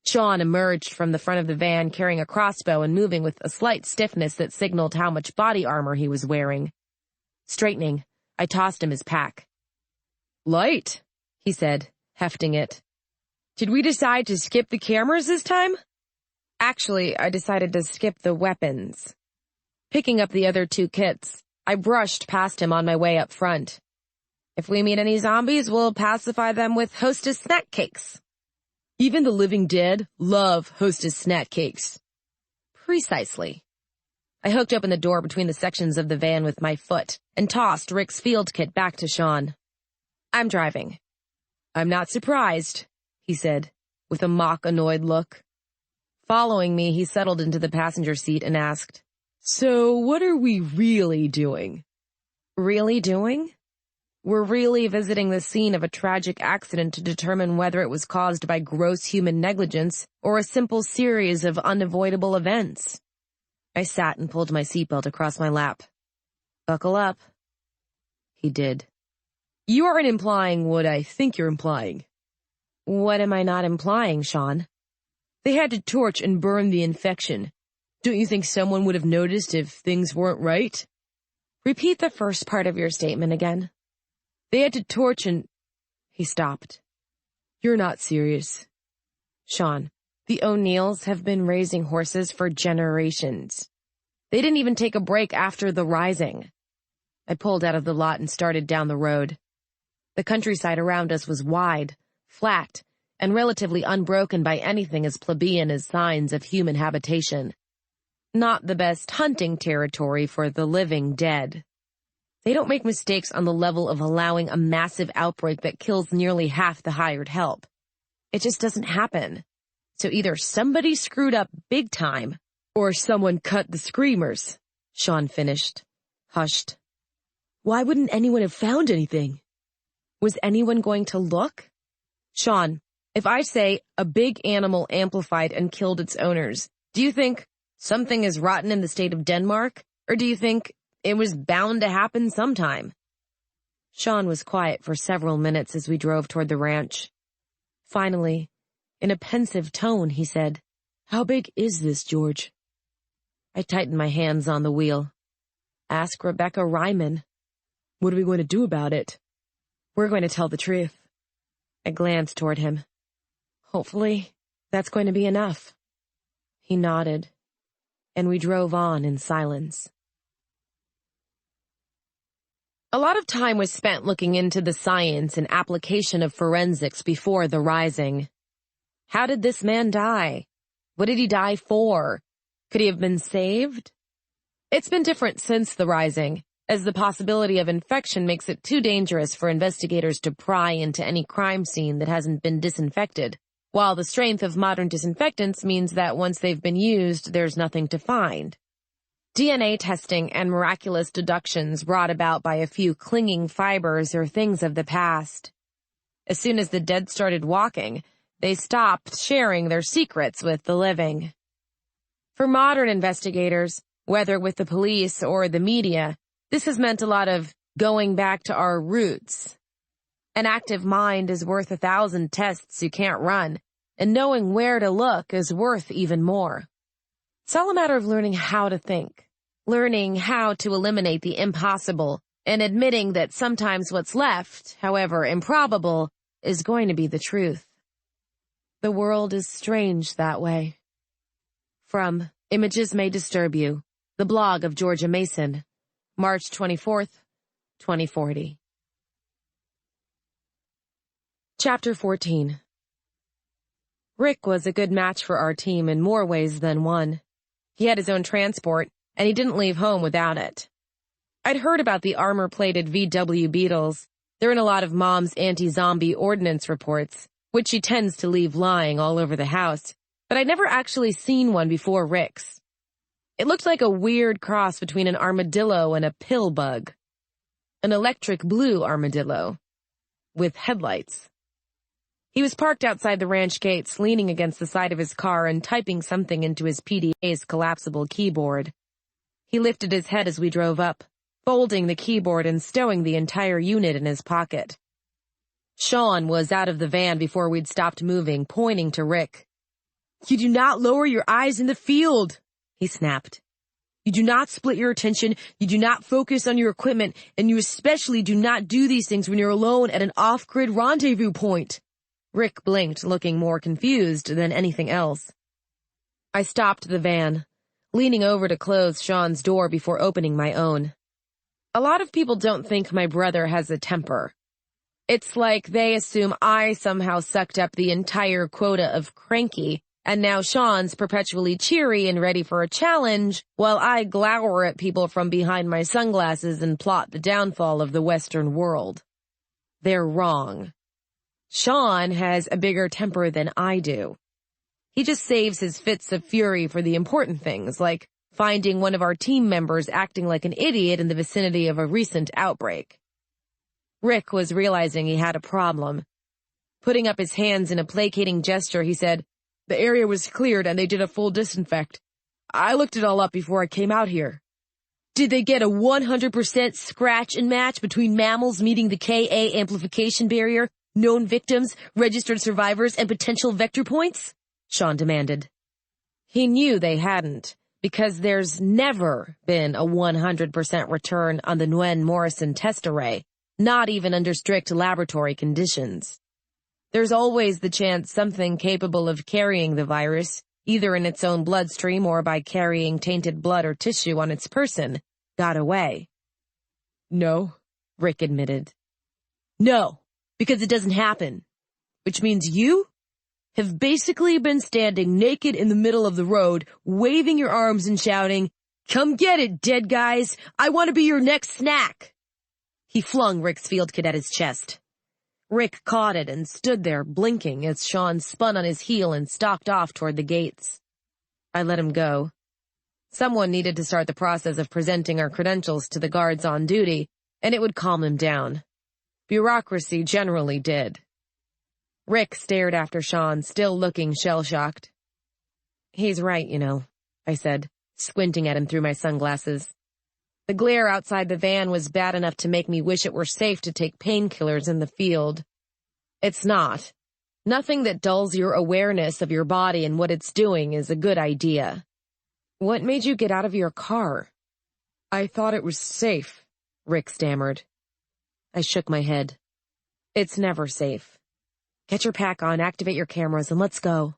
Shaun emerged from the front of the van carrying a crossbow and moving with a slight stiffness that signaled how much body armor he was wearing. Straightening, I tossed him his pack. Light, he said, hefting it. Did we decide to skip the cameras this time? Actually, I decided to skip the weapons. Picking up the other 2 kits, I brushed past him on my way up front. If we meet any zombies, we'll pacify them with Hostess snack cakes. Even the living dead love Hostess snack cakes. Precisely. I hooked open the door between the sections of the van with my foot and tossed Rick's field kit back to Shaun. I'm driving. I'm not surprised, he said, with a mock annoyed look. Following me, he settled into the passenger seat and asked, So what are we really doing? Really doing? We're really visiting the scene of a tragic accident to determine whether it was caused by gross human negligence or a simple series of unavoidable events. I sat and pulled my seatbelt across my lap. Buckle up. He did. You aren't implying what I think you're implying. What am I not implying, Shaun? They had to torch and burn the infection. Don't you think someone would have noticed if things weren't right? Repeat the first part of your statement again. They had to torch and... He stopped. You're not serious. Shaun, the O'Neills have been raising horses for generations. They didn't even take a break after the rising. I pulled out of the lot and started down the road. The countryside around us was wide, flat, and relatively unbroken by anything as plebeian as signs of human habitation. Not the best hunting territory for the living dead. They don't make mistakes on the level of allowing a massive outbreak that kills nearly half the hired help. It just doesn't happen. So either somebody screwed up big time, or someone cut the screamers, Shaun finished, hushed. Why wouldn't anyone have found anything? Was anyone going to look? Shaun, if I say a big animal amplified and killed its owners, do you think something is rotten in the state of Denmark, or do you think it was bound to happen sometime? Shaun was quiet for several minutes as we drove toward the ranch. Finally, in a pensive tone, he said, "How big is this, George?" I tightened my hands on the wheel. "Ask Rebecca Ryman." "What are we going to do about it?" "We're going to tell the truth." I glanced toward him. "Hopefully, that's going to be enough." He nodded, and we drove on in silence. A lot of time was spent looking into the science and application of forensics before the rising. How did this man die? What did he die for? Could he have been saved? It's been different since the rising, as the possibility of infection makes it too dangerous for investigators to pry into any crime scene that hasn't been disinfected, while the strength of modern disinfectants means that once they've been used, there's nothing to find. DNA testing and miraculous deductions brought about by a few clinging fibers are things of the past. As soon as the dead started walking, they stopped sharing their secrets with the living. For modern investigators, whether with the police or the media, this has meant a lot of going back to our roots. An active mind is worth 1,000 tests you can't run, and knowing where to look is worth even more. It's all a matter of learning how to think, learning how to eliminate the impossible, and admitting that sometimes what's left, however improbable, is going to be the truth. The world is strange that way. From Images May Disturb You, the blog of Georgia Mason, March 24th, 2040. Chapter 14. Rick was a good match for our team in more ways than one. He had his own transport, and he didn't leave home without it. I'd heard about the armor-plated VW Beetles. They're in a lot of Mom's anti-zombie ordnance reports, which she tends to leave lying all over the house, but I'd never actually seen one before Rick's. It looked like a weird cross between an armadillo and a pill bug. An electric blue armadillo, with headlights. He was parked outside the ranch gates, leaning against the side of his car and typing something into his PDA's collapsible keyboard. He lifted his head as we drove up, folding the keyboard and stowing the entire unit in his pocket. Shaun was out of the van before we'd stopped moving, pointing to Rick. "You do not lower your eyes in the field," he snapped. "You do not split your attention, you do not focus on your equipment, and you especially do not do these things when you're alone at an off-grid rendezvous point." Rick blinked, looking more confused than anything else. I stopped the van, leaning over to close Shaun's door before opening my own. A lot of people don't think my brother has a temper. It's like they assume I somehow sucked up the entire quota of cranky, and now Shaun's perpetually cheery and ready for a challenge, while I glower at people from behind my sunglasses and plot the downfall of the Western world. They're wrong. Shaun has a bigger temper than I do. He just saves his fits of fury for the important things, like finding one of our team members acting like an idiot in the vicinity of a recent outbreak. Rick was realizing he had a problem. Putting up his hands in a placating gesture, he said, "The area was cleared and they did a full disinfect. I looked it all up before I came out here." "Did they get a 100% scratch and match between mammals meeting the Ka amplification barrier, known victims, registered survivors, and potential vector points?" Shaun demanded. He knew they hadn't, because there's never been a 100% return on the Nguyen Morrison test array, not even under strict laboratory conditions. There's always the chance something capable of carrying the virus, either in its own bloodstream or by carrying tainted blood or tissue on its person, got away. "No," Rick admitted. "No, because it doesn't happen. Which means you have basically been standing naked in the middle of the road, waving your arms and shouting, 'Come get it, dead guys! I want to be your next snack!'" He flung Rick's field kit at his chest. Rick caught it and stood there, blinking, as Shaun spun on his heel and stalked off toward the gates. I let him go. Someone needed to start the process of presenting our credentials to the guards on duty, and it would calm him down. Bureaucracy generally did. Rick stared after Shaun, still looking shell-shocked. "He's right, you know," I said, squinting at him through my sunglasses. The glare outside the van was bad enough to make me wish it were safe to take painkillers in the field. It's not. Nothing that dulls your awareness of your body and what it's doing is a good idea. What made you get out of your car? I thought it was safe, Rick stammered. I shook my head. It's never safe. Get your pack on, activate your cameras, and let's go.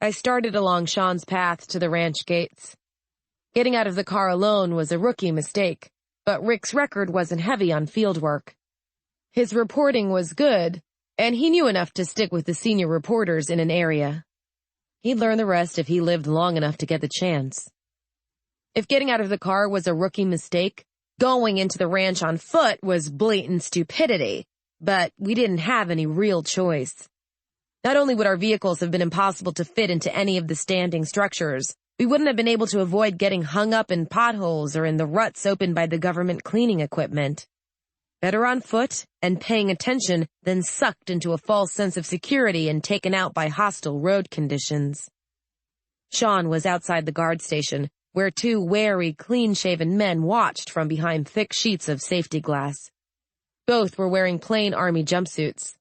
I started along Shaun's path to the ranch gates. Getting out of the car alone was a rookie mistake, but Rick's record wasn't heavy on field work. His reporting was good, and he knew enough to stick with the senior reporters in an area. He'd learn the rest if he lived long enough to get the chance. If getting out of the car was a rookie mistake, going into the ranch on foot was blatant stupidity, but we didn't have any real choice. Not only would our vehicles have been impossible to fit into any of the standing structures, we wouldn't have been able to avoid getting hung up in potholes or in the ruts opened by the government cleaning equipment. Better on foot and paying attention than sucked into a false sense of security and taken out by hostile road conditions. Shaun was outside the guard station, where two wary, clean-shaven men watched from behind thick sheets of safety glass. Both were wearing plain army jumpsuits.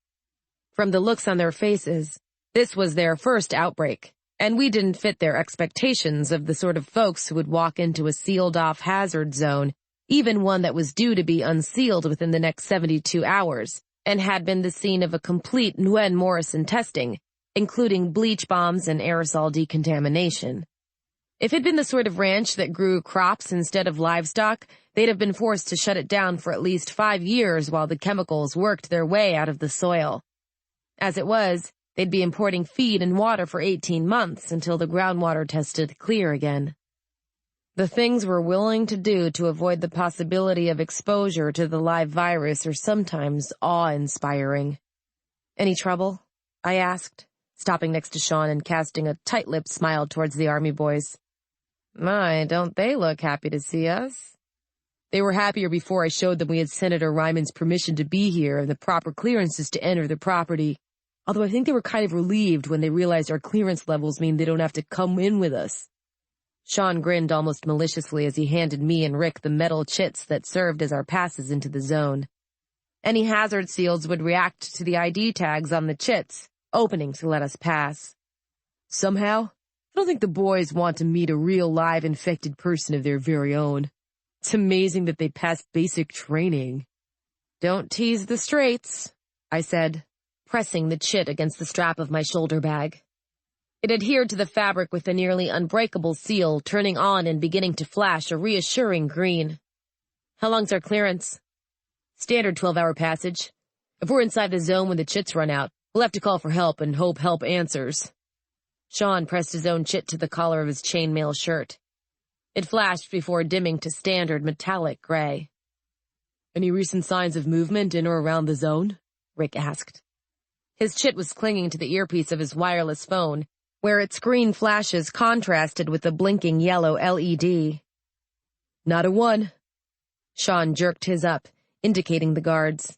From the looks on their faces, this was their first outbreak, and we didn't fit their expectations of the sort of folks who would walk into a sealed-off hazard zone, even one that was due to be unsealed within the next 72 hours, and had been the scene of a complete Nguyen Morrison testing, including bleach bombs and aerosol decontamination. If it'd been the sort of ranch that grew crops instead of livestock, they'd have been forced to shut it down for at least 5 years while the chemicals worked their way out of the soil. As it was, they'd be importing feed and water for 18 months until the groundwater tested clear again. The things we're willing to do to avoid the possibility of exposure to the live virus are sometimes awe-inspiring. Any trouble? I asked, stopping next to Shaun and casting a tight-lipped smile towards the army boys. My, don't they look happy to see us? They were happier before I showed them we had Senator Ryman's permission to be here and the proper clearances to enter the property. Although I think they were kind of relieved when they realized our clearance levels mean they don't have to come in with us. Shaun grinned almost maliciously as he handed me and Rick the metal chits that served as our passes into the zone. Any hazard seals would react to the ID tags on the chits, opening to let us pass. Somehow, I don't think the boys want to meet a real live infected person of their very own. It's amazing that they passed basic training. Don't tease the straights, I said, pressing the chit against the strap of my shoulder bag. It adhered to the fabric with a nearly unbreakable seal, turning on and beginning to flash a reassuring green. How long's our clearance? Standard 12-hour passage. If we're inside the zone when the chits run out, we'll have to call for help and hope help answers. Shaun pressed his own chit to the collar of his chainmail shirt. It flashed before dimming to standard metallic gray. Any recent signs of movement in or around the zone? Rick asked. His chit was clinging to the earpiece of his wireless phone, where its green flashes contrasted with the blinking yellow LED. Not a one. Shaun jerked his up, indicating the guards.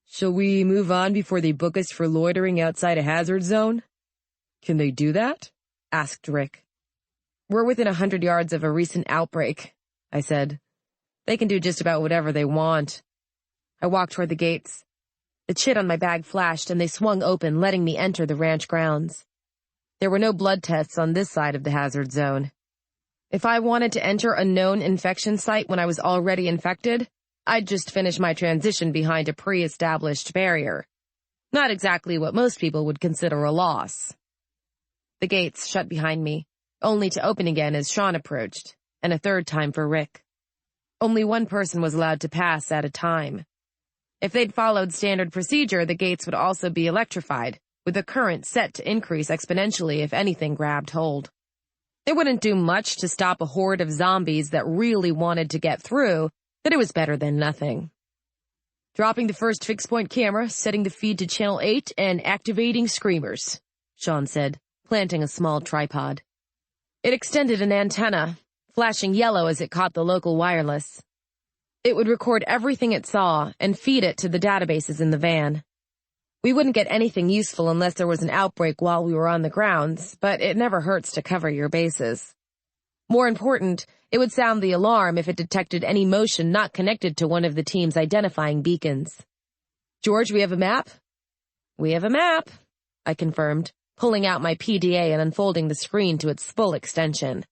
Shall we move on before they book us for loitering outside a hazard zone? Can they do that? Asked Rick. We're within 100 yards of a recent outbreak, I said. They can do just about whatever they want. I walked toward the gates. The chit on my bag flashed and they swung open, letting me enter the ranch grounds. There were no blood tests on this side of the hazard zone. If I wanted to enter a known infection site when I was already infected, I'd just finish my transition behind a pre-established barrier. Not exactly what most people would consider a loss. The gates shut behind me, only to open again as Shaun approached, and a third time for Rick. Only one person was allowed to pass at a time. If they'd followed standard procedure, the gates would also be electrified, with the current set to increase exponentially if anything grabbed hold. It wouldn't do much to stop a horde of zombies that really wanted to get through, but it was better than nothing. Dropping the first fixed-point camera, setting the feed to channel 8, and activating screamers, Shaun said, planting a small tripod. It extended an antenna, flashing yellow as it caught the local wireless. It would record everything it saw and feed it to the databases in the van. We wouldn't get anything useful unless there was an outbreak while we were on the grounds, but it never hurts to cover your bases. More important, it would sound the alarm if it detected any motion not connected to one of the team's identifying beacons. George, we have a map? We have a map. I confirmed, pulling out my PDA and unfolding the screen to its full extension.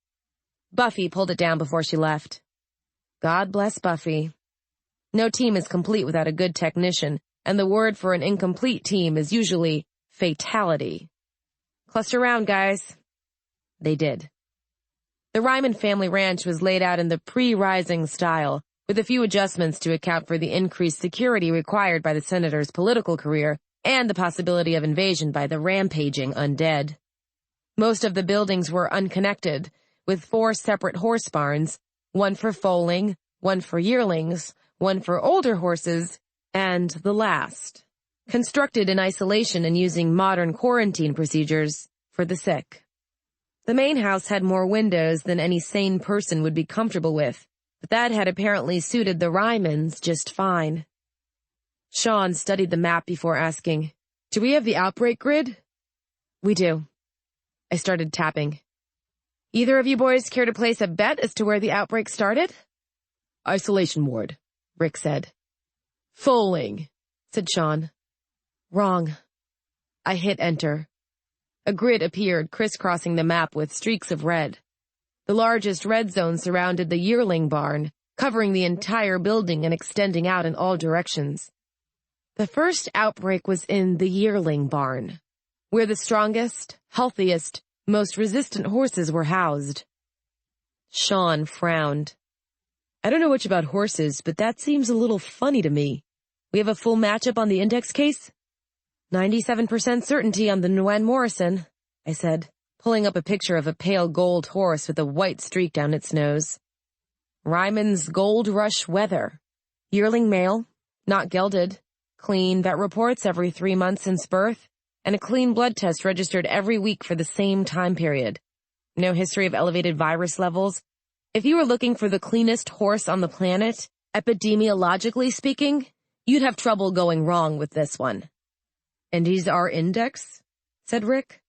Buffy pulled it down before she left. God bless Buffy. No team is complete without a good technician, and the word for an incomplete team is usually fatality. Cluster around, guys. They did. The Ryman family ranch was laid out in the pre-Rising style, with a few adjustments to account for the increased security required by the senator's political career and the possibility of invasion by the rampaging undead. Most of the buildings were unconnected, with 4 separate horse barns, one for foaling, one for yearlings, one for older horses, and the last, constructed in isolation and using modern quarantine procedures for the sick. The main house had more windows than any sane person would be comfortable with, but that had apparently suited the Rymans just fine. Shaun studied the map before asking, "Do we have the outbreak grid?" "We do." I started tapping. "Either of you boys care to place a bet as to where the outbreak started?" "Isolation ward," Rick said. "Foaling," said Shaun. "Wrong." I hit enter. A grid appeared, crisscrossing the map with streaks of red. The largest red zone surrounded the yearling barn, covering the entire building and extending out in all directions. The first outbreak was in the yearling barn, where the strongest, healthiest, most resistant horses were housed. Shaun frowned. "I don't know much about horses, but that seems a little funny to me. We have a full matchup on the index case?" 97% certainty on the Nguyen Morrison, I said, pulling up a picture of a pale gold horse with a white streak down its nose. Ryman's Gold Rush Weather. Yearling male, not gelded, clean, that reports every 3 months since birth, and a clean blood test registered every week for the same time period. No history of elevated virus levels. If you were looking for the cleanest horse on the planet, epidemiologically speaking, you'd have trouble going wrong with this one. "And he's our index?" said Rick.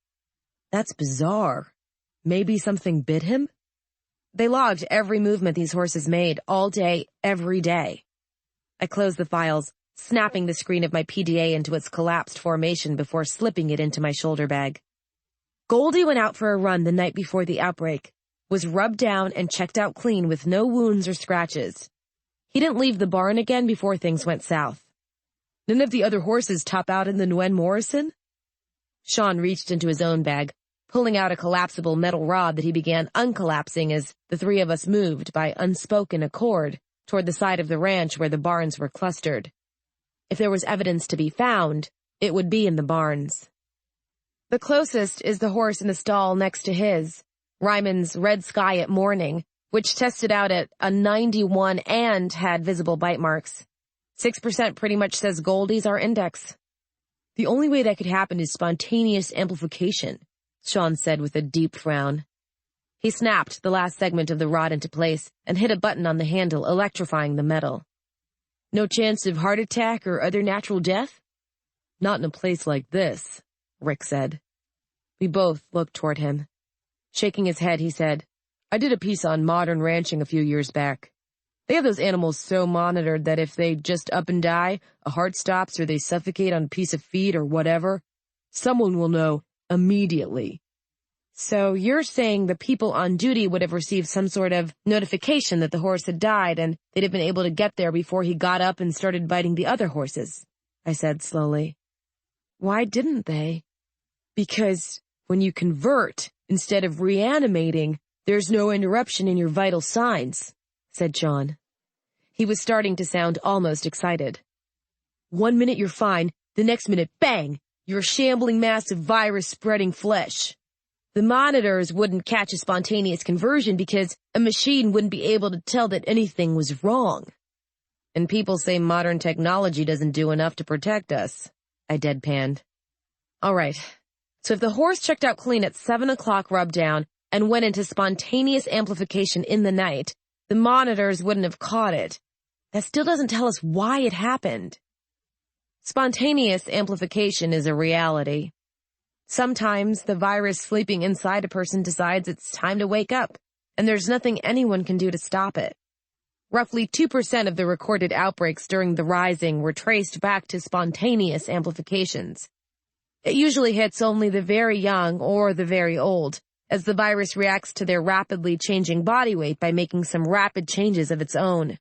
"That's bizarre. Maybe something bit him?" They logged every movement these horses made, all day, every day. I closed the files, snapping the screen of my PDA into its collapsed formation before slipping it into my shoulder bag. Goldie went out for a run the night before the outbreak, was rubbed down and checked out clean with no wounds or scratches. He didn't leave the barn again before things went south. "None of the other horses top out in the Nguyen Morrison?" Shaun reached into his own bag, pulling out a collapsible metal rod that he began uncollapsing as the 3 of us moved by unspoken accord toward the side of the ranch where the barns were clustered. If there was evidence to be found, it would be in the barns. The closest is the horse in the stall next to his, Ryman's Red Sky at Morning, which tested out at a 91 and had visible bite marks. 6% pretty much says Goldie's our index. "The only way that could happen is spontaneous amplification," Shaun said with a deep frown. He snapped the last segment of the rod into place and hit a button on the handle, electrifying the metal. "No chance of heart attack or other natural death?" "Not in a place like this," Rick said. We both looked toward him. Shaking his head, he said, "I did a piece on modern ranching a few years back. They have those animals so monitored that if they just up and die, a heart stops or they suffocate on a piece of feed or whatever, someone will know immediately." "So you're saying the people on duty would have received some sort of notification that the horse had died and they'd have been able to get there before he got up and started biting the other horses," I said slowly. "Why didn't they?" "Because when you convert, instead of reanimating, there's no interruption in your vital signs," said Shaun. He was starting to sound almost excited. "1 minute you're fine, the next minute, bang, you're a shambling mass of virus-spreading flesh. The monitors wouldn't catch a spontaneous conversion because a machine wouldn't be able to tell that anything was wrong. And people say modern technology doesn't do enough to protect us," I deadpanned. "All right, so if the horse checked out clean at 7 o'clock rub down and went into spontaneous amplification in the night, the monitors wouldn't have caught it. That still doesn't tell us why it happened." Spontaneous amplification is a reality. Sometimes the virus sleeping inside a person decides it's time to wake up, and there's nothing anyone can do to stop it. Roughly 2% of the recorded outbreaks during the Rising were traced back to spontaneous amplifications. It usually hits only the very young or the very old, as the virus reacts to their rapidly changing body weight by making some rapid changes of its own.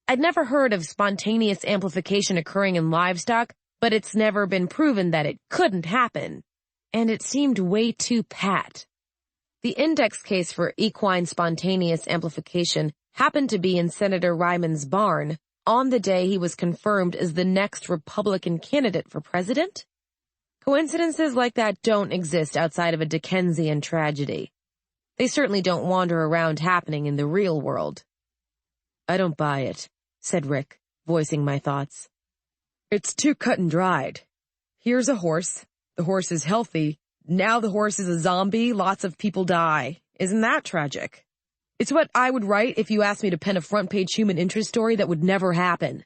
I'd never heard of spontaneous amplification occurring in livestock, but it's never been proven that it couldn't happen. And it seemed way too pat. The index case for equine spontaneous amplification happened to be in Senator Ryman's barn on the day he was confirmed as the next Republican candidate for president. Coincidences like that don't exist outside of a Dickensian tragedy. They certainly don't wander around happening in the real world. I don't buy it, said Rick, voicing my thoughts. It's too cut and dried. Here's a horse. The horse is healthy. Now the horse is a zombie. Lots of people die. Isn't that tragic? It's what I would write if you asked me to pen a front-page human interest story that would never happen.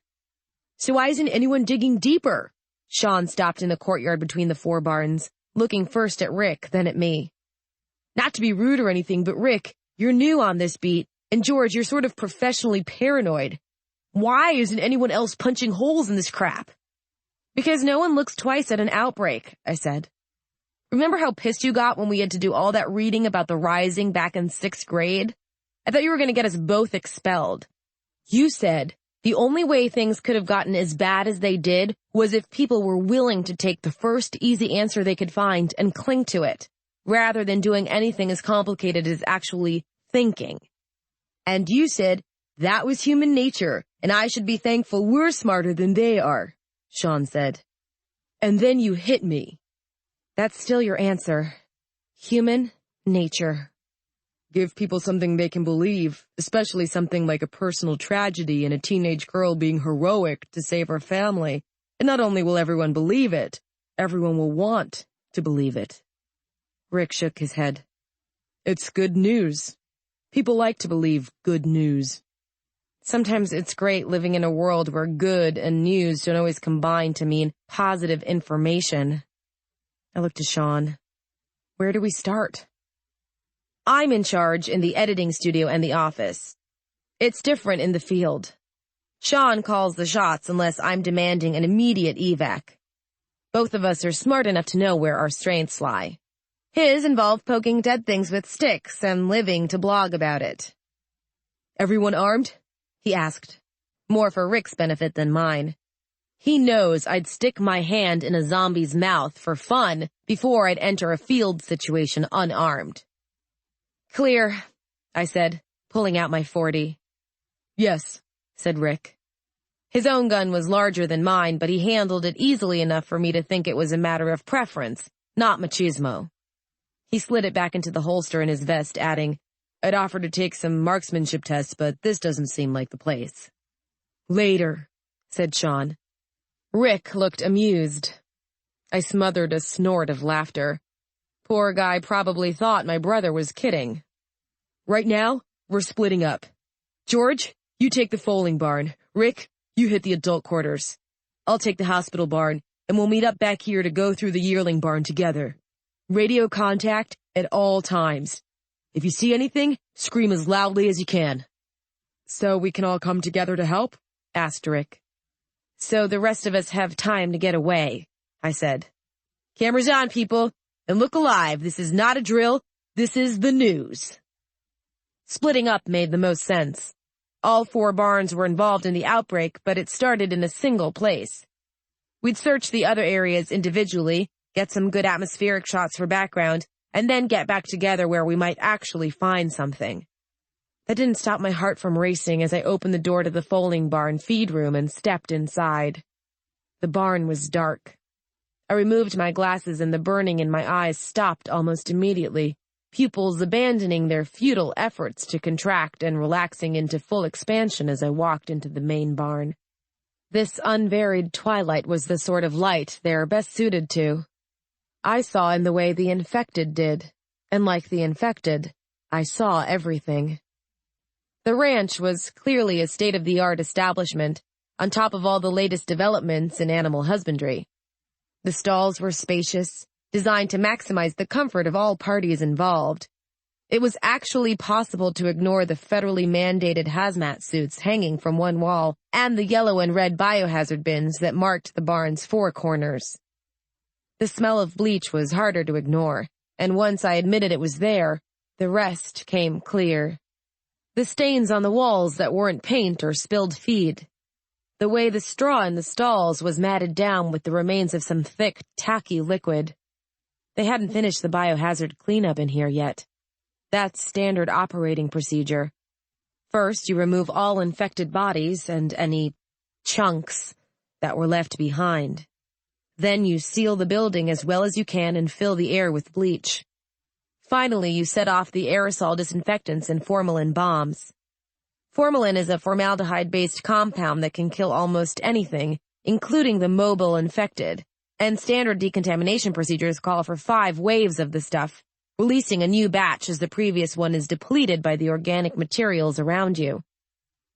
So why isn't anyone digging deeper? Shaun stopped in the courtyard between the 4 barns, looking first at Rick, then at me. Not to be rude or anything, but Rick, you're new on this beat, and George, you're sort of professionally paranoid. Why isn't anyone else punching holes in this crap? Because no one looks twice at an outbreak, I said. Remember how pissed you got when we had to do all that reading about the rising back in 6th grade? I thought you were going to get us both expelled. You said the only way things could have gotten as bad as they did was if people were willing to take the first easy answer they could find and cling to it, rather than doing anything as complicated as actually thinking. And you said that was human nature, and I should be thankful we're smarter than they are, Shaun said. And then you hit me. That's still your answer. Human nature. Give people something they can believe, especially something like a personal tragedy and a teenage girl being heroic to save her family. And not only will everyone believe it, everyone will want to believe it. Rick shook his head. It's good news. People like to believe good news. Sometimes it's great living in a world where good and news don't always combine to mean positive information. I looked to Shaun. Where do we start? I'm in charge in the editing studio and the office. It's different in the field. Shaun calls the shots unless I'm demanding an immediate evac. Both of us are smart enough to know where our strengths lie. His involve poking dead things with sticks and living to blog about it. Everyone armed? He asked, more for Rick's benefit than mine. He knows I'd stick my hand in a zombie's mouth for fun before I'd enter a field situation unarmed. Clear, I said, pulling out my .40. Yes, said Rick. His own gun was larger than mine, but he handled it easily enough for me to think it was a matter of preference, not machismo. He slid it back into the holster in his vest, adding, I'd offer to take some marksmanship tests, but this doesn't seem like the place. Later, said Shaun. Rick looked amused. I smothered a snort of laughter. Poor guy probably thought my brother was kidding. Right now, we're splitting up. George, you take the foaling barn. Rick, you hit the adult quarters. I'll take the hospital barn, and we'll meet up back here to go through the yearling barn together. Radio contact at all times. If you see anything, scream as loudly as you can. So we can all come together to help? Asked Rick. So the rest of us have time to get away, I said. Cameras on, people, and look alive. This is not a drill. This is the news. Splitting up made the most sense. All 4 barns were involved in the outbreak, but it started in a single place. We'd search the other areas individually, get some good atmospheric shots for background, and then get back together where we might actually find something. That didn't stop my heart from racing as I opened the door to the foaling barn feed room and stepped inside. The barn was dark. I removed my glasses and the burning in my eyes stopped almost immediately, pupils abandoning their futile efforts to contract and relaxing into full expansion as I walked into the main barn. This unvaried twilight was the sort of light they're best suited to. I saw in the way the infected did, and like the infected, I saw everything. The ranch was clearly a state-of-the-art establishment, on top of all the latest developments in animal husbandry. The stalls were spacious, designed to maximize the comfort of all parties involved. It was actually possible to ignore the federally mandated hazmat suits hanging from one wall and the yellow and red biohazard bins that marked the barn's 4 corners. The smell of bleach was harder to ignore, and once I admitted it was there, the rest came clear. The stains on the walls that weren't paint or spilled feed. The way the straw in the stalls was matted down with the remains of some thick, tacky liquid. They hadn't finished the biohazard cleanup in here yet. That's standard operating procedure. First, you remove all infected bodies and any chunks that were left behind. Then you seal the building as well as you can and fill the air with bleach. Finally, you set off the aerosol disinfectants and formalin bombs. Formalin is a formaldehyde-based compound that can kill almost anything, including the mobile infected, and standard decontamination procedures call for 5 waves of the stuff, releasing a new batch as the previous one is depleted by the organic materials around you.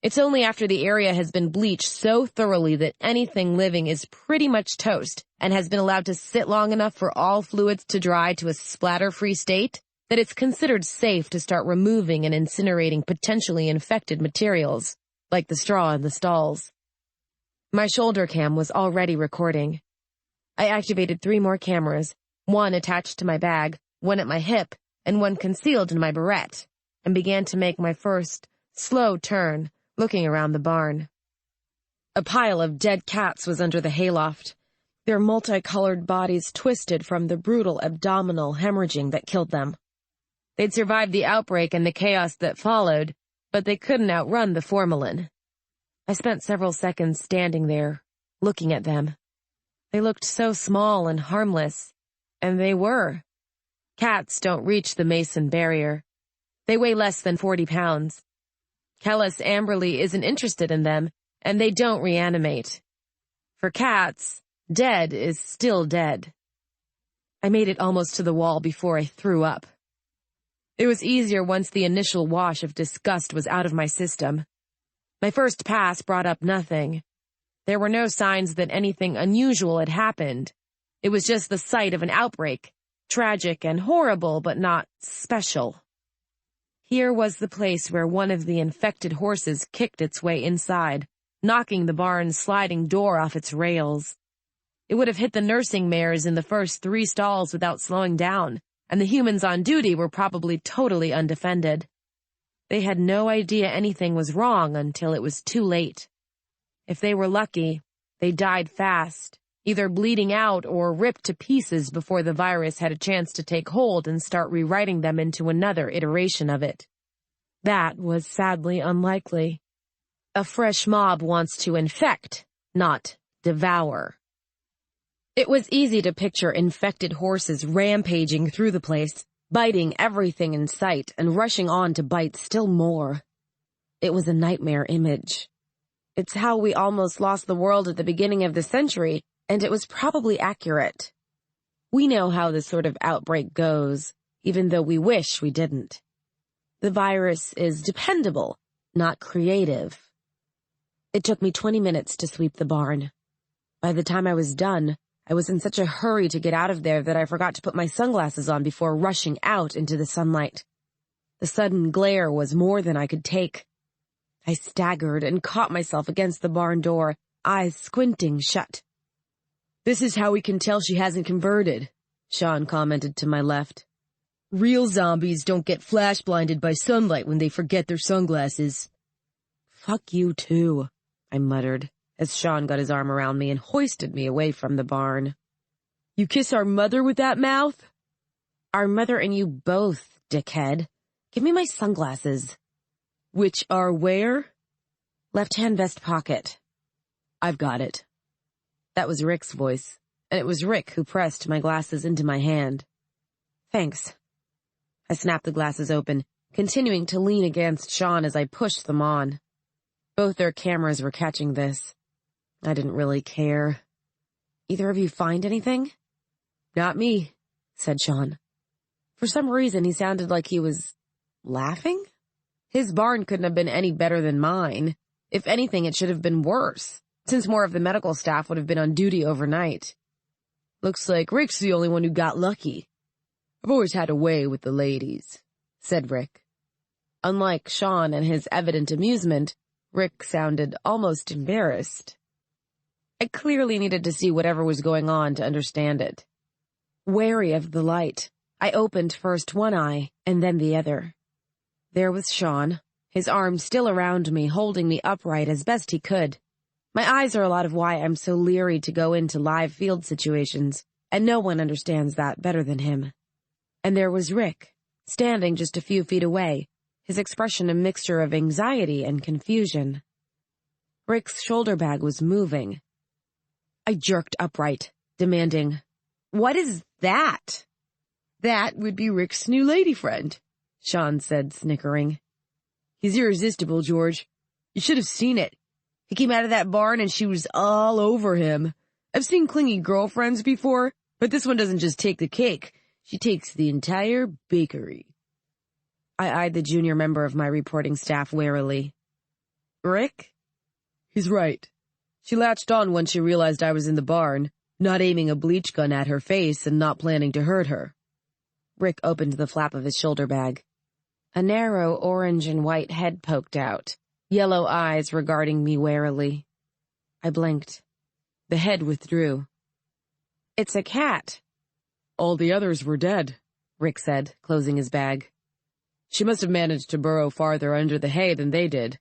It's only after the area has been bleached so thoroughly that anything living is pretty much toast and has been allowed to sit long enough for all fluids to dry to a splatter-free state that it's considered safe to start removing and incinerating potentially infected materials, like the straw in the stalls. My shoulder cam was already recording. I activated 3 more cameras, one attached to my bag, one at my hip, and one concealed in my barrette, and began to make my first slow turn, looking around the barn. A pile of dead cats was under the hayloft, their multicolored bodies twisted from the brutal abdominal hemorrhaging that killed them. They'd survived the outbreak and the chaos that followed, but they couldn't outrun the formalin. I spent several seconds standing there, looking at them. They looked so small and harmless, and they were. Cats don't reach the Mason barrier. They weigh less than 40 pounds. Kellis Amberley isn't interested in them, and they don't reanimate. For cats, dead is still dead. I made it almost to the wall before I threw up. It was easier once the initial wash of disgust was out of my system. My first pass brought up nothing. There were no signs that anything unusual had happened. It was just the sight of an outbreak, tragic and horrible, but not special. Here was the place where one of the infected horses kicked its way inside, knocking the barn's sliding door off its rails. It would have hit the nursing mares in the first 3 stalls without slowing down, and the humans on duty were probably totally undefended. They had no idea anything was wrong until it was too late. If they were lucky, they died fast, either bleeding out or ripped to pieces before the virus had a chance to take hold and start rewriting them into another iteration of it. That was sadly unlikely. A fresh mob wants to infect, not devour. It was easy to picture infected horses rampaging through the place, biting everything in sight and rushing on to bite still more. It was a nightmare image. It's how we almost lost the world at the beginning of the century, and it was probably accurate. We know how this sort of outbreak goes, even though we wish we didn't. The virus is dependable, not creative. It took me 20 minutes to sweep the barn. By the time I was done, I was in such a hurry to get out of there that I forgot to put my sunglasses on before rushing out into the sunlight. The sudden glare was more than I could take. I staggered and caught myself against the barn door, eyes squinting shut. "This is how we can tell she hasn't converted," Shaun commented to my left. "Real zombies don't get flash-blinded by sunlight when they forget their sunglasses." "Fuck you too," I muttered, as Shaun got his arm around me and hoisted me away from the barn. "You kiss our mother with that mouth?" "Our mother and you both, dickhead. Give me my sunglasses." "Which are where?" "Left-hand vest pocket." "I've got it." That was Rick's voice, and it was Rick who pressed my glasses into my hand. "Thanks." I snapped the glasses open, continuing to lean against Shaun as I pushed them on. Both their cameras were catching this. I didn't really care. "Either of you find anything?" "Not me," said Shaun. For some reason, he sounded like he was laughing. His barn couldn't have been any better than mine. If anything, it should have been worse, since more of the medical staff would have been on duty overnight. "Looks like Rick's the only one who got lucky. I've always had a way with the ladies," said Rick. Unlike Shaun and his evident amusement, Rick sounded almost embarrassed. I clearly needed to see whatever was going on to understand it. Wary of the light, I opened first one eye and then the other. There was Shaun, his arm still around me, holding me upright as best he could. My eyes are a lot of why I'm so leery to go into live field situations, and no one understands that better than him. And there was Rick, standing just a few feet away, his expression a mixture of anxiety and confusion. Rick's shoulder bag was moving. I jerked upright, demanding, "What is that?" "That would be Rick's new lady friend," Shaun said, snickering. "He's irresistible, George. You should have seen it. He came out of that barn and she was all over him. I've seen clingy girlfriends before, but this one doesn't just take the cake. She takes the entire bakery." I eyed the junior member of my reporting staff warily. "Rick?" "He's right. She latched on when she realized I was in the barn, not aiming a bleach gun at her face and not planning to hurt her." Rick opened the flap of his shoulder bag. A narrow orange and white head poked out, yellow eyes regarding me warily. I blinked. The head withdrew. "It's a cat." "All the others were dead," Rick said, closing his bag. "She must have managed to burrow farther under the hay than they did.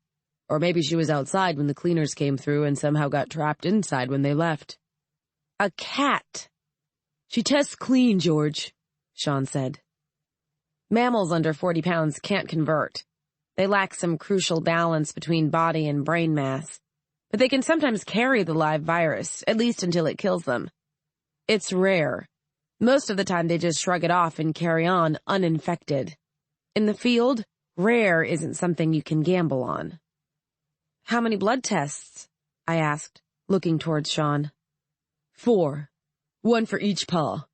Or maybe she was outside when the cleaners came through and somehow got trapped inside when they left." "A cat." "She tests clean, George," Shaun said. Mammals under 40 pounds can't convert. They lack some crucial balance between body and brain mass. But they can sometimes carry the live virus, at least until it kills them. It's rare. Most of the time they just shrug it off and carry on uninfected. In the field, rare isn't something you can gamble on. "How many blood tests?" I asked, looking towards Shaun. 4. 1 for each paw."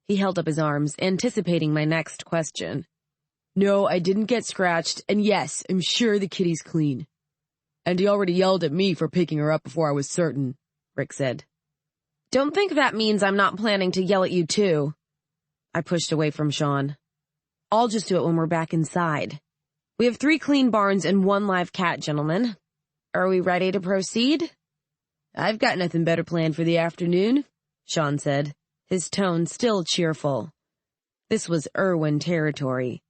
He held up his arms, anticipating my next question. "No, I didn't get scratched, and yes, I'm sure the kitty's clean." "And he already yelled at me for picking her up before I was certain," Rick said. "Don't think that means I'm not planning to yell at you too." I pushed away from Shaun. "I'll just do it when we're back inside. We have 3 clean barns and 1 live cat, gentlemen. Are we ready to proceed?" "I've got nothing better planned for the afternoon," Shaun said, his tone still cheerful. This was Irwin territory.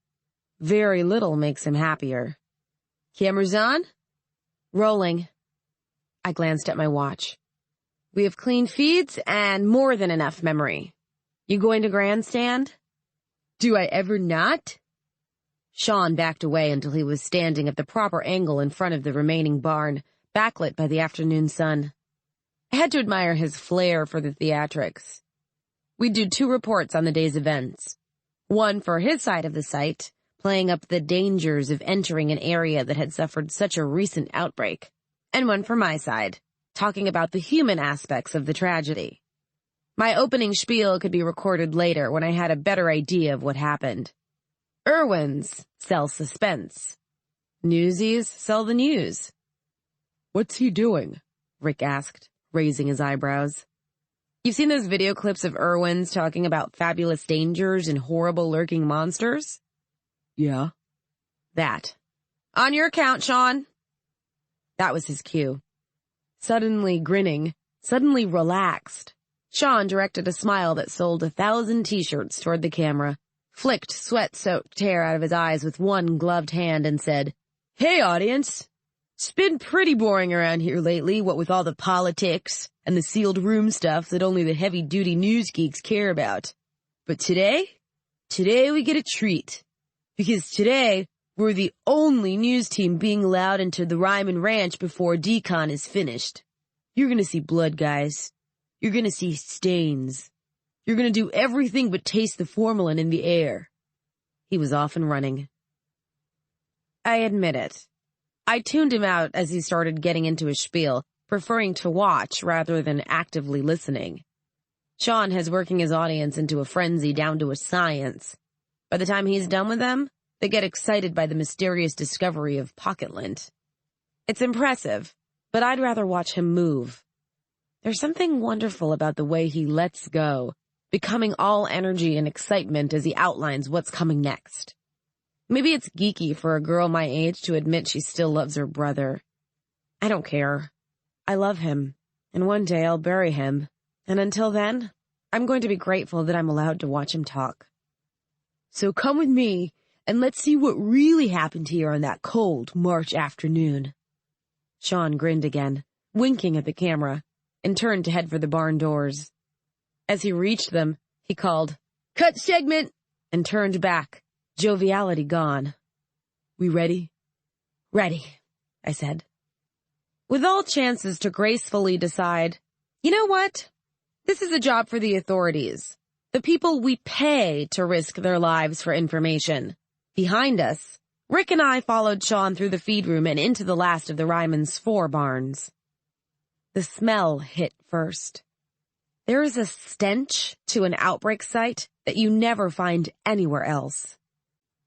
Very little makes him happier. "Cameras on?" "Rolling." I glanced at my watch. "We have clean feeds and more than enough memory. You going to grandstand?" "Do I ever not?" Shaun backed away until he was standing at the proper angle in front of the remaining barn, backlit by the afternoon sun. I had to admire his flair for the theatrics. We'd do 2 reports on the day's events. One for his side of the site, playing up the dangers of entering an area that had suffered such a recent outbreak, and one for my side, talking about the human aspects of the tragedy. My opening spiel could be recorded later when I had a better idea of what happened. Irwin's sell suspense. Newsies sell the news. "What's he doing?" Rick asked, raising his eyebrows. "You've seen those video clips of Irwin's talking about fabulous dangers and horrible lurking monsters?" "Yeah." "That. On your account, Shaun." That was his cue. Suddenly grinning, suddenly relaxed, Shaun directed a smile that sold 1,000 t-shirts toward the camera, flicked sweat-soaked hair out of his eyes with one gloved hand and said, "Hey, audience. It's been pretty boring around here lately, what with all the politics and the sealed room stuff that only the heavy-duty news geeks care about. But today we get a treat. Because today, we're the only news team being allowed into the Ryman Ranch before decon is finished. You're gonna see blood, guys. You're gonna see stains. You're gonna do everything but taste the formalin in the air." He was off and running. I admit it. I tuned him out as he started getting into his spiel, preferring to watch rather than actively listening. Shaun has working his audience into a frenzy down to a science. By the time he's done with them, they get excited by the mysterious discovery of pocket lint. It's impressive, but I'd rather watch him move. There's something wonderful about the way he lets go, becoming all energy and excitement as he outlines what's coming next. Maybe it's geeky for a girl my age to admit she still loves her brother. I don't care. I love him, and one day I'll bury him, and until then, I'm going to be grateful that I'm allowed to watch him talk. So come with me, and let's see what really happened here on that cold March afternoon. Shaun grinned again, winking at the camera, and turned to head for the barn doors. As he reached them, he called, "Cut segment!" and turned back, joviality gone. "We ready?" "Ready," I said. With all chances to gracefully decide, you know what? This is a job for the authorities, the people we pay to risk their lives for information. Behind us, Rick and I followed Shaun through the feed room and into the last of the Ryman's 4 barns. The smell hit first. There is a stench to an outbreak site that you never find anywhere else.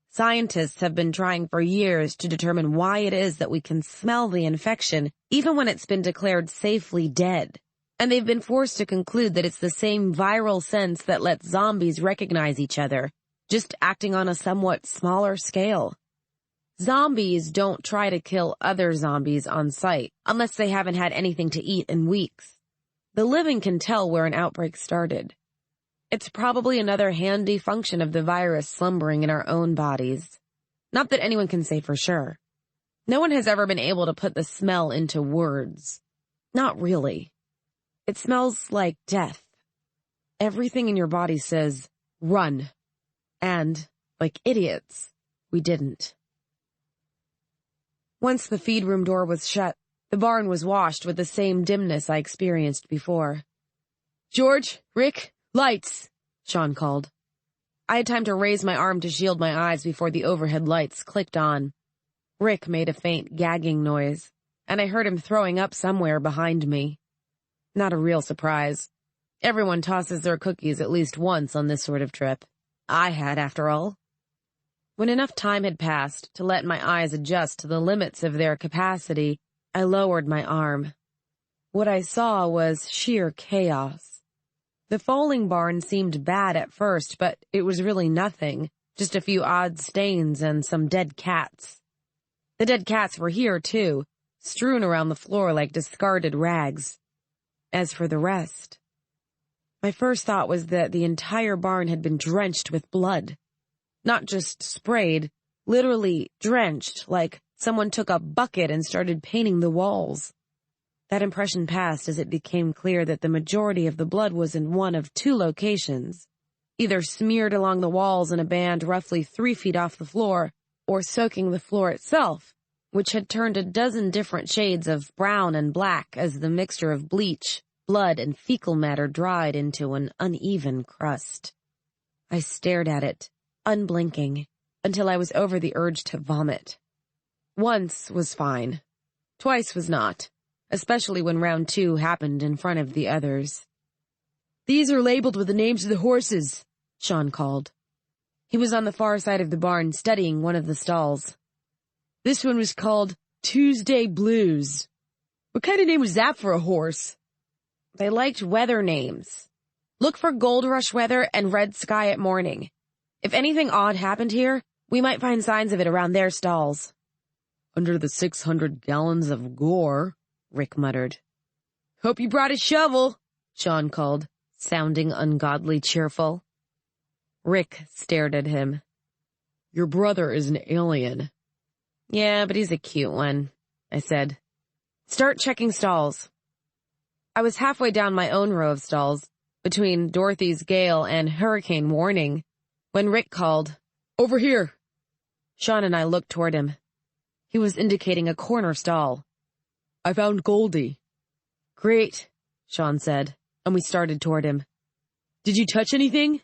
Scientists have been trying for years to determine why it is that we can smell the infection even when it's been declared safely dead. And they've been forced to conclude that it's the same viral sense that lets zombies recognize each other, just acting on a somewhat smaller scale. Zombies don't try to kill other zombies on sight unless they haven't had anything to eat in weeks. The living can tell where an outbreak started. It's probably another handy function of the virus slumbering in our own bodies. Not that anyone can say for sure. No one has ever been able to put the smell into words. Not really. It smells like death. Everything in your body says, run. And, like idiots, we didn't. Once the feed room door was shut, the barn was washed with the same dimness I experienced before. "George, Rick, lights!" Shaun called. I had time to raise my arm to shield my eyes before the overhead lights clicked on. Rick made a faint gagging noise, and I heard him throwing up somewhere behind me. Not a real surprise. Everyone tosses their cookies at least once on this sort of trip. I had, after all. When enough time had passed to let my eyes adjust to the limits of their capacity, I lowered my arm. What I saw was sheer chaos. The falling barn seemed bad at first, but it was really nothing, just a few odd stains and some dead cats. The dead cats were here, too, strewn around the floor like discarded rags. As for the rest, my first thought was that the entire barn had been drenched with blood. Not just sprayed, literally drenched, like someone took a bucket and started painting the walls. That impression passed as it became clear that the majority of the blood was in one of 2 locations, either smeared along the walls in a band roughly 3 feet off the floor, or soaking the floor itself, which had turned a dozen different shades of brown and black as the mixture of bleach, blood, and fecal matter dried into an uneven crust. I stared at it, unblinking, until I was over the urge to vomit. Once was fine. Twice was not, especially when round 2 happened in front of the others. "These are labeled with the names of the horses," Shaun called. He was on the far side of the barn studying one of the stalls. "This one was called Tuesday Blues. What kind of name was that for a horse?" They liked weather names. Look for Gold Rush weather and red sky at morning. If anything odd happened here, we might find signs of it around their stalls. "Under the 600 gallons of gore," Rick muttered. "Hope you brought a shovel," Shaun called, sounding ungodly cheerful. Rick stared at him. "Your brother is an alien." "Yeah, but he's a cute one," I said. "Start checking stalls." I was halfway down my own row of stalls, between Dorothy's gale and hurricane warning, when Rick called, "Over here." Shaun and I looked toward him. He was indicating a corner stall. "I found Goldie." "Great," Shaun said, and we started toward him. "Did you touch anything?"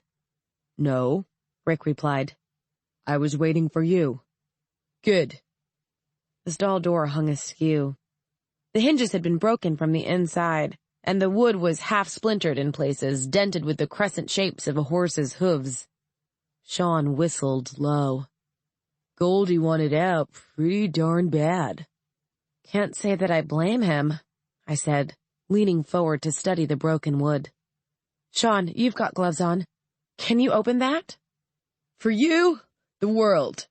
"No," Rick replied. "I was waiting for you." "Good." The stall door hung askew. The hinges had been broken from the inside, and the wood was half-splintered in places, dented with the crescent shapes of a horse's hooves. Shaun whistled low. "Goldie wanted out pretty darn bad." "Can't say that I blame him," I said, leaning forward to study the broken wood. "Shaun, you've got gloves on. Can you open that?" "For you, the world.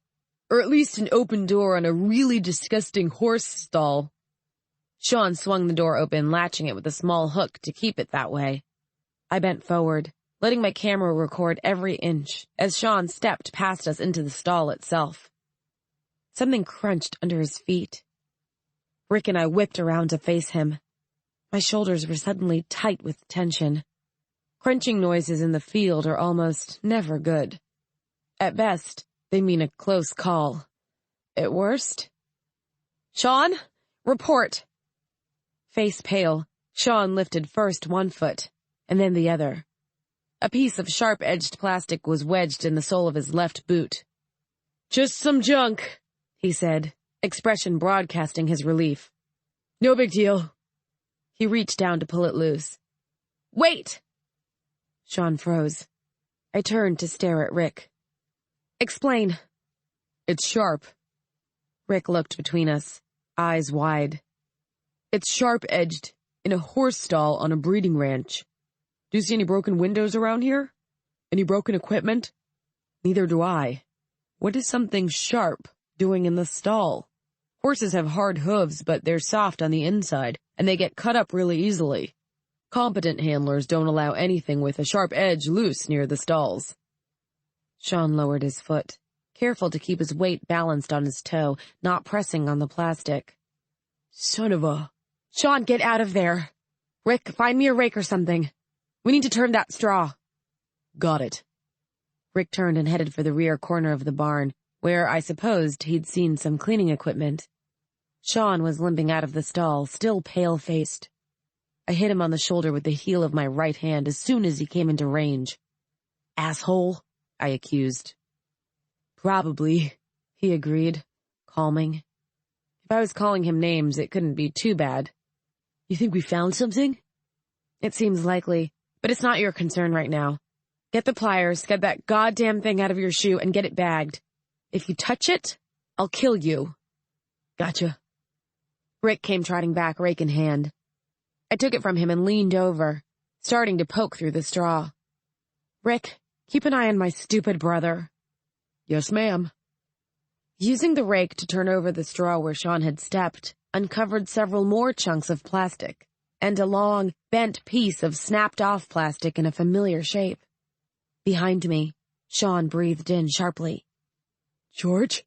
Or at least an open door on a really disgusting horse stall." Shaun swung the door open, latching it with a small hook to keep it that way. I bent forward, letting my camera record every inch as Shaun stepped past us into the stall itself. Something crunched under his feet. Rick and I whipped around to face him. My shoulders were suddenly tight with tension. Crunching noises in the field are almost never good. At best, they mean a close call. At worst... "Shaun, report!" Face pale, Shaun lifted first one foot, and then the other. A piece of sharp-edged plastic was wedged in the sole of his left boot. "Just some junk," he said, expression broadcasting his relief. "No big deal." He reached down to pull it loose. "Wait!" Shaun froze. I turned to stare at Rick. "Explain." "It's sharp." Rick looked between us, eyes wide. "It's sharp-edged, in a horse stall on a breeding ranch. Do you see any broken windows around here? Any broken equipment?" "Neither do I. What is something sharp doing in the stall? Horses have hard hooves, but they're soft on the inside, and they get cut up really easily. Competent handlers don't allow anything with a sharp edge loose near the stalls." Shaun lowered his foot, careful to keep his weight balanced on his toe, not pressing on the plastic. "Son of a..." "Shaun, get out of there. Rick, find me a rake or something. We need to turn that straw." "Got it." Rick turned and headed for the rear corner of the barn, where I supposed he'd seen some cleaning equipment. Shaun was limping out of the stall, still pale-faced. I hit him on the shoulder with the heel of my right hand as soon as he came into range. "Asshole," I accused. "Probably," he agreed, calming. If I was calling him names, it couldn't be too bad. "You think we found something?" "It seems likely, but it's not your concern right now. Get the pliers, get that goddamn thing out of your shoe, and get it bagged. If you touch it, I'll kill you." "Gotcha." Rick came trotting back, rake in hand. I took it from him and leaned over, starting to poke through the straw. "Rick, keep an eye on my stupid brother." "Yes, ma'am." Using the rake to turn over the straw where Shaun had stepped, uncovered several more chunks of plastic, and a long, bent piece of snapped-off plastic in a familiar shape. Behind me, Shaun breathed in sharply. "George?"